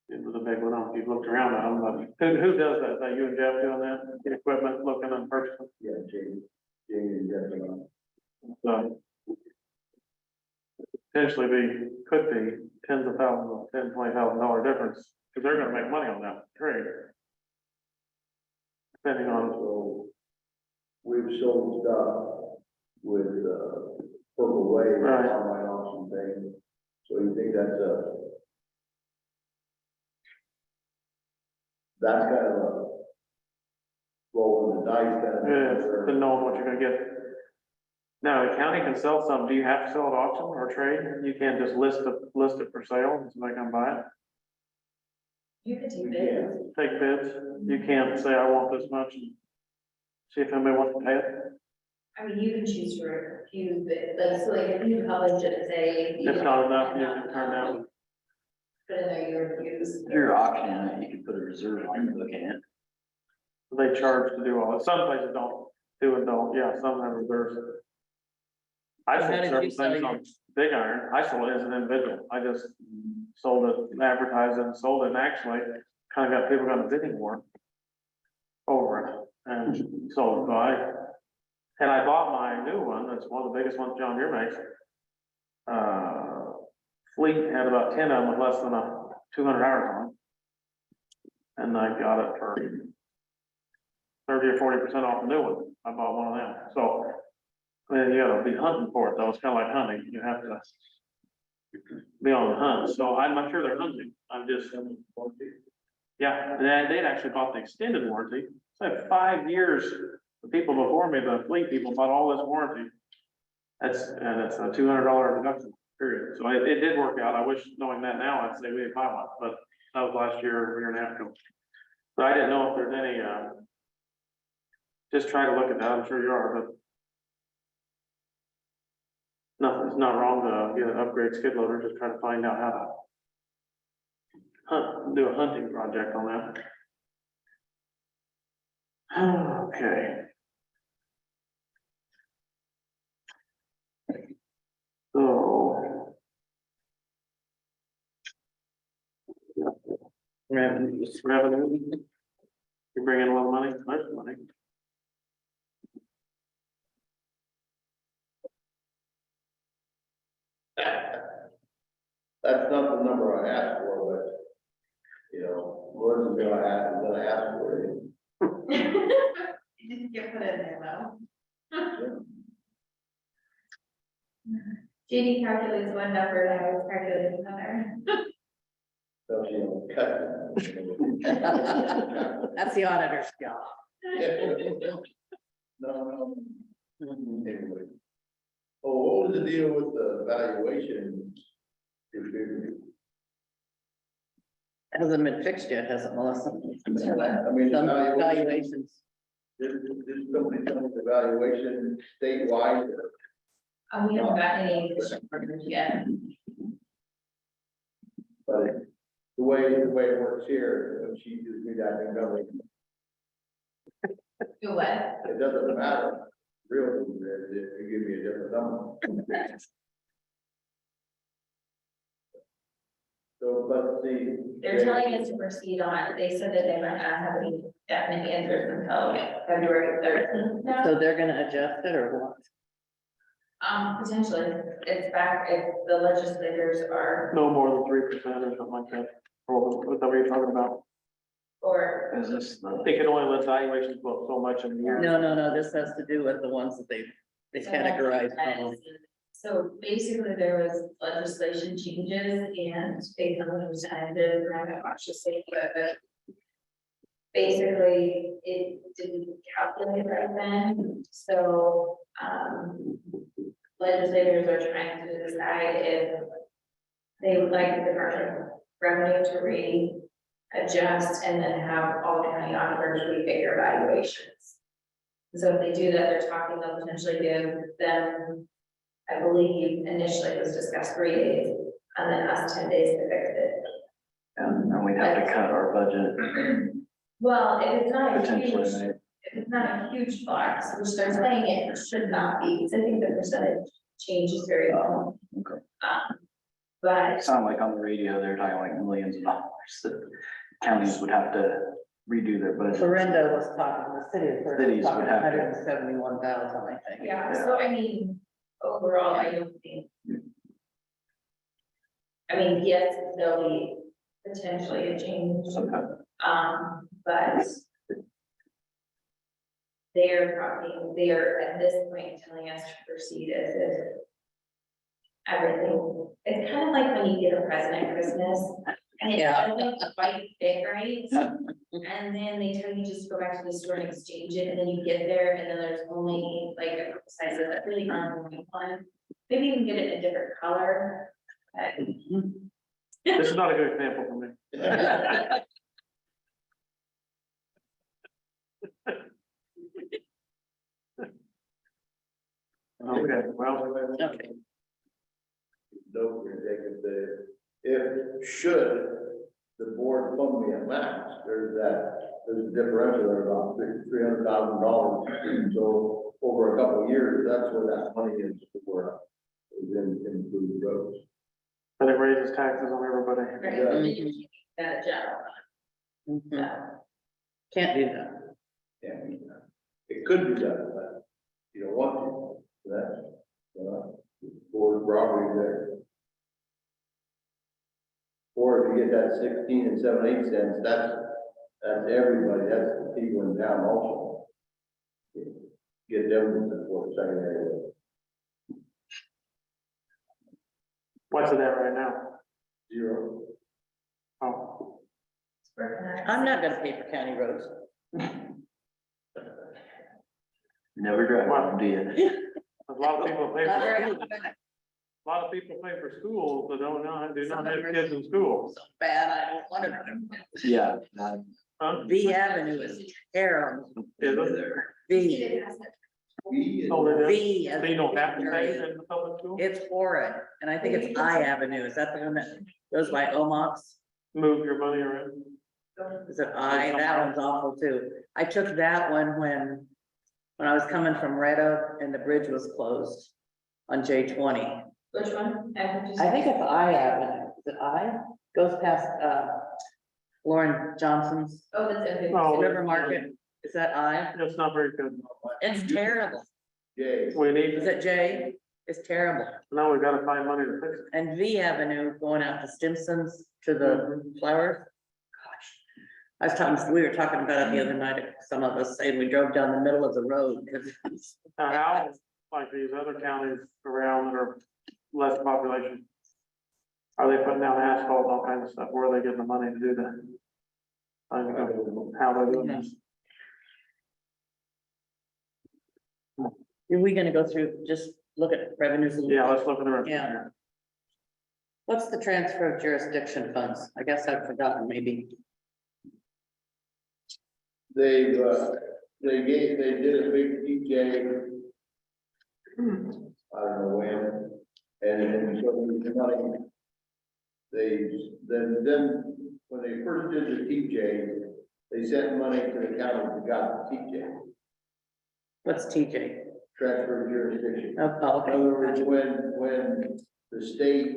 It was a big one, I don't know if you've looked around at them, but who does that? Is that you and Jeff doing that? The equipment looking and purchasing? Yeah, Jamie, definitely. So. Potentially could be tens of thousands, $10,000-$20,000 difference, because they're gonna make money on that trade. Depending on, So we've sold stuff with, Purple Wave, Right. online auction thing. So you think that's kind of a roll of the dice kind of thing, yeah, where- to know what you're gonna get. Now, the county can sell some, do you have to sell at auction or trade? You can't just list it for sale, and somebody come buy it, You could take You bids. can't. take bids, you can't say, I want this much, and see if anybody wants to pay it. I mean, you can choose for a few bids, like, so like if you publish it, say. If not enough, you can turn down. Put in there your reviews. If you're auctioning it, you could put a reserve on it, looking at. They charge to do all, some places don't, yeah, some have reserves. I How sold did certain you sell things on Big Iron, I sold it as an individual, I just sold it, advertised it, and sold it, and actually kind of got people got a bidding war over it, and sold it, and I bought my new one, that's one of the biggest ones John Deere makes. Fleet had about 10 of them with less than 200 hours on them. And I got it for 30 or 40% off the new one, I bought one of them, so. Then you gotta be hunting for it, though, it's kind of like hunting, you have to be on the hunt, so I'm not sure they're hunting, I'm just. Yeah, and they'd actually bought the extended warranty, so 5 years, the people before me, the fleet people bought all this warranty. And it's a $200 deduction, period, so it did work out, I wish knowing that now, I'd say we didn't buy one, but that was last year and a half ago. But I didn't know if there's any, just try to look at that, I'm sure you are, but. Nothing's not wrong to get an upgrade skid loader, just try to find out how to do a hunting project on that. Okay. So. Revenue. You bring in a little money, there's money. That's not the number I asked for, but, you know, Melissa's gonna ask for it. You didn't get put in there though. Jeannie calculates one number, and I was calculating another. So she don't cut it. that's the auditor's job. No. Anyway. Oh, what was the deal with the valuation? Hasn't been fixed yet, has it, Melissa? I mean, the Some valuation, valuations, this company telling the valuation statewide. We haven't got any partners yet. But the way it works here, when she gives me that in government, Do what? it doesn't matter. Real, they give me a different number. So, but see. They're telling us to proceed on, they said that they might not have any definite answers until February 13th now. so they're gonna adjust it or what? Potentially, it's back, if the legislators are, No more than 3% or something like that, or whatever you're talking about. or, Is this the? They can only let valuations go up so much in a year. No, this has to do with the ones that they categorize. So basically, there was legislation changes and based on the percentages, and I haven't watched the state, but basically, it didn't calculate right then, so, legislators are trying to decide if they would like the Department of Revenue to readjust and then have all county auditors refigure evaluations. So if they do that, they're talking, they'll potentially give them, I believe initially it was discussed 3 days, and then us 10 days to fix it. And we'd have to cut our budget Well, if it's not a potentially, huge, right? if it's not a huge flux, which they're saying it should not be, because I think the percentage change is very low. Okay. But It sounded like on the radio, they're talking like millions of dollars that counties would have to redo their budget. Florinda was talking, the city of Florinda Cities was would talking have to. 171,000, I think. yeah, so I mean, overall, I don't think. I mean, yes, there'll be potentially a change, Okay. but. They're at this point telling us to proceed as if. Everything, it's kind of like when you get a present at Christmas and it Yeah. doesn't quite fit right. And then they tell you just go back to the store and exchange it, and then you get there and then there's only like a couple sizes that really aren't the right one. Maybe you can get it in a different color. But This is not a good example for me. Okay, well, Okay. Don't take if should the board fund me a max, there's a differential of about $300,000. So over a couple of years, that's where that money is for, is in improved roads. but it raises taxes on everybody. right, and then you keep that general, Mhm. so. Can't do that. Yeah, it could be done, but you don't want to, that's, board property there. Or if you get that 16 and 7/8 cents, that's everybody, that's the people in town also. Get them to support secondary road. What's it at right now? 0. Oh, I'm not gonna pay for county roads. Never drive one, do you? a lot of people pay Not very for, much. a lot of people pay for schools that do not have kids in school. So bad, I don't want to. Yeah. Huh? V Avenue is terrible. Is it? V, Oh, they do? V. as So you don't have to in pay Victoria. in the public school? It's horrid, and I think it's I Avenue, is that the one that goes by Omox? Move your money around. Is it I? That one's awful too. I took that one when I was coming from Red Oak and the bridge was closed on J20. Which one? I think it's I Avenue, is it I? Goes past, Lauren Johnson's Oh, that's in. Oh, River Market, is that I? It's not very good. It's terrible. Jay, We need, Is it J? It's terrible. now we've got to find money to fix it. And V Avenue going out to Stimson's to the flowers. Gosh. I was talking, we were talking about it the other night, some of us saying we drove down the middle of the road because Now, how, like these other counties around that are less population, are they putting down asphalt, and all kinds of stuff? Where are they getting the money to do that? I don't know how they're doing this. are we gonna go through, just look at revenues? and- Yeah, let's look at the rest. Yeah. What's the transfer of jurisdiction funds? I guess I've forgotten maybe. they did a big DJ. I don't know when, and so the money. Then, when they first did the TJ, they sent money to the county that got the TJ, What's TJ? transfer of jurisdiction. Oh, In other words, okay. when the state.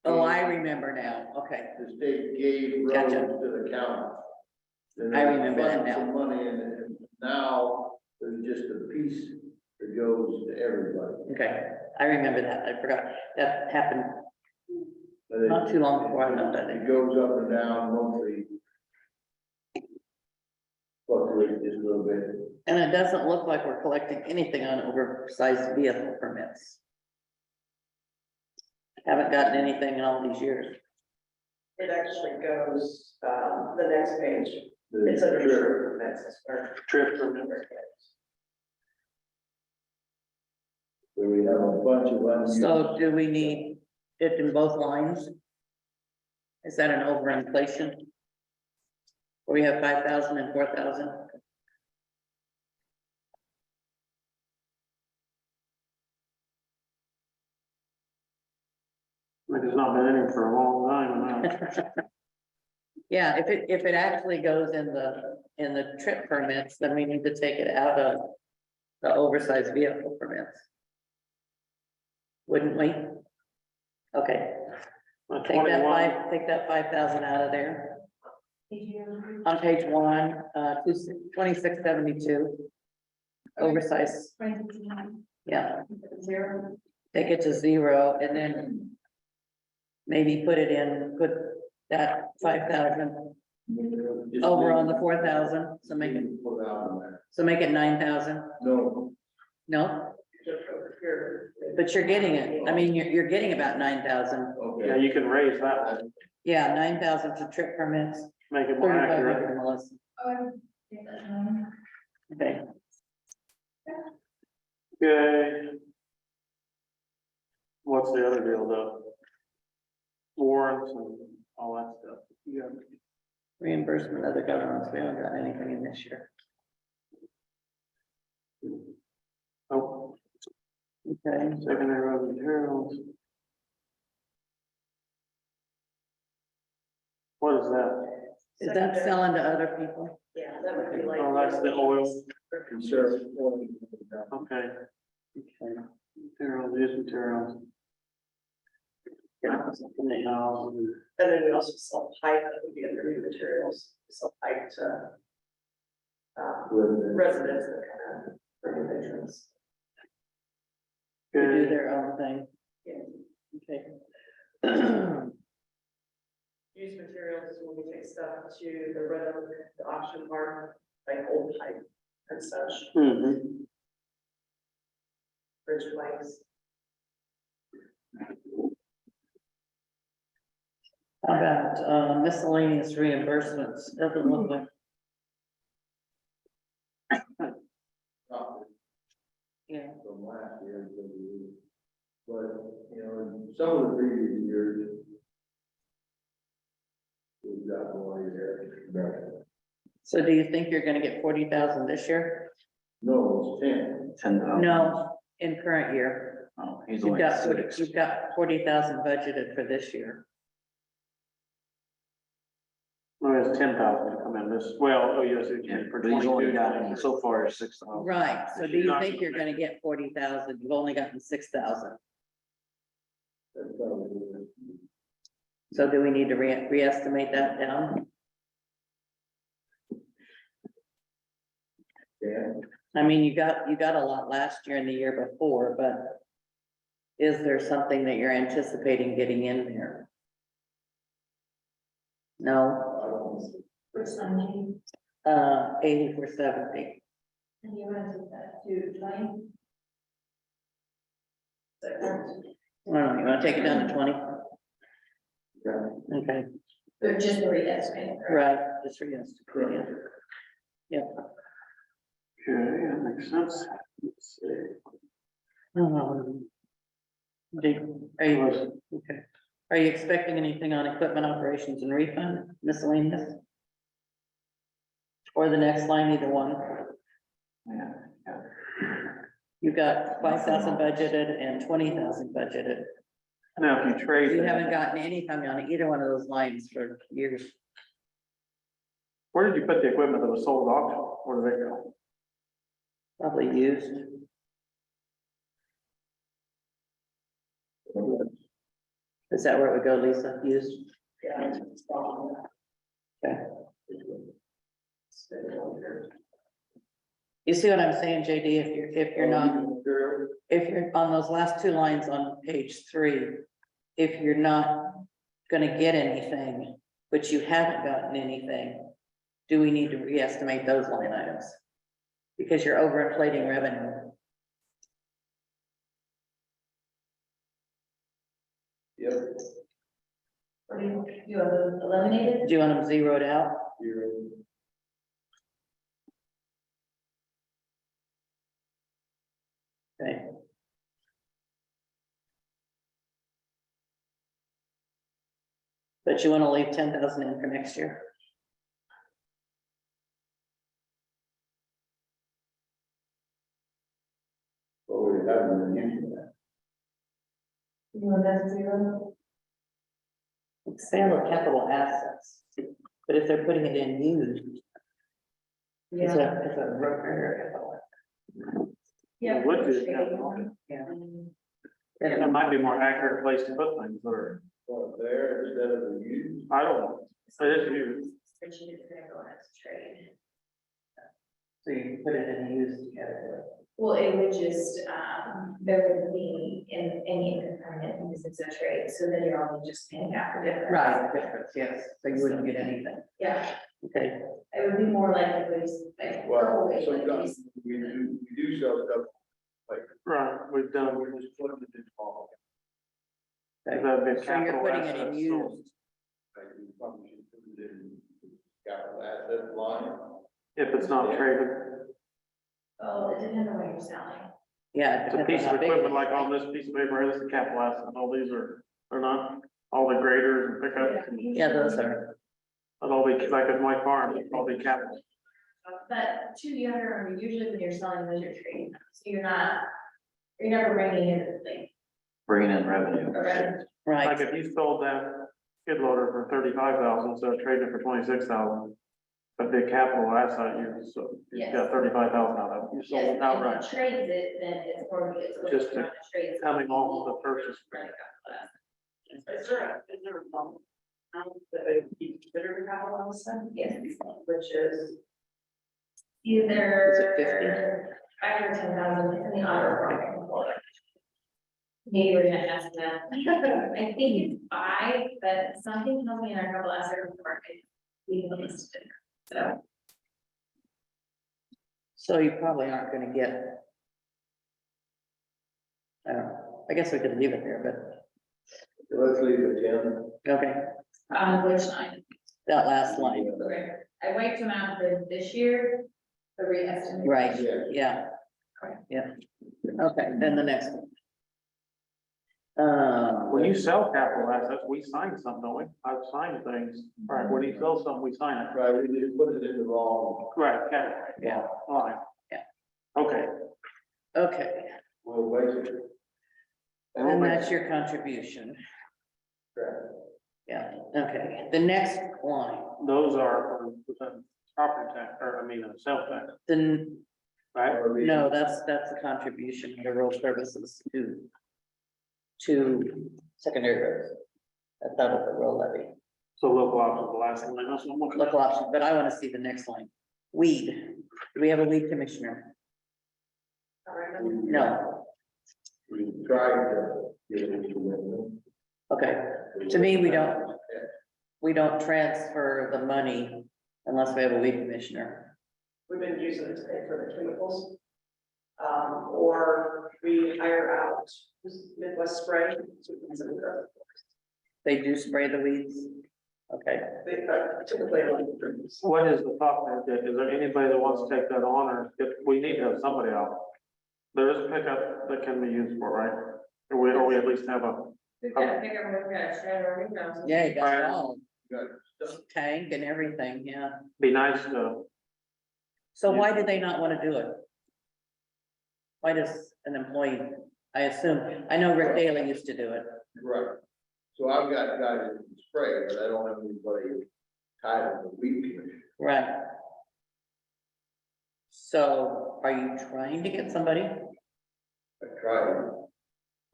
Oh, I remember now. Okay. The state gave roads Gotcha. to the county. Then I they remember that funded now. some money and now there's just a piece that goes to everybody. Okay. I remember that. I forgot. That happened But it- not too long before I left, I think. It goes up and down monthly. Fluctuates just a little bit. And it doesn't look like we're collecting anything on oversized vehicle permits. Haven't gotten anything in all these years. It actually goes, the next page, it's under true permits, or Trip permit. So we have a bunch of unused. So do we need it in both lines? Is that an overinflation? Or we have 5,000 and 4,000? Like it's not been in here for a long time now. Yeah, if it actually goes in the trip permits, then we need to take it out of the oversized vehicle permits. Wouldn't we? Okay, take that 5,000 out of there. On page 1, 2672. Oversized, yeah, Zero. take it to 0 and then maybe put that 5,000 over on the 4,000, so make it 9,000. No, No, just over here. but you're getting it, I mean, you're getting about 9,000, Yeah, okay. you can raise that one, yeah, 9,000 for trip permits, make it more 3,500 accurate. for Melissa. Okay, Okay. What's the other deal though? Warrants and all that stuff. Yeah. reimbursement of the governments, we haven't got anything in this year. Oh, Okay, secondary road materials. What is that? is that selling to other people? Yeah, that would be like. Oh, that's the oil. Conserve. Okay, Okay. materials, used materials. Yeah, in the house. And then we also sell pipe, that would be under new materials, We sell pipe to residents that kind of, for new patrons. To do Okay. their own thing. Yeah. Okay. Used materials is when we take stuff to the Red Oak, the auction barn, like old pipe and such, Mhm. bridge planks. How about miscellaneous reimbursements, doesn't look like, yeah, From last year, but, you know, in some of the previous years. We've got more here. so do you think you're gonna get 40,000 this year? No, it's 10. 10,000. No, in current year, Oh, he's you've only got, 6. you've got 40,000 budgeted for this year. Well, there's 10,000 to come in this, well, oh, yes, it's Yeah, for but he's only 22. gotten so far 6,000. Right, so do you think you're gonna get 40,000, you've only gotten 6,000, That's probably. so do we need to reestimate that down? Yeah. I mean, you got a lot last year and the year before, but is there something that you're anticipating getting in there? No, For Sunday, 80 for 70. and you want to take that to 20? I don't know, you wanna take it down to 20? Okay, Or just the re-estimate, right, just for yes. Yeah. Okay, that makes sense. Let's see. Are you expecting anything on equipment operations and refund miscellaneous? Or the next line, either one? Yeah. You got 5,000 budgeted and 20,000 budgeted. Now, if you trade. You that- haven't gotten anything on either one of those lines for years. Where did you put the equipment that was sold at auction? Where did it go? Probably used. Is that where it would go, Lisa? Used? Yeah. Okay. You see what I'm saying, JD? If you're not, if you're on those last two lines on page 3, if you're not gonna get anything, but you haven't gotten anything, do we need to reestimate those line items? Because you're overinflating revenue. You have them eliminated? Do you want them zeroed out? Okay. But you wanna leave 10,000 in for next year? Well, we haven't been using that. You want that zero? It's sale of capital assets, but if they're putting it in used, it's a repair. Yeah. Would do, Yeah. That might be a more accurate place to put things, or, Well, there instead of the used. I don't know. It is used. Spreadsheet is gonna go as trade. So you can put it in used category. Well, it would just, there would be in any income because it's a trade, so then you're only just paying out for difference. Right, difference, yes, so you wouldn't get anything, Yeah, okay, it would be more like it was like. Well, like sometimes we do sell stuff, Right, we've done, we just put it in small. okay. that'd be So you're capital putting it in assets, so- used, Like, we probably should put it in capital asset line. If it's not traded, Oh, it depends on what you're selling. yeah. it's a depends piece on of how big it equipment is. like on this piece of paper, this is a capital asset, all these are not, all the graders and pickups. and- Yeah, those are, And all the, like at my farm, all the capital. But too, you have to remember, usually when you're selling those, you're trading them, so you're never bringing in the thing. Bringing in revenue. Right. right, Like if you sold that skid loader for 35,000, so trading it for 26,000. A big capital asset, you Yes. got 35,000 out of it, you sold Yes, it if outright, you trades it, then it's more, it's. Just not a trade, it's coming off of the purchase. Right. Is there a that would be considered a capital asset? Yes, Which is, either. Is it 5 or 10,000, it's in the auto program. Maybe we're gonna ask that. I think it's 5, but something tells me in our couple asset report, we listed it, so. so you probably aren't gonna get. I don't know, I guess we could leave it there, Let's leave it 10. but, okay, Which line? that last line, Okay, I wiped them out for this year, the re-estimate. right, Yeah. yeah. Yeah, okay, then the next one. When you sell capital assets, we sign something, don't we? I've signed things, right, when you sell something, we sign it. Right, we just put it in the wrong, Right, capital, yeah, line. Yeah. Okay. okay, well, basically, and that's your contribution, correct. yeah, okay, the next line, Those are for the property tax, or I mean, sales tax, then, right? no, that's the contribution to road services to secondary roads. That's out of the road levy, So local option, the last one, that's what I'm looking at. local option, but I wanna see the next line, weed, do we have a weed commissioner? all right, No, We tried to get it into them. okay, to me, we don't transfer the money unless we have a weed commissioner. we've been using it to pay for the chemicals. Or we hire out Midwest Spray. They do spray the weeds, okay, They typically like. What is the thought there, Dick? Is there anybody that wants to take that on, or if we need to have somebody out? There is a pickup that can be used for, right? Or we at least have a, We've got a bigger, we've got a shredder, we've got. yeah, you got it all, Got stuff. tank and everything, yeah. be nice to, So why do they not wanna do it? Why does an employee, I assume, I know Rick Daly used to do it, Right. So I've got guys that can spray, but I don't have anybody tied to the weed commission. right? So are you trying to get somebody? I tried.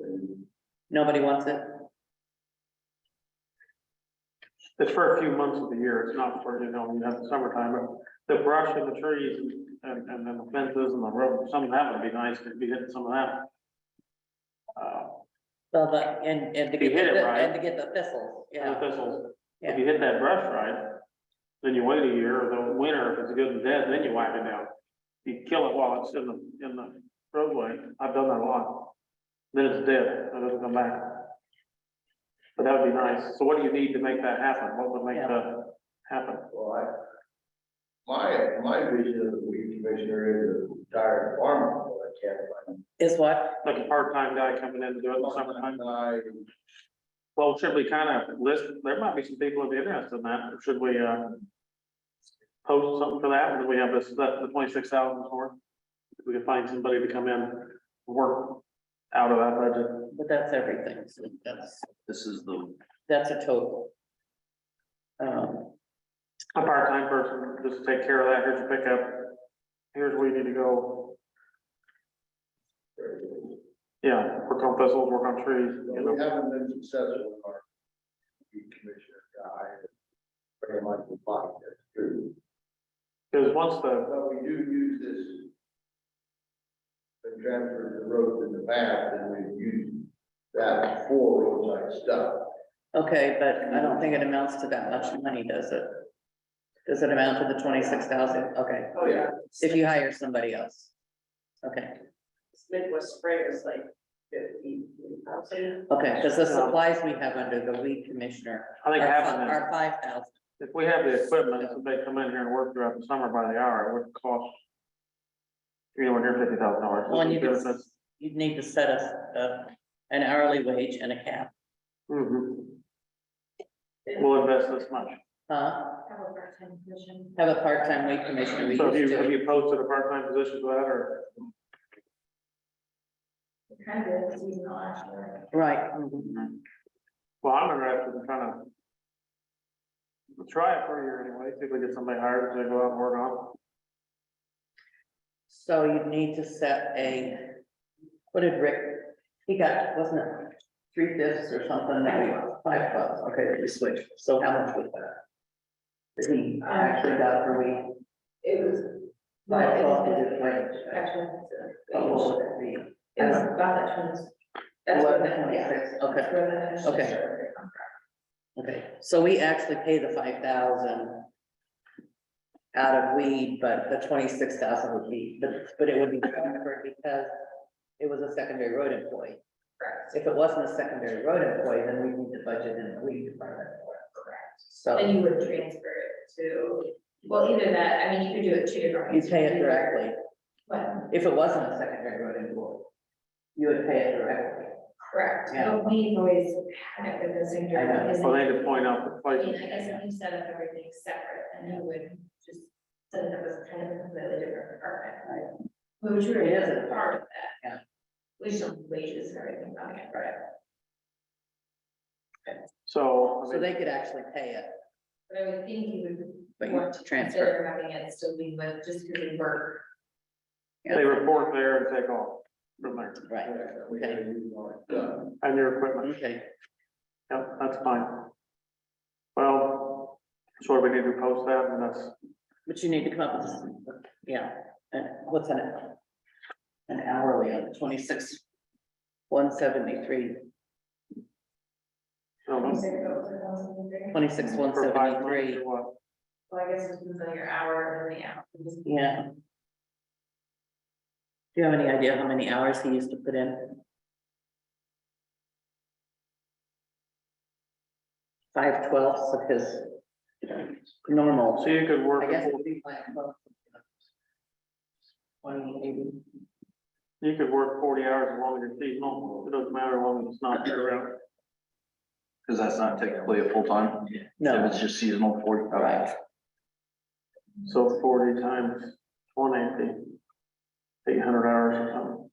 And Nobody wants it? it's for a few months of the year, it's not for, you know, you have the summertime, but the brush and the trees and then the fences and the road, some of that would be nice to be hitting some of that. Well, and to You get hit it the, right. and to get the thistles, The yeah, thistles, if yeah, you hit that brush right, then you wait a year, or the winter, if it's good and dead, then you wipe it down. You kill it while it's in the roadway, I've done that a lot. Then it's dead, it doesn't come back. But that would be nice. So what do you need to make that happen? What would make that happen? Well, my vision of the weed commissioner is a retired farmer, but I can't find. Is what? Like a part-time guy coming in to do it in the summertime? I, Well, should we kind of list, there might be some people who'd be interested in that. Should we, post something for that? Or do we have this, that the 26,000 for? If we could find somebody to come in, work out of that budget. But that's everything, so This is the, that's a total. A part-time person, just take care of that. Here's your pickup. Here's where you need to go. Yeah, work on thistles, work on trees, you know. we haven't been successful in our weed commissioner guy. Very much the fight, that's true. Because once the, But we do use this. Been transferred the roads in the past, and we've used that for roadside stuff. Okay, but I don't think it amounts to that much money, does it? Does it amount to the 26,000? Okay, Oh, yeah. if you hire somebody else. Okay, Midwest spray is like 50,000. okay, because the supplies we have under the weed commissioner I think having that, are 5,000. if we have the equipment, if they come in here and work throughout the summer by the hour, it would cost. Anywhere near $50,000. Well, and you'd need to set us an hourly wage and a cap, Mhm. We'll invest this much. huh? Have a part-time position. Have a part-time weed commissioner. We So used have to. you posted a part-time position for that, or? Kind of did seasonal last year. Right, Well, I'm interested in trying to try it for a year anyway, see if we get somebody hired to go out and work on. so you'd need to set what did Rick, he got, wasn't it 3/5 or something, maybe 5 bucks, okay, we switched, so how much was that? That he actually got for weed? It was. I thought But it it was was like- actually, Oh, what would it be? it was about that 20. That's what the 26, okay. that's where the- Okay. Okay, so we actually pay the 5,000 out of weed, but the 26,000 would be, but it would be transferred because it was a secondary road employee. Correct. If it wasn't a secondary road employee, then we need to budget in the weed department for it. Correct. So Then you would transfer it to, well, either that, I mean, you could do it two different you ways. pay it Either- directly. But, If it wasn't a secondary road employee, you would pay it directly. correct, Yeah. but we've always had it with the same. I know. because Well, they need to point out the I places. mean, I guess if you set up everything separate, and you would just set it up as kind of a completely different department. Which really It is. isn't part of that. Yeah. We show wages and everything on it, right? So, I So mean, they could actually pay it, But I would think you would but you want to transfer. consider having it still be with, just because we work. they report there and take off from there, Right, We okay, gotta use all that stuff. and your equipment. okay. Yep, that's fine. Well, so we need to post that, and that's, But you need to come up with, yeah, and what's an hourly on 26, 173, I don't know, 26, for 5 months 173, or what? Well, I guess it depends on your hour and the hour. yeah. Do you have any idea how many hours he used to put in? 5/12 of his normal, So you could work, I guess it would be 5/12. 20, 80. you could work 40 hours as long as you're seasonal, it doesn't matter as long as it's not year round. because that's not technically a full-time, if No, it's just seasonal for you. right, So 40 times 180, 800 hours or something.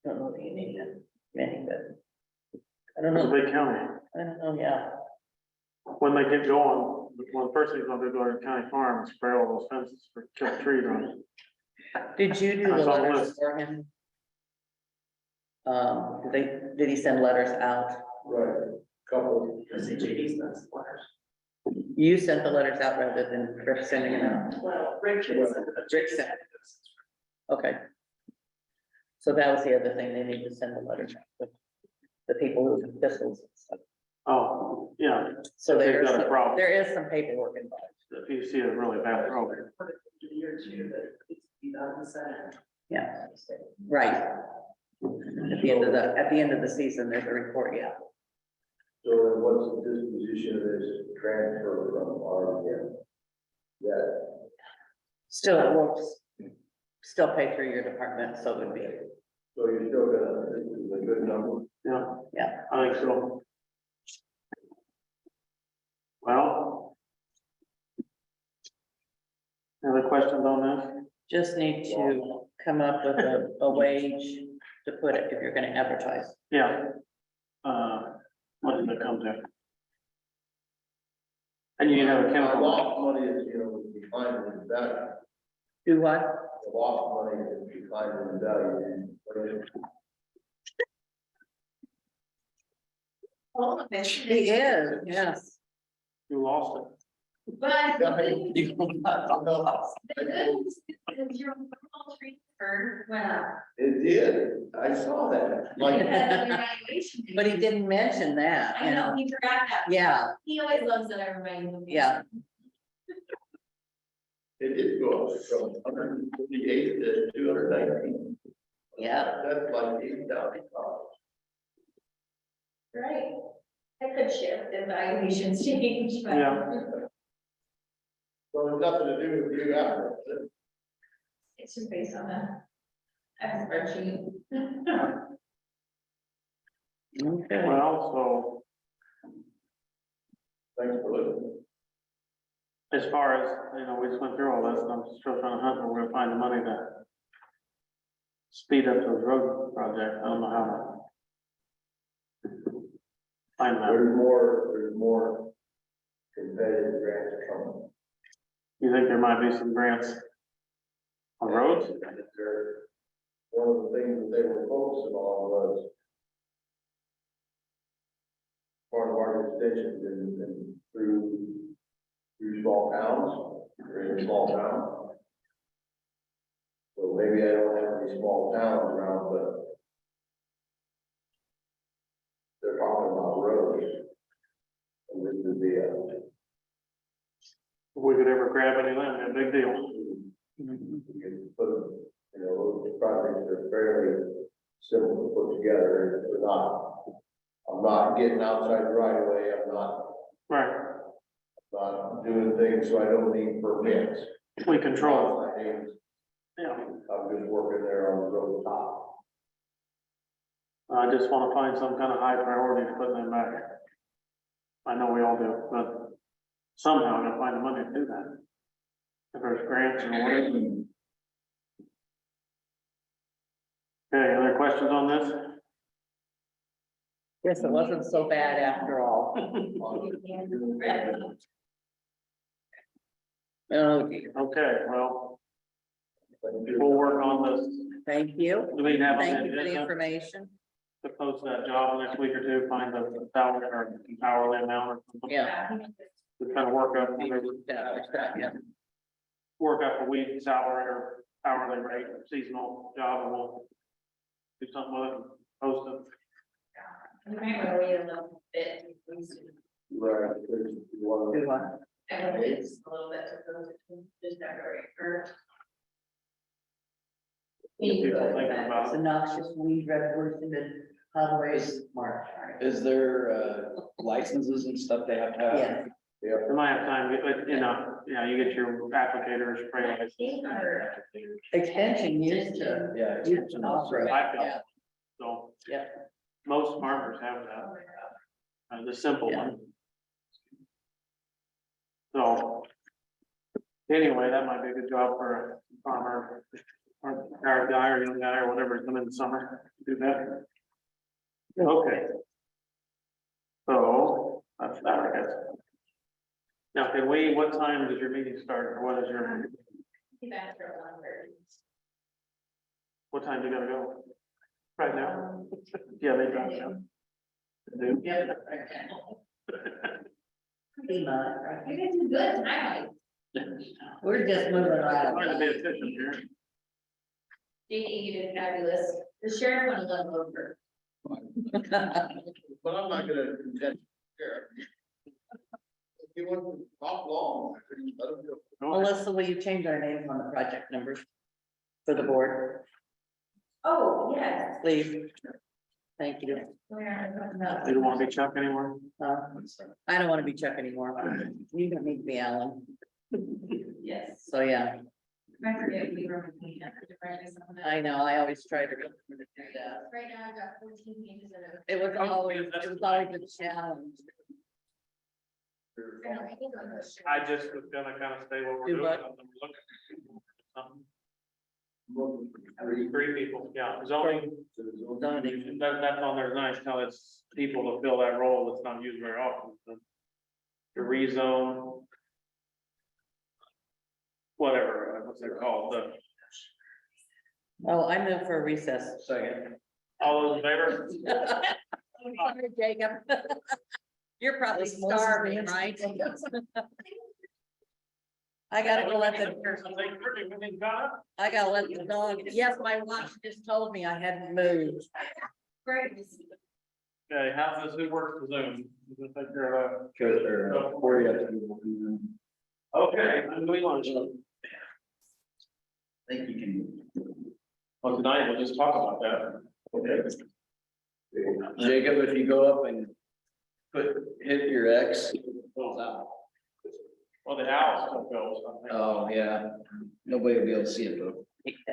don't know that you need that many, but I don't It's a know, big county. I don't know, yeah. When they get going, one person is gonna go to the county farm and spray all those fences for kill trees on. Did you do I the saw the letters list. for him? Did he send letters out? Right, couple. You sent the letters out rather than Rick sending them out? Well, Rick is. Rick sent it. Okay. So that was the other thing, they need to send the letters out. The people who have thistles and stuff. Oh, yeah, So If they've there's, got a problem. there is some paperwork involved. if you see a really bad problem. Year or two that needs to be done in the Senate. Yeah, right. At the end of the season, there's a report, yeah. So what's the disposition of this transfer from RDM? That, Still, it will still pay through your department, so it would be, so you're still gonna, this is a good number. Yeah, I think so. Well. Any other questions on this? just need to come up with a wage to put it if you're gonna advertise. Yeah. What did it come to? And you have a The chemical. lost money is, declining in value. Do what? The lost money is declining in value. He is, yes. You lost it. But the good You news is your overall transfer went up. It did, I saw that. Like, Because of your valuation. But he didn't mention that, I know, he forgot that. Yeah, He always loves that I remind him. yeah. it did go up from 158 to 219. Yeah. That's like $80,000. Right. I could share the valuations change, but. Yeah. So it's nothing to do with you after. It's just based on a spreadsheet. Okay. Well, so Thanks for listening. as far as, we just went through all this, and I'm still trying to hunt, where we're gonna find the money to speed up those road projects. I don't know how to find that. There's more competitive grants coming. You think there might be some grants on roads? One of the things that they were focusing on was part of our extension and through small towns, or in small towns. So maybe I don't have any small towns around, but they're talking about roads. And this would be If we could ever grab any land, it'd be a big deal. you can put, those projects are fairly simple to put together. They're not, I'm not getting outside the right of way. I'm not Right, doing things so I don't need permits. we control, My name's, yeah. I'm just working there on the road top. I just wanna find some kind of high priority to put them back. I know we all do, but somehow I'm gonna find the money to do that. If there's grants or whatever. Okay, other questions on this? Guess it wasn't so bad after all. Okay, Okay, well, we'll work on this. thank you. Do we have Thank an you for the agenda information. to post that job next week or two, find the salary or hourly amount or something? Yeah. To kind of work up, Yeah. work up a week salary or hourly rate, seasonal job, and we'll do something with it, and post it. We might want to wait a little bit. Right. There's one. Do what? I would wait just a little bit to post it, just February first. People thinking It's about a it. noxious weed resolution in Highways March. Is there licenses and stuff they have to have? Yeah, You might have time, but, you get your applicator spray license. extension used to, Yeah. used to offer it. I've got Yeah, it. So yeah. most farmers have that, the simple Yeah. one. So anyway, that might be a good job for a farmer or our guy or young guy or whatever, come in the summer, do that. Okay. So that's that, I guess. Now, what time does your meeting start or what is your, what time do you gotta go? Right now? Yeah, they got you. Do? Yeah. Pretty much, right? You guys do good time. We're just moving right Trying to be along. efficient here. JD, you did fabulous. The sheriff went a little over. But I'm not gonna contest here. If you want to talk long, let them go. Melissa, will you change our names on the project numbers for the board, Oh, yes. please? Thank you. You don't want to be Chuck anymore? I don't want to be Chuck anymore. You don't need to be Alan. Yes. So, yeah, I forget we were looking at the different. I know, I always try to remember to do that. Right now, I've got 14 pages of. It was always a challenge. I just was gonna kind of stay what we're Do doing. what? Three people, yeah, zoning, Zoning. that's on there nice, how it's people to fill that role that's not used very often. The rezone. Whatever, what's it called, Oh, I move for a recess. Second. all those in favor? Sorry, Jacob. You're probably starving, right? I gotta go let the, I gotta let the dog, yes, my watch just told me I hadn't moved. Great. Okay, how's this, who works the Zoom? Does it take care of Or Okay, I'm doing lunch. I think you can. Well, tonight we'll just talk about that. Okay. Jacob, if you go up and hit your X, it goes out. Well, the owl still goes. I think. Oh, yeah, nobody will be able to see it though.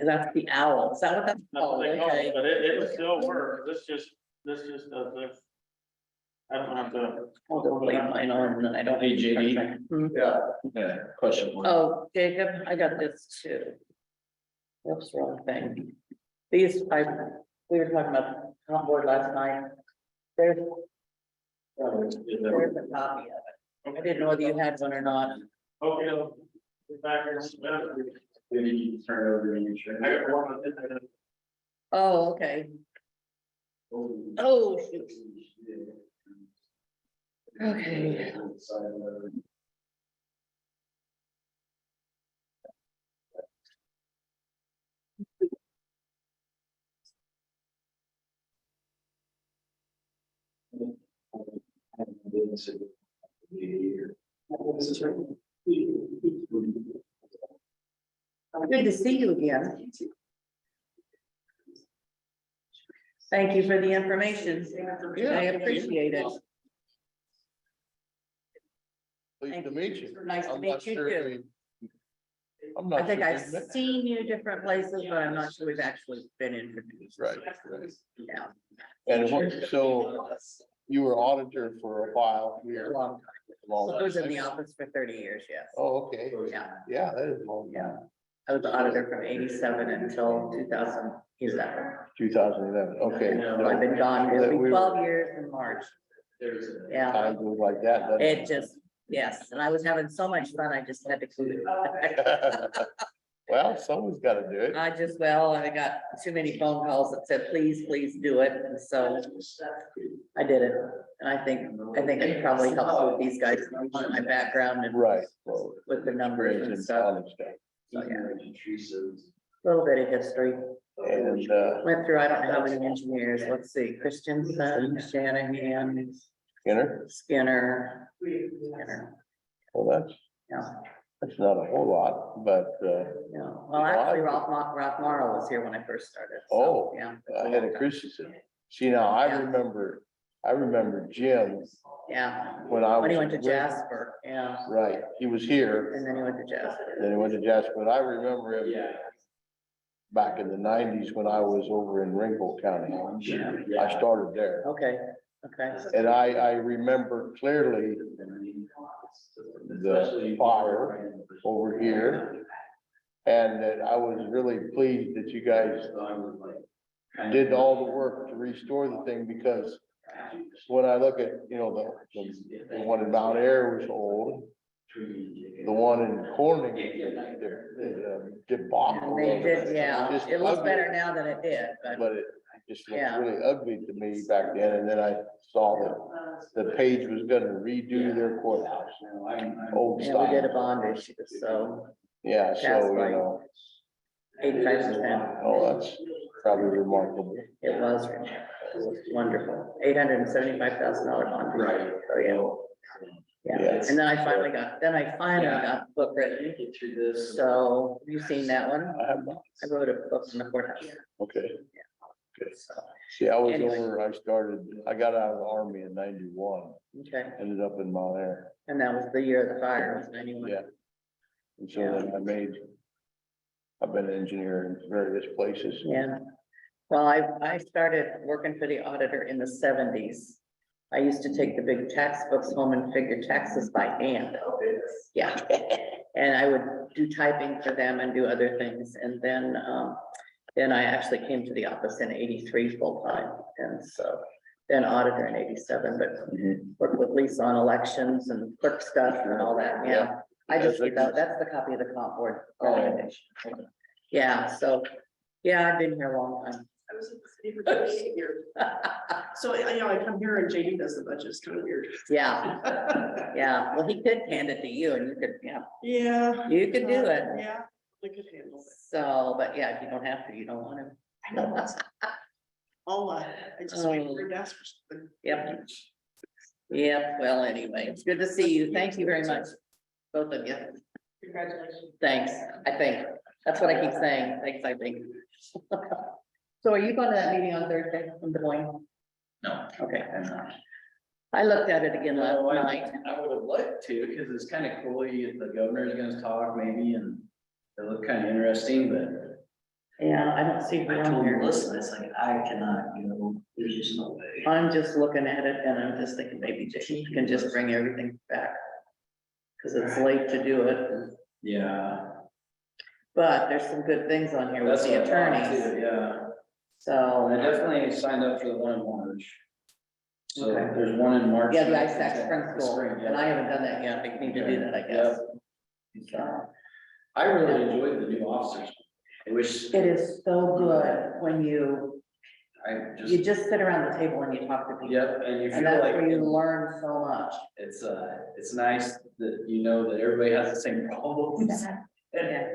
That's the owl, is that what that's That's what called? they call Okay. it, but it still works, this just does this. I don't have to. I'll go leave mine on and then I don't. Hey, JD. Hmm. Yeah, question. Oh, Jacob, I got this too. Oops, wrong thing. These, we were talking about on board last night. There's a copy of it. I didn't know whether you had one or not. Okay. Get back here. Maybe you can turn it over and sure. I got one on it. Oh, okay. Oh, shoot. Okay. Good to see you again. Thank you for the information. I appreciate it. Pleased to meet you. Nice to I'm meet not you sure if too. I'm not I think sure I've we've met. seen you different places, but I'm not sure we've actually been introduced. Right, right. Yeah. And so you were auditor for a while here. Long Long I was in time. the office for 30 years, yes. Oh, okay. Yeah, Yeah, that is long. yeah. I was the auditor from 87 until 2011. 2011, okay. So I've been gone, it'll That be we were- 12 years in March. Yeah, Time goes like that, doesn't it just, yes, and I was having so much fun, I just had to quit. Well, someone's gotta do it. I just, well, I got too many phone calls that said, please, please do it, and so I did it. And I think it probably helps with these guys, knowing my background and Right. Well, with the numbers Bridge and and stuff. college stuff. So, yeah. Little bit of history. And, Went through, I don't know how many engineers, let's see, Christensen, Shanahan, Skinner, Skinner, well, yeah, that's not a whole lot, but, yeah. Well, actually, Ralph Morrow was here when I first started. so, Oh. Yeah. I had a Christensen. See, now I remember Jim Yeah, when I was. when he went to with- Jasper, yeah, Right, he was here, and then he went to Jasper. then he went to Jasper, but I remember him back in the 90s when I was over in Ringgold County. I started there, Okay, okay, and I remember clearly the fire over here. And that I was really pleased that you guys did all the work to restore the thing, because when I look at, you know, the one in Mount Air was old. The one in Corning, the debacle. they of did, it, yeah, just it looks ugly. better now than it did, but, But it just looked Yeah. really ugly to me back then, and then I saw that the Page was gonna redo their courthouse. Old yeah, we did a style, bond issue, so yeah, so, you know, 85%. oh, that's probably remarkable. It was wonderful, $875,000 bond. Right. So, yeah. Yeah, Yes. and then I finally got the book written, Get through this. so have you seen that one? I have not, I wrote a book in the courthouse. okay, So, See, I was Anyway. I got out of the army in 91, Okay, ended up in Mount Air, and that was the year of the fire, was 91. yeah. And so then I've been an engineer in various places. Yeah, well, I started working for the auditor in the 70s. I used to take the big tax books home and figure taxes by hand. Yeah, and I would do typing for them and do other things, and then I actually came to the office in 83 full time, and so then auditor in 87, but worked with Lisa on elections and clerk stuff and all that, yeah. I just, that's the copy of the comp board recommendation. Yeah, so, yeah, I've been here a long time. I was in the city for 28 years. So, I come here and JD does the budget. It's kind of weird. Yeah, yeah, well, he could hand it to you and you could, yeah, Yeah. you could do it. Yeah, we could handle it. So, but yeah, if you don't have to, you don't want to. I know that's. I just wait for your desk or something. Yep. Yep, well, anyway, it's good to see you. Thank you very much, both of you. Congratulations. Thanks, I think. That's what I keep saying. Thanks, I think. So are you going to that meeting on Thursday in Des Moines? No. Okay. I looked at it again last night. I would have liked to, because it's kind of cool, the governor's gonna talk maybe, and it looked kind of interesting, but Yeah, I don't see. I her on told here. Melissa, it's like, I cannot, there's just no way. I'm just looking at it and I'm just thinking maybe she can just bring everything back. Cause it's late to do it, Yeah. but there's some good things on here with That's the what I thought attorneys, too, yeah. so. I definitely signed up for the one in March. So Okay. there's one in March. Yeah, the ISAC spring school, Spring, and I yeah. haven't done that yet, we need to do that, I guess. So, I really enjoyed the new officers. I wish. it is so good when you I just just, sit around the table and you talk to people. yep, and you And feel that's like where you learn so much. it's nice that you know that everybody has the same problems. Yeah,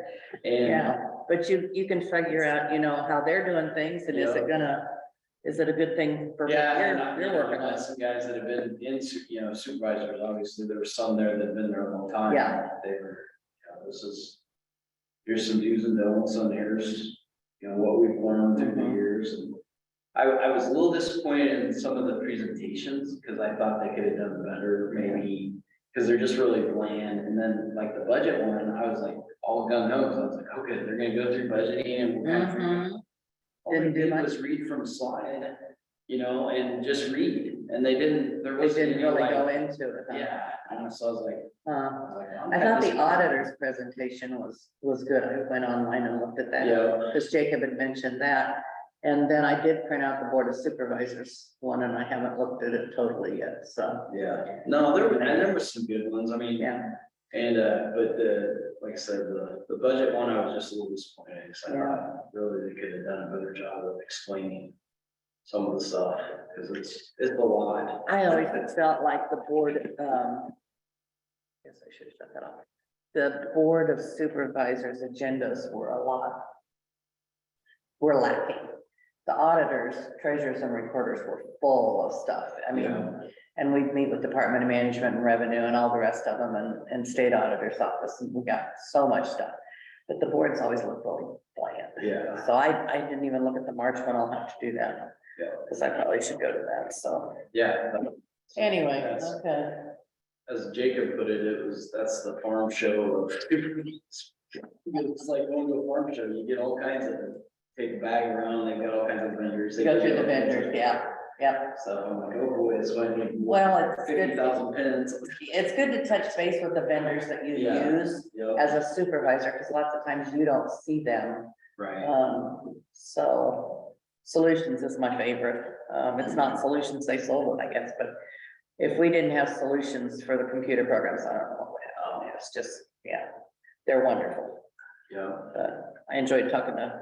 And yeah, but you can figure out, how they're doing things, and is it a good thing for what yeah, and you're working I've on? met some guys that have been supervisors, obviously, there were some there that have been there a long time. Yeah. They were, here's some do's and don'ts, and here's, what we've learned through the years. And I was a little disappointed in some of the presentations, because I thought they could have done better, maybe, because they're just really bland. And then like the budget one, I was like, all gun ho, I was like, okay, they're gonna go through budgeting and we're kind of Mhm. all they Didn't do did much. was read from slide, and just read, and they didn't, there They wasn't didn't any really like, go into it. Huh? yeah, so I was like. I thought the auditor's presentation was good. I went online and looked at that. Yeah, Because Jacob had mentioned that. And then I did print out the Board of Supervisors one, and I haven't looked at it totally yet, so, yeah, no, there were some good ones, I mean, yeah. and, but like I said, the budget one, I was just a little disappointed, because I thought really they could have done a better job of explaining some of the stuff, because it's a lot. I always felt like the board, guess I should shut that off. The Board of Supervisors agendas were lacking. The auditors, treasurers and recorders were full of stuff. I mean, Yeah. and we meet with Department of Management and Revenue and all the rest of them and State Auditor's Office, and we got so much stuff. But the boards always look really bland. Yeah. So I didn't even look at the March one. I'll have to do that. Yeah. Because I probably should go to that, so. Yeah. Anyway, That's- okay. As Jacob put it, that's the farm show of. It's like going to a farm show, you get all kinds of, take a bag around, they've got all kinds of vendors. You go through the vendors, yeah, yep. So I'm like, oh boy, it's going to be. Well, it's good. 50,000 pins. It's good to touch base with the vendors that you Yeah. use Yeah, as a supervisor, because lots of times you don't see them. right, So Solutions is my favorite. It's not Solutions, they sold it, I guess, but if we didn't have Solutions for the computer programs, I don't know what would happen. It's just, yeah, they're wonderful. yeah, I enjoyed talking to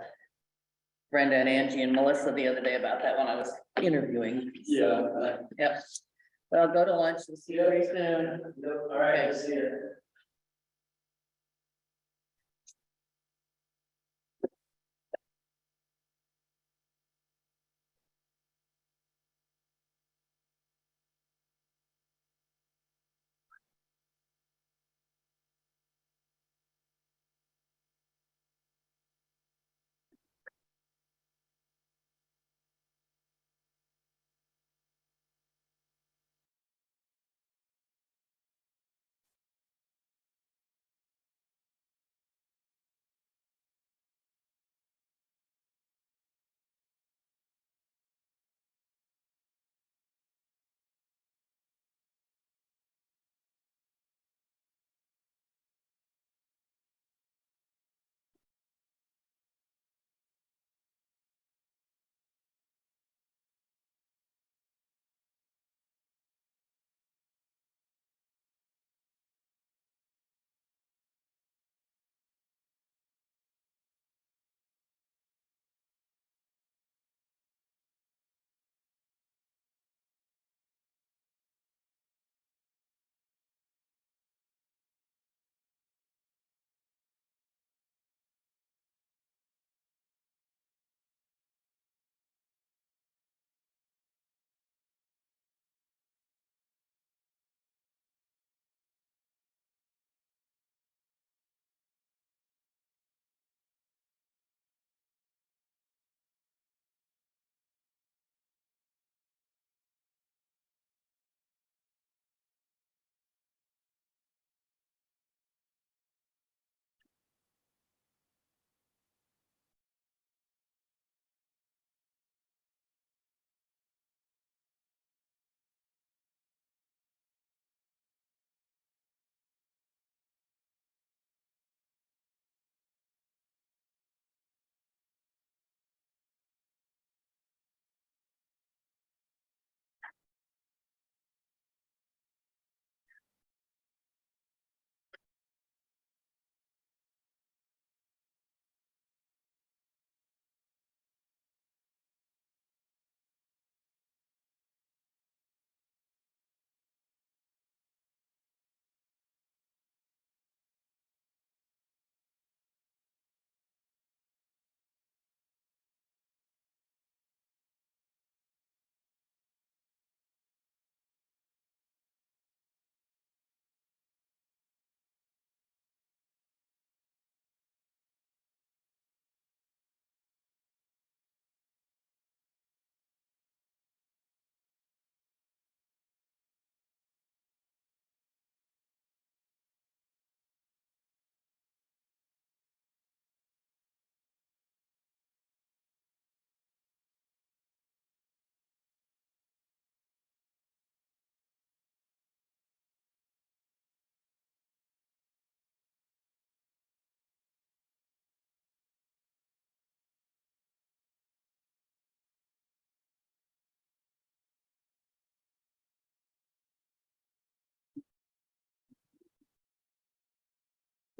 Brenda and Angie and Melissa the other day about that when I was interviewing. yeah. Yep. Well, go to lunch and see you very soon. All right, see you.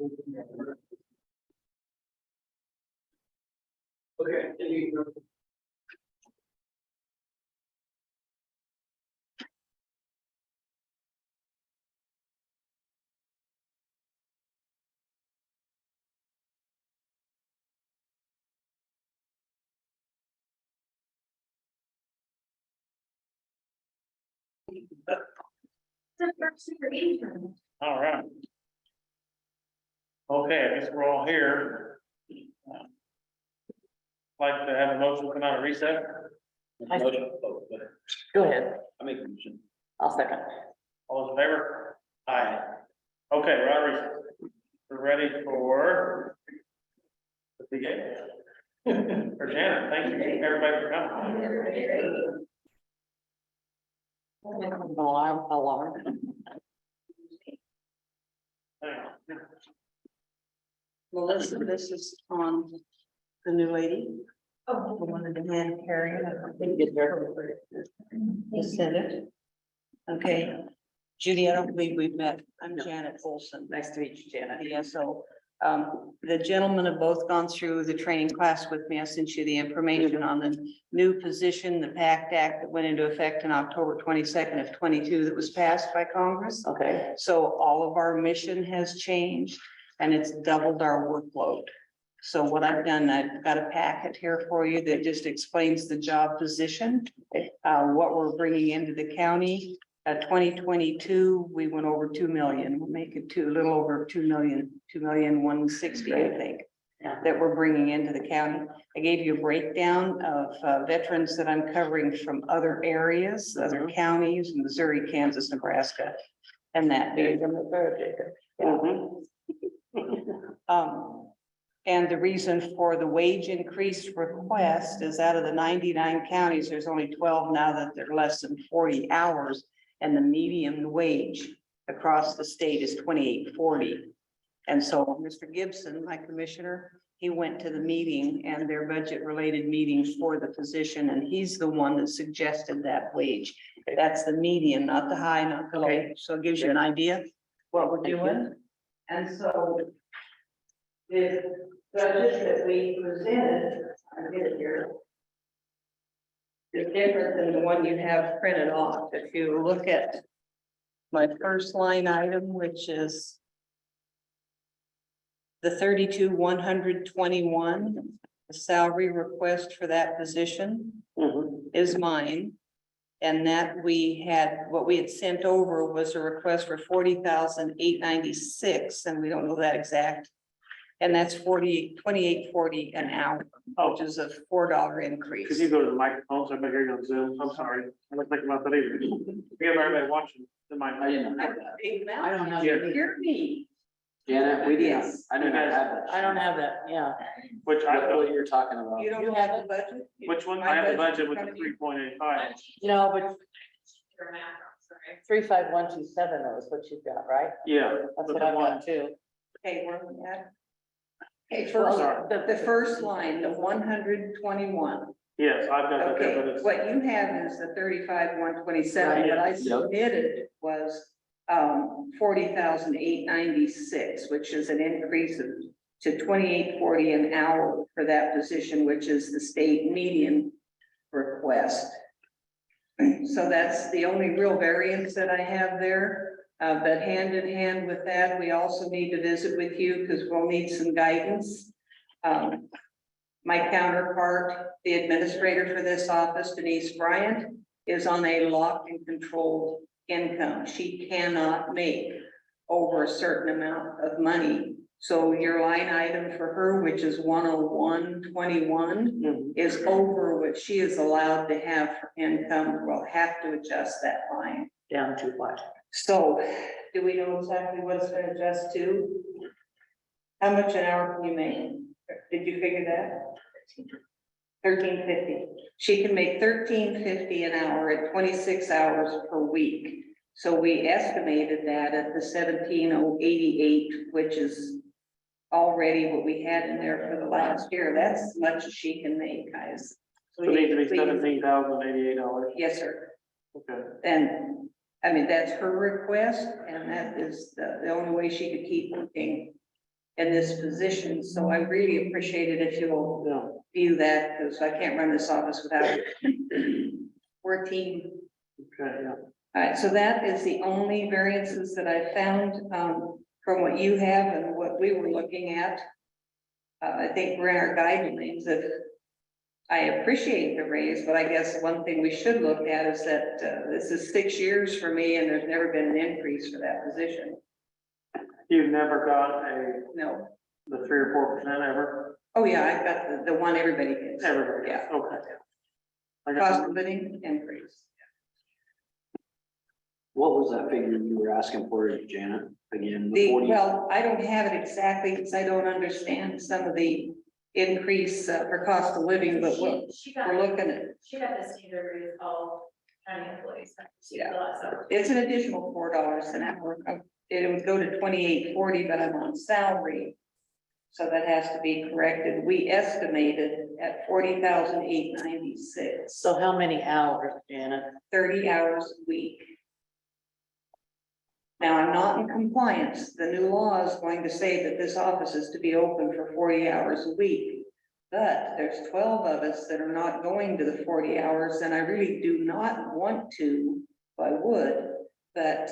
Okay. All right. Okay, I guess we're all here. Like to have a motion come out of reset? Go ahead, I make a motion. I'll second. All those in favor? Aye. Okay, we're out of recess. We're ready for the game. For Janet, thank you, everybody for coming. Alarm. Hang on. Melissa, this is on the new lady. Oh. The one in the hand carrying, I think it's very. You said it. Okay, Judy, I don't believe we've met. I'm Janet Olson. Nice to meet you, Janet. Yeah, so, the gentlemen have both gone through the training class with me. I sent you the information on the new position, the PACT Act that went into effect on October 22nd of 22 that was passed by Congress. Okay, So all of our mission has changed and it's doubled our workload. So what I've done, I've got a packet here for you that just explains the job position, what we're bringing into the county. 2022, we went over 2 million. We'll make it to a little over 2 million, 2,160,000, I think, that we're bringing into the county. I gave you a breakdown of veterans that I'm covering from other areas, other counties, Missouri, Kansas, Nebraska, and that. And the reason for the wage increase request is out of the 99 counties, there's only 12 now that they're less than 40 hours. And the median wage across the state is $28.40. And so Mr. Gibson, my commissioner, he went to the meeting and their budget related meeting for the position, and he's the one that suggested that wage. That's the median, not the high, not the low. So it gives you an idea what we're doing. And so the budget that we presented, I get it here, is different than the one you have printed off. If you look at my first line item, which is the 32,121, the salary request for that position is mine. And that we had, what we had sent over was a request for 40,896, and we don't know that exact. And that's $28.40 an hour, which is a $4 increase. Could you go to the microphone so everybody hear you on Zoom? I'm sorry. I was thinking about that either. We have everybody watching the mic. I didn't have that. I don't have Yeah. that. Hear me. Janet, we didn't, Yes. I didn't have that. I don't have that, yeah. Which I know I, what you're talking about. You don't have the budget? which one? My I have the budget's budget in with front the of you. 3.85. No, but Your math, sorry. 35127 is what you've got, right? Yeah. That's but what the I've one- got too. Okay, where are we at? Okay, Well, first, the first line, the 121. Yes, I've got that there, but Okay, it's. what you have is the 35,127. What I Yep. submitted was 40,896, which is an increase of to 28.40 an hour for that position, which is the state median request. So that's the only real variance that I have there. But hand in hand with that, we also need to visit with you because we'll need some guidance. My counterpart, the administrator for this office, Denise Bryant, is on a locked and controlled income. She cannot make over a certain amount of money. So your line item for her, which is 101.21, is over what she is allowed to have for income. We'll have to adjust that line. Down to what? So, do we know exactly what it's gonna adjust to? How much an hour can you make? Did you figure that? $13.50. She can make $13.50 an hour at 26 hours per week. So we estimated that at the 17,088, which is already what we had in there for the last year. That's as much as she can make, guys. So it needs to be Please- $17,088. Yes, sir. Okay. And, I mean, that's her request, and that is the only way she could keep working. in this position, so I really appreciate it if you'll Yeah. view that, because I can't run this office without it. We're a team. Okay, yeah. All right, so that is the only variances that I found, from what you have and what we were looking at. I think we're in our guidelines of, I appreciate the raise, but I guess one thing we should look at is that, this is 6 years for me and there's never been an increase for that position. You've never got No. the 3 or 4% ever? Oh, yeah, I've got the one everybody gets. Everybody, Yeah. okay. I got Cost you. of living increase. What was that figure you were asking for, Janet? Again, the 40? Well, I don't have it exactly because I don't understand some of the increase for cost of living, but what She we're got, looking at, she got the standard rate of all county employees. She Yeah. did that, so. it's an additional $4 an hour. It would go to 28.40, but I'm on salary. So that has to be corrected. We estimated at 40,896, So how many hours, Janet? 30 hours a week. Now, I'm not in compliance. The new law is going to say that this office is to be open for 40 hours a week. But there's 12 of us that are not going to the 40 hours, and I really do not want to, I would, but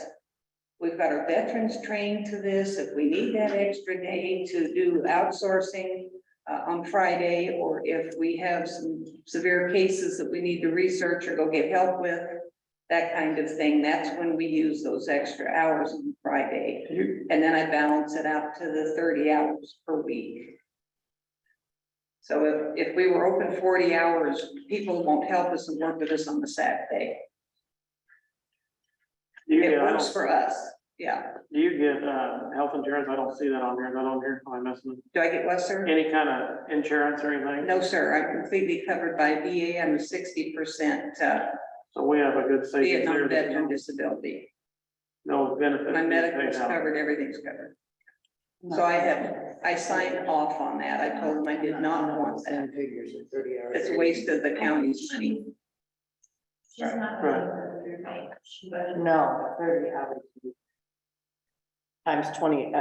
we've got our veterans trained to this. If we need that extra day to do outsourcing on Friday, or if we have some severe cases that we need to research or go get help with, that kind of thing, that's when we use those extra hours on Friday. And then I balance it out to the 30 hours per week. So if we were open 40 hours, people won't help us and work with us on the Saturday. Do you It get, I works don't, for us, yeah. do you get, health insurance? I don't see that on here. Is that on here? Am I missing? Do I get what, sir? Any kind of insurance or anything? No, sir, I'm completely covered by VA. I'm a 60% So we have a good safety. Vietnam clear that veteran disability. no benefit. My being medical's paid out. covered, everything's covered. So I signed off on that. I told them I did not want that. Figures of 30 hours. It's a waste of the county's money. She's not. Right. She budgeted. No, 30 hours. Times 20,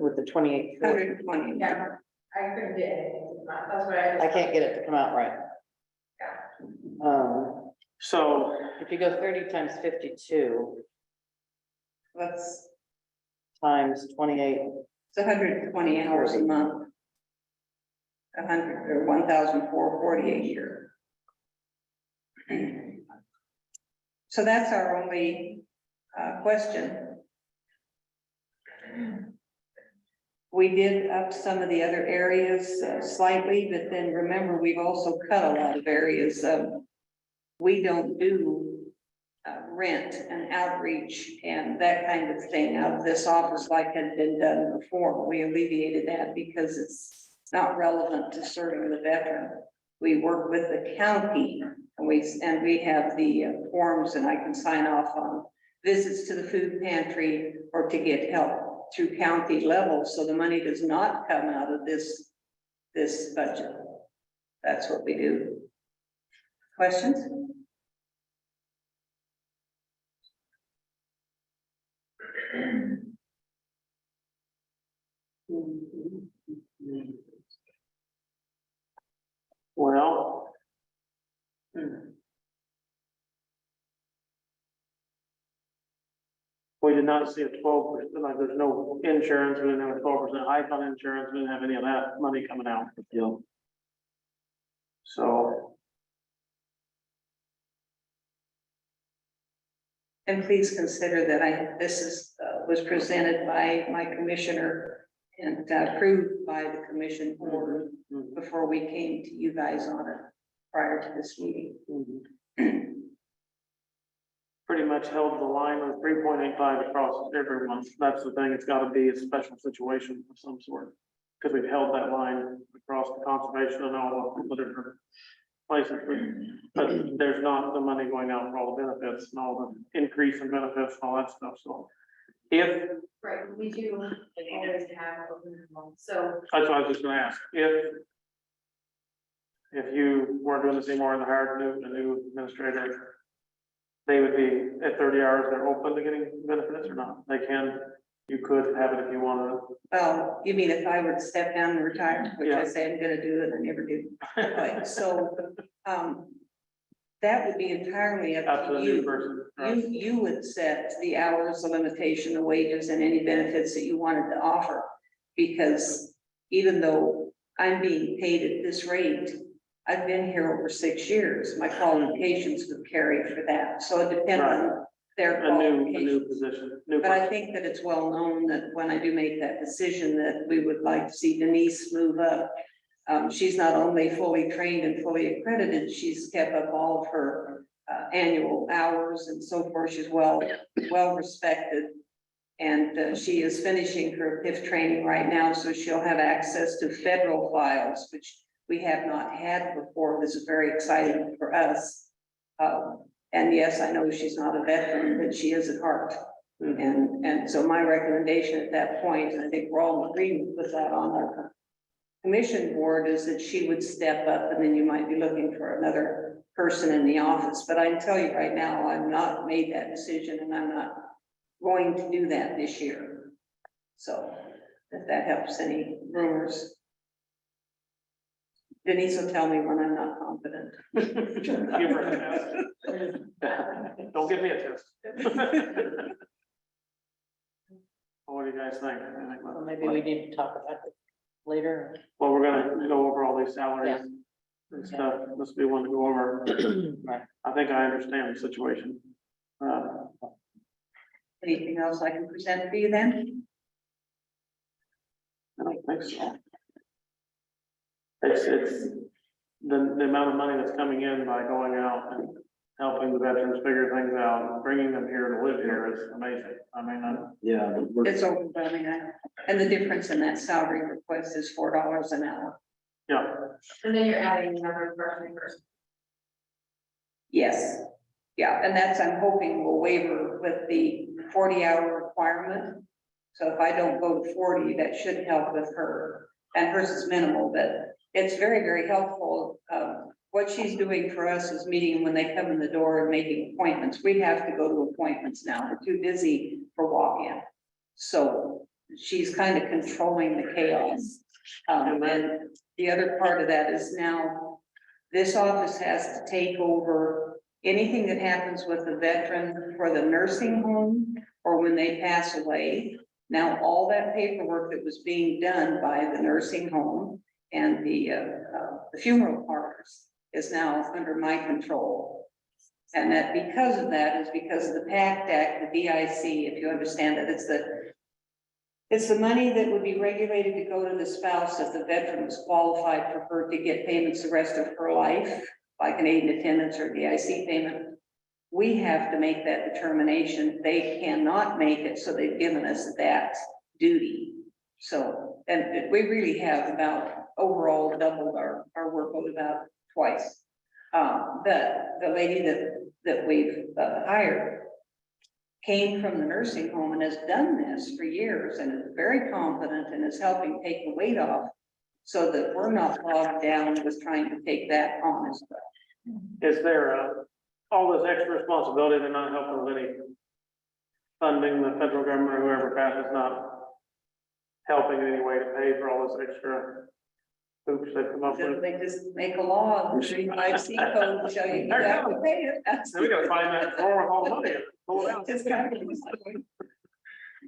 with the 28. 120. Yeah, I couldn't do anything, that's what I. I can't get it to come out right. So, If you go 30 times 52 That's, times 28, it's 120 hours a month. 100 or 1,440 a year. So that's our only question. We did up some of the other areas slightly, but then remember, we've also cut a lot of areas. We don't do rent and outreach and that kind of thing out of this office like had been done before. We alleviated that because it's not relevant to serving the veteran. We work with the county and we have the forms, and I can sign off on visits to the food pantry or to get help through county level. So the money does not come out of this budget. That's what we do. Questions? well. We did not see a 12%, like there's no insurance, we didn't have a 12% hike on insurance, we didn't have any of that money coming out. You know, So, And please consider that this was presented by my commissioner and approved by the commission board before we came to you guys on it prior to this meeting. pretty much held the line of 3.85 across everyone. That's the thing, it's gotta be a special situation of some sort. Because we've held that line across the conservation and all the different places. But there's not the money going out for all the benefits and all the increase in benefits and all that stuff, so. If, Right, we do always have open enrollment, so that's what I was just gonna ask, if you weren't doing this anymore and hired a new administrator, they would be at 30 hours, they're open to getting benefits or not? They can, You could have it if you wanted. Well, you mean if I were to step down and retire, which Yeah. I say I'm gonna do and I never do. Right, so, that would be entirely Up up to to the new you. person. Right. You would set the hours, the limitation, the wages and any benefits that you wanted to offer. Because even though I'm being paid at this rate, I've been here over 6 years. My qualifications would carry for that. So it depends on their A new qualifications. position, new. But I person. think that it's well known that when I do make that decision, that we would like to see Denise move up. She's not only fully trained and fully accredited, she's kept up all of her annual hours and so forth. She's well respected. And she is finishing her PIF training right now, so she'll have access to federal files, which we have not had before. This is very exciting for us. And yes, I know she's not a veteran, but she is at heart. And so my recommendation at that point, and I think we're all in agreement with that on our commission board, is that she would step up and then you might be looking for another person in the office. But I can tell you right now, I've not made that decision and I'm not going to do that this year. So if that helps any rumors. Denise will tell me when I'm not confident. Give her a test. Don't give me a test. What do you guys think? Well, maybe we need to talk about it later. Well, we're gonna go over all these salaries and stuff. This will be one to go over. I think I understand the situation. Anything else I can present for you then? I don't think so. It's the amount of money that's coming in by going out and helping the veterans figure things out, and bringing them here to live here is amazing. I mean, Yeah, but we're- It's overwhelming. And the difference in that salary request is $4 an hour. yeah, And then you're adding another person. Yes, yeah, and that's, I'm hoping will waiver with the 40-hour requirement. So if I don't go to 40, that should help with her, and hers is minimal, but it's very, very helpful. What she's doing for us is meeting them when they come in the door and making appointments. We have to go to appointments now. We're too busy for walk-in. So she's kind of controlling the chaos. And the other part of that is now this office has to take over anything that happens with the veteran for the nursing home or when they pass away. Now, all that paperwork that was being done by the nursing home and the funeral parlors is now under my control. And that because of that is because of the PACT Act, the BIC, if you understand that, it's the money that would be regulated to go to the spouse if the veteran was qualified for her to get payments the rest of her life, like an aid and attendance or BIC payment. We have to make that determination. They cannot make it, so they've given us that duty. So, and we really have about overall doubled our workload about twice. But the lady that we've hired came from the nursing home and has done this for years and is very confident and is helping take the weight off so that we're not bogged down with trying to take that on as well. is there all this extra responsibility, they're not helping with any funding, the federal government or whoever passes not helping in any way to pay for all this extra hoops they come up So with? they just make a law, the 35C code will show you exactly pay it. That's. So we gotta find that drawer with all the money. Pull it out. It's kind of.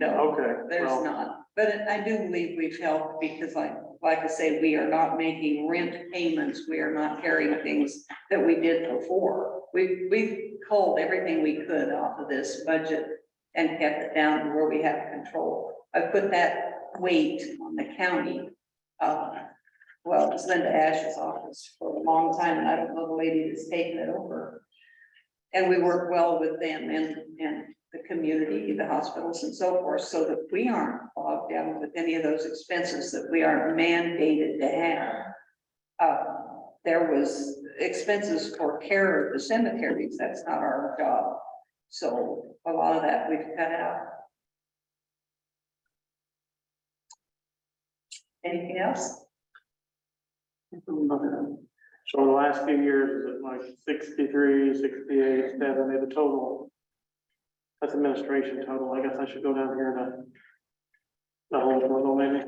No, Okay, there's well, not, but I do believe we've helped because like I say, we are not making rent payments. We are not carrying things that we did before. We've culled everything we could off of this budget and kept it down to where we have control. I put that weight on the county. Well, it's Linda Ash's office for a long time, and I don't know the lady that's taken it over. And we work well with them and the community, the hospitals and so forth, so that we aren't bogged down with any of those expenses that we aren't mandated to have. There was expenses for care of the cemeteries. That's not our job. So a lot of that we've cut out. Anything else? So in the last few years, is it like 63, 68, 70, the total? That's administration total. I guess I should go down here to The whole total maybe?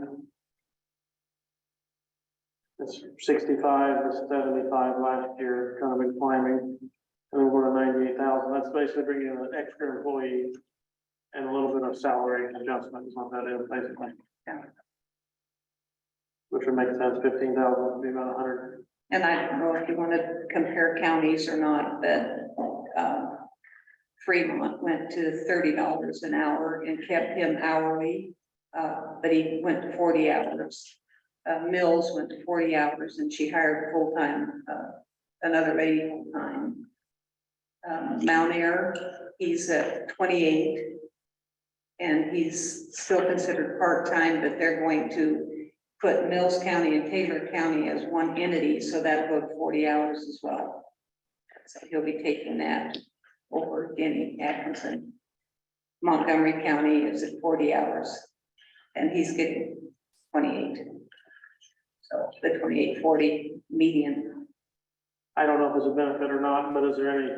It's 65 to 75 last year, kind of been climbing, and we're to 98,000. That's basically bringing in an extra employee and a little bit of salary adjustment is what that is, basically. Yeah. Which would make sense, 15,000 would be about 100. And I don't know if you want to compare counties or not, but Fremont went to $30 an hour and kept him hourly. But he went to 40 hours. Mills went to 40 hours and she hired full-time, another lady full-time. Mount Air, he's at 28. And he's still considered part-time, but they're going to put Mills County and Taylor County as one entity, so that'll go to 40 hours as well. So he'll be taking that over Denny Atkinson. Montgomery County is at 40 hours, and he's getting 28. So the 28-40 median. I don't know if it's a benefit or not, but is there any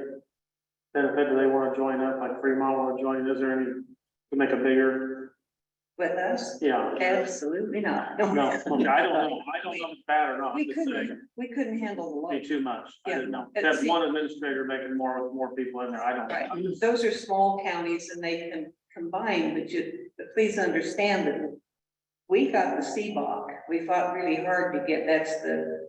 benefit? Do they want to join up, like Fremont want to join? Is there any to make a bigger? With us? Yeah. Absolutely not. No, okay, I don't know. I don't know if it's bad or not. We Just saying. couldn't handle the Be load. too much. I Yeah. didn't know. And That's see- one administrator making more with more people in there. I don't Right, know. those are small counties and they can combine, but please understand that we got the CBOC. We fought really hard to get, that's the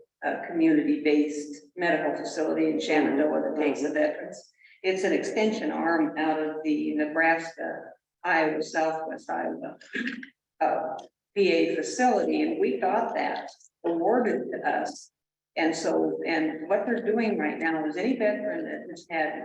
community-based medical facility in Shenandoah that takes the veterans. It's an extension arm out of the Nebraska, Iowa, Southwest Iowa PA facility, and we got that awarded to us. And so, and what they're doing right now is any veteran that has had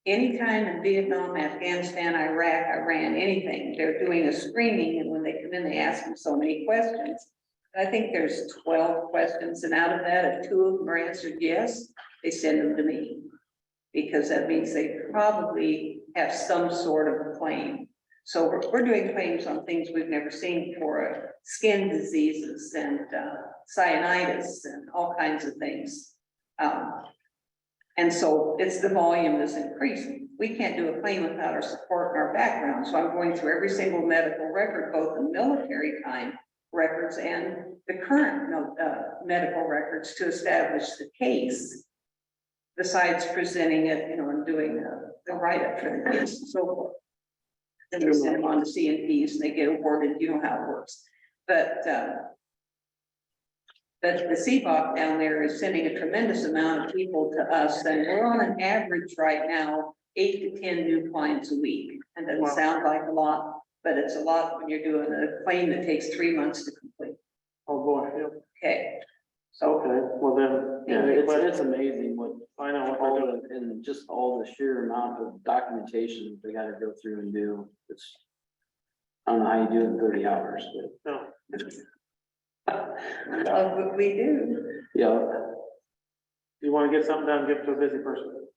any time in Vietnam, Afghanistan, Iraq, Iran, anything, they're doing a screening, and when they come in, they ask them so many questions. I think there's 12 questions, and out of that, if 2 of them are answered yes, they send them to me. Because that means they probably have some sort of claim. So we're doing claims on things we've never seen before, skin diseases and cyanitis and all kinds of things. And so it's the volume is increasing. We can't do a claim without our support and our background. So I'm going through every single medical record, both the military kind records and the current medical records to establish the case. Besides presenting it, and doing the write-up for the case and so forth. Then we send them on to CNPs and they get awarded, you know how it works. But the CBOC down there is sending a tremendous amount of people to us, and we're on an average right now, 8 to 10 new clients a week. And doesn't sound like a lot, but it's a lot when you're doing a claim that takes 3 months to complete. Oh, boy. Yeah. Okay, so Okay, well then, Yeah, any it's questions? amazing what I know what all they're doing. the, and just all the sheer amount of documentation they gotta go through and do. It's, I don't know how you do it in 30 hours, No. love what we do. but yeah. You want to get something done, give it to a busy person.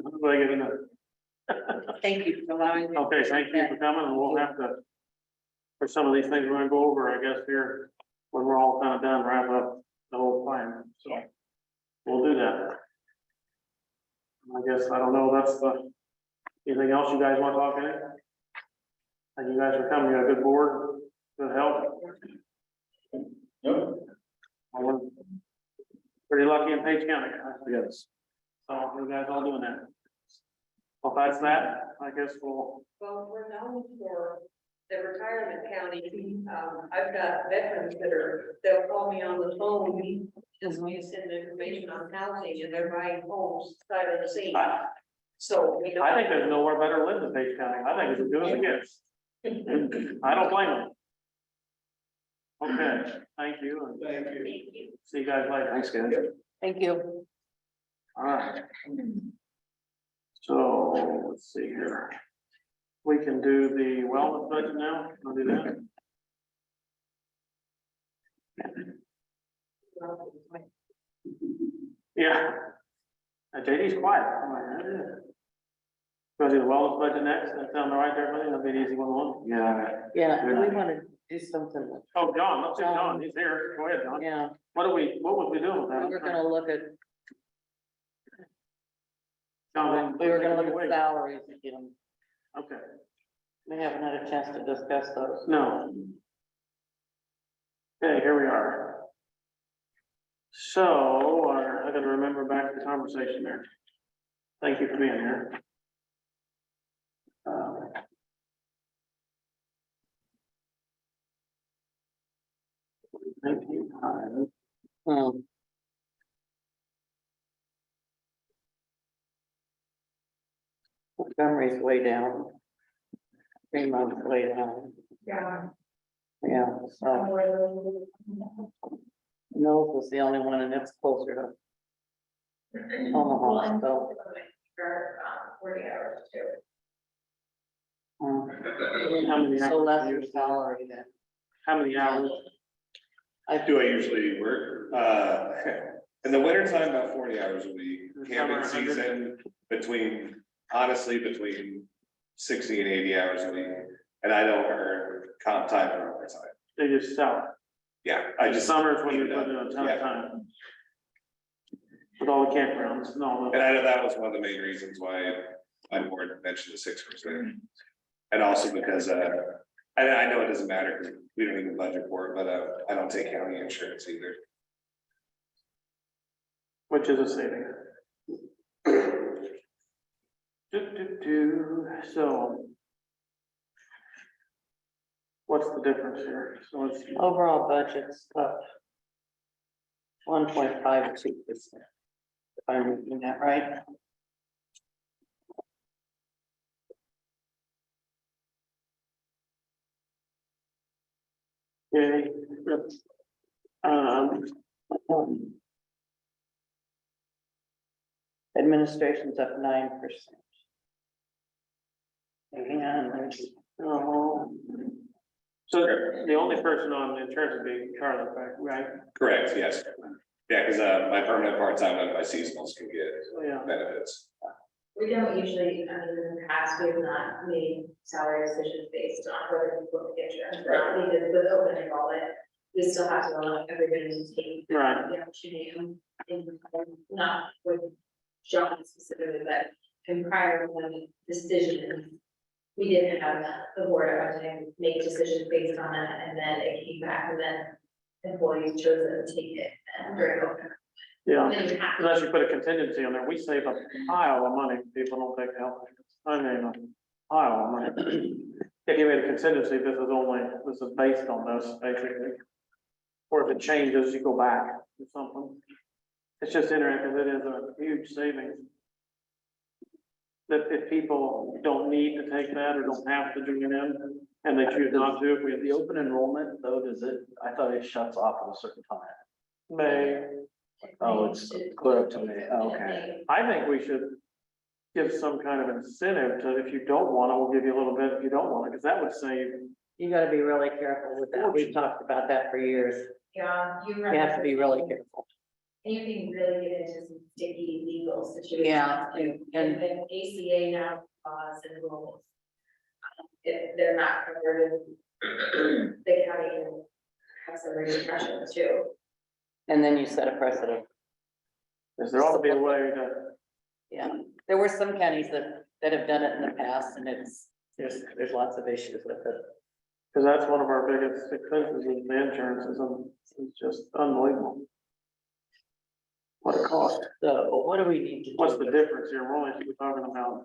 Everybody get enough. Thank you for allowing me. Okay, thank you for coming, and we'll have to, for some of these things we're gonna go over, I guess, here, when we're all kind of done, wrap up the whole plan, so. We'll do that. I guess, I don't know, that's the, anything else you guys want to talk in? And you guys are coming, you got a good board, good help. Yep. We're pretty lucky in Page County, Yes. so you guys all doing that. Well, if that's that, I guess we'll, Well, we're known for the retirement county. I've got veterans they'll call me on the phone. Just me send information on housing and they're buying homes side of the scene. So. I think there's nowhere better to live than Page County. I think it's as good as it gets. I don't blame them. Okay, thank you, and Thank you. see you guys later. Thanks, guys. Thank you. All right. So, let's see here. We can do the wellness budget now. Wanna do that? Yeah. JD's quiet. I'm like, "Yeah." Gonna do the wellness budget next. That sound all right there, buddy? That'll be an easy one. Yeah. Yeah, we want to do something, Oh, John, let's do John. He's here. Go ahead, John. yeah, What was we doing with that? we were gonna look at John, salaries again. okay. We haven't had a chance to discuss those. No. Okay, here we are. So, I gotta remember back to the conversation there. Thank you for being here. Hmm. Montgomery's way down. Fremont's way down, Yeah. yeah, so Mills was the only one and it's closer to Well, Omaha, and so. for, 40 hours too. How many So hours? less your salary then. How many hours? Do I usually work? In the winter time, about 40 hours a week. Camping season, honestly, between 60 and 80 hours a week. And I don't earn comp time or overtime. They just sell. Yeah, I just. Summer's when you're putting in a ton of Yeah. time. With all the campgrounds and all And the. I know that was one of the main reasons why I more mentioned the 6%. And also because, I know it doesn't matter because we don't even budget for it, but I don't take county insurance either. Which is a saving. So. What's the difference here? So it's, Overall budget's up 1.52%. If I'm reading that right. okay. Um, Administration's up 9%. And oh. So the only person on insurance would be Charlie, right? Correct, yes. Yeah, because my permanent part-time and my seasonals can get So, yeah. benefits. We don't usually, I mean, in the past, we have not made salary decisions based on whether people get insurance or not, because with open enrollment, we still have to allow everybody to take. Right. The opportunity, not with John specifically, but in prior when decisions, we didn't have the board of to make decisions based on it, and then it came back, and then employees chose to take it and during open. Yeah, Then you have unless you put a contingency on there, we save a pile of money, if people don't take health insurance, I mean, a pile of money. If you made a contingency, this is based on this, basically. Or if it changes, you go back to something. It's just interactive, it is a huge savings. That if people don't need to take that or don't have to join in, and they choose not to, if we. The open enrollment though, I thought it shuts off at a certain time. May, Oh, it's clear up to May. Oh, okay. I think we should give some kind of incentive to, if you don't want it, we'll give you a little bit if you don't want it, because that would save. you gotta be really careful with that. We've talked about that for years. Yeah, You have to be really careful. And you can really get into some sticky legal situations. Yeah, And and then ACA now laws and rules. If they're not covered, the county can have some repercussions too. and then you set a precedent. Because there ought to be a way to, Yeah, there were some counties that have done it in the past and there's lots of issues with it. because that's one of our biggest expenses is the insurance, it's just unbelievable. What it costs. So what do we need to do? What's the difference here? We're talking about.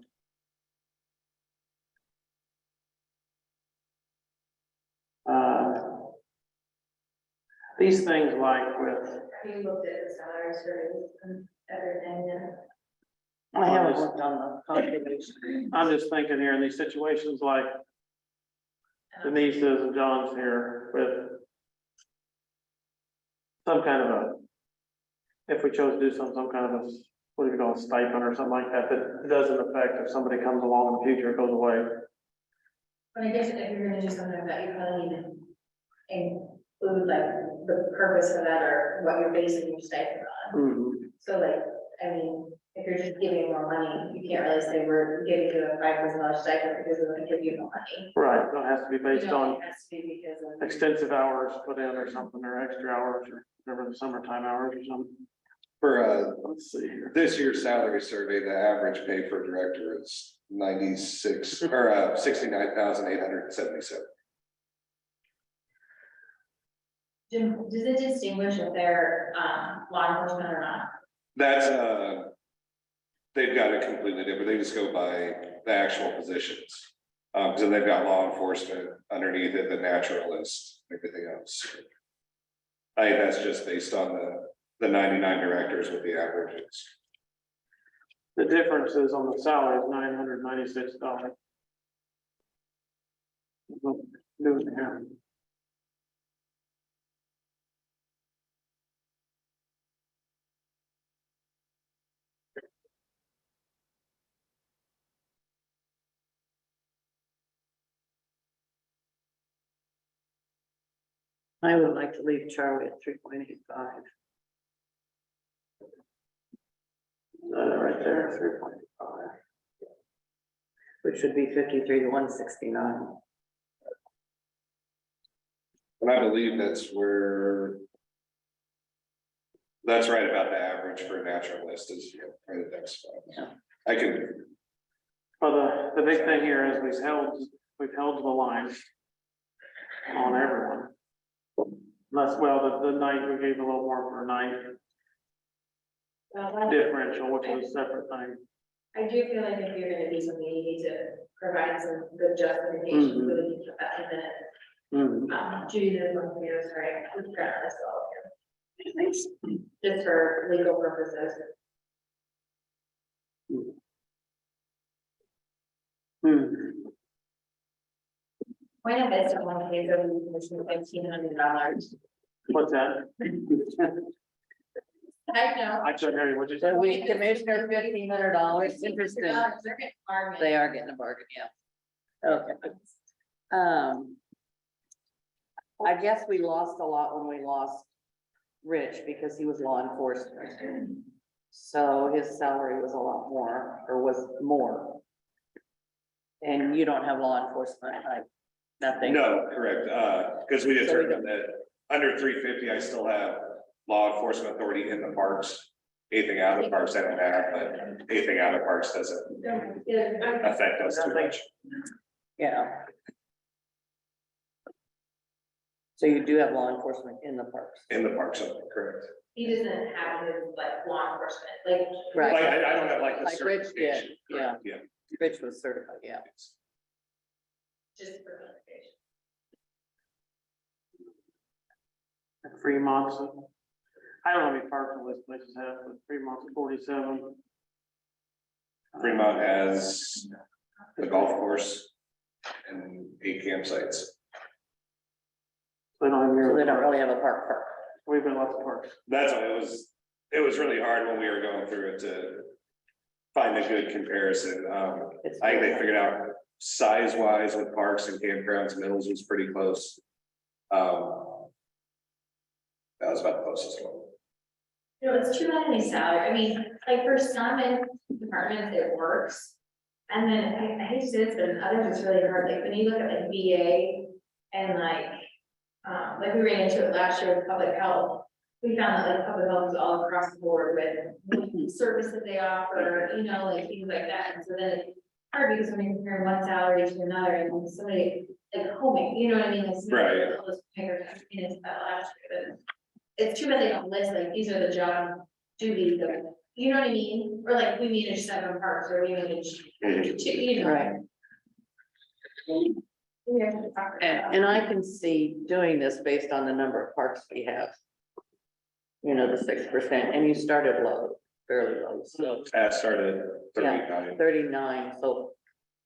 These things like with, Have you looked at the salaries for everything and? I haven't looked on the contribution. I'm just thinking here in these situations like Denise's and John's here with some kind of a, if we chose to do some kind of a, what do you call it, stipend or something like that, that doesn't affect if somebody comes along in the future, it goes away. But I guess if you're gonna do something like that, you probably need to include like the purpose of that or what you're basing your stipend on. So like, I mean, if you're just giving more money, you can't really say we're giving you a $5,000 stipend because we're gonna give you more money. Right, it has to be based You know, on it has to be because of. extensive hours put in or something, or extra hours, or whatever the summertime hours or something. For, Let's see here. this year's salary survey, the average pay for director is 96, or 69,877. Jim, does it distinguish if they're, law enforcement or not? That's, they've got it completely different. They just go by the actual positions. So they've got law enforcement underneath it, the naturalist, everything else. I think that's just based on the 99 directors with the averages. The difference is on the salary is $996. New here. I would like to leave Charlie at 3.85. Right there, 3.5. Which would be 53 to 169. And I believe that's where. That's right about the average for a naturalist is for the next one. I can, But the big thing here is we've held the line on everyone. Unless, well, the night, we gave a little more for a night differential, which is a separate thing. I do feel like if you're gonna do something, you need to provide some good justification for the people that have been, Judy did one for you, sorry, I forgot this all here. Just for legal purposes. Point of this, one pays over the commission $1,500. What's that? I know. I couldn't hear you, what'd you say? So we commissioner $1,500, interesting. They're getting farming. They are getting a bargain, yeah. Okay. I guess we lost a lot when we lost Rich because he was law enforcement. So his salary was a lot more, or was more. And you don't have law enforcement, like, nothing. no, correct, because we So we determined that under 350, I still have law enforcement authority in the parks. Anything out of the parks I don't have, but anything out of parks doesn't affect us too much. Yeah. So you do have law enforcement in the parks. In the parks, correct. He doesn't have his like law enforcement, like. Right. Like, I don't have like the Like Rich did, certification. yeah. correct, Yeah. Rich was certified, yeah. Just for clarification. Fremont's, I don't know how many parks all these places have, but Fremont's 47. Fremont has the golf course and 8 campsites. They don't have So they near, don't really have a park. we've been lots of parks. That's why it was really hard when we were going through it to find a good comparison. It's I think they figured out size wise with parks and campgrounds, Mills was pretty close. That was about the closest one. You know, it's too bad any salary, I mean, like for some departments, it works. And then I hate to say this, but in others, it's really hard, like when you look at like VA and like we ran into it last year with public health. We found that like public health is all across the board with service that they offer, you know, like things like that, and so then it's hard because when you're comparing one salary to another and somebody like homing, you know what I mean? Like, somebody Right. that was bigger, into that last year, but it's too bad they don't list, like, these are the job duties of, you know what I mean? Or like, we manage 7 parks, or we manage 2, you know? Right. And I can see doing this based on the number of parks we have. You know, the 6%, and you started low, fairly low, so That started at Yeah. 39. 39, so,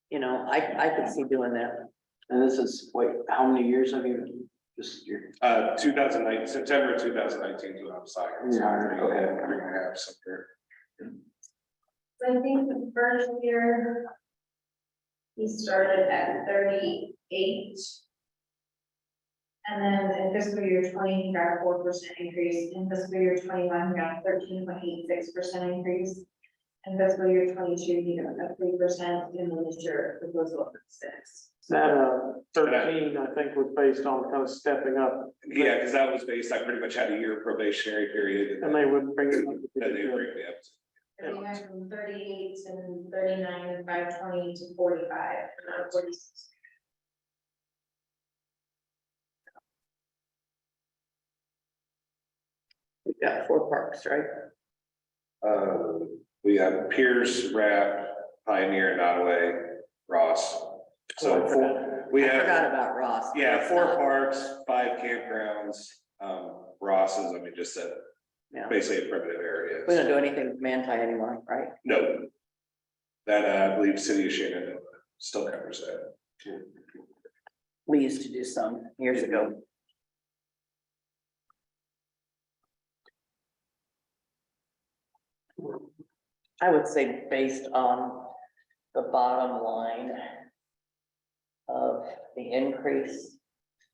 you know, I could see doing that. And this is, wait, how many years have you, just your, 2019, September 2019 to I'm signed. So Yeah, three- okay. 3.5 somewhere. So I think the first year. He started at 38. And then in fiscal year 20, he got a 4% increase, in fiscal year 21, he got a 13.86% increase. In fiscal year 22, he got a 3%, and then this year proposal of 6. That, 13, I think, was based on kind of stepping up, Yeah, because that was based, I pretty much had a year probationary period and they would bring it. up to then they 52. bring me up. They went from 38 and 39 and 520 to 45, not 46. We've got 4 parks, right? We have Pierce, Rapp, Pioneer, Nottaway, Ross. So we I forgot have, about Ross. yeah, That's 4 not- parks, 5 campgrounds. Ross is, I mean, just a, Yeah. basically a primitive area. We don't do anything with Manti anymore, right? No. That, I believe City of Shannon still covers that. We used to do some years ago. I would say based on the bottom line of the increase,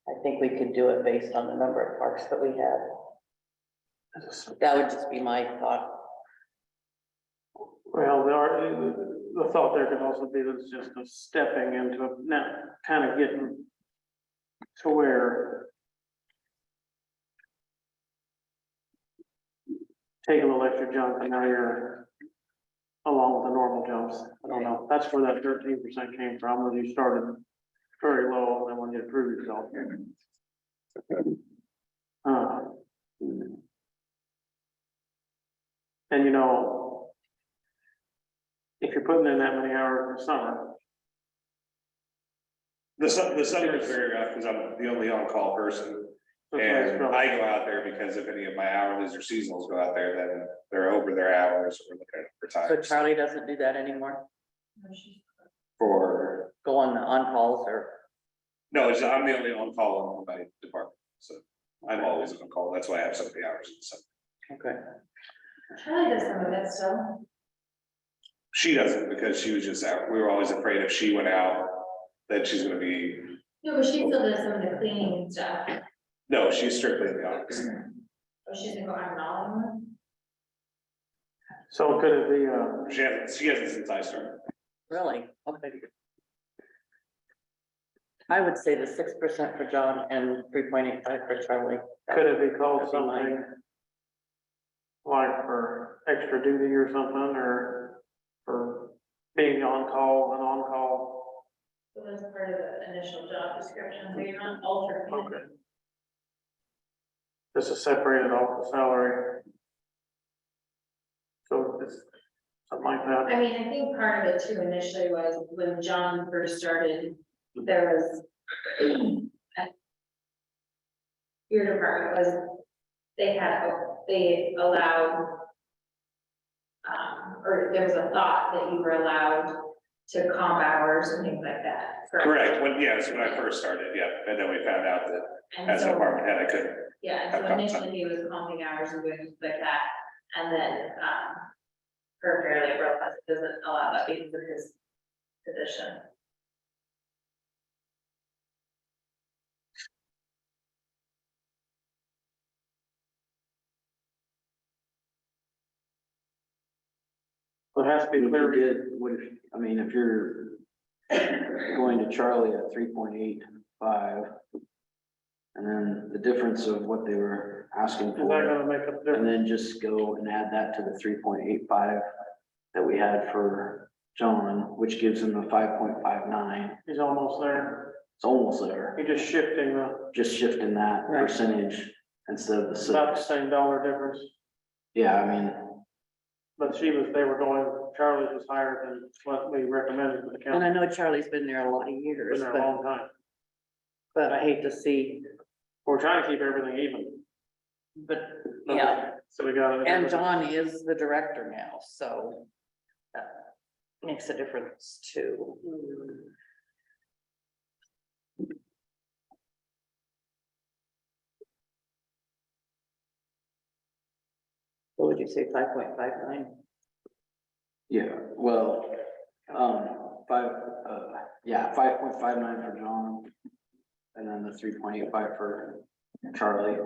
I think we could do it based on the number of parks that we had. That would just be my thought. Well, the thought there could also be that it's just a stepping into, now, kind of getting to where take a little extra jump, and now you're along with the normal jumps. I don't know, that's where that 13% came from, when you started very low, and then when you improve yourself. And you know, if you're putting in that many hours in the summer, The summer is very rough because I'm the only on-call person. that's And what's I go out there because if any of my hourlies or seasonals go out there, then they're over their hours, or we're looking at So overtime. Charlie doesn't do that anymore, For, go on calls or, no, it's, I'm the only on-call in my department, so I'm always on call. That's why I have so many hours in the summer. okay. Charlie does some of it still. She doesn't because she was just out. We were always afraid if she went out, that she's gonna be, No, but she still does some of the cleaning and stuff. no, she's strictly in the office. Oh, she's gonna go out and all of them. so could it be, She hasn't since I started. Really? Okay. I would say the 6% for John and 3.85 for Charlie. could it be called That'd be mine. something like for extra duty or something, or for being on call and on call? So that's part of the initial job description, so you're not altering. Okay. This is separated off the salary. So it's something like that. I mean, I think part of it too initially was when John first started, there was. Your department was, they allowed. Or there was a thought that you were allowed to comp hours and things like that. Correct, yes, when I first started, yeah, and then we found out that And as a so, department head, I couldn't. yeah, and have so comp initially he was comping hours and doing things like that, and then, her Fair Labor Laws doesn't allow that because of his position. It has to be What if clear. you did, what if, I mean, if you're going to Charlie at 3.85. And then the difference of what they were asking Is that for, gonna make a and difference? then just go and add that to the 3.85 that we had for John, which gives him a 5.59. He's almost there. It's almost there, He just shifting just shifting that Right. percentage instead of the about the 6. same dollar difference. Yeah, I mean, But they were going, Charlie's was higher than what we recommended for the And I county. know Charlie's been there a lot of Been years, there a long time. but I hate to see, We're trying to keep everything even. but yeah. So we got. And John is the director now, so that makes a difference too. What would you say, 5.59? yeah, well, 5.59 for John. And then the 3.85 for Charlie.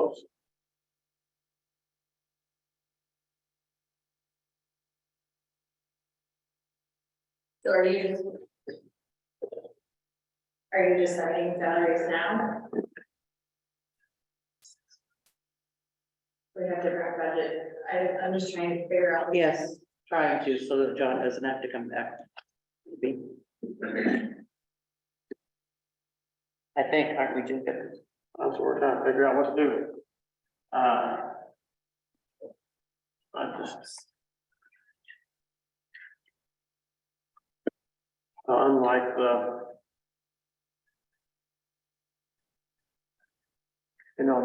close. So are you just setting salaries now? We have different budget, I'm just trying to figure out. Yes, trying to, so that John doesn't have to come back. I think, aren't we, Jacob? That's what we're trying to figure out what to do. I just. So unlike the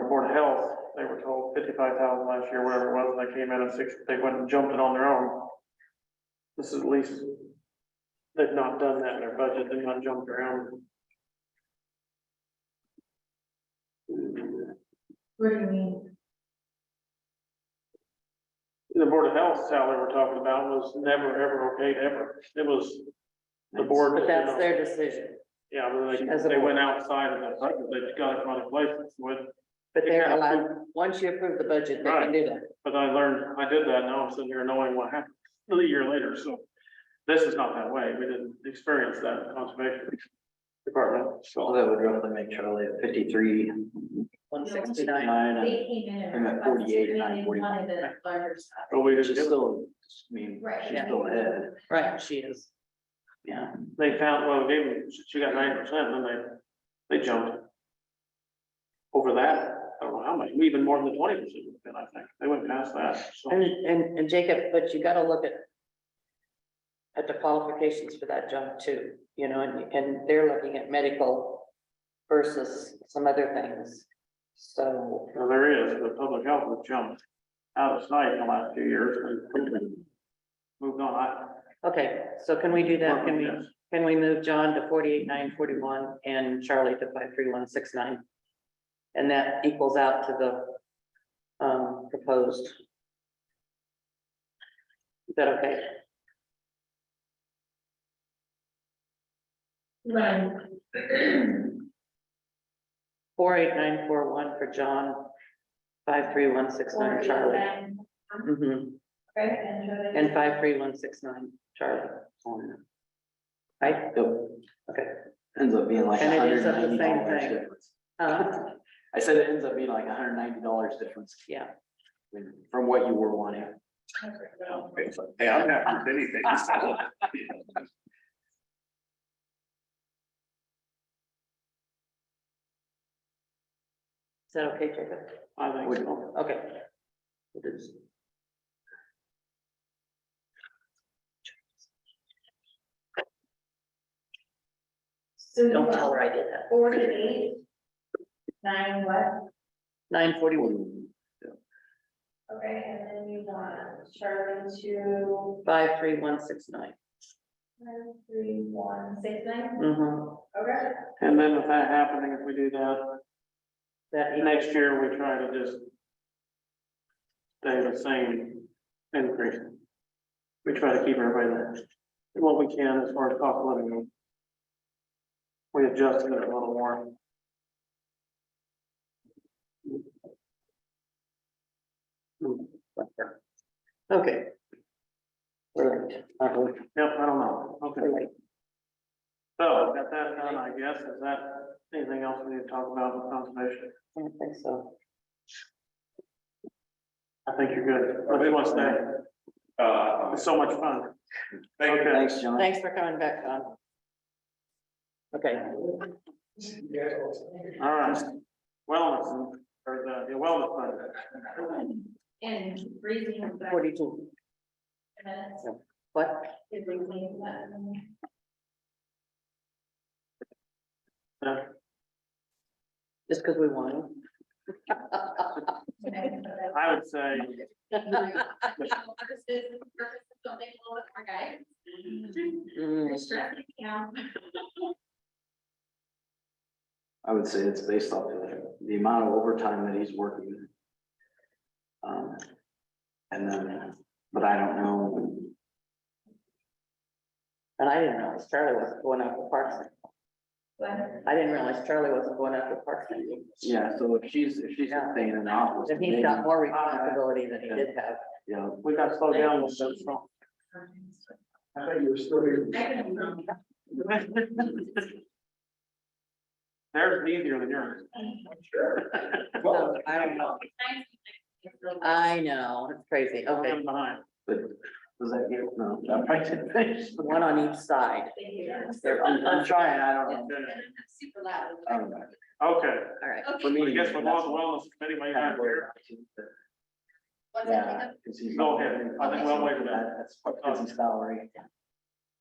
Board of Health, they were told 55,000 last year, whatever it was, and they came in at 6, they went and jumped it on their own. This is at least, they've not done that in their budget, they've not jumped around. What do you mean? The Board of Health salary we're talking about was never, ever okayed ever. It was the board. But that's their decision. Yeah, but As a they went board. outside of that budget, they got it from other places with, But They they're can allowed, approve. once you approve the budget, they can do that. but I learned, I did that, now I'm sitting here knowing what happened a year later, so. This is not that way, we didn't experience that in conservation department, So so. that would roughly make Charlie at 53, 169. 9, They came in I'm and at 48, they 940. wanted the larger stuff. But we which just, is still, I mean, Right, she's yeah. still ahead. Right, she is. Yeah. they found, well, they gave me, she got 90%, and then they jumped. Over that, I don't know how much, even more than the 20% would have been, I think, they went past that, so. And Jacob, but you gotta look at the qualifications for that jump too, you know, and they're looking at medical versus some other things. So, Well, there is, the public health has jumped out of sight in the last few years, and moved on, okay, so can we do that? Yes. Can we move John to 48,941 and Charlie to 53169? And that equals out to the proposed. Is that okay? When, 48941 for John, 53169 Charlie. Mhm. And 53169 Charlie. Right? Yep. Okay. Ends up being like And it ends up the $190 same thing. difference. I I said it ends up being like $190 difference. Yeah. I mean, from what you were wanting. Hey, I'm happy with anything. Is that okay, Jacob? I think so. Okay. It is. so Don't tell her I did that. 48, 9 what? 941, Okay, and then you want Charlie to 53169. 3169, Mm-hmm. okay? And then with that happening, if we do that, That next year, we try to just stay the same increase. We try to keep everybody there, what we can as far as cost of living. We adjusted it a little more. Okay. We're late. Yep, I don't know, okay. We're late. So, got that done, I guess, is that, anything else we need to talk about with conservation? I don't think so. I think you're good, but you want to stay, it's so much fun. Thank you. Okay. Thanks, John. Thanks for coming back, Don. Okay. All right, wellness, or the wellness fund. And breathing. 42. What? Yeah. Just because we want I would say, to. I would say it's based off of the amount of overtime that he's working. And then, but I don't know. And I didn't know, Charlie was going out to parks. But I didn't realize Charlie wasn't going after Parks and Rec. Yeah, so if she's staying in the office. Then he's got more responsibility than he did have. Yeah, We got slowed down a little bit, so. I thought you were still here. Theirs is easier than yours. So, I don't know. I know, it's crazy. Okay, I'm behind. but does that get, no, I'm trying to finish. one on each side. I'm trying, I don't know. Super loud. I don't know. Okay, All right. For me, I guess we're on the wellness committee, my hand here. What's Yeah, that? 'cause he's. Go ahead. I think we'll wait for that. That's part of his salary.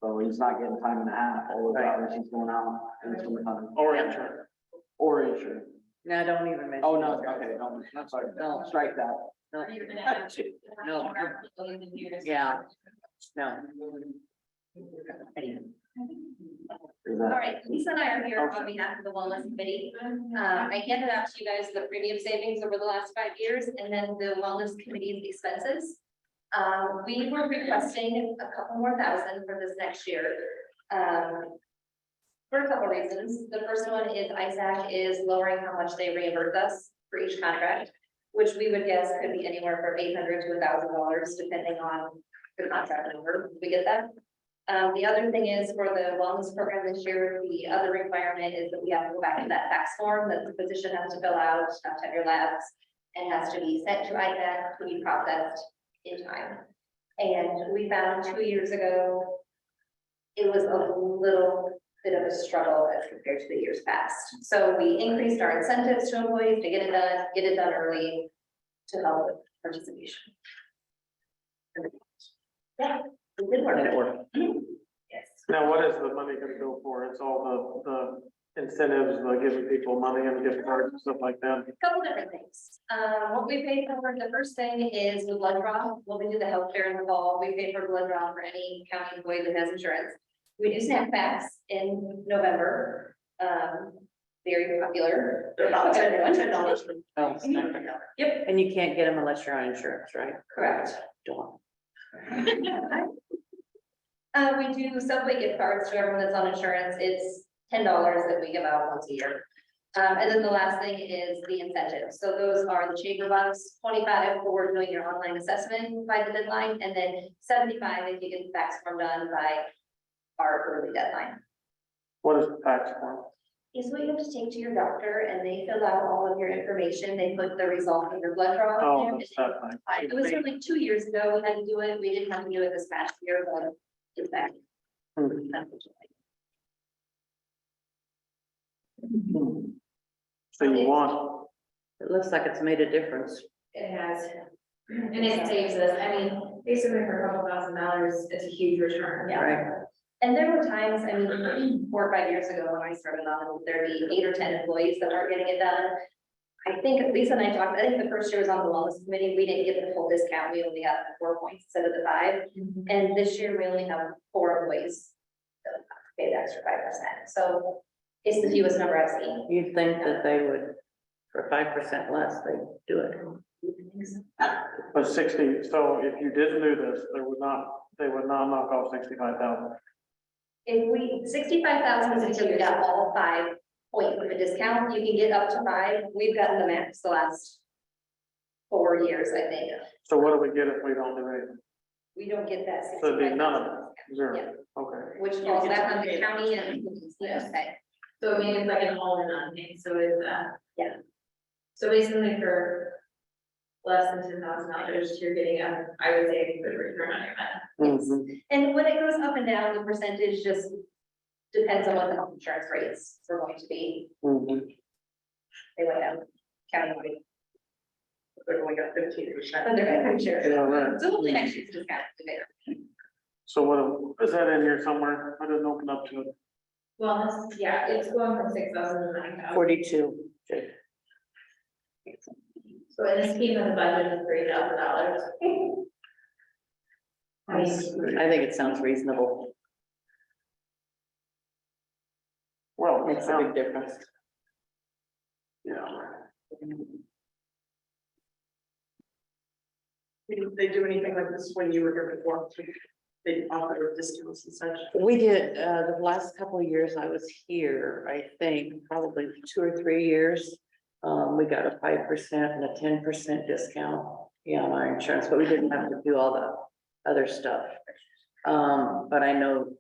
So he's not getting time and a half, all those hours he's going out in the summertime. Or insurance. Or insurance. No, don't even mention. Oh, no, okay, no, I'm sorry, No. strike that. No. You're gonna have to- No. Yeah. No. Is All that, right, Lisa and I are here on behalf of the Wellness Committee. I handed out to you guys the premium savings over the last 5 years and then the Wellness Committee's expenses. We were requesting a couple more thousand for this next year. For a couple reasons. The first one is ISAC is lowering how much they reimburse us for each contract, which we would guess could be anywhere from $800 to $1,000, depending on the contract number. We get that. The other thing is for the wellness program this year, the other requirement is that we have to go back to that fax form that the physician has to fill out, have to have your labs, and has to be sent to ISAC to be processed in time. And we found 2 years ago, it was a little bit of a struggle as compared to the years past. So we increased our incentives to employees to get it done early to help with participation. Yeah, it did work. And it worked. Yes. Now, what is the money gonna go for? It's all the incentives, like giving people money and gift cards and stuff like that. Couple different things. What we pay for, the first thing is the blood draw. When we do the healthcare in the fall, we pay for blood draw for any county employee that has insurance. We do snap packs in November. Very popular. They're about $10. Oh, Yep, and you can't get them unless you're on insurance, right? correct. Don't. We do Subway gift cards to everyone that's on insurance. It's $10 that we give out once a year. And then the last thing is the incentives. So those are the chamber bucks, 25 for doing your online assessment by the deadline, and then 75 if you get the fax form done by our early deadline. What is the tax form? Is what you have to take to your doctor and they fill out all of your information. They put the result of your blood draw. Oh, in that's there. that thing. It was really 2 years ago we had to do it. We didn't have to do it this past year, but it's back. Hmm. So you want, It looks like it's made a difference. It has, and it saves us, I mean, basically for a couple $1,000, it's a huge return. Yeah. Right. And there were times, I mean, 4 or 5 years ago when I started on, there'd be 8 or 10 employees that weren't getting it done. I think Lisa and I talked, I think the first year was on the wellness committee, we didn't get the full discount, we only got 4 points instead of the 5. And this year we only have 4 employees that pay the extra 5%. So it's the fewest number I've seen. You'd think that they would, for 5% less, they'd do it. but 60, so if you didn't do this, they would not knock off 65,000. If we, 65,000 is until you got all 5 points of a discount, you can get up to 5. We've gotten the max the last 4 years, I think. So what do we get if we don't do anything? We don't get that So it'd be 65,000. none of it, Yeah. zero, okay. Which falls back on the county and, okay, So I mean, it's like an all or none thing, so it's, yeah. so basically for less than $10,000, you're getting I would say, a good return on your money. Mhm. And when it goes up and down, the percentage just depends on what the health insurance rates are going to be. Mhm. They went up countywide. They're going up 15%. But they're going to share. Yeah, right. So hopefully next year's discount is there. So what, is that in here somewhere? I didn't open up to it. Well, yeah, it's going from 6,000 to 9,000. 42. So in this scheme of the budget is $3,000. I mean, I think it sounds reasonable. Well, Makes a big difference. yeah. Did they do anything like this when you were here before? They offer discounts and such. We did, the last couple of years I was here, I think, probably 2 or 3 years. We got a 5% and a 10% discount, yeah, on our insurance, but we didn't have to do all the other stuff. But I know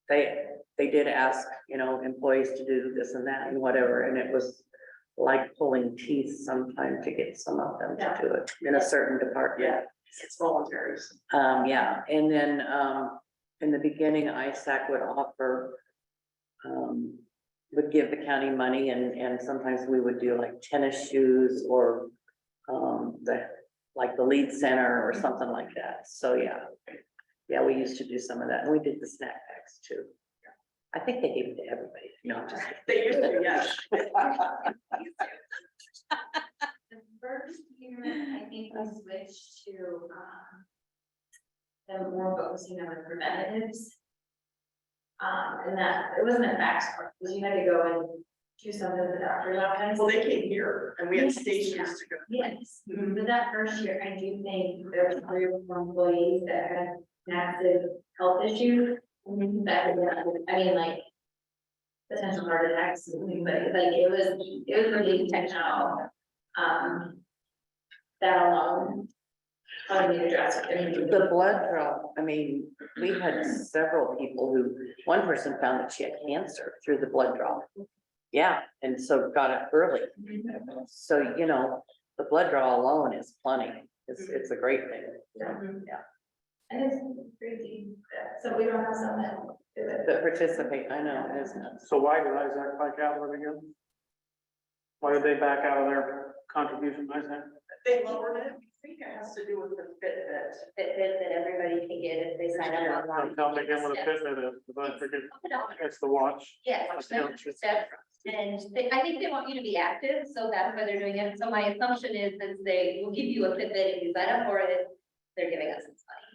they did ask, you know, employees to do this and that and whatever, and it was like pulling teeth sometime to get some of them to do it in a certain department. Yeah, it's voluntary. Yeah, and then, in the beginning, ISAC would offer, would give the county money and sometimes we would do like tennis shoes or, like the lead center or something like that. So, yeah. Yeah, we used to do some of that. And we did the snack packs too. I think they gave it to everybody. No, just. They used to, yes. The first year, I think we switched to, them more focusing on the preventatives. And that, it wasn't a fax part, because you had to go and do something with the doctor's office. Well, they came here and we had Yes, stations to go. Yes, but that first year, I do think there was 3 or 4 employees that had massive health issues. That, I mean, like, potential heart attacks, but like, it was really intentional. That alone. Probably need to address it. The blood draw, I mean, we had several people who, one person found that she had cancer through the blood draw. Yeah, and so got it early. So, you know, the blood draw alone is plenty. It's a great thing. Yeah. And it's crazy, so we don't have some that do it. That participate, I know, it is nuts. So why did Isaac back out of it again? Why did they back out of their contribution, Isaac? They lowered it. I think it has to do with the Fitbit. Fitbit that everybody can get if they sign up online. Tell me again what a Fitbit is, because I forget, it's the watch. Yes, and I think they want you to be active, so that's why they're doing it. So my assumption is they will give you a Fitbit if you sign up for it, they're giving us this money.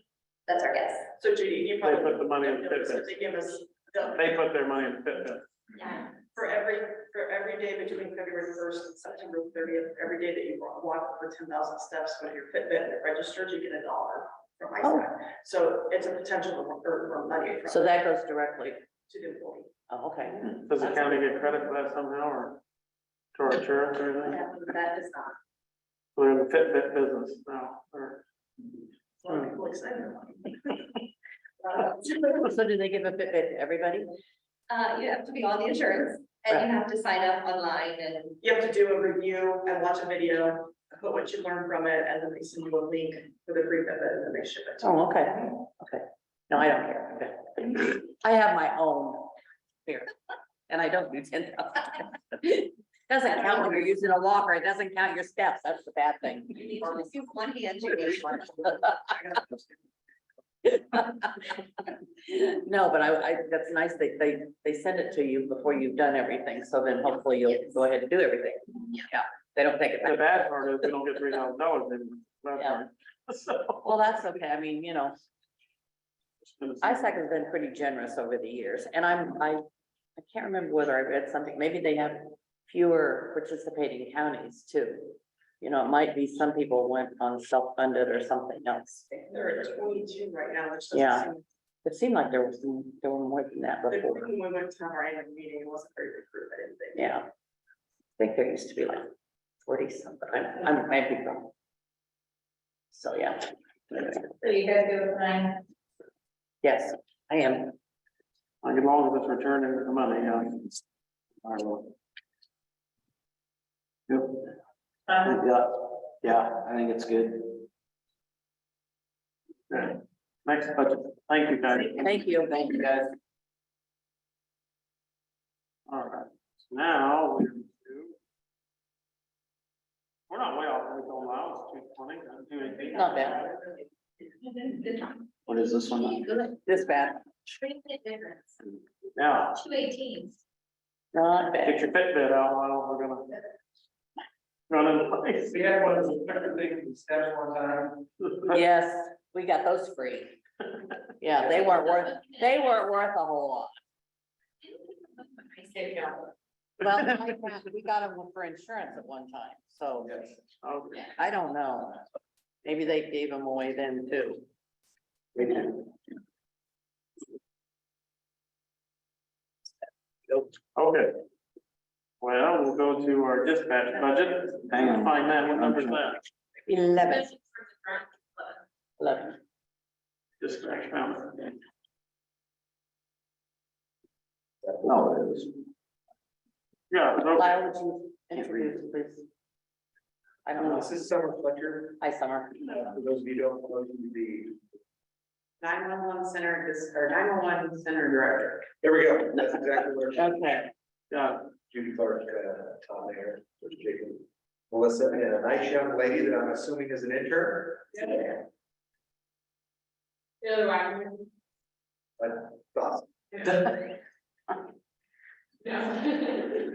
That's our guess. So Judy, you They probably. put the money in noticed that Fitbit. They give us. They put their money in Fitbit. Yeah. For every day between February 1st and September 30th, every day that you walk for 10,000 steps with your Fitbit and it registers, you get $1 from my Oh. side. So it's a potential for money from. So that goes directly, To the employee. oh, okay. Does the county get credit for that somehow, or to our insurance or anything? That is not. We're in the Fitbit business now, or A lot of people excited about it. So do they give a Fitbit to everybody? You have to be on the insurance and you have to sign up online and You have to do a review and watch a video, put what you learned from it, and then they send you a link for the free Fitbit and then they ship it. to you. Oh, okay, okay. No, I don't care. Okay. I have my own here, and I don't do 10,000. Doesn't count when you're using a walker. It doesn't count your steps. That's the bad thing. you need to use one hand to get No, but that's nice. They send it to you before you've done everything. So then hopefully you'll go ahead and do everything. Yeah, they don't take it the back. bad part is we don't get $3,000 in that Yeah. part. So. Well, that's okay. I mean, you know, ISAC has been pretty generous over the years, and I can't remember whether I read something, maybe they have fewer participating counties too. You know, it might be some people went on self-funded or something else. They're at 22 right now, which doesn't Yeah. seem. It seemed like there were more than that When before. we went to our annual meeting, it wasn't very good group, I didn't think. Yeah. I think there used to be like 40 something, I might be wrong. So, yeah. So you guys go with 9? Yes, I am. Like, as long as it's returning the money, yeah. I will. Yep. Yeah, I think it's good. Okay. Next budget, thank you guys. Thank you. Thank you, guys. All right, now we do. We're not way off, we don't allow us 220, 218. Not bad. What is this one? This bad. difference. Now, 218. Not get bad. your Fitbit out, I don't, we're gonna. Run in place. We had one of those things, steps one time. Yes, we got those free. Yeah, they weren't worth a whole lot. Well, we got them for insurance at one time, so Okay. I don't know. Maybe they gave them away then too. Okay. Well, we'll go to our dispatch budget. Hang on. Find that, what number's that? 11. 11. Dispatch found it. No, it was. Yeah, no, Lyle, would you introduce, please? I don't know. This is Summer Fletcher. Hi, Summer. For those of you who don't know, the 911 center, or 911 center director. there we go. That's exactly where. Okay. yeah, Judy Clark, Tom there, Jacob, Melissa, and a nice young lady that I'm assuming is an intern. Awesome.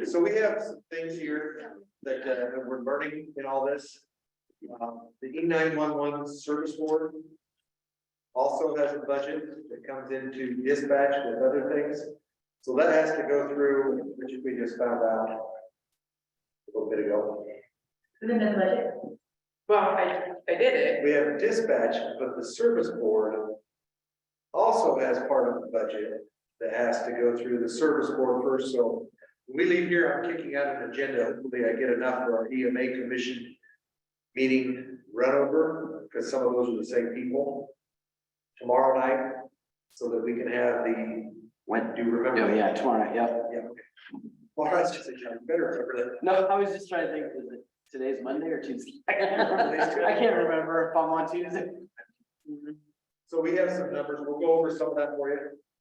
So we have some things here that we're learning in all this. The E911 service board also has a budget that comes into dispatch with other things. So that has to go through, which we just found out a little bit ago. Within the budget. Well, I did it. We have dispatch, but the service board also has part of the budget that has to go through the service board first. So when we leave here, I'm kicking out an agenda. Hopefully I get enough for our EMA commission meeting run over, because some of those are the same people tomorrow night, so that we can have the, When, do you remember? oh, yeah, tomorrow night, yep. Yeah. Well, I was just saying, I better remember that. No, I was just trying to think, is it today's Monday or Tuesday? I can't remember if I'm on Tuesday. So we have some numbers. We'll go over some of that for you.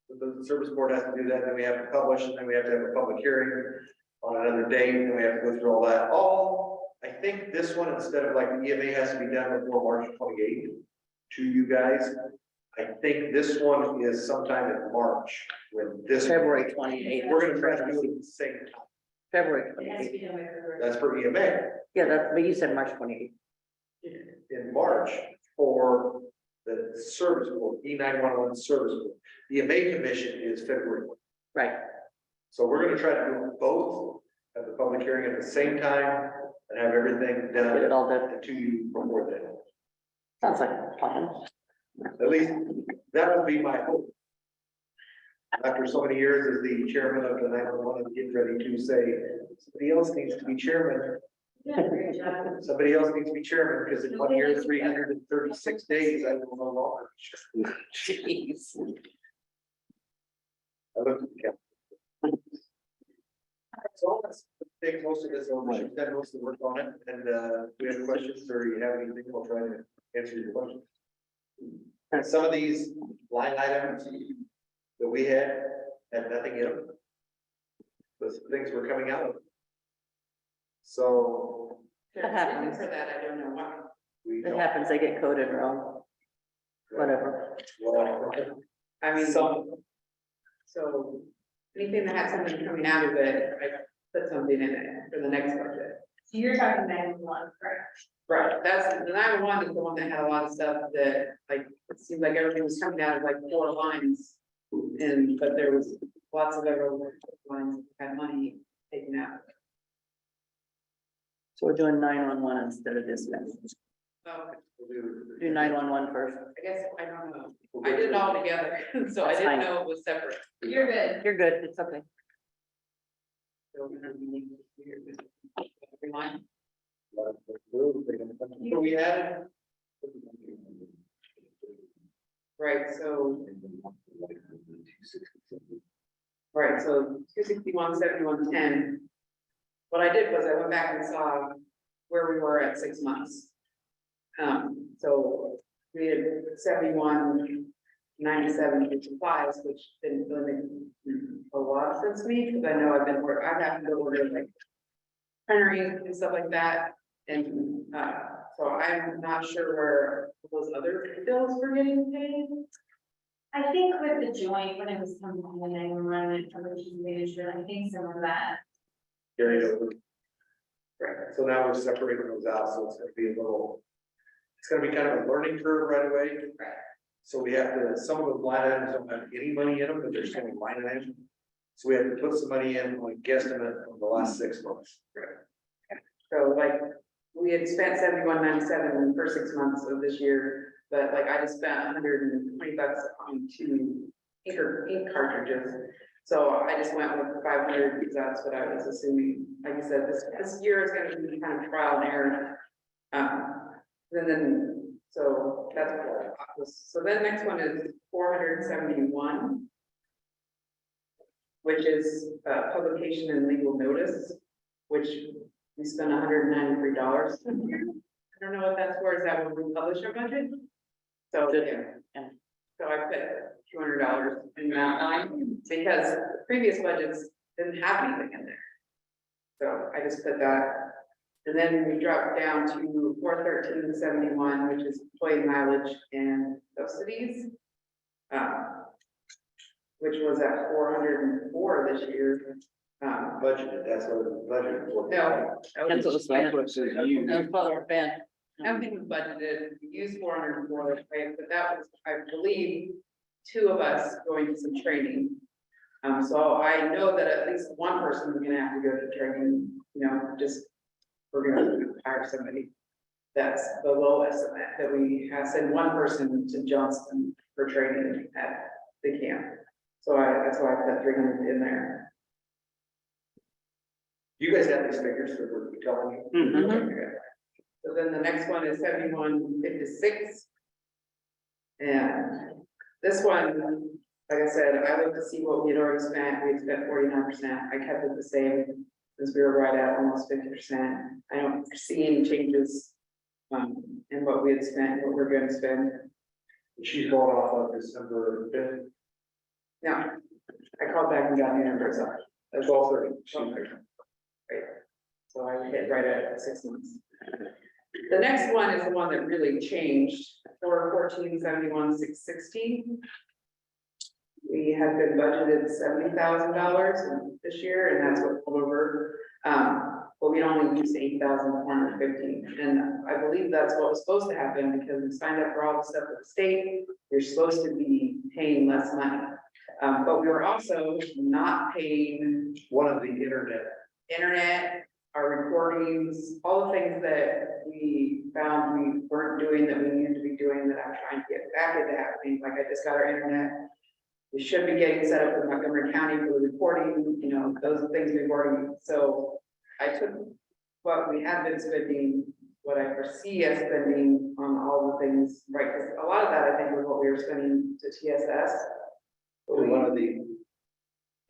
The service board has to do that, then we have to publish, and then we have to have a public hearing on another date, and we have to go through all that. I think this one, instead of like the EMA has to be done before March 28th to you guys. I think this one is sometime in March, when this. February 28th. We're gonna try to do it at the same time. February It has to 28th. be done by February. That's for EMA. Yeah, that's, but you said March 28th. In March for the service board, E911 service board. The EMA commission is February. Right. So we're gonna try to do both, have the public hearing at the same time and have everything Get it done all done. to you before then. Sounds like a plan. At least that would be my hope. After so many years as the chairman of the 911, I'm getting ready to say, somebody else needs to be chairman. Yeah, great job. Somebody else needs to be chairman, because in 1 year, 336 days, I will no longer. Jeez. I looked at the calendar. So let's take most of this over, she's done most of the work on it, and we have questions, or you have anything, we'll try to answer your questions. And some of these line items that we had nothing in them. Those things were coming out of. So. That happens. For that, I don't know why. We It don't. happens, they get coded wrong, whatever. Well, I mean, some, so anything that has something coming out of it, I put something in it for the next budget. So you're talking 911, correct? Right, that's, the 911 is the one that had a lot of stuff that, like, it seemed like everything was coming out of like 4 lines. And, but there was lots of other lines that had money taken out. So we're doing 911 instead of dispatch. So Do 911 first. I guess, I don't know, I did it all together, so I That's didn't fine. know it was separate. You're good. You're good, it's okay. So, every line. so we had. Right, so, right, so 261, 71, 10. What I did was I went back and saw where we were at 6 months. So we had 71, 97, 55, which didn't really make a lot of sense to me, because I know I've been working, I've had to go order like printer ink and stuff like that. And so I'm not sure where those other bills were getting paid. I think with the joint, when it was coming from the 911 and emergency management, I think some of that. Carried over. Right, so now we're separating those out, so it's gonna be a little, it's gonna be kind of a learning curve right away. Right. So we have to, some of those line items don't have any money in them, but they're still line items. So we have to put some money in, like guesstimate from the last 6 months. So like, we had spent 71.97 for 6 months of this year, but like I just spent $120 on 2 ink cartridges. So I just went with 500 because that's what I was assuming. Like I said, this year is gonna be kind of trial and error. So that's what I was, so then next one is 471. Which is publication and legal notice, which we spent $193. I don't know what that's for, is that when we publish our budget? So, yeah. So I put $200 in that line, because the previous budgets didn't have anything in there. So I just put that, and then we dropped down to 413.71, which is employee mileage and subsidies. Which was at 404 this year. Budgeted, that's what the budget was. No. That's what was spent. That's what it says you. That's what we're spent. Everything was budgeted, we used 404, right, but that was, I believe, 2 of us going to some training. So I know that at least one person is gonna have to go to training, just, we're gonna hire somebody. That's the lowest that we have, send one person to Johnston for training at the camp. So that's why I put 300 in there. You guys have these figures that we're telling you? Okay. So then the next one is 7156. And this one, like I said, I looked to see what we had already spent. We had spent 49%. I kept it the same because we were right at almost 50%. I don't see any changes in what we had spent, what we're going to spend. She's going off of December 5th. No, I called back and got new numbers up. That's 1230. Right. So I hit right at 6 months. The next one is the one that really changed, for 1471,660. We had been budgeted $70,000 this year, and that's what pulled over. But we only used 8,450, and I believe that's what was supposed to happen because we signed up for all the stuff with the state. You're supposed to be paying less money, but we were also not paying One of the internet. our recordings, all the things that we found we weren't doing that we needed to be doing that I'm trying to get back into happening. Like I just got our internet. We should be getting set up with Montgomery County for the reporting, those are things we've already, so I took what we have been spending, what I foresee as spending on all the things, right? Because a lot of that I think was what we were spending to TSS. One of the,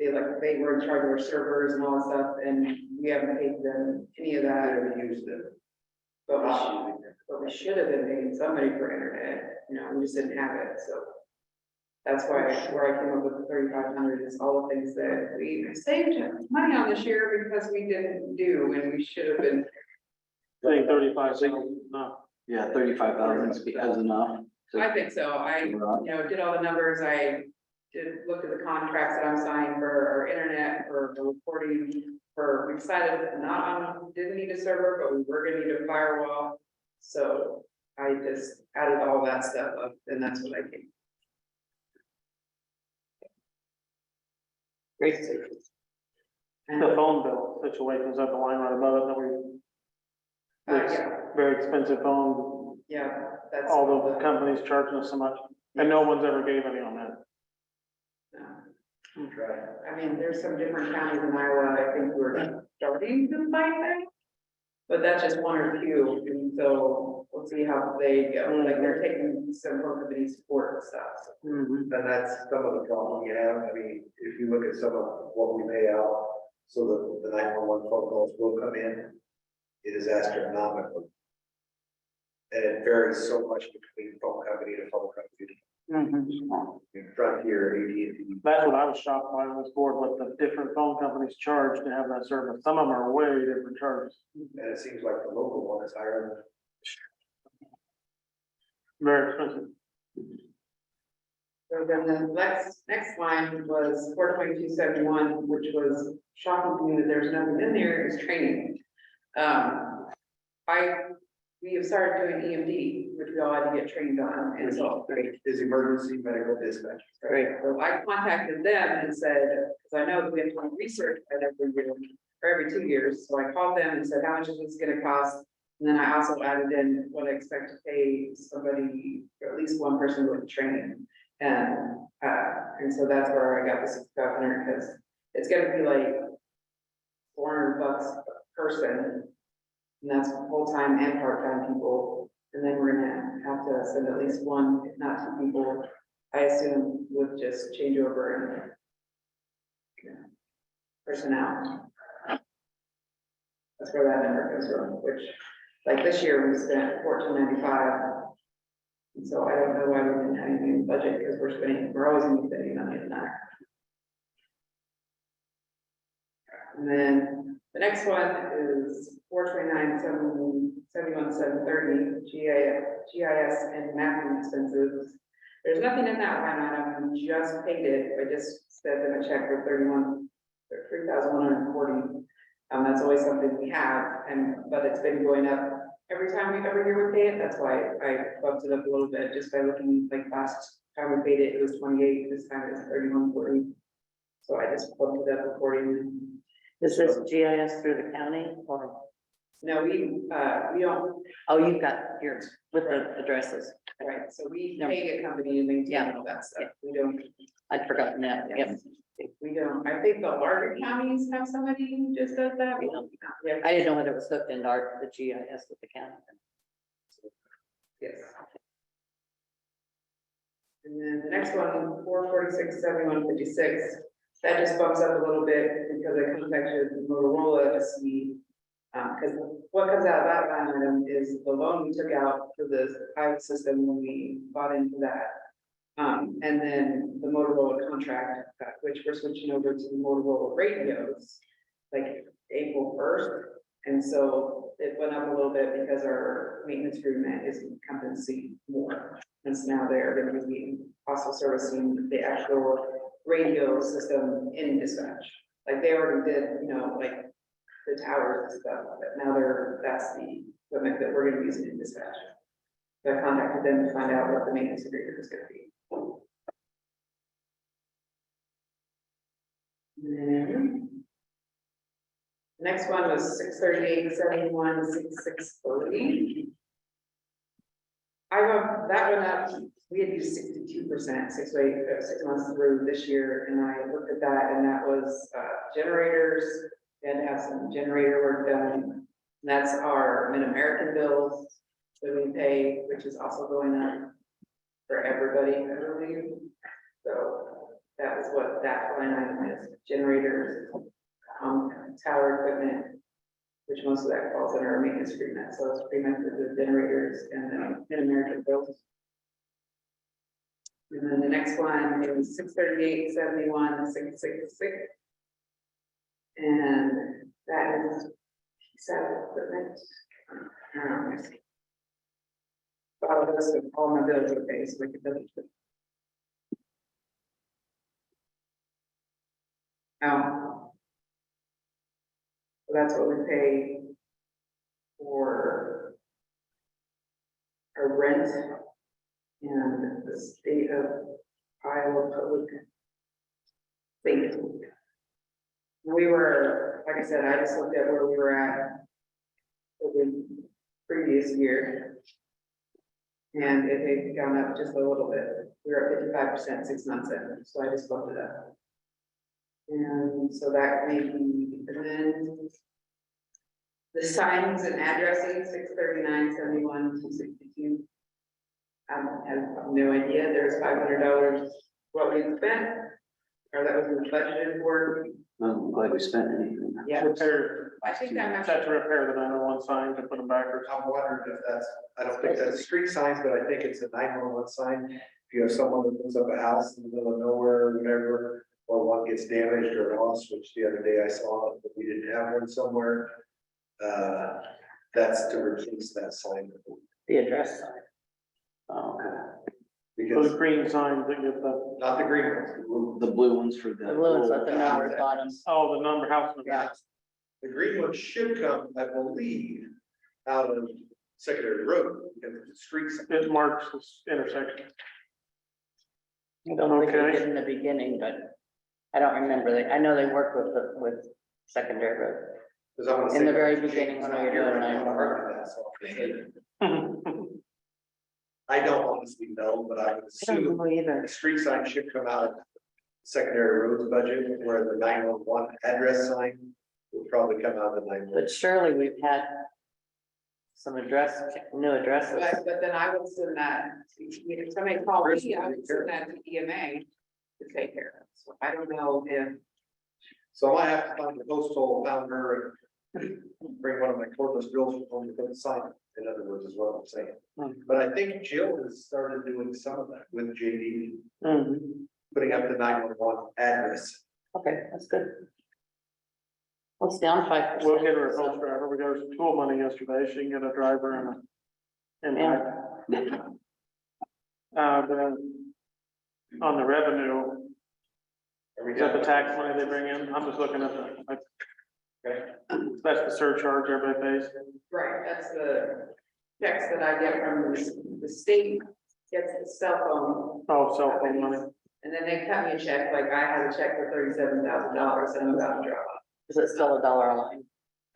They were in charge of our servers and all that stuff, and we haven't paid them any of that. I used them. But we should have been paying somebody for internet, we just didn't have it, so. That's where I came up with the 3,500 is all the things that we saved money on this year because we didn't do, and we should have been. I think 35, no. Yeah, 35,000 is enough. I think so, I, did all the numbers, I looked at the contracts that I'm signing for our internet, for the reporting, we decided didn't need a server, but we were gonna need a firewall. So I just added all that stuff up, and that's what I came. Great. The phone bill situation is up the line right above it, that we, Yeah, very expensive phone, yeah, that's. all the companies charging us so much, and no one's ever gave any on that. I mean, there's some different counties in Iowa, I think we're starting to find that. But that's just one or two, and so we'll see how they go, like they're taking some community support and stuff. So. And that's some of the problem you have. I mean, if you look at some of what we pay out, so the 911 phone calls will come in, it is astronomical. And it varies so much between phone company to phone company. In Frontier, AT&T. That's what I was shocked by on this board, what the different phone companies charge to have that service. Some of them are way different charges. And it seems like the local one is higher Very expensive. So then the next line was 42271, which was shocking to me that there's nothing in there, is training. We have started doing EMD, which we all had to get trained on, and so. is emergency medical dispatch. Right, so I contacted them and said, because I know that we have to do research every year, or every 2 years, so I called them and said, how much is this gonna cost? And then I also added in what I expect to pay somebody, or at least one person with training. And so that's where I got the 6,500, because it's gonna be like $400 a person. And that's full-time and part-time people, and then we're gonna have to send at least one, if not two people, I assume, with just changeover and personnel. That's where that number comes from, which, like this year, we spent $14.95. And so I don't know why we didn't have anything in the budget, because we're always gonna be spending money in that. And then the next one is 429,771,730 GIS and mapping expenses. There's nothing in that line item, we just paid it, I just sent them a check for 3,140. That's always something we have, but it's been going up every year we pay it. That's why I bumped it up a little bit, just by looking, like last time we paid it was 28, this time it's 3140. So I just bumped it up accordingly. Is this GIS through the county or? No, we don't, Oh, you've got yours with the addresses. right, so we pay a company and maintain all that stuff, we don't. I'd forgotten that, yep. We don't, I think the larger counties have somebody who just does that. We don't. Yeah. I didn't know whether it was hooked into the GIS with the county. Yes. And then the next one, 446,7156, that just bumps up a little bit because I contacted Motorola to see. Because what comes out of that line item is the loan we took out for the pilot system when we bought into that. And then the Motorola contract, which we're switching over to the Motorola radios, like April 1st. And so it went up a little bit because our maintenance agreement is encompassing more. And so now they're going to be also servicing the actual radio system in dispatch. Like they already did, like the towers and stuff, but now that's the equipment that we're going to be using in dispatch. So I contacted them to find out what the maintenance agreement is going to be. And then the next one was 638,71,6630. I got that one up. We had used 62%, 6 months through this year, and I looked at that, and that was generators. We had to have some generator work done. And that's our Mid-American bills that we pay, which is also going up for everybody, I believe. So that was what that line item is: generators, tower equipment, which most of that falls under our maintenance agreement. So it's pretty much the generators and the Mid-American bills. And then the next one is 638,71,666. And that is equipment. All of this, all my bills are paid, so we can double check. So that's what we pay for our rent and the state of Iowa public safety. We were, like I said, I just looked at where we were at for the previous year. And it had gone up just a little bit. We were at 55% 6 months in, so I just bumped it up. And so that made me, and then the signs and addressing, 639,71,262. I have no idea. There's $500 what we spent, or that was budgeted for. I'm glad we spent anything. Yeah. Repair, I think I'm that's actually. to repair the 911 sign to put them back or something. I'm wondering if I don't think that's street signs, but I think it's a 911 sign. If you have someone that puts up a house in the middle of nowhere or whatever, or one gets damaged or lost, which the other day I saw, but we didn't have one somewhere. That's to replace that sign. The address sign. Oh, okay. So Because the green signs that get the, not the green ones, the blue. The blue ones for The blue ones at the number bottom. oh, the number house. number. Yeah. The green ones should come, I believe, out of Secondary Road, because it's a street sign. It marks this intersection. I don't think they Okay. did in the beginning, but I don't remember. I know they worked with secondary road. Because I want to In say the very that beginning when we were here, doing I'm 911. marking that, so I'll say it. I don't honestly know, but I would I don't assume know either. the street sign should come out of secondary roads budget, where the 911 address sign will probably come out of the 911. But surely we've had some new addresses. But then I would send that, if somebody called me, I would send that to EMA to take care of. So I don't know if, So I might have to find the postal founder and bring one of my cordless drills home to put a sign, in other words, is what I'm saying. But I think Jill has started doing some of that with JD, putting up the 911 address. Okay, that's good. Well, it's down 5%. We'll get her a coach driver. We got her some tool money yesterday. She can get a driver and on the revenue, is that the tax money they bring in? I'm just looking at that's the surcharge everybody pays. right, that's the checks that I get from the state, gets the cell phone. Oh, cell phone money. And then they cut me a check, like I had a check for $37,000 and I'm about to drop off. Is it still $1 a line?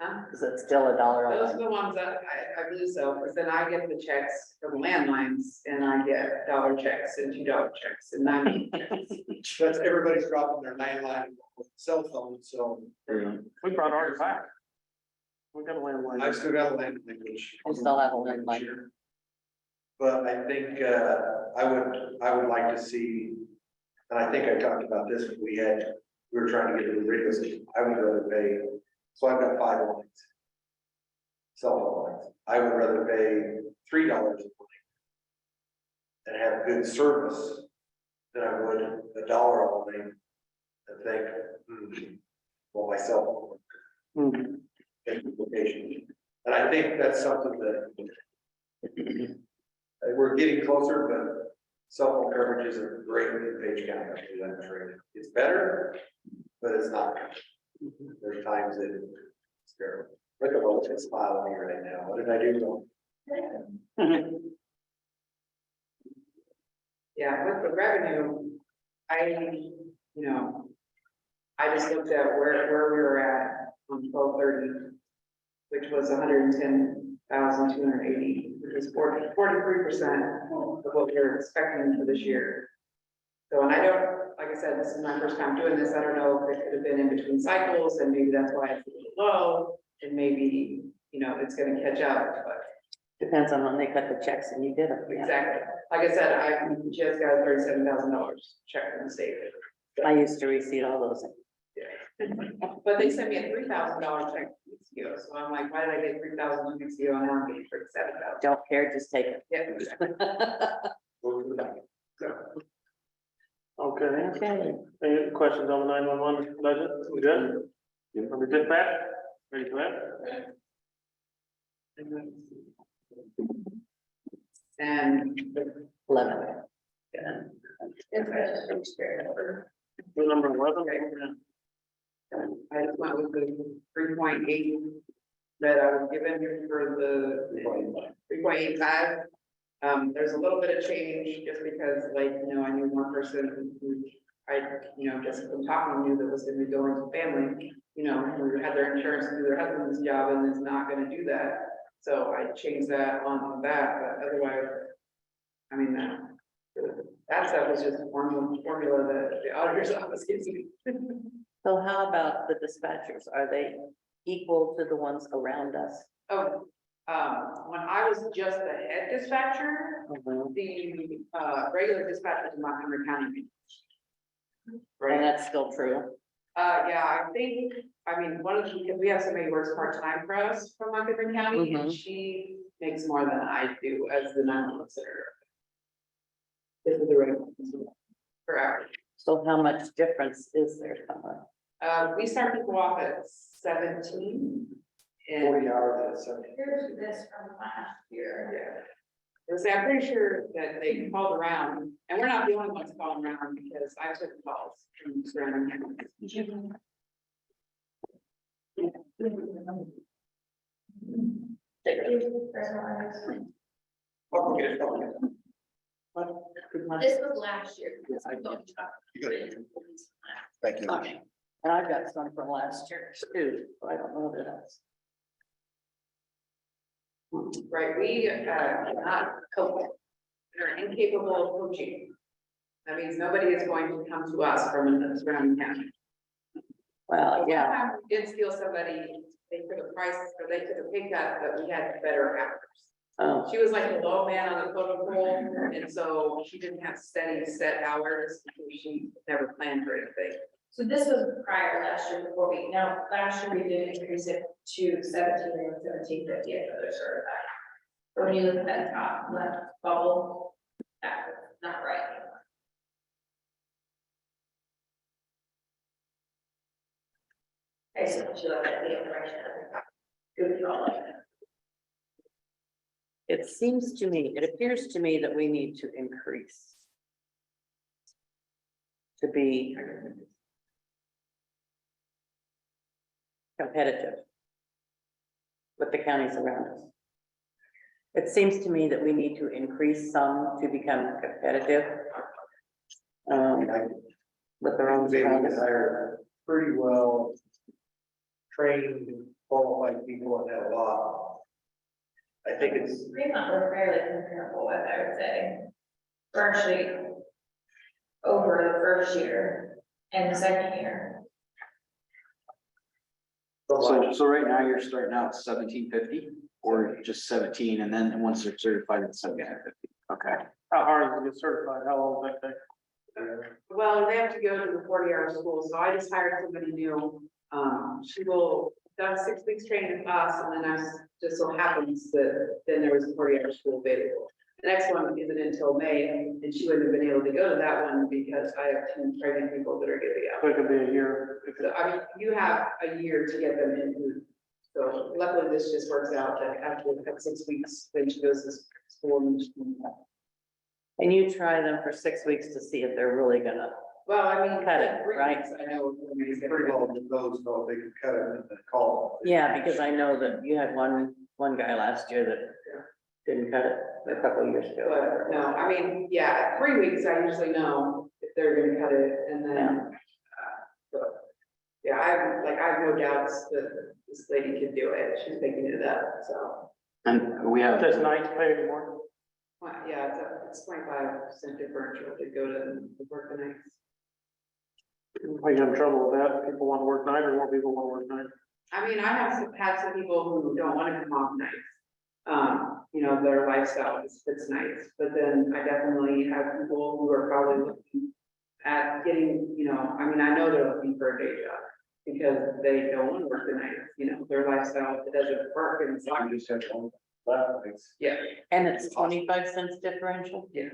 Huh? Is it still $1 a Those are line? the ones that I believe so, because then I get the checks from landlines and I get dollar checks and $2 checks and 90 checks. That's everybody's dropping their 9line cell phone, so We brought ours back. We got a landline. I've still got a landline, which. We still have a landline. But I think, I would like to see, and I think I talked about this when we were trying to get the radio station. I would rather pay, so I've got 5 lines. Cell phone lines. I would rather pay $3 a line and have good service than I would $1 a line and think, well, my cell phone. Implication. And I think that's something that we're getting closer, but cell phone coverage isn't great in Page County, actually, I'm afraid. It's better, but it's not. There's times that it's terrible. Look at what it's smiling at me right now. What did I do wrong? Yeah, with the revenue, I just looked at where we were at on 12/30, which was 110,280, which is 43% of what we were expecting for this year. So, and I don't, like I said, this is my first time doing this. I don't know if it could have been in between cycles and maybe that's why it's a little low and maybe, it's gonna catch up, but. Depends on when they cut the checks and you did it. Yeah. Exactly. Like I said, I just got a $37,000 check from the state. I used to receive all those. But they sent me a $3,000 check 2 weeks ago, so I'm like, why did I get 3,000 2 weeks ago and now I'm getting 37,000? Don't care, just take it. Yeah, exactly. Okay. Okay. Any questions on the 911 budget? We good? Are we good, Pat? Ready for that? And 11. We're number 11. I just went with the 3.8 that I was given for the 3.85. There's a little bit of change just because I knew one person who just from talking to that was gonna be going to family, who had their insurance through their husband's job and is not gonna do that. So I changed that on that, but otherwise, that stuff is just a formula that the auditor's office gives me. So how about the dispatchers? Are they equal to the ones around us? Oh, when I was just the head dispatcher, the regular dispatchers in Montgomery County. And that's still true. Yeah, one of the, because we have somebody who works part-time for us from Montgomery County, and she makes more than I do as the 911 center. This is the rate per hour. So how much difference is there, Tara? We start people off at 17. And 40 hours at 70. Here's this from last year. yeah. I'm pretty sure that they called around, and we're not the only ones calling around because I took calls from surrounding counties. This was last year. Thank you. Okay. And I've got some from last year too, so I don't know that that's. Right, we cannot cope they're incapable of coaching. That means nobody is going to come to us from the surrounding county. Well, yeah, Sometimes we did steal somebody, they took a price, or they took a pay cut, but we had better hours. oh, She was like the low man on the totem pole, and so she didn't have steady set hours, because she never planned for anything. So this was prior last year before we, now, last year we did increase it to 17 and 1750 for their certified. But when you look at that top left bubble, that's not right. I just want you to look at the information. Good call. It seems to me, it appears to me that we need to increase. To be competitive with the counties around us. It seems to me that we need to increase some to become competitive. With our own. They would hire pretty well trained, qualified people in that law. I think it's, Fremont, we're fairly comparable with, I would say. We're actually over the first year and the second year. So right now you're starting out 1750 or just 17, and then once they're certified, it's 1750. Okay. How hard is it to get certified? How long does that take? Well, they have to go to the 40-hour school, so I just hired somebody new. She will, done 6 weeks training with us, and then that's just so happens that then there was a 40-hour school available. The next one isn't until May, and she wouldn't have been able to go to that one because I have 2 pregnant people that are gonna be out. So it could be a year. So, I mean, you have a year to get them into, so luckily this just works out that after 6 weeks, then she goes to school and she can. And you try them for 6 weeks to see if they're really gonna, Well, I mean. Cut it, right? I know. it's pretty well with those, no, they can cut it and then call. yeah, because I know that you had one guy last year that didn't cut it a couple of years ago. But no, I mean, yeah, 3 weeks, I usually know if they're gonna cut it, and then, but, yeah, I have no doubts that this lady can do it, she's picking it up, so. And we have, Does nights pay anymore? Well, yeah, it's 25% differential to go to work the nights. Are you having trouble with that? People want to work night or more people want to work night? I mean, I have had some people who don't wanna come off nights. You know, their lifestyle is fits nights, but then I definitely have people who are probably looking at getting, you know, I mean, I know they're looking for a day job. Because they don't wanna work the night, you know, their lifestyle, it doesn't work and so. You just have to, that makes. Yeah, And it's 25 cents differential? yeah.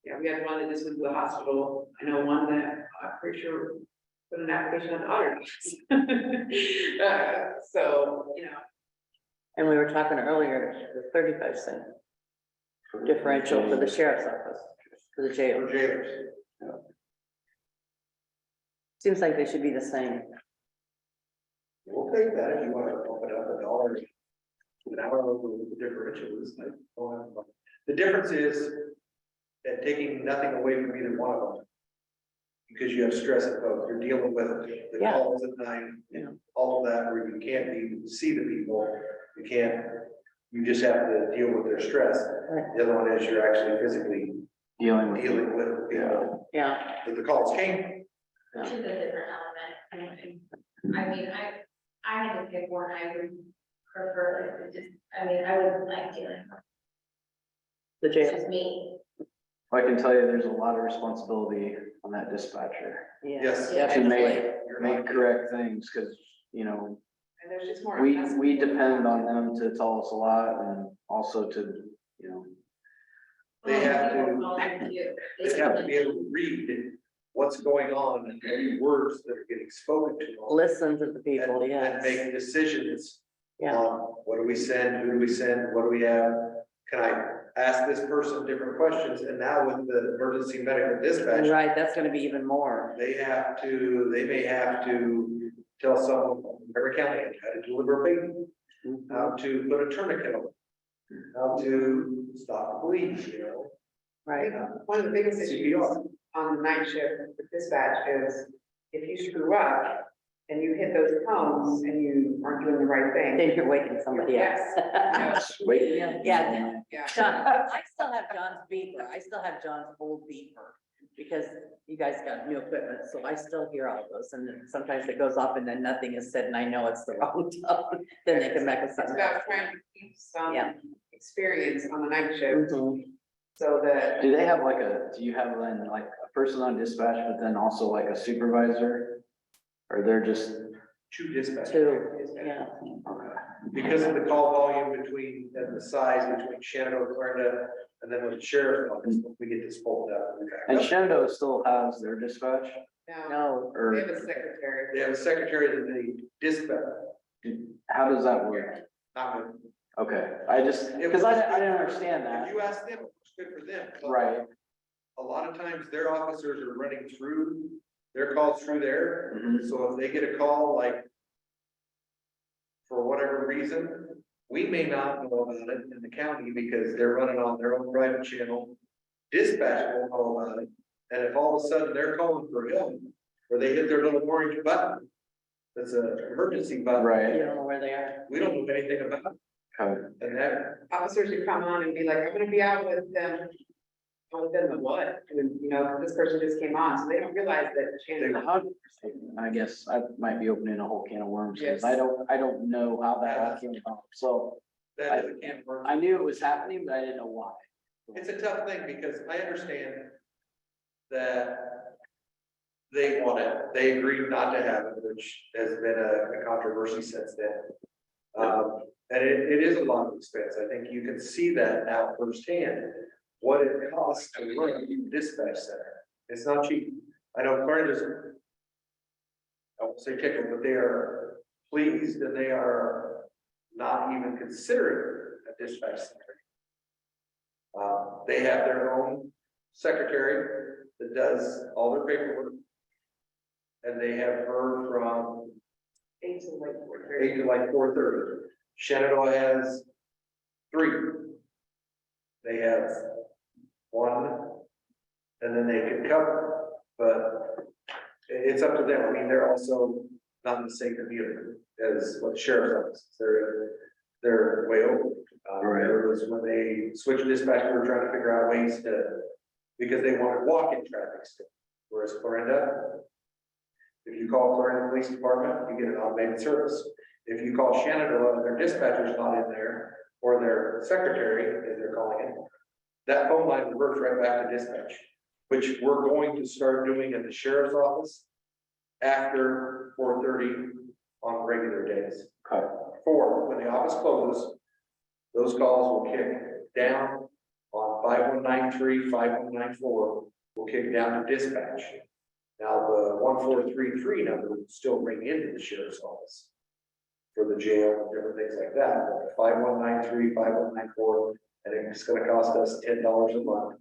Yeah, we had one that just went to the hospital. I know one that I'm pretty sure put an application on the auditor. So, you know, And we were talking earlier, the 35 cent differential for the sheriff's office, for the jail. For jailers. Seems like they should be the same. We'll take that if you want to open up $1. An hour over the differential is like, the difference is that taking nothing away from either one of them. Because you have stress at both, you're dealing with the Yeah. calls at night, all of that, where you can't see the people, you can't, you just have to deal with their stress. Right. The other one is you're actually physically dealing with. dealing with the people Yeah, that the calls came. Which is a different element. I mean, I had to pick one, I would prefer, like, just, I mean, I would like dealing with, the it's jail. just me. I can tell you, there's a lot of responsibility on that dispatcher Yes. to Definitely. make correct things, because, you know, and there's just more. we depend on them to tell us a lot, and also to, you know. They have to- Well, they do. They have to be able to read what's going on and any words that are getting spoken to them. Listen to the people, And yes. make decisions Yeah, on what do we send, who do we send, what do we have? Can I ask this person different questions? And now with the emergency medical dispatch, right, that's gonna be even more. they may have to tell someone from Perry County how to deliver a baby, how to put a tourniquet on, how to stop a bleed, you know? Right, One of the biggest issues CPR. on the night shift with dispatch is if you screw up, and you hit those cones and you aren't doing the right thing. Then you're waking somebody else. Yes. Wait. Yeah. Yeah. John, I still have John's beeper. I still have John's old beeper. Because you guys got new equipment, so I still hear all those, and then sometimes it goes off and then nothing is said, and I know it's the wrong tone. Then they come back with It's something. about trying to keep some Yeah. experience on the night shift, Mhm. so that, Do they have like do you have then like a person on dispatch, but then also like a supervisor? Or they're just, Two dispatchers. Two, yeah. Because of the call volume between, and the size between Shenandoah and Clarendon, and then with the sheriff's office, we get this pulled out. and Shenandoah still has their dispatch? no, No, Or they have a secretary. They have a secretary that they dispatch, how does that work? not me. Okay, I just, because I didn't understand If that. you ask them, it's good for them. but Right. A lot of times their officers are running through their calls through there, Mhm. so if they get a call like for whatever reason, we may not know about it in the county because they're running on their own private channel. Dispatch won't know about it, and if all of a sudden they're calling for help, or they hit their little orange button, that's an emergency button. you Right. don't know where they are. We don't know anything about it, Okay. and that, Officers would come on and be like, I'm gonna be out with them. With them the what? And, you know, this person just came on, so they don't realize that. Shannon- I guess I might be opening a whole can of worms, because Yes. I don't know how that all came about. So that is a can of worms. I knew it was happening, but I didn't know why. It's a tough thing because I understand that they want it, they agreed not to have it, which has been a controversy since then. And it is a lot of expense. I think you can see that now firsthand, what it costs to run a dispatch center. It's not cheap. I know Clarendon, I won't say tickled, but they are pleased and they are not even considering a dispatch center. They have their own secretary that does all their paperwork. And they have heard from 8 to like 4:30. 8 to like 4:30. Shenandoah has 3. They have 1, and then they can cover, but it's up to them. I mean, they're also not in the same community as what the sheriff's office is. They're way over. There was when they switched dispatch, we were trying to figure out ways to, because they wanted walk-in traffic still, whereas Clarendon, if you call Clarendon Police Department, you get an automated service. If you call Shenandoah, their dispatcher's not in there, or their secretary, as they're calling it, that phone line reverts right back to dispatch, which we're going to start doing at the sheriff's office after 4:30 on regular days. Okay. When the office closes, those calls will kick down on 5193, 5194, will kick down to dispatch. Now, the 1433 number will still ring into the sheriff's office for the jail and different things like that. 5193, 5194, and it's gonna cost us $10 a month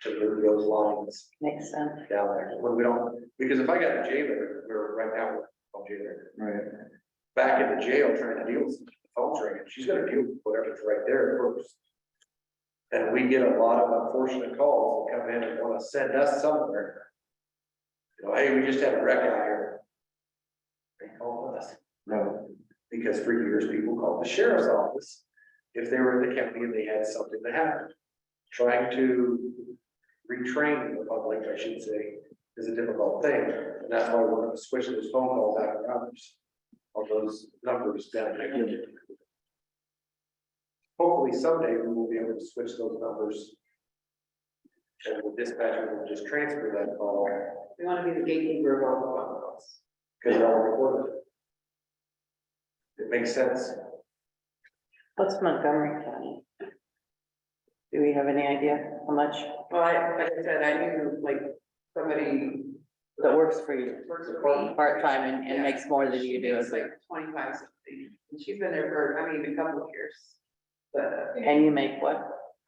to move those lines Makes sense. down there. When we don't, because if I got a jailer, we're right now, we're on jailer. Right. Back in the jail trying to deal with the phone's ringing, she's gonna deal with whatever's right there first. And we get a lot of unfortunate calls that come in and wanna send us somewhere. You know, hey, we just had a wreck out here. They call us, No. because for years people called the sheriff's office if they were in the county and they had something that happened. Trying to retrain the public, I should say, is a difficult thing, and that's why we're gonna switch those phone calls out of ours. On those numbers down there. Hopefully someday we will be able to switch those numbers. And the dispatcher will just transfer that call, We wanna be the gatekeeper of all the phone calls. because they're all recorded. It makes sense. What's Montgomery County? Do we have any idea how much Well, like I said, I knew like somebody that works for you? works for me. Part-time and Yeah. makes more than you do, It's is it? like 25 something, and she's been there for, I mean, a couple of years. But And you make what?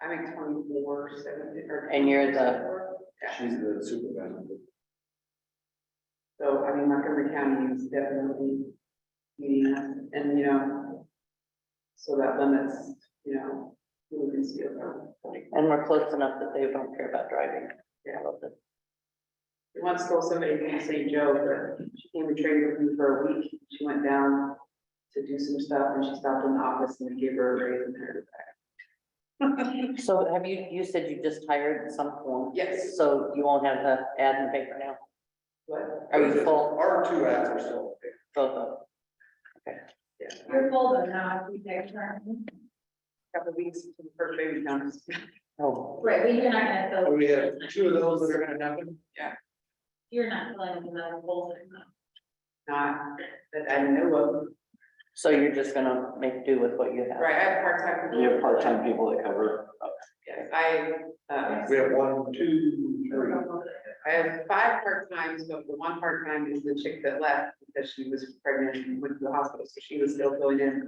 I make 24, 70, or. And you're the- Yeah, She's the supervisor. so I mean, Montgomery County is definitely needing us, and you know. So that limits, you know, who we can steal from. And we're close enough that they don't care about driving. Yeah. I love it. Once told somebody from St. Joe that she came and traded with me for a week. She went down to do some stuff and she stopped in the office and they gave her a raise and hired her back. So have you said you just hired some form? Yes. So you won't have the ad in the paper now? What? Are you full? Our two ads are still. Both of them? Yeah. You're full though now, if you take turn. Couple of weeks until the first baby comes. Oh, Right, but you're not gonna fill. We have two of those that are gonna happen. You're not filling another full time. Not that I know of. so you're just gonna make do with what you have? Right, I have part-time. people. You have part-time people that cover. Yes, We have 1, 2, 3. I have 5 part-times, but the one part-time is the chick that left because she was pregnant and went to the hospital, so she was still filling in.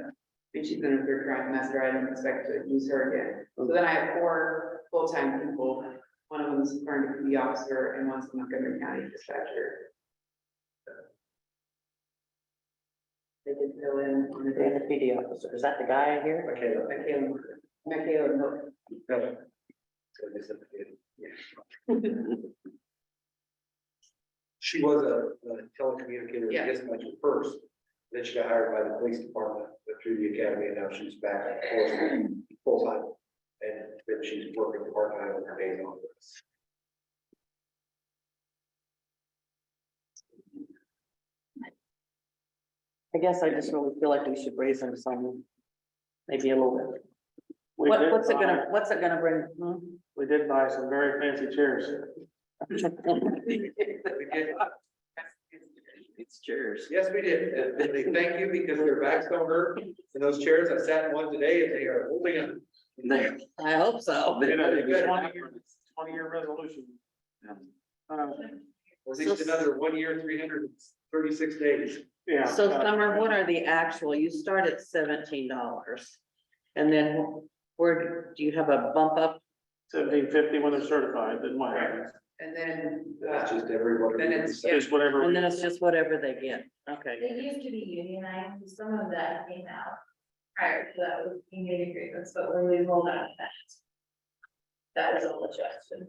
And she's in her 3rd trimester, I don't expect to use her again. So then I have 4 full-time people. One of them is a current PD officer and one's a Montgomery County dispatcher. They did fill in on the And day. the PD officer, is that the guy here? Michaela, no. She was a telecommunicator Yeah. dispatcher first, then she got hired by the police department, went through the academy, and now she's back in force full time. And then she's working part-time on her days off. I guess I just really feel like we should raise them some, maybe a little bit. We did What's it buy- gonna bring? We did buy some very fancy chairs. We did. It's chairs. Yes, we did. And they thank you because their backs don't hurt. And those chairs, I sat in one today and they are holding up. There. I hope so. We did a Good. 20-year resolution. At least another 1 year, 336 days. Yeah. So Summer, what are the actual, you start at $17. And then where, do you have a bump up? $17.50 when they're certified, then what happens? And then, That's just everyone. Then it's- Just whatever. And then it's just whatever they get, okay. They used to be unionized, and some of that came out prior to that with union agreements, but when we rolled out that was all adjusted.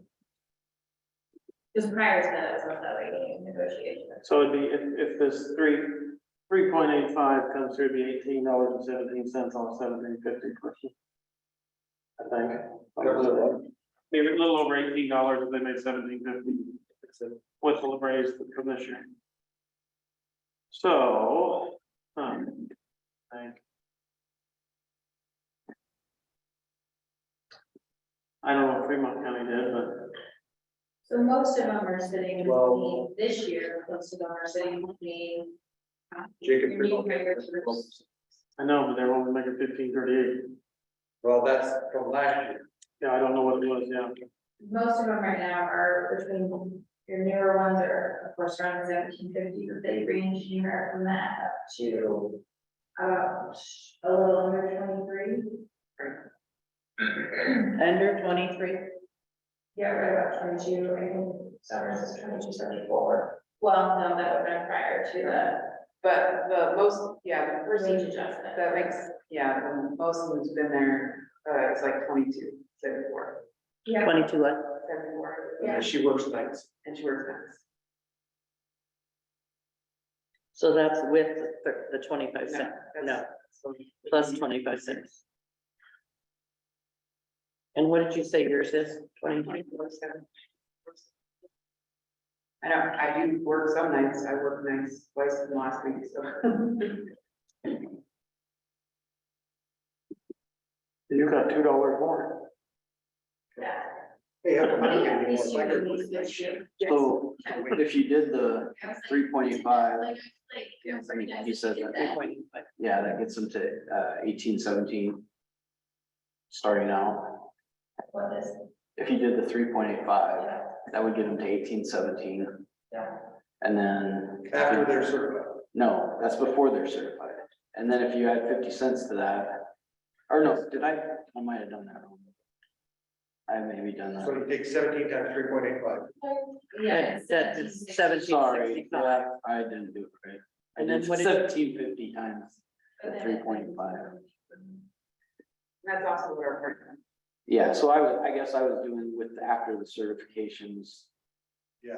Because prior to that, it was not that way in negotiation. So it'd be, if this 3.85 comes through, it'd be $18.17 on $17.50 person. I think. Maybe a little over $18 if they made $17.50 with the raise from this year. So, I don't know what Fremont County did, but So most of them are sitting Well- between, this year, most of them are sitting between. Jacob your new Fremont. hires. I know, but they're only making $15.38. Well, that's from last year. Yeah, I don't know what it was, yeah. Most of them right now are between, your newer ones are, of course, around 1750, but they range anywhere from that up to. A little under 23. Under 23? Yeah, right about 22, I think, Summers is 22.74. Well, no, that would have been prior to the but the most, yeah, the first, wage adjustment. that makes, yeah, the most of them's been there, it's like 22.74. Yeah. 22 what? 74. Yeah. She works nights. And she works nights. So that's with the 25 cents, no, that's- plus 25 cents. And what did you say yours is? 20? I know, I do work some nights, I work nights twice in the last week, so. You got $2 more. Yeah. Hey, how come I don't Yeah, get any this more? year, these this year. So if you did the 3.85, Yeah, I mean, you said that. 3.85. Yeah, that gets them to 1817. Starting out, What is, if you did the 3.85, yeah, that would get them to 1817. yeah. And then. After they're certified. No, that's before they're certified. And then if you add 50 cents to that, or no, I might have done that wrong. I maybe done So that. you take 17 times 3.85. Yeah. That's 1765. Sorry, yeah, I didn't do it right. I And then did what did- 1750 times the 3.5. That's also what our part. Yeah, so I guess I was doing with after the certifications. Yeah.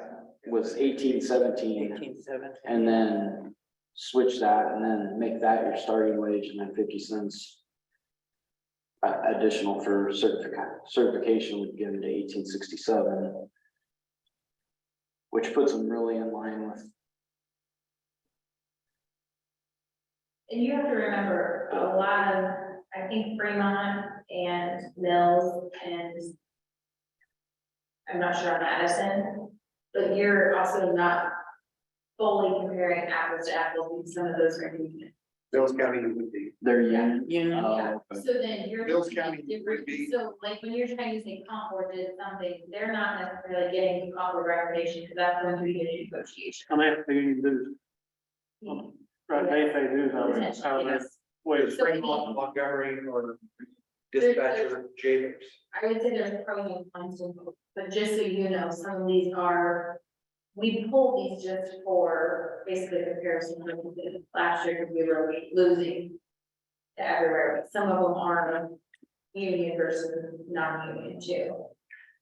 was 1817, 1817. and then switch that and then make that your starting wage and then 50 cents additional for certification would give them to 1867, which puts them really in line with. And you have to remember, a lot of, I think Fremont and Mills and I'm not sure on Madison, but you're also not fully comparing apples to apples because some of those are union. Mills County would be. Their union. Union, Yeah, okay. so then you're. Mills looking at County would different- be- So like when you're trying to say Concord did something, they're not necessarily getting the Concord recommendation because that's going to be a negotiation. And they have to pay you dues, right, they pay dues on it, Potentially, out of their yes. wage. So Fremont, Montgomery, or dispatcher, Jacobs. I would say there's pros and cons to both, but just so you know, some of these are, we pulled these just for basically comparison. Like we did last year, because we were losing to everywhere, but some of them are union versus non-union too.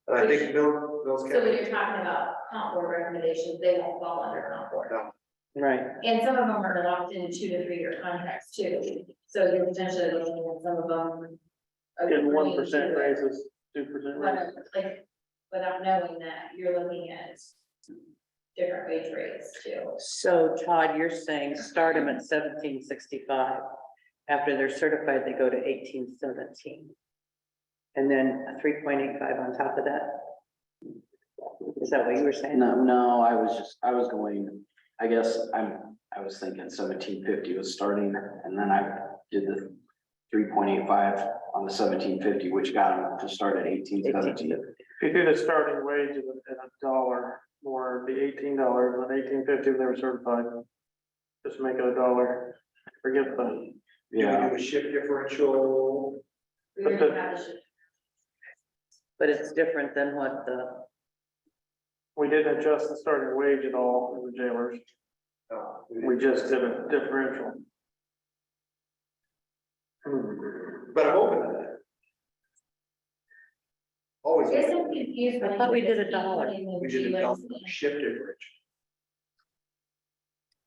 And I think Mills So when County. you're talking about Concord recommendations, they won't fall under Concord. right. And some of them are locked in 2 to 3 year contracts too, so you're potentially looking at some of them. Getting agreeing 1% to it. raises, 2% raises. Whatever, like, without knowing that, you're looking at different wage rates too. So Todd, you're saying start them at 1765. After they're certified, they go to 1817. And then a 3.85 on top of that? Is that what you were saying? No, I was going, I guess I was thinking 1750 was starting, and then I did the 3.85 on the 1750, which got them to start at 1817. If you do the starting wage at $1 more, it'd be $18, and $18.50 if they were certified. Just make it $1, forget the, Do Yeah, we do a shift differential? We But already the- have the shift. But it's different than what the, we didn't adjust the starting wage at all in the jailers, No. we just did a differential. But I'm open to that. Always. I guess I'm confused. I when thought we look did at $1. people We in did a the double GLs. shift differential.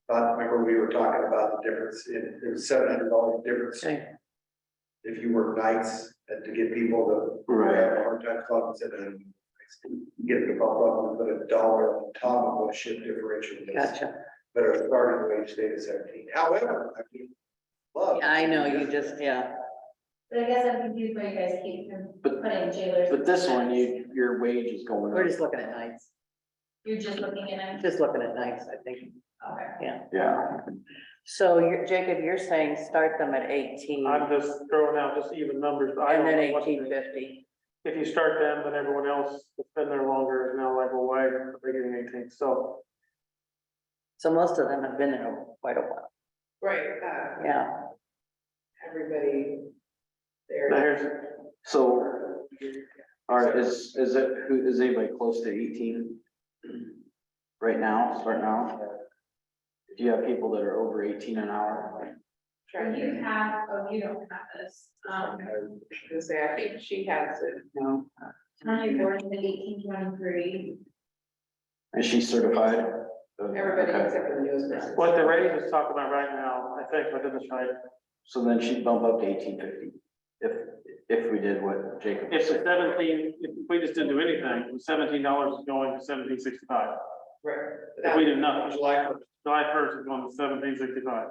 Remember we were talking about the difference in, it was $700 difference okay, if you work nights and to get people to. who Right. have a hard time clocking in and get them to bump up and put $1 on top of what shift differential is. gotcha. But our starting wage stayed at 17. However, I mean. love- Yeah, I know, you just, yeah. But I guess I'm confused why you guys keep But- putting jailers. but this one, your wage is going We're up. just looking at nights, You're just looking at it, just looking at nights, I think. okay. Yeah, So you're, Jacob, you're saying start them at 18 I'm just throwing out just even numbers. I and don't then know what to do. 1850. If you start them, then everyone else that's been there longer is now like, well, why are they getting 18? So So most of them have been there quite a while. Right, Yeah, everybody there. there's, so, is anybody close to 18? Right now, start now? Do you have people that are over 18 an hour? And you have, oh, you don't have this, To say, I think she has it, no. Tanya Gordon, 1823. Is she certified? Everybody Okay. except for the newest person. what the rate is talking about right now, I think, I did this right. So then she'd bump up to 1850, if we did what Jacob If the said. 17, if we just didn't do anything, the $17 is going to 1765. Right. If we did nothing, July July 1st is going to 1765.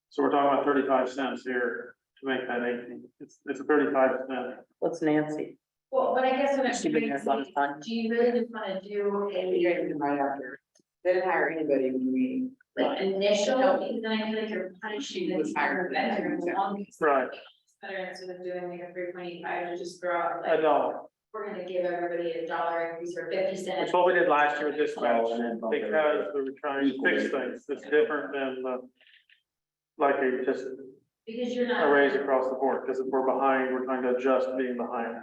So we're talking about 35 cents here to make that 18. It's a 35 cent. what's Nancy? Well, but I guess what I'm She been trying there a long to time. say, do you really just wanna do You a, guys can right after. They didn't hire anybody when we. like, initial, because then I feel like you're punishing the entire veteran longest. Right. Better instead of doing like a 3.85 to just throw out A like, dollar. we're gonna give everybody $1 increase or 50 cents. That's what we did last year with dispatch, Oh, and then bump it because we were trying to fix things. It's different than like just Because you're a not, raise across the board, because if we're behind, we're trying to adjust being behind.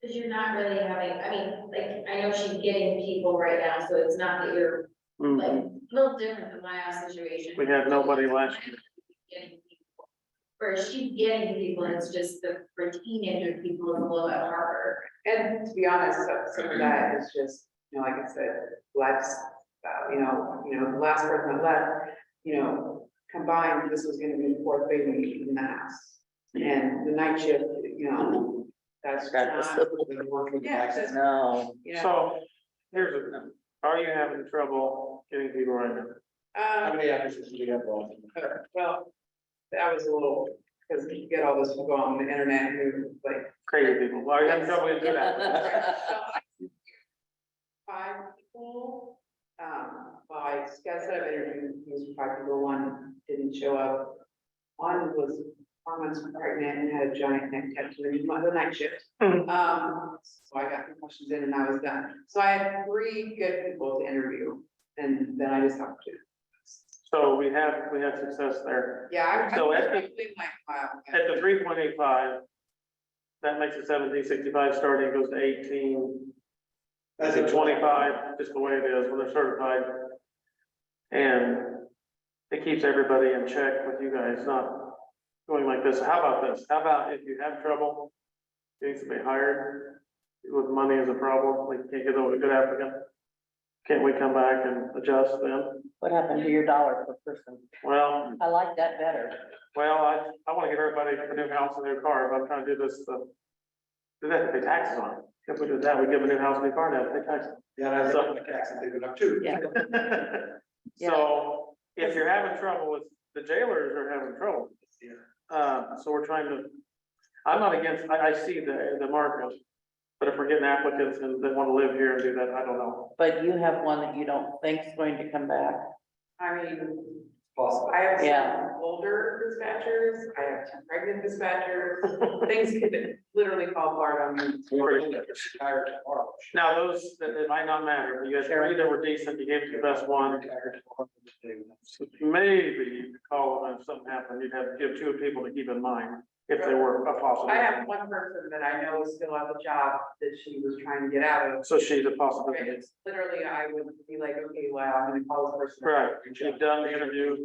because you're not really having, I mean, like, I know she's getting people right now, so it's not that you're like, a little different than my house situation. We had nobody last year. Getting people. Where she's getting people, it's just the for teenager people is a little bit harder. And to be honest, some of that is just you know, like I said, life's, the last person that left, combined, this was gonna be the fourth baby in the house. And the night shift, that's Got this. not. Yeah, that's, No. So, here's a, are you having trouble getting people right now? How many offices do you have, Bob? Well, that was a little, because you get all this go on the internet, who like. Crazy people, are you having trouble getting that? Five people, I got set up interview, these were 5 people, one didn't show up. One was 4 months pregnant and had a giant neck tattoo, the night shift. So I got the questions in and I was done. So I had 3 good people to interview, and then I just have to. So we had success there. Yeah, I. So I at the- think my file. At the 3.85, that makes it 1765 starting, goes to 18. That's That's 25, just the way it is when they're certified. And it keeps everybody in check with you guys, not going like this. How about this? How about if you have trouble getting somebody hired with money as a problem, like you can't get a good applicant? Can't we come back and adjust them? What happened to your dollar per person? Well, I like that better. I want to give everybody a new house and a new car, but I'm trying to do this, do that to pay taxes on it. If we do that, we give them a new house and a new car now, pay taxes. Yeah, and I think the taxes, they've been up too. Yeah. So if you're having trouble with, the jailers are having trouble. So we're trying to, I'm not against, I see the market. But if we're getting applicants and they want to live here and do that, I don't know. But you have one that you don't think's going to come back? I mean, Possible. I have Yeah. some older dispatchers, I have 2 pregnant dispatchers, things could literally fall apart on me. Tired tomorrow. Now, those, it might not matter, you guys, 3 that were decent, you gave the best one. Maybe you could call them if something happened, you'd have to give 2 people to keep in mind if they were a possibility. I have one person that I know is still at the job that she was trying to get out of. So she's a And possibility. it's literally, I would be like, okay, well, I'm gonna call this person. Right, you've done the interview,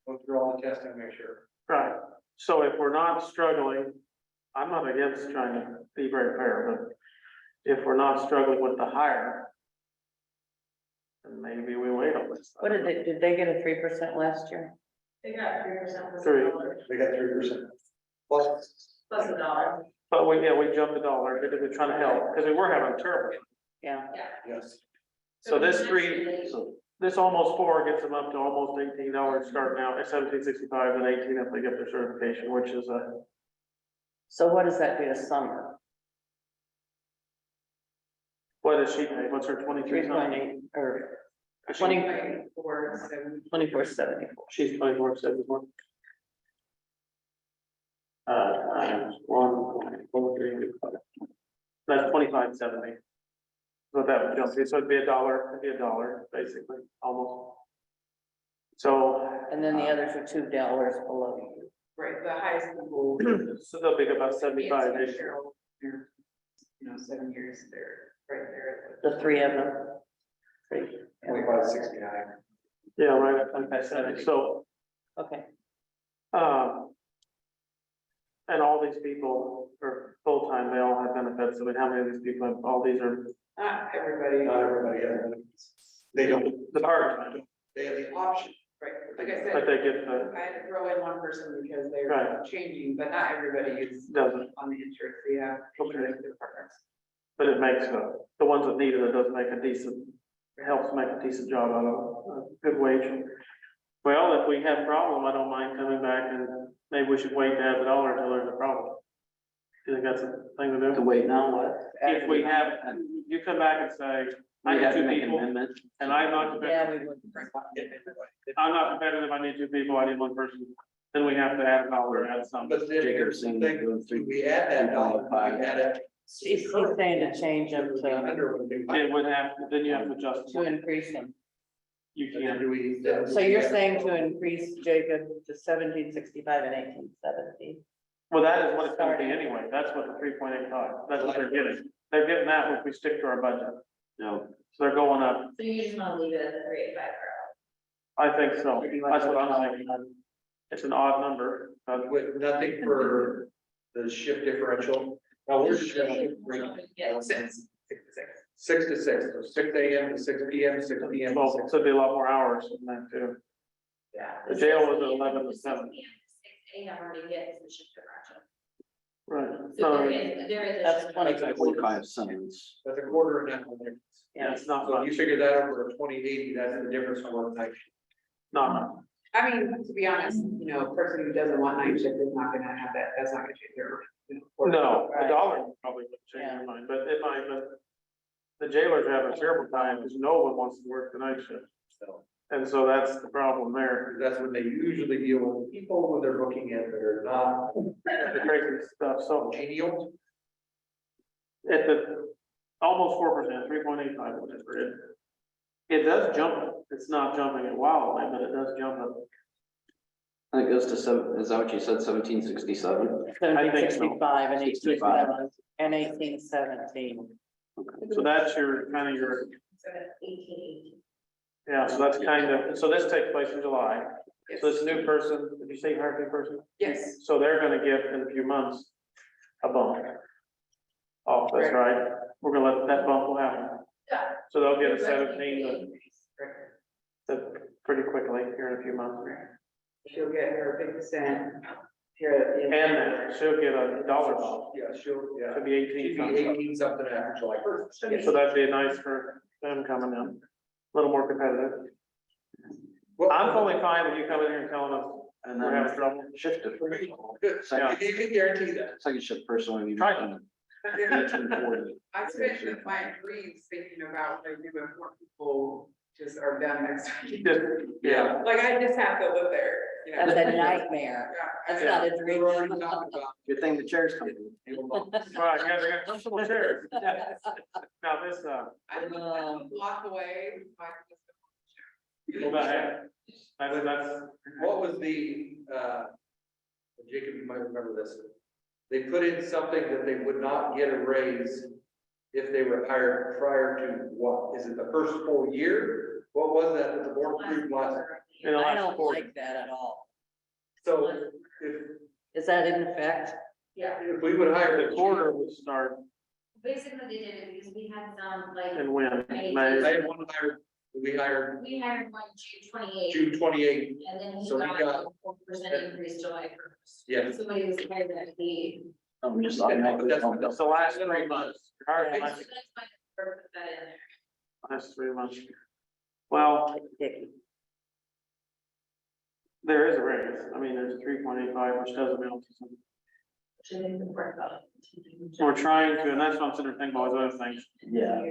Go through all the testing, make sure. right, so if we're not struggling, I'm not against trying to be very fair, but if we're not struggling with the hire, then maybe we wait on this. What did they get a 3% last year? They got 3% plus Three. $1. They got 3%. Plus, Plus $1. But we jumped $1, because we're trying to help, because we were having trouble. Yeah. yes. So this 3, this almost 4 gets them up to almost $18 starting out at 1765 and 18 if they get their certification, which is So what does that do to summer? what does she pay? What's her 23 something? 3.8 or She- 24.74. She's 24.71. Times 1.43. That's 25.70. So that would jump to, so it'd be $1, basically, almost. So, And then the others are $2 below you. Right, the highest people. so they'll be about 75. Nancy and Cheryl, they're, 7 years, they're right there. The 3 of them. 3. 25.69. Yeah, right, at 70, so, Okay. and all these people are full-time, they all have benefits, I mean, how many of these people, have all these are Not everybody. Not everybody has benefits. They don't, the part-time, they have the option. Right, like I but said, they get the, I had to throw in one person because they're Right. changing, but not everybody is doesn't, on the insurance, they have insurance with their partners. but it makes the ones that need it, it does make a decent, it helps make a decent job out of a good wage. Well, if we have a problem, I don't mind coming back and maybe we should wait to add the $1 until there's a problem. Do you think that's a thing to To do? wait now, what? If we have, you come back and say, I We need have to 2 make an people, amendment. and I'm not competitive, Yeah, we would. I'm not competitive, I need 2 people, I need 1 person, then we have to add a $1, add something. But then here's the thing, do we add that dollar, we add it. He's saying to change them to Under when we- It would have, then you have to adjust, increase them. you And then can't, do we? So you're saying to increase Jacob to 1765 and 1870? well, that is what it's gonna be anyway, that's what the 3.85, that's what they're getting. They're getting that if we stick to our budget, No, so they're going up, So you just wanna leave it at the 385 I think so, that's what I'm thinking. It's an odd number, but With nothing for the shift differential. Now, we're just gonna bring Yeah. 6 to 6, so 6 AM to 6 PM, 6 PM to Well, 6. so it'd be a lot more hours than that too. Yeah. The jail was at 11 to 7. 6 AM already gets the shift differential. Right. So there is. That's a- 25 cents. That's a quarter of an hour difference. Yeah, it's not So if much, you figure that over a 20/80, that's the difference for one night. not much. I mean, to be honest, you know, a person who doesn't want night shift is not gonna have that, that's not gonna change their. No, Right. a dollar probably would change your mind, but it might, but the jailers have a terrible time because no one wants to work the night shift. So And so that's the problem there. that's when they usually deal with people when they're booking in that are not The crazy stuff, so genial. at the almost 4%, 3.85, whatever it is. It does jump, it's not jumping it wildly, but it does jump it. I think it goes to seven, is that what you said, 1767? Seventeen think so. 65 and 65. 18 and 1817. So that's your, kind of your, So that's 18. yeah, so that's kind of, so this takes place in July. So this new person, did you say you hired a new person? Yes, So they're gonna get in a few months a bump. Off this, right? We're gonna let that bump will happen. Yeah. So they'll get a 17 to pretty quickly here in a few months. she'll get her 50% here. And then she'll get a dollar bump. Yeah, yeah. Could be 18 Should something. be 18 something after July 1st. So that'd be nice for them coming in, a little more competitive. Well, I'm totally fine with you coming here and telling us And we're having then trouble. shift it. Good. Second, You can guarantee that. second shift person when you. Try it. 1840. I spent my dreams thinking about like doing more people just are done next week. Yeah, Like I just have to live there, you know. That's a nightmare. That's not a dream. We're already talking about. Good thing the chair's coming. right, yeah, they got comfortable chairs. Now this, I live a block away. well, that's, What was the, Jacob, you might remember this. They put in something that they would not get a raise if they were hired prior to what? Is it the first full year? What was that that the board approved last? in the I last don't quarter. like that at all. So if, Is that in effect? Yeah, if we would hire The quarter would start basically they did it because we had some like, and when, I May, had one hired, we hired we hired one June 28th. June 28th. And then he So we got got- a 4% increase July 1st. Yeah. Somebody was hired at the. I'm just automatically. it's the last 3 months. All right, So last, that's why I put that in there. last 3 months. Well, there is a raise, I mean, there's 3.85, which does amount to some. Which I think is worth about. So we're trying to, and that's what I'm sitting there thinking about all those other things. Yeah.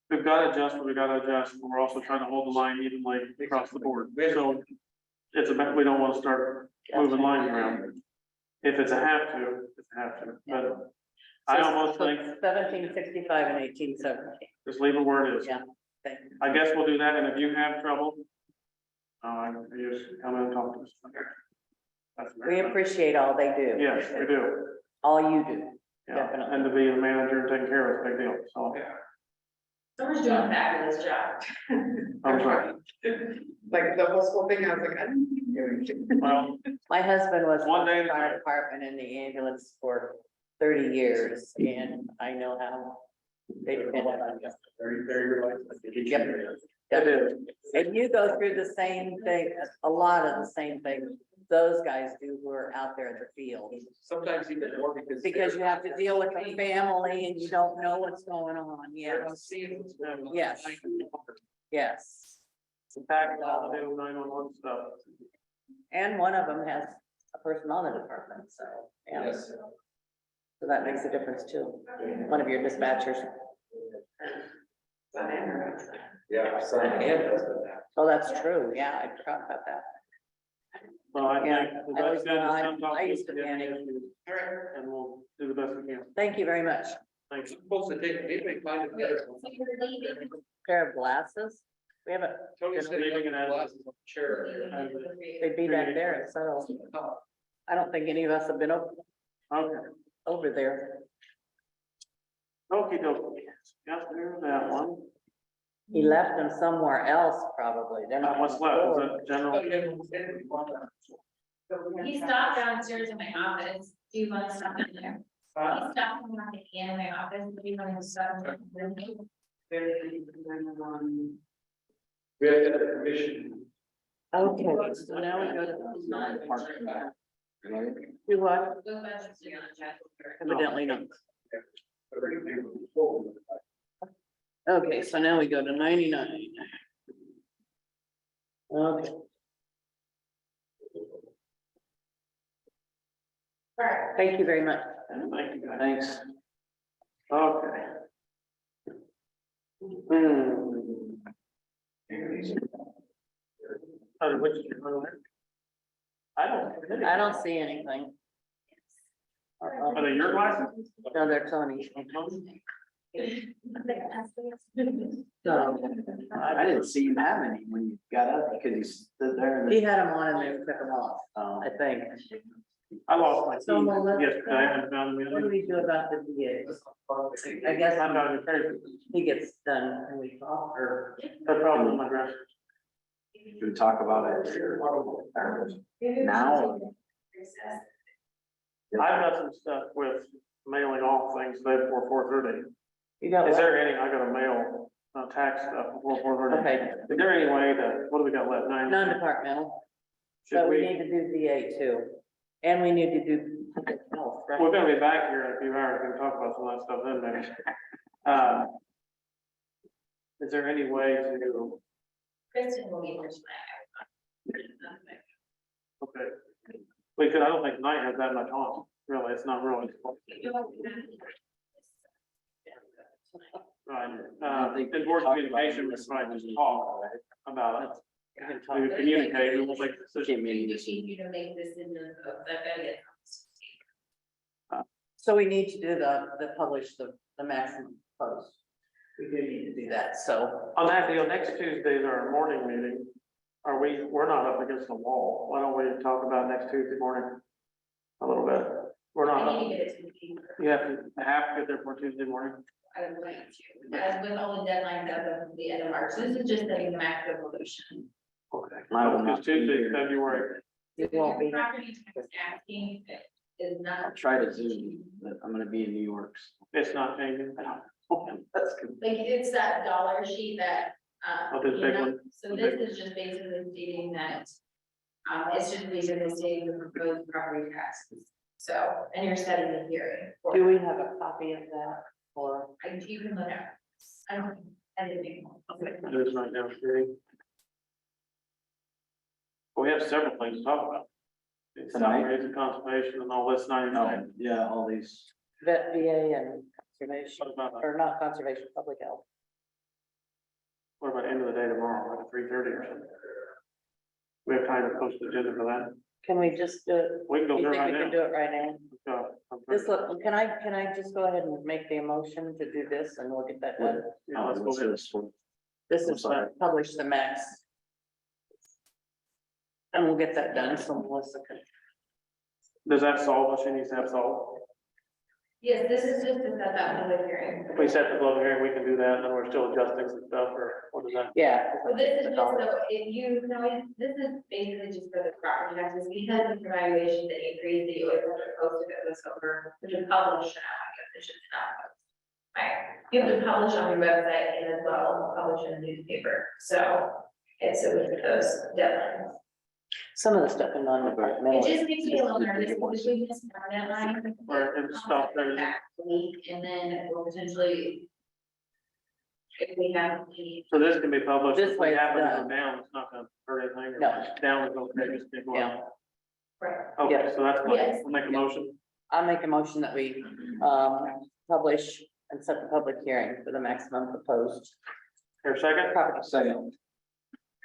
We've got to adjust what we got to adjust, but we're also trying to hold the line evenly across the board. So it's about, we don't want to start moving lines around. If it's a have to, it's a have to, but I almost think 1765 and 1817. just leave it where it is. Yeah. Thank you. I guess we'll do that, and if you have trouble, you just come in and talk to us. That's We appreciate all they do. Yes, we do, All you do. yeah, Definitely. and to be the manager and taking care of it's a big deal, so. Someone's doing a fabulous job. I'm sorry, Like the whole school thing, I was like, I don't think you're doing it. well, My husband was One on day the at a fire time. department in the ambulance for 30 years, and I know how they depend on you. very, very relaxed. Yep. it is, And you go through the same thing, a lot of the same things those guys do who are out there in the field. Sometimes even more Because you have to deal with a family and you don't know what's going on, They're not yes, seeing what's going on. Yes. yes. in fact, all the new 911 stuff. And one of them has a person on the department, so, yeah, Yes. so that makes a difference too. One of your dispatchers. Yeah, son and husband now. Oh, that's true, yeah, I forgot about that. Well, I Yeah, think the I best always good is know, come talk I to us used to and get the manage. issues, and we'll do the best we can. Thank you very much. Thanks. Supposed to take, maybe find it together. Pair of glasses, we have a, Tony Just said he leaving had it as- glasses on the chair. they'd be back there, so I don't think any of us have been Okay, over there. okey dokey, got through that one. He left them somewhere else probably. They're not. What's left, is that general? He stopped downstairs in my office. Do you want to stop in there? He's stopping by in my office, but he's going to start. We have to have permission. Okay, so now we go to. Do what? Evidently not. Okay, so now we go to 99. Okay. Thank you very much. Thank you, guys. Thanks. Okay. Which is your one there? I don't see anything. Are they your glasses? No, they're Tony. So, I didn't see him have any when you got up because he stood there. he had them on and then took them off, I think. I lost my So, Melissa, keys yesterday, I haven't found them What do yet. we do about the DA? I guess I'm not in he gets done and we talk or. That's probably my dress. Do we talk about it now? I've got some stuff with mailing off things today before 4:30. You got Is what? there any, I gotta mail, tax stuff before 4:30. Okay, Is there any way to, what do we got left? 9? non-departmental, Should but we we, need to do VA too. And we need to do health, right? we're gonna be back here in a few hours, we can talk about some of that stuff then, maybe. Is there any way to, Kristen will be here tonight. okay. Because I don't think night has that much on, really, it's not really. Right, in board communication, we're trying to talk about it. We can talk. We would communicate, we will make Can't decisions. make any We decision. need you to make decisions of that, gotta get. So we need to do the publish the maximum post. We do need to do that, so. On that deal, next Tuesday is our morning meeting. We're not up against the wall. Why don't we talk about next Tuesday morning? A little bit. We're not, I need to get it to the team. you have to get there for Tuesday morning. I would like to, as with all the deadlines as of the end of March, this is just setting the max evolution. Okay. I will not Because be Tuesday, here. February. It won't be. Property tax asking is I'll not, try to Zoom, but I'm gonna be in New York. It's not changing. That's good. like, it's that dollar sheet that, Oh, this big one? so this is just basically stating that, it's just basically stating the proposed property taxes. So, and you're setting the hearing. for- Do we have a copy of that or? You can look at, I don't, I didn't make one. It is right now, Sherry. We have several things to talk about. It's Tonight? salaries and conservation and all this 99. Oh, yeah, all these. Vet VA and conservation, What about, or not conservation, public health. what about end of the day tomorrow, like 3:30 or something? We have time to post the agenda for that. Can we just do it? We can go You there think right we can now. do it right now? Let's go. This look, can I just go ahead and make the motion to do this and we'll get that done? Yeah, let's go ahead. This I'm is sorry. publish the max. And we'll get that done, so Melissa can. Does that solve what she needs to have solved? Yes, this is just to set that public hearing. If we set the public hearing, we can do that, and then we're still adjusting some stuff, or what is that? Yeah. So this is just, so if you know, this is basically just for the property taxes, because of the valuation that increased, that you always have to post if it was over, which is published now, I guess it should not post. Right, you have to publish on your website and as well, publish in the newspaper, so it's with those deadlines. Some of the stuff in non-departmental. It just makes me a little nervous, because we just found that line. Or and stuff there. Back a week, and then we'll potentially. If we have the. So this can be published. This If way we it's happen to done. go down, it's not gonna hurt anything. or No. Down is okay, just keep going. Yeah. Right. Okay, Yeah. so that's fine. Yes. We'll make a motion. I make a motion that we, publish and set the public hearing for the maximum proposed Here, second. property. Second.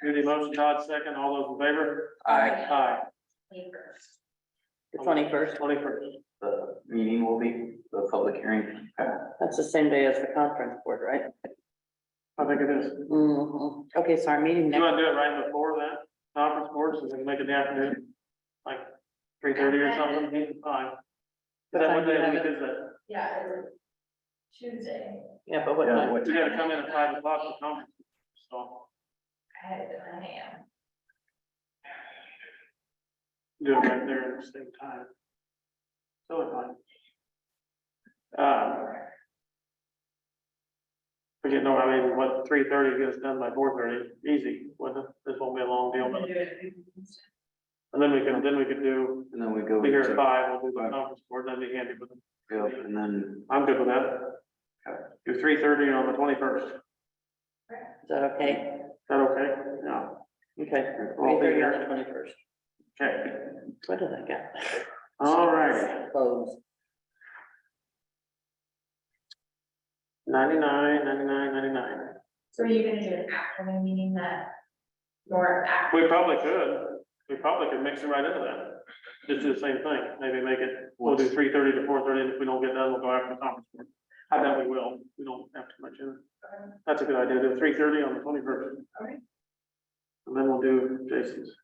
Judy motion, Todd second. All those in favor? Aye. Aye. 21st. The 21st, 21st. The meeting will be the public hearing. that's the same day as the conference board, right? I think it is. Mhm. Okay, so our meeting You next, wanna do it right before that conference board, so we can make it in the afternoon? Like 3:30 or something, fine. Is that what day of the week is that? Yeah, it's Tuesday. yeah, but what Yeah, time? what You gotta come in at 5 o'clock for conference. So I had it at 9 AM. do it right there at the same time. So it's fine. Forget, no, I mean, what, 3:30 gets done by 4:30, easy, wouldn't it? This won't be a long deal, but, and then we could do, And then we go. be here to- at 5, we'll do the conference board, that'd be handy, but Yep, and then, I'm good with that. Do 3:30 on the 21st, is Is that okay? that okay? Yeah, Okay, We'll be 3:30 on here. the 21st. okay, What did I get? all right, Closed. 99. So are you gonna do an afternoon meeting that more after? We probably could mix it right into that, just do the same thing, maybe make it, we'll do 3:30 to 4:30, and if we don't get done, we'll go after the conference board. I bet we will, we don't have too much in it. That's a good idea, do 3:30 on the 21st. Okay. And then we'll do Jason's.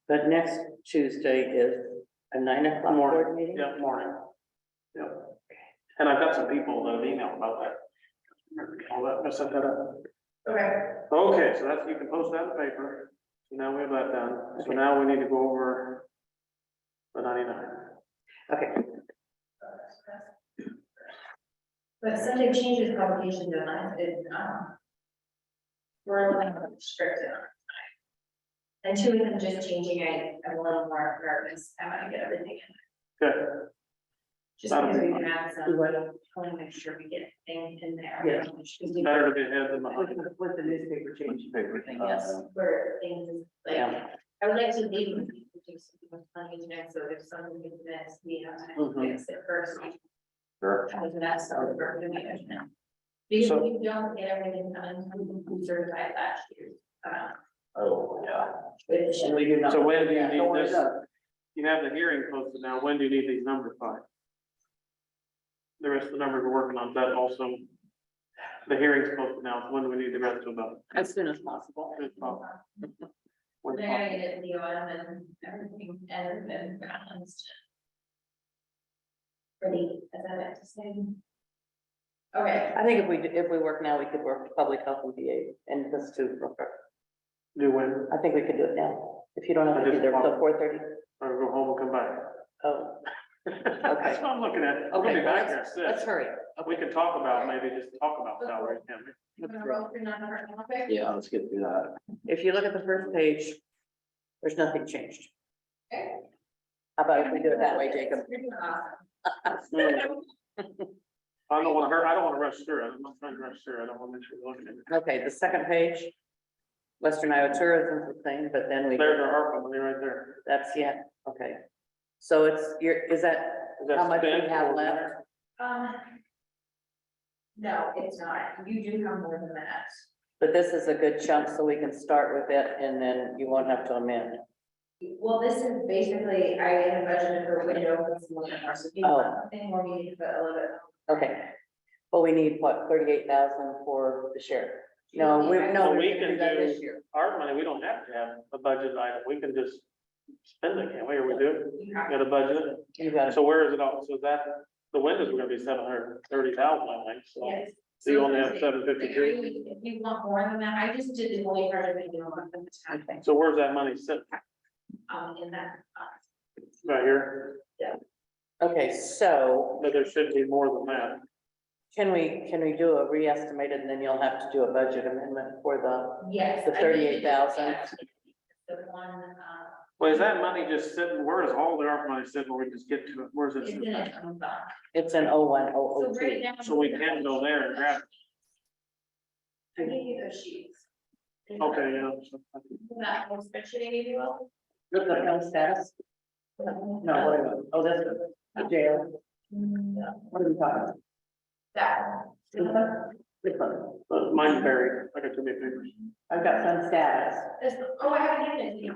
But next Tuesday is a 9 o'clock board meeting? Yeah, morning. Yep. And I've got some people that have emailed about that. All that, I sent that up. Okay. Okay, so that's, you can post that in the paper. So now we have that done. So now we need to go over the 99. Okay, But subject changes publication deadline is, we're a little restricted on time. And two of them just changing, I'm a little more nervous, I want to get everything in. Okay, Just because we can have some, I want to make sure we get things in there. Yeah. better to be ahead than behind. with the newspaper change. Newspaper, thing, yes. Where things is like, Yeah. I would like to leave with planning next, so if something gets next, we have time to fix it first. Sure. How does that start for the management now? Because if you don't get everything done, we certified last year. Oh, yeah. Which, And we do not. So when do you Yeah, need don't worry this? about it. You have the hearing posted now. When do you need these numbers by? The rest of the numbers we're working on, that also. The hearing's posted now. So when do we need the rest of them? As soon as possible. When they're gonna get it in the oil and everything, and then balanced. Pretty, as I like to say. Okay, I think if we work now, we could work with public health and VA and this too. Do when, I think we could do it now, if you don't have to be there till 4:30. or go home and come back? Oh, That's what I'm looking at. We'll okay, be back let's there at 6. hurry. We can talk about, maybe just talk about salary, can't we? you wanna roll through another topic? Yeah, let's get through that. If you look at the first page, there's nothing changed. Okay. How about if we do it that way, Jacob? Pretty awesome. I don't wanna rush through it. I'm not trying to rush through it. I don't wanna make sure we're looking at it. Okay, the second page. Western Iowa tourism thing, but then we, There's our ARPA money right there. that's, yeah, okay. So it's, is that Is that how much we spent have or- left? No, it's not, you do have more than that. But this is a good chunk, so we can start with it and then you won't have to amend. Well, this is basically, I had budgeted for window, it's more than ours, so if you want something more, we need to put a little bit. Okay. Well, we need what, 38,000 for the sheriff? No, So we we can can do that do- this year. Our money, we don't have to have a budget item. We can just spend it, can't we? Or we do? You have- Got a budget? You got it. So where is it all? So is that, the windows were gonna be 730,000, I think, so. Yes. So you only have If 753. you want more than that, I just did the only project that you know, at the time, Okay. So where's that money sit? in that. Right here? Okay, so But there should be more than that. can we do a re-estimated and then you'll have to do a budget amendment for the, Yes. The I did. 38,000. The one, Well, is that money just sitting, where is all the ARPA money sitting, where we just get to it? Where's it? it's in sitting? it, fund. it's an So 01002. right now. So we can go there and grab I gave you those sheets. it. Okay, yeah. That whole spreadsheet I gave you all. Look at the status. No, what about, oh, that's the jail. What are we talking about? That. This one? This one. Mine's buried. I got too many papers. I've got some status. Oh, I haven't given it to you.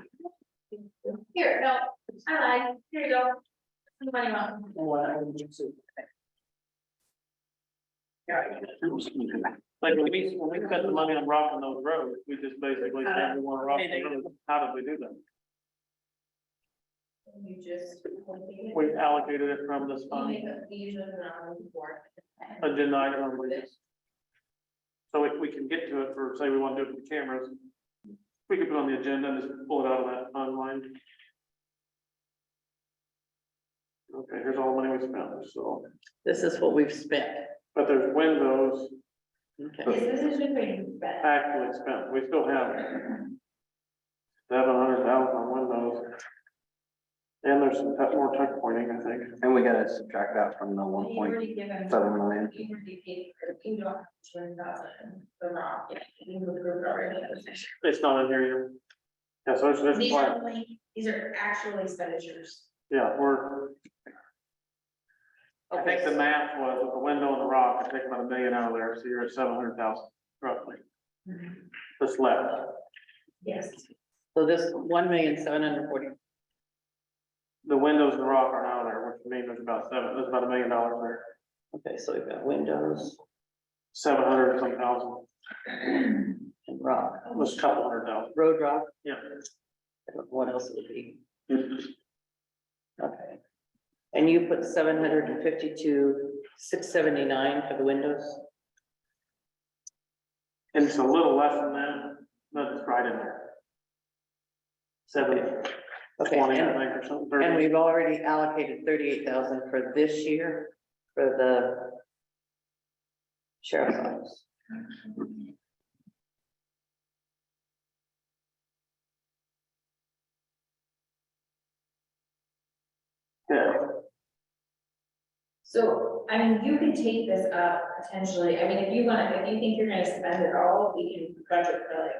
Here, no, I lied, here you go. Somebody want. Like when we spent the money on rocking those roads, we just basically said we want to rock the roads. How did we do that? You just. We allocated it from this fund, We usually put it on the board. agenda item, and we just. So if we can get to it for, say, we want to do it for the cameras, we could put it on the agenda and just pull it out of that fund line. Okay, here's all the money we spent, so, This is what we've spent. but there's windows Okay, This is just what you spent. actually spent, we still have 700,000 on windows. And there's some more touch pointing, I think. And we gotta subtract that from the You've already given. 1.7 million. You've already paid for, you don't have 200,000, the wrong, yeah, you've approved already. It's not in here yet. Yeah, so there's These are quite, only, these are actual expenditures. yeah, I think the math was with the window and the rock, I take about $1 million out of there, so you're at 700,000 roughly. That's left. Yes. so this 1,740,000. The windows and the rock are out of there, which means there's about $1 million there. Okay, so we've got windows 700 some thousand, and rock, was a couple 100,000, road rock, yeah. what else would it be? Okay. And you put 752,679 for the windows? And it's a little less than that, but it's right in there. 720, Okay, I and, think, or something. and 30. we've already allocated 38,000 for this year for the sheriff's office. Yeah, So, I mean, you can take this up potentially, I mean, if you want, if you think you're gonna spend it all, we can budget for like.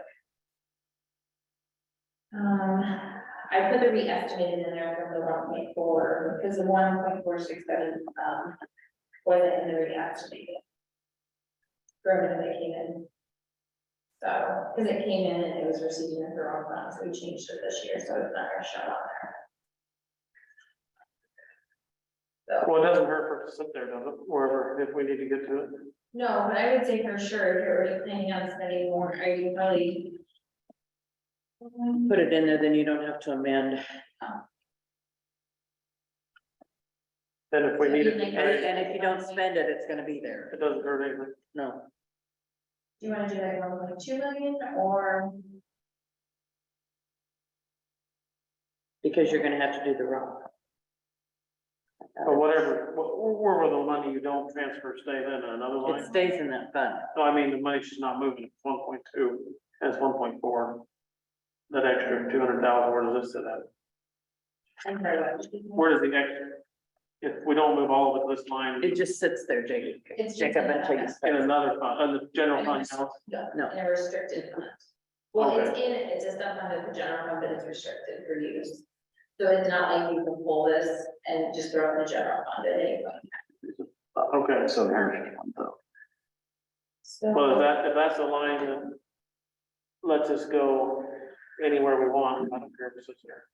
I put the re-estimated in there from the 1.4, because the 1.467, wasn't in the re-estimated. For everything that came in. So, because it came in and it was receiving the wrong funds, we changed it this year, so it's not gonna show on there. So. well, it doesn't hurt for it to sit there, does it, wherever, if we need to get to it. No, but I would say for sure, if you're already planning on spending more, are you probably? Put it in there, then you don't have to amend. Then if we need it, Like, And if you don't spend it, it's gonna be there. it doesn't hurt anything. No, Do you wanna do like 1.2 million or? because you're gonna have to do the rock. But whatever, where will the money you don't transfer stay then in another It line? stays in that fund. No, I mean, the money's just not moving, it's 1.2, that's 1.4. That extra 200,000, where does this sit at? I'm sorry, what? Where does the extra? If we don't move all of it this line, It just sits there, Jacob. It's just Jacob, in until you that- in spend it. another fund, in the general fund house, No. In a restricted fund. Well, it's it's a sub fund of the general fund, but it's restricted for use. So it's not like you can pull this and just throw it in the general fund at any point. okay, So here's one though. well, if that's the line that lets us go anywhere we want, I don't care if it's just there.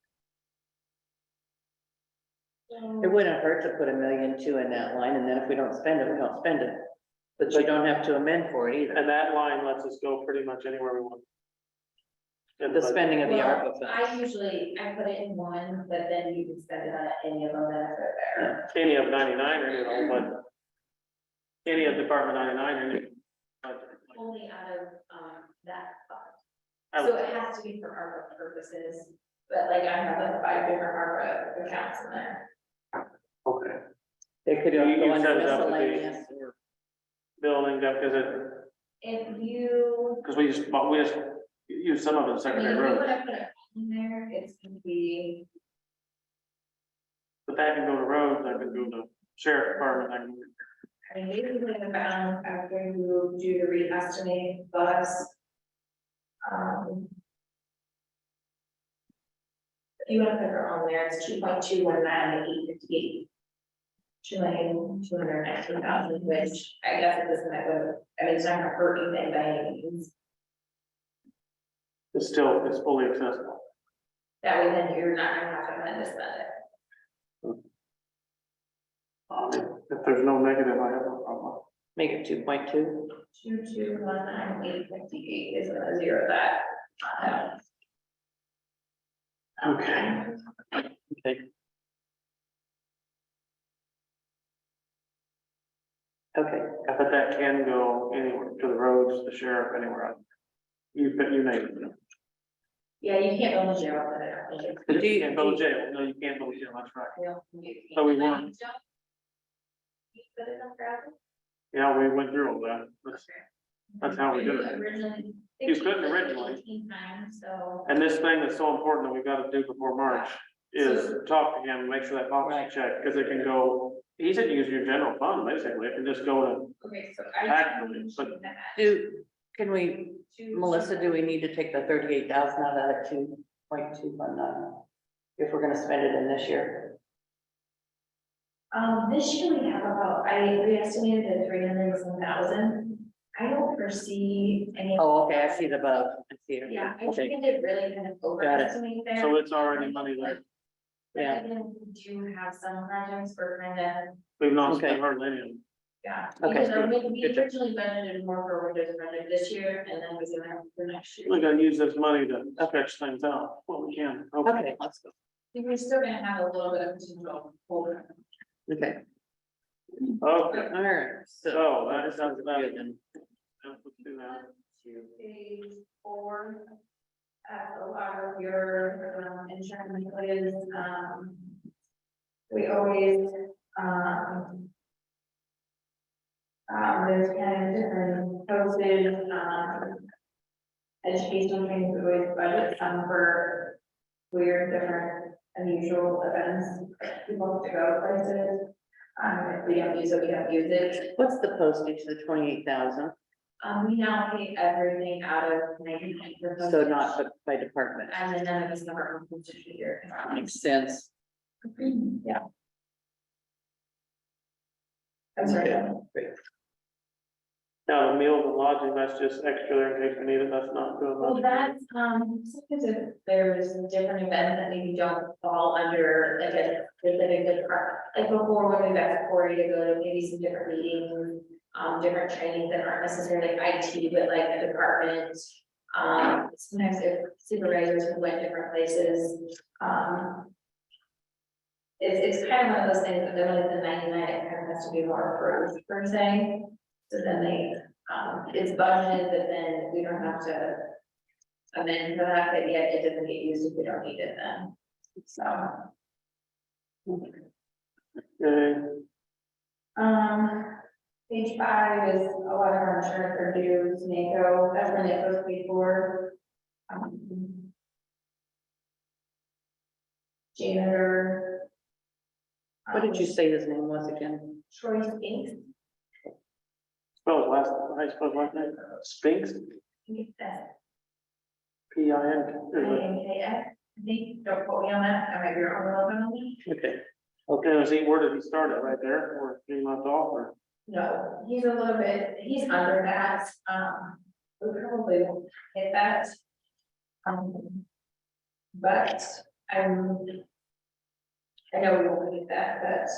It wouldn't hurt to put 1.2 million in that line, and then if we don't spend it, we don't spend it. But you don't have to amend for it either. And that line lets us go pretty much anywhere we want. In The budget. spending of the Well, ARPA funds. I usually, I put it in one, but then you can spend it on any of them that are there. Any of 99 or, but any of Department 99 or any. Only out of, that fund. I So would- it has to be for ARPA purposes, but like I have like 5 different ARPA accounts in there. Okay, They could You- you go under set it up to be- miscellaneous or. building, because If you, we just use some of it in I mean, secondary if you roads, wanna put it in there, it's gonna be, but that can go to roads, that can go to sheriff department, that can. I mean, basically the balance after you do the re-estimate bus. If you wanna put her on there, it's 2.219,858. 2,219,000, which I guess it doesn't matter, I mean, it's not gonna hurt anything by any means. It's still, it's fully accessible. That way then you're not gonna have to amend to spend it. If there's no negative, I have no problem. Make it 2.2. 2,219,858 is gonna zero that. Okay. Okay, But that can go anywhere, to the roads, the sheriff, anywhere else. You name it. Yeah, you can't build a jail for that. You can't build a jail, no, you can't build a jail, that's right. So we weren't. Yeah, we went through all that, that's how we did it. Originally. You couldn't originally. 18 times, so. And this thing that's so important that we've gotta do before March is talk to him, make sure that box is checked, because it can go, he said use your general fund, basically, it can just go to. Okay, so Actually, but- Can we, Melissa, do we need to take the 38,000 out of that 2.219? If we're gonna spend it in this year? This year we have about, we estimated at 300,000. I don't foresee any. Oh, okay, I see the above. I see it. Yeah, I Okay, think it really kind of overestimate there. So it's already money there, yeah, But then we do have some projects for kind of, we've not Okay. spent hardly any of them. yeah. Okay, Because we good job. originally budgeted more for windows and project this year, and then we're gonna have for next year. We gotta use this money to stretch things out, what we can. okay, let's go. We're still gonna have a little bit of potential over. Okay, Okay, all right, so. so that sounds about good it. then. Let's do that. To page 4. A lot of your insurance is, we always, there's kind of different postage, educational training, we always budget some for weird, different, unusual events. People have to go to places. If we don't use it, we don't use it. What's the postage, the 28,000? We now pay everything out of 99%. So not by department, And then none of us have our own postage here. makes sense. Yeah. I'm sorry. Great. Now, the meals and lodging, that's just extra there in case we need it, that's not good. Well, that's, sometimes if there's different events that maybe don't fall under like a specific department. Like before, when we got to Cory to go to maybe some different meetings, different trainings that aren't necessarily like IT, but like a department. Sometimes if supervisors who went different places, it's kind of one of those things, that then like the 99, it kind of has to be more approved per se. So then they, it's budgeted, but then we don't have to amend for that, but yet it doesn't get used if we don't need it then. So. Okay, Page 5 is a lot of our insurance are due to NACO, that's when it was before. Janitor. What did you say his name was again? Troy Spinks. spell his last, how you spell his last name? Spinks, P-I-N. I think, don't quote me on that, I might be wrong on that. Okay, Okay, is he, where did he start it, right there, or he left off, or? No, he's a little bit, he's under that, we probably won't hit that. But I know we won't hit that, but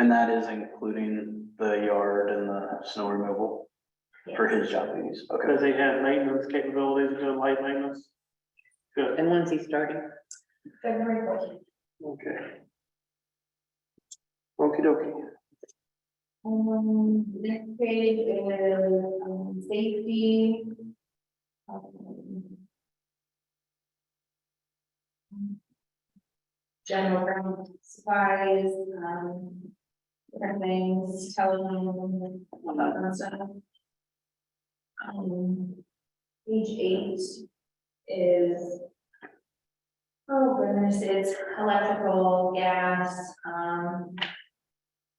And that is including the yard and the snow removal for his job duties. Okay. Does he have maintenance capabilities, doing light maintenance? Good, and when's he starting? February 14th. okay. Okey dokey. Next page is, safety. General ground supplies, different things, telephone, all that kind of stuff. Page 8 is, oh goodness, it's electrical, gas,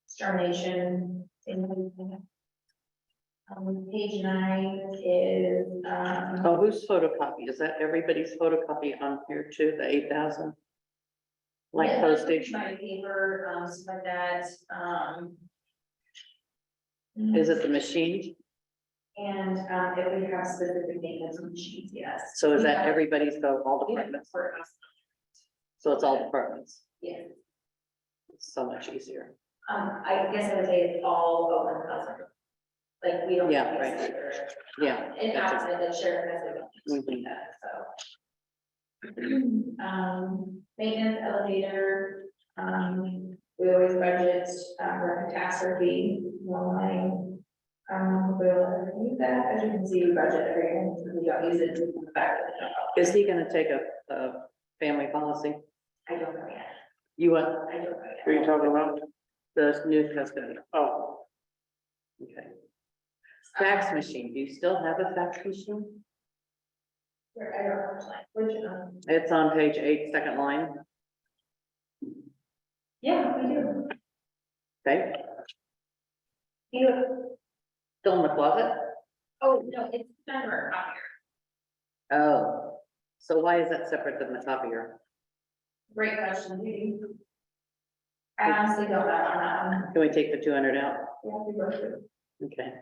extermination. Page 9 is, Oh, whose photocopy? Is that everybody's photocopy on here too, the 8,000? Like yeah, postage? My paper, stuff like that, Is it the machine? and, if we have specific maintenance machines, yes. So is We that have- everybody's go, all we have departments? for us, So it's all departments? yes. It's so much easier. I guess I would say it's all open customer. Like, we don't. Yeah, use right. it. Yeah. And that's outside the sheriff has to do Mhm. that, so. Maintenance elevator, we always budget, for catastrophe, one line. we'll use that, as you can see, we budget every year, we don't use it to the fact that we don't. Is he gonna take a family policy? I don't know yet, You what, I don't know Who are yet. you talking about? the new custody? Oh, Okay. Fax machine, do you still have a fax machine? Where, I don't know, which, It's on page 8, second line, yeah, we do. okay, You, still in the closet? oh, no, it's kind of our copier. Oh, so why is that separate than the copier? Great question, Judy. I honestly don't know on that one. Can we take the 200 out? We have to go through. Okay,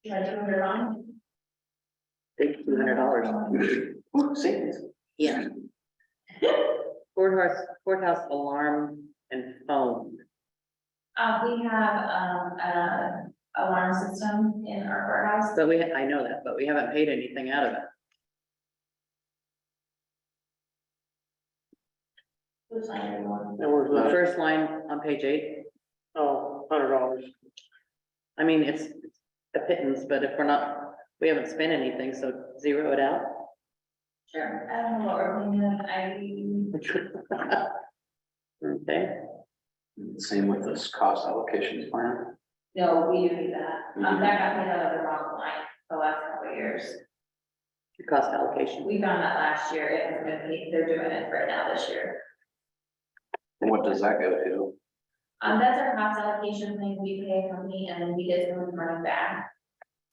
Should I turn it on? take $200. Ooh, savings. Yeah. Courthouse alarm and phone. We have, alarm system in our courthouse. So I know that, but we haven't paid anything out of it. Which line are you on? and where's The that? first line on page 8, Oh, $100. I mean, it's a pittance, but if we're not, we haven't spent anything, so zero it out. Sure. I don't know what we're thinking, Okay, Same with this cost allocations plan. no, we do need that. That got me out of the wrong line the last couple of years. cost allocation. We found that last year, it was gonna be, they're doing it right now this year. What does that go to? That's our cost allocation thing, we pay a company and then we get some money back.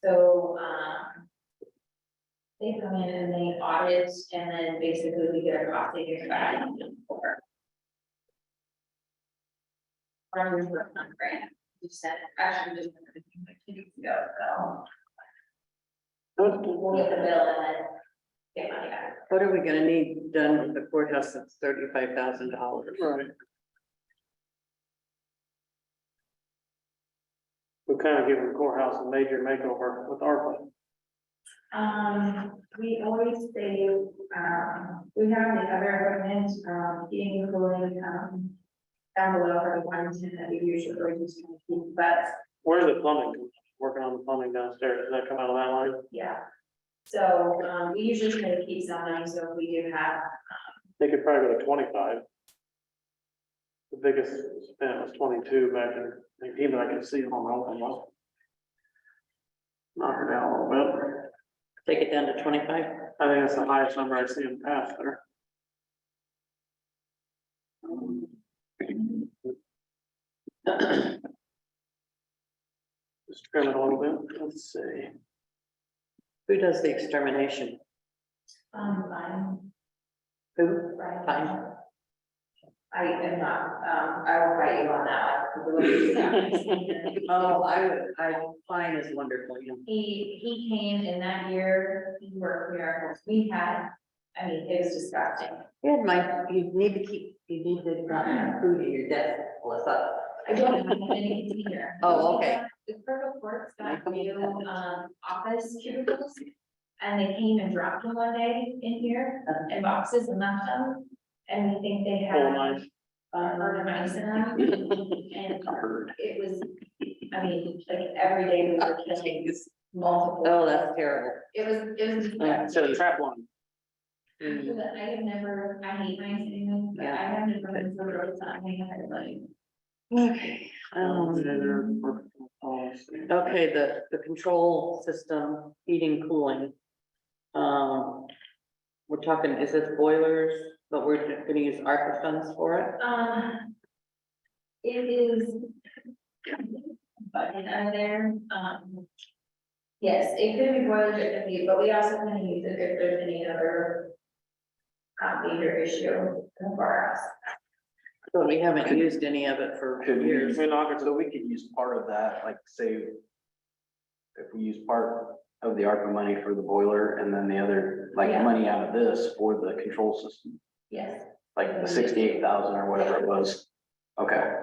So, they come in and they audit and then basically we get a cost savings back for. From the grant, we sent, actually just like 2 weeks ago, so. We'll get the bill and then get money back. What are we gonna need done with the courthouse that's $35,000? Right. We kind of given the courthouse a major makeover with ARPA. We always save, we have the other equipment, heating and cooling, down below for the one tin that we usually just kind of keep, but Where's the plumbing? Working on the plumbing downstairs. Does that come out of that line? yeah. So, we usually try to keep some money, so if we do have, They could probably go to 25. The biggest spent was 22 back in, even I can see it on my open wall. Knock her down a little bit. Take it down to 25? I think that's the highest number I've seen in the past there. Just trim it a little bit, let's see. Who does the extermination? fine, Who? right? Fine. I am not, I will fight you on that one. Oh, fine is wonderful, yeah. He came in that year, he worked miracles, we had, I mean, it was disgusting. You need to not have food at your desk, Melissa. I don't have any here. Oh, okay. The Purple Court's got new, office cubicles, and they came and dropped them one day in here, in boxes and left them. And we think they Oh, had, nice. murder mice in them, and I heard. it was, I mean, like, every day we were killing multiple. Oh, that's terrible. It was. So the trap line. But I have never, I hate mice anyway, but I have never been so gross on anybody. Okay. Okay, the control system, heating, cooling. We're talking, is this boilers, but we're gonna use ARPA funds for it? It is. Budget out of there, yes, it could be boilers, it could be, but we also kind of use it if there's any other. Major issue for us. But we haven't used any of it for Could we, years. so we could use part of that, like say. If we use part of the ARPA money for the boiler and then the other, like Yeah. money out of this for the control system, Yes, like the 68,000 or whatever it was. Okay,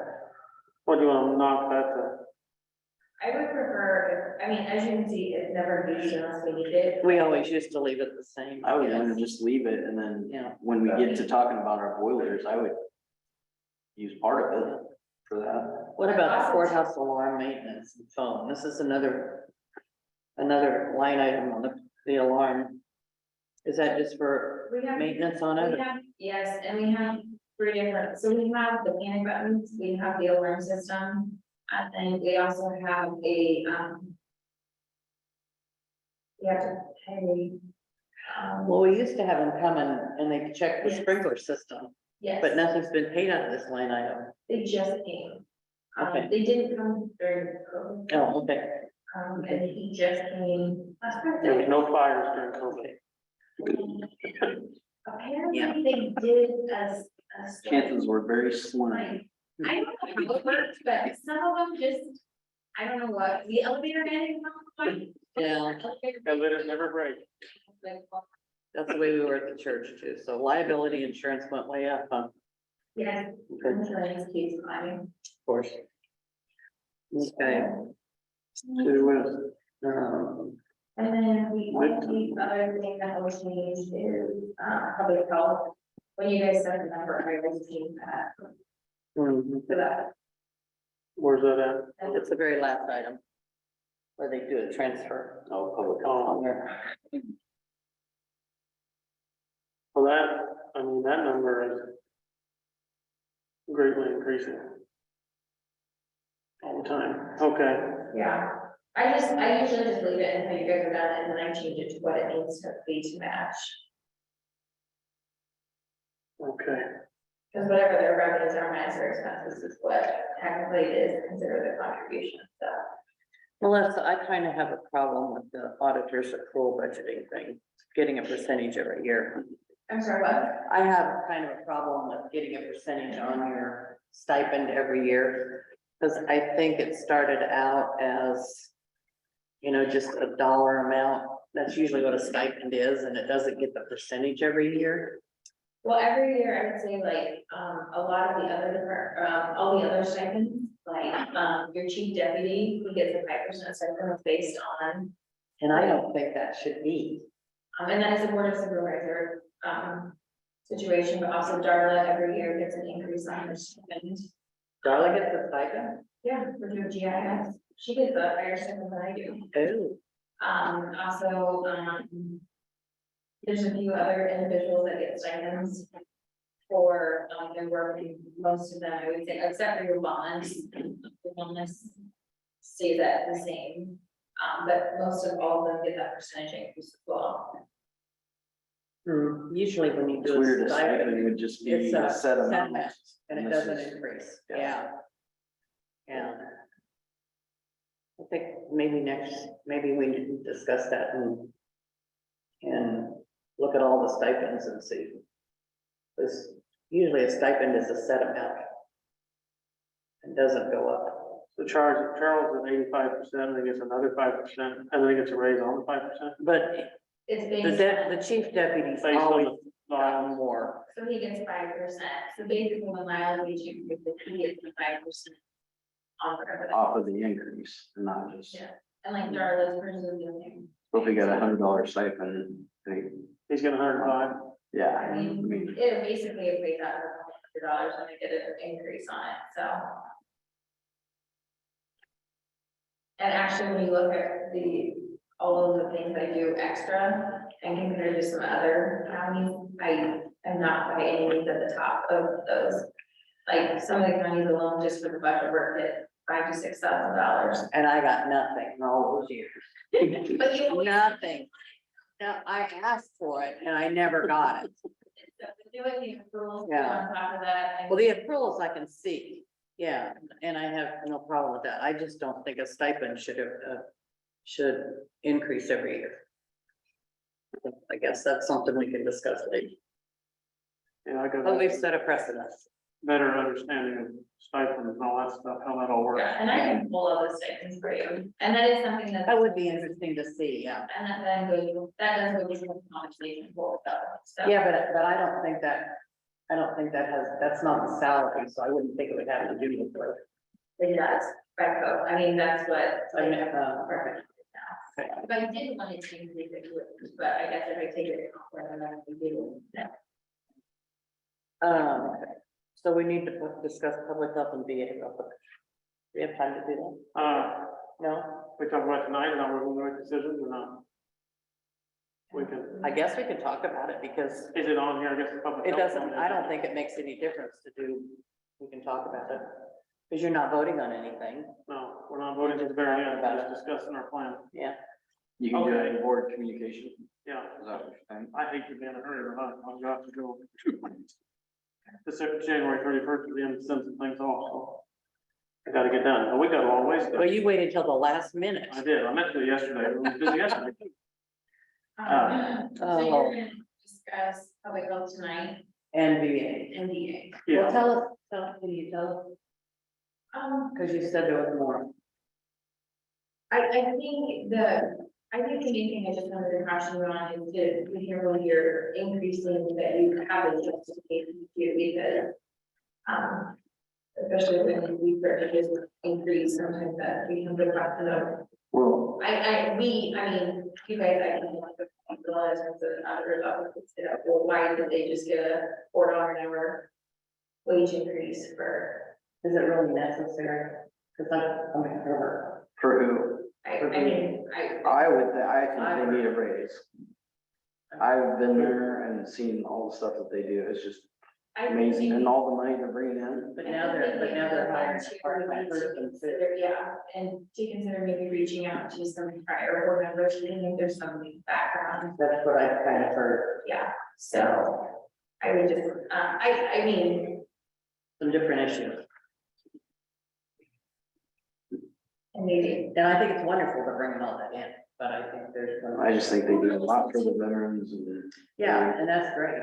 What do you want to knock that to? I would prefer, I mean, as you can see, it's never used unless we need it. We always used to leave it the same. I would yes. want to just leave it and then Yeah, when we get to talking about our boilers, I would. Use part of it for that. what about the courthouse alarm maintenance and phone? This is another another line item on the alarm. Is that just for We have, maintenance on we it? have, yes, and we have 3 different, so we have the panic buttons, we have the alarm system. And then we also have a, we have to pay. Well, we used to have them come and they check the Yes. sprinkler system, Yes, but nothing's been paid out of this line item. they just came. Okay. They didn't come during COVID. Oh, okay. And he just came last There was Thursday. no fires during COVID. Apparently they did a. Chances were very slim. Like, I don't know how it works, but some of them just, I don't know what, the elevator man didn't come. Yeah, Elevators never break. that's the way we were at the church too. So liability insurance went way up, huh? Yeah, Okay, insurance keeps climbing. of course. Okay. And then the other thing that will change is, public health. When you guys set the number, I will change that Mhm. to that. Where's that at? It's the very last item. Where they do a transfer. Oh, public On health. there. Well, I mean, that number is greatly increasing. All the time, okay. Yeah, I usually just leave it until you guys are done, and then I change it to what it needs to be to match. Okay, Because whatever their revenues are minus their expenses is what technically is considered the contribution, so. Melissa, I kind of have a problem with the auditor's accrual budgeting thing, getting a percentage every year. I'm sorry, what? I have kind of a problem with getting a percentage on your stipend every year. Because I think it started out as, you know, just a dollar amount. That's usually what a stipend is, and it doesn't get the percentage every year. Well, every year I would say like, a lot of the other, all the other stipends, like, your chief deputy, he gets a 5% stipend based on. And I don't think that should be. And that is a board of supervisor, situation, but also Darla every year gets an increase on her stipend. Darla gets a stipend? Yeah, for doing GIS, she gets a higher stipend than I do. Oh. Also, there's a few other individuals that get stipends for, their work, and most of them, I would say, except for your bonds, the bonus stays at the same. But most of all of them get that percentage increase as well. Usually when you It's do weird, a a stipend stipend, would just be it's a a set set amount. amount, and it And this doesn't is- increase, yeah. yeah. Yeah. I think maybe maybe we need to discuss that and look at all the stipends and see. Because usually a stipend is a set amount. It doesn't go up. so Charles is 85%, and then gets another 5%, and then he gets a raise on the 5%. But It's the based the chief deputy's Based on always the gotten more. so he gets 5%, so basically when mileage increases, he gets the 5%. On whatever that, Off of the increase, not just, Yeah. and like Darla's person doing, so if we got $100 stipend, He's getting 105. yeah. I mean, it basically equates out to $100 when they get an increase on it, so. And actually, when you look at all of the things I do extra and compare to some other counties, I am not by any means at the top of those. Like, some of the counties alone, just for the budget work, get $5,000 to $6,000. And I got nothing in all those years. But you always- Nothing. Now, I asked for it and I never got it. So to do it, the approvals Yeah. on top of that. and- Well, the accruals I can see, yeah, and I have no problem with that. I just don't think a stipend should increase every year. I guess that's something we can discuss later, Yeah, I got but we've a set a precedent. better understanding of stipends and all that stuff, how that all works. Yeah, and I can pull all those stipends for you, and that is something that. That would be interesting to see, yeah. And that then goes, that does go with the conversation for though, so. Yeah, but I don't think that's not the salary, so I wouldn't think it would have to do with it. It does, by code, I mean, that's what. I mean, Perfect. Now, if I didn't want to change it, it would, but I guess if I take it off, then I would do that. So we need to discuss public health and VA real quick. We have time to do that? No, We talk about tonight, and now we're going to make decisions or not? We can, I guess we could talk about it because is it on here, I guess, the public? it health doesn't, one? I don't think it makes any difference to do, we can talk about it. Because you're not voting on anything. No, we're not voting to the very end, we're just discussing our plan. Yeah. You can do it Okay. in board communication. Yeah, Is that what you're saying? I hate to be in a hurry, but I'll have to go. This is January 31st, at the end, send some things off, so. I gotta get done, but we got a long ways to go. Well, you waited till the last minute. I did, I meant to yesterday, we were busy yesterday. So you're gonna discuss public health tonight, NBA. NDA. Well, Yeah, tell us, can you tell us? Because Because you said there was more. I think the main thing I just wanted to caution you on is to be careful when you're increasing that you have a justification to, because especially when we purchases increase, sometimes that becomes a question of, Well, I mean, you guys, I can like a lot of times the auditor's office, you know, well, why did they just get a $4 an hour wage increase for, Is it really necessary? Because I'm a her. for who? I mean, I think they need a raise. I've been there and seen all the stuff that they do. It's just amazing and all the money they're bringing in. But now they're hiring a part-time person too. Yeah, and to consider maybe reaching out to some prior board members, even if there's some background, That's what I've kind of heard, yeah, so. I would just, I mean, some different issues. and maybe, And I think it's wonderful to bring all that in, but I think there's. I just think they do a lot for the veterans and. Yeah, and that's great.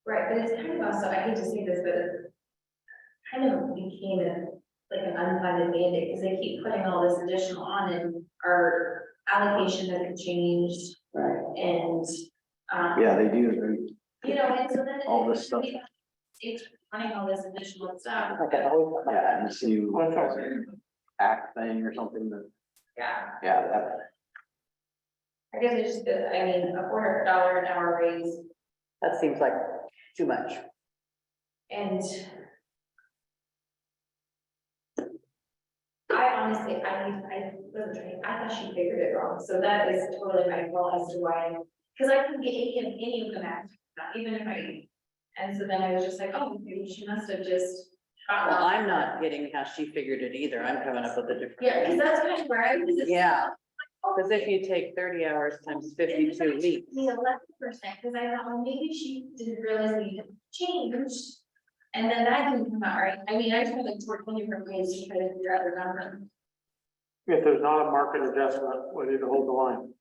right, but it's kind of also, I hate to say this, but it kind of became like an unfunded mandate, because they keep putting all this additional on, and our allocation hasn't changed, Right. and, Yeah, they do. you know, and so then. All this stuff. It's running all this additional stuff. Like I always. Yeah, and this new act thing or something that, Yeah, yeah, that, I guess it's just, I mean, a $400 an hour raise, That seems like too much. and I honestly, I wasn't trying, I thought she figured it wrong, so that is totally my fault as to why, because I can get any of them out, even if I, and so then I was just like, oh, maybe she must have just. gotten Well, off. I'm not getting how she figured it either. I'm coming up with a different. Yeah, because that's kind of where I was. Yeah, because if you take 30 hours times 52 weeks, The 11%, because I thought, well, maybe she didn't realize we had changed. And then that didn't come out right. I mean, I tried like 20 different ways to try to figure out the number. if there's not a market adjustment, we need to hold the line.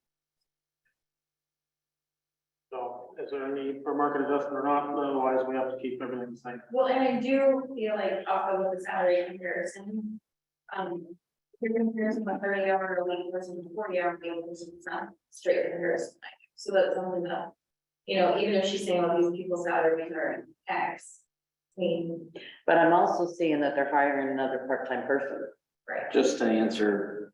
So is there a need for market adjustment or not? Otherwise, we have to keep everything the same. Well, and I do feel like also with the salary comparison, your comparison with 30-hour or 11 versus 40-hour week, it's not straight comparison. So that's something that, you know, even if she's saying, well, these people's salaries are X. I mean, but I'm also seeing that they're hiring another part-time person. right. just to answer,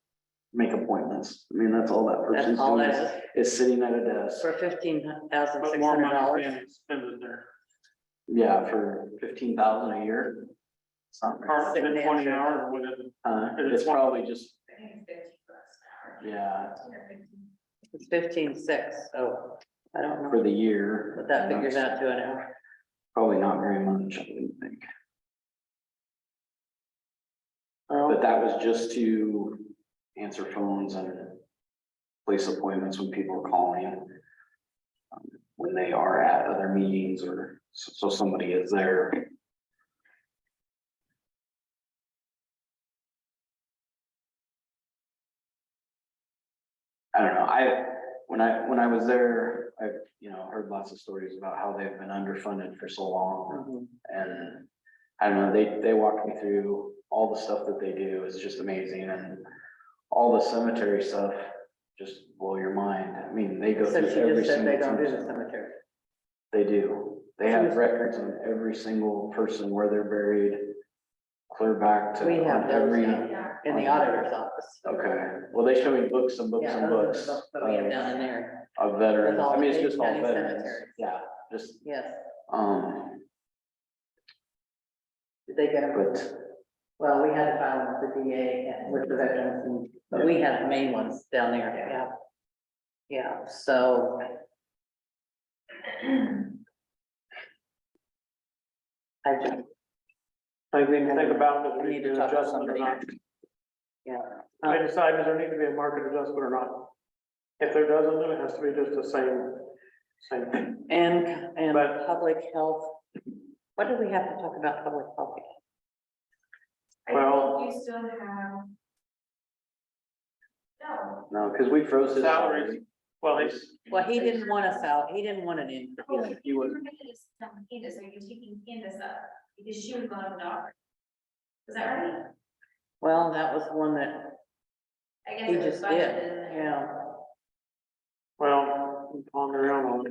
make appointments. I mean, that's all that person's That's all doing that is sitting at a desk. For $15,600. But more money being expended there. Yeah, for 15,000 a year. Something. Or is it 20 hours or what is it? It's probably just, I think it's $50 an hour. yeah, It's 15,600, so I don't know for the year. what that figures out to an hour. Probably not very much, I wouldn't think. But that was just to answer phones and place appointments when people are calling. When they are at other meetings or so somebody is there. I don't know, when I was there, I, heard lots of stories about how they've been underfunded for so long. And I don't know, they walked me through all the stuff that they do is just amazing, and all the cemetery stuff just blow your mind. I mean, they go So through she every just said they single. don't do the cemetery. They do. They have records on every single person where they're buried, clear back to We have on those every. in the auditor's office. Okay, well, they show me books and books Yeah, and those are books the books that we have down in there. of veterans. With all I mean, the it's just all county veterans. cemeteries. Yeah, just, Yes. um, Did they get them? but Well, we had to file with the DA and with the veterans, but we had the main ones down there, yeah. Yeah, so. I just, I think about, does I there need need to to be an talk to adjustment or not? somebody. Yeah. I decide, does there need to be a market adjustment or not? If there doesn't, then it has to be just the same thing. And But- public health, what do we have to talk about public health? Well- I think you still have. No. No, because we froze his Salaries. Well, he's, Well, he didn't want us out, he didn't want an increase. Oh, he was, you were making this, Candace, are you taking Candace up? Because she was going to the doctor. Is that right? Well, that was one that I guess he it was just budgeted did, in there. yeah. well, on their own,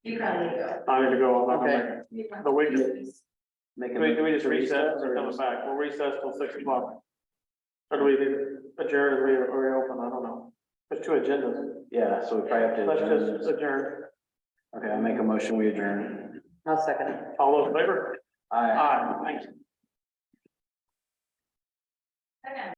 You kind of need to go. I need to go, I'm Okay. like, You kind The of- week- Make do we just to recess or or come just- back? We'll recess till 6 o'clock. Or do we adjourn and reopen? I don't know. There's two agendas. Yeah, so we probably have to Let's adjourn. just adjourn. Okay, I make a motion, we adjourn. I'll second it. All those in favor? Aye. Aye, thanks.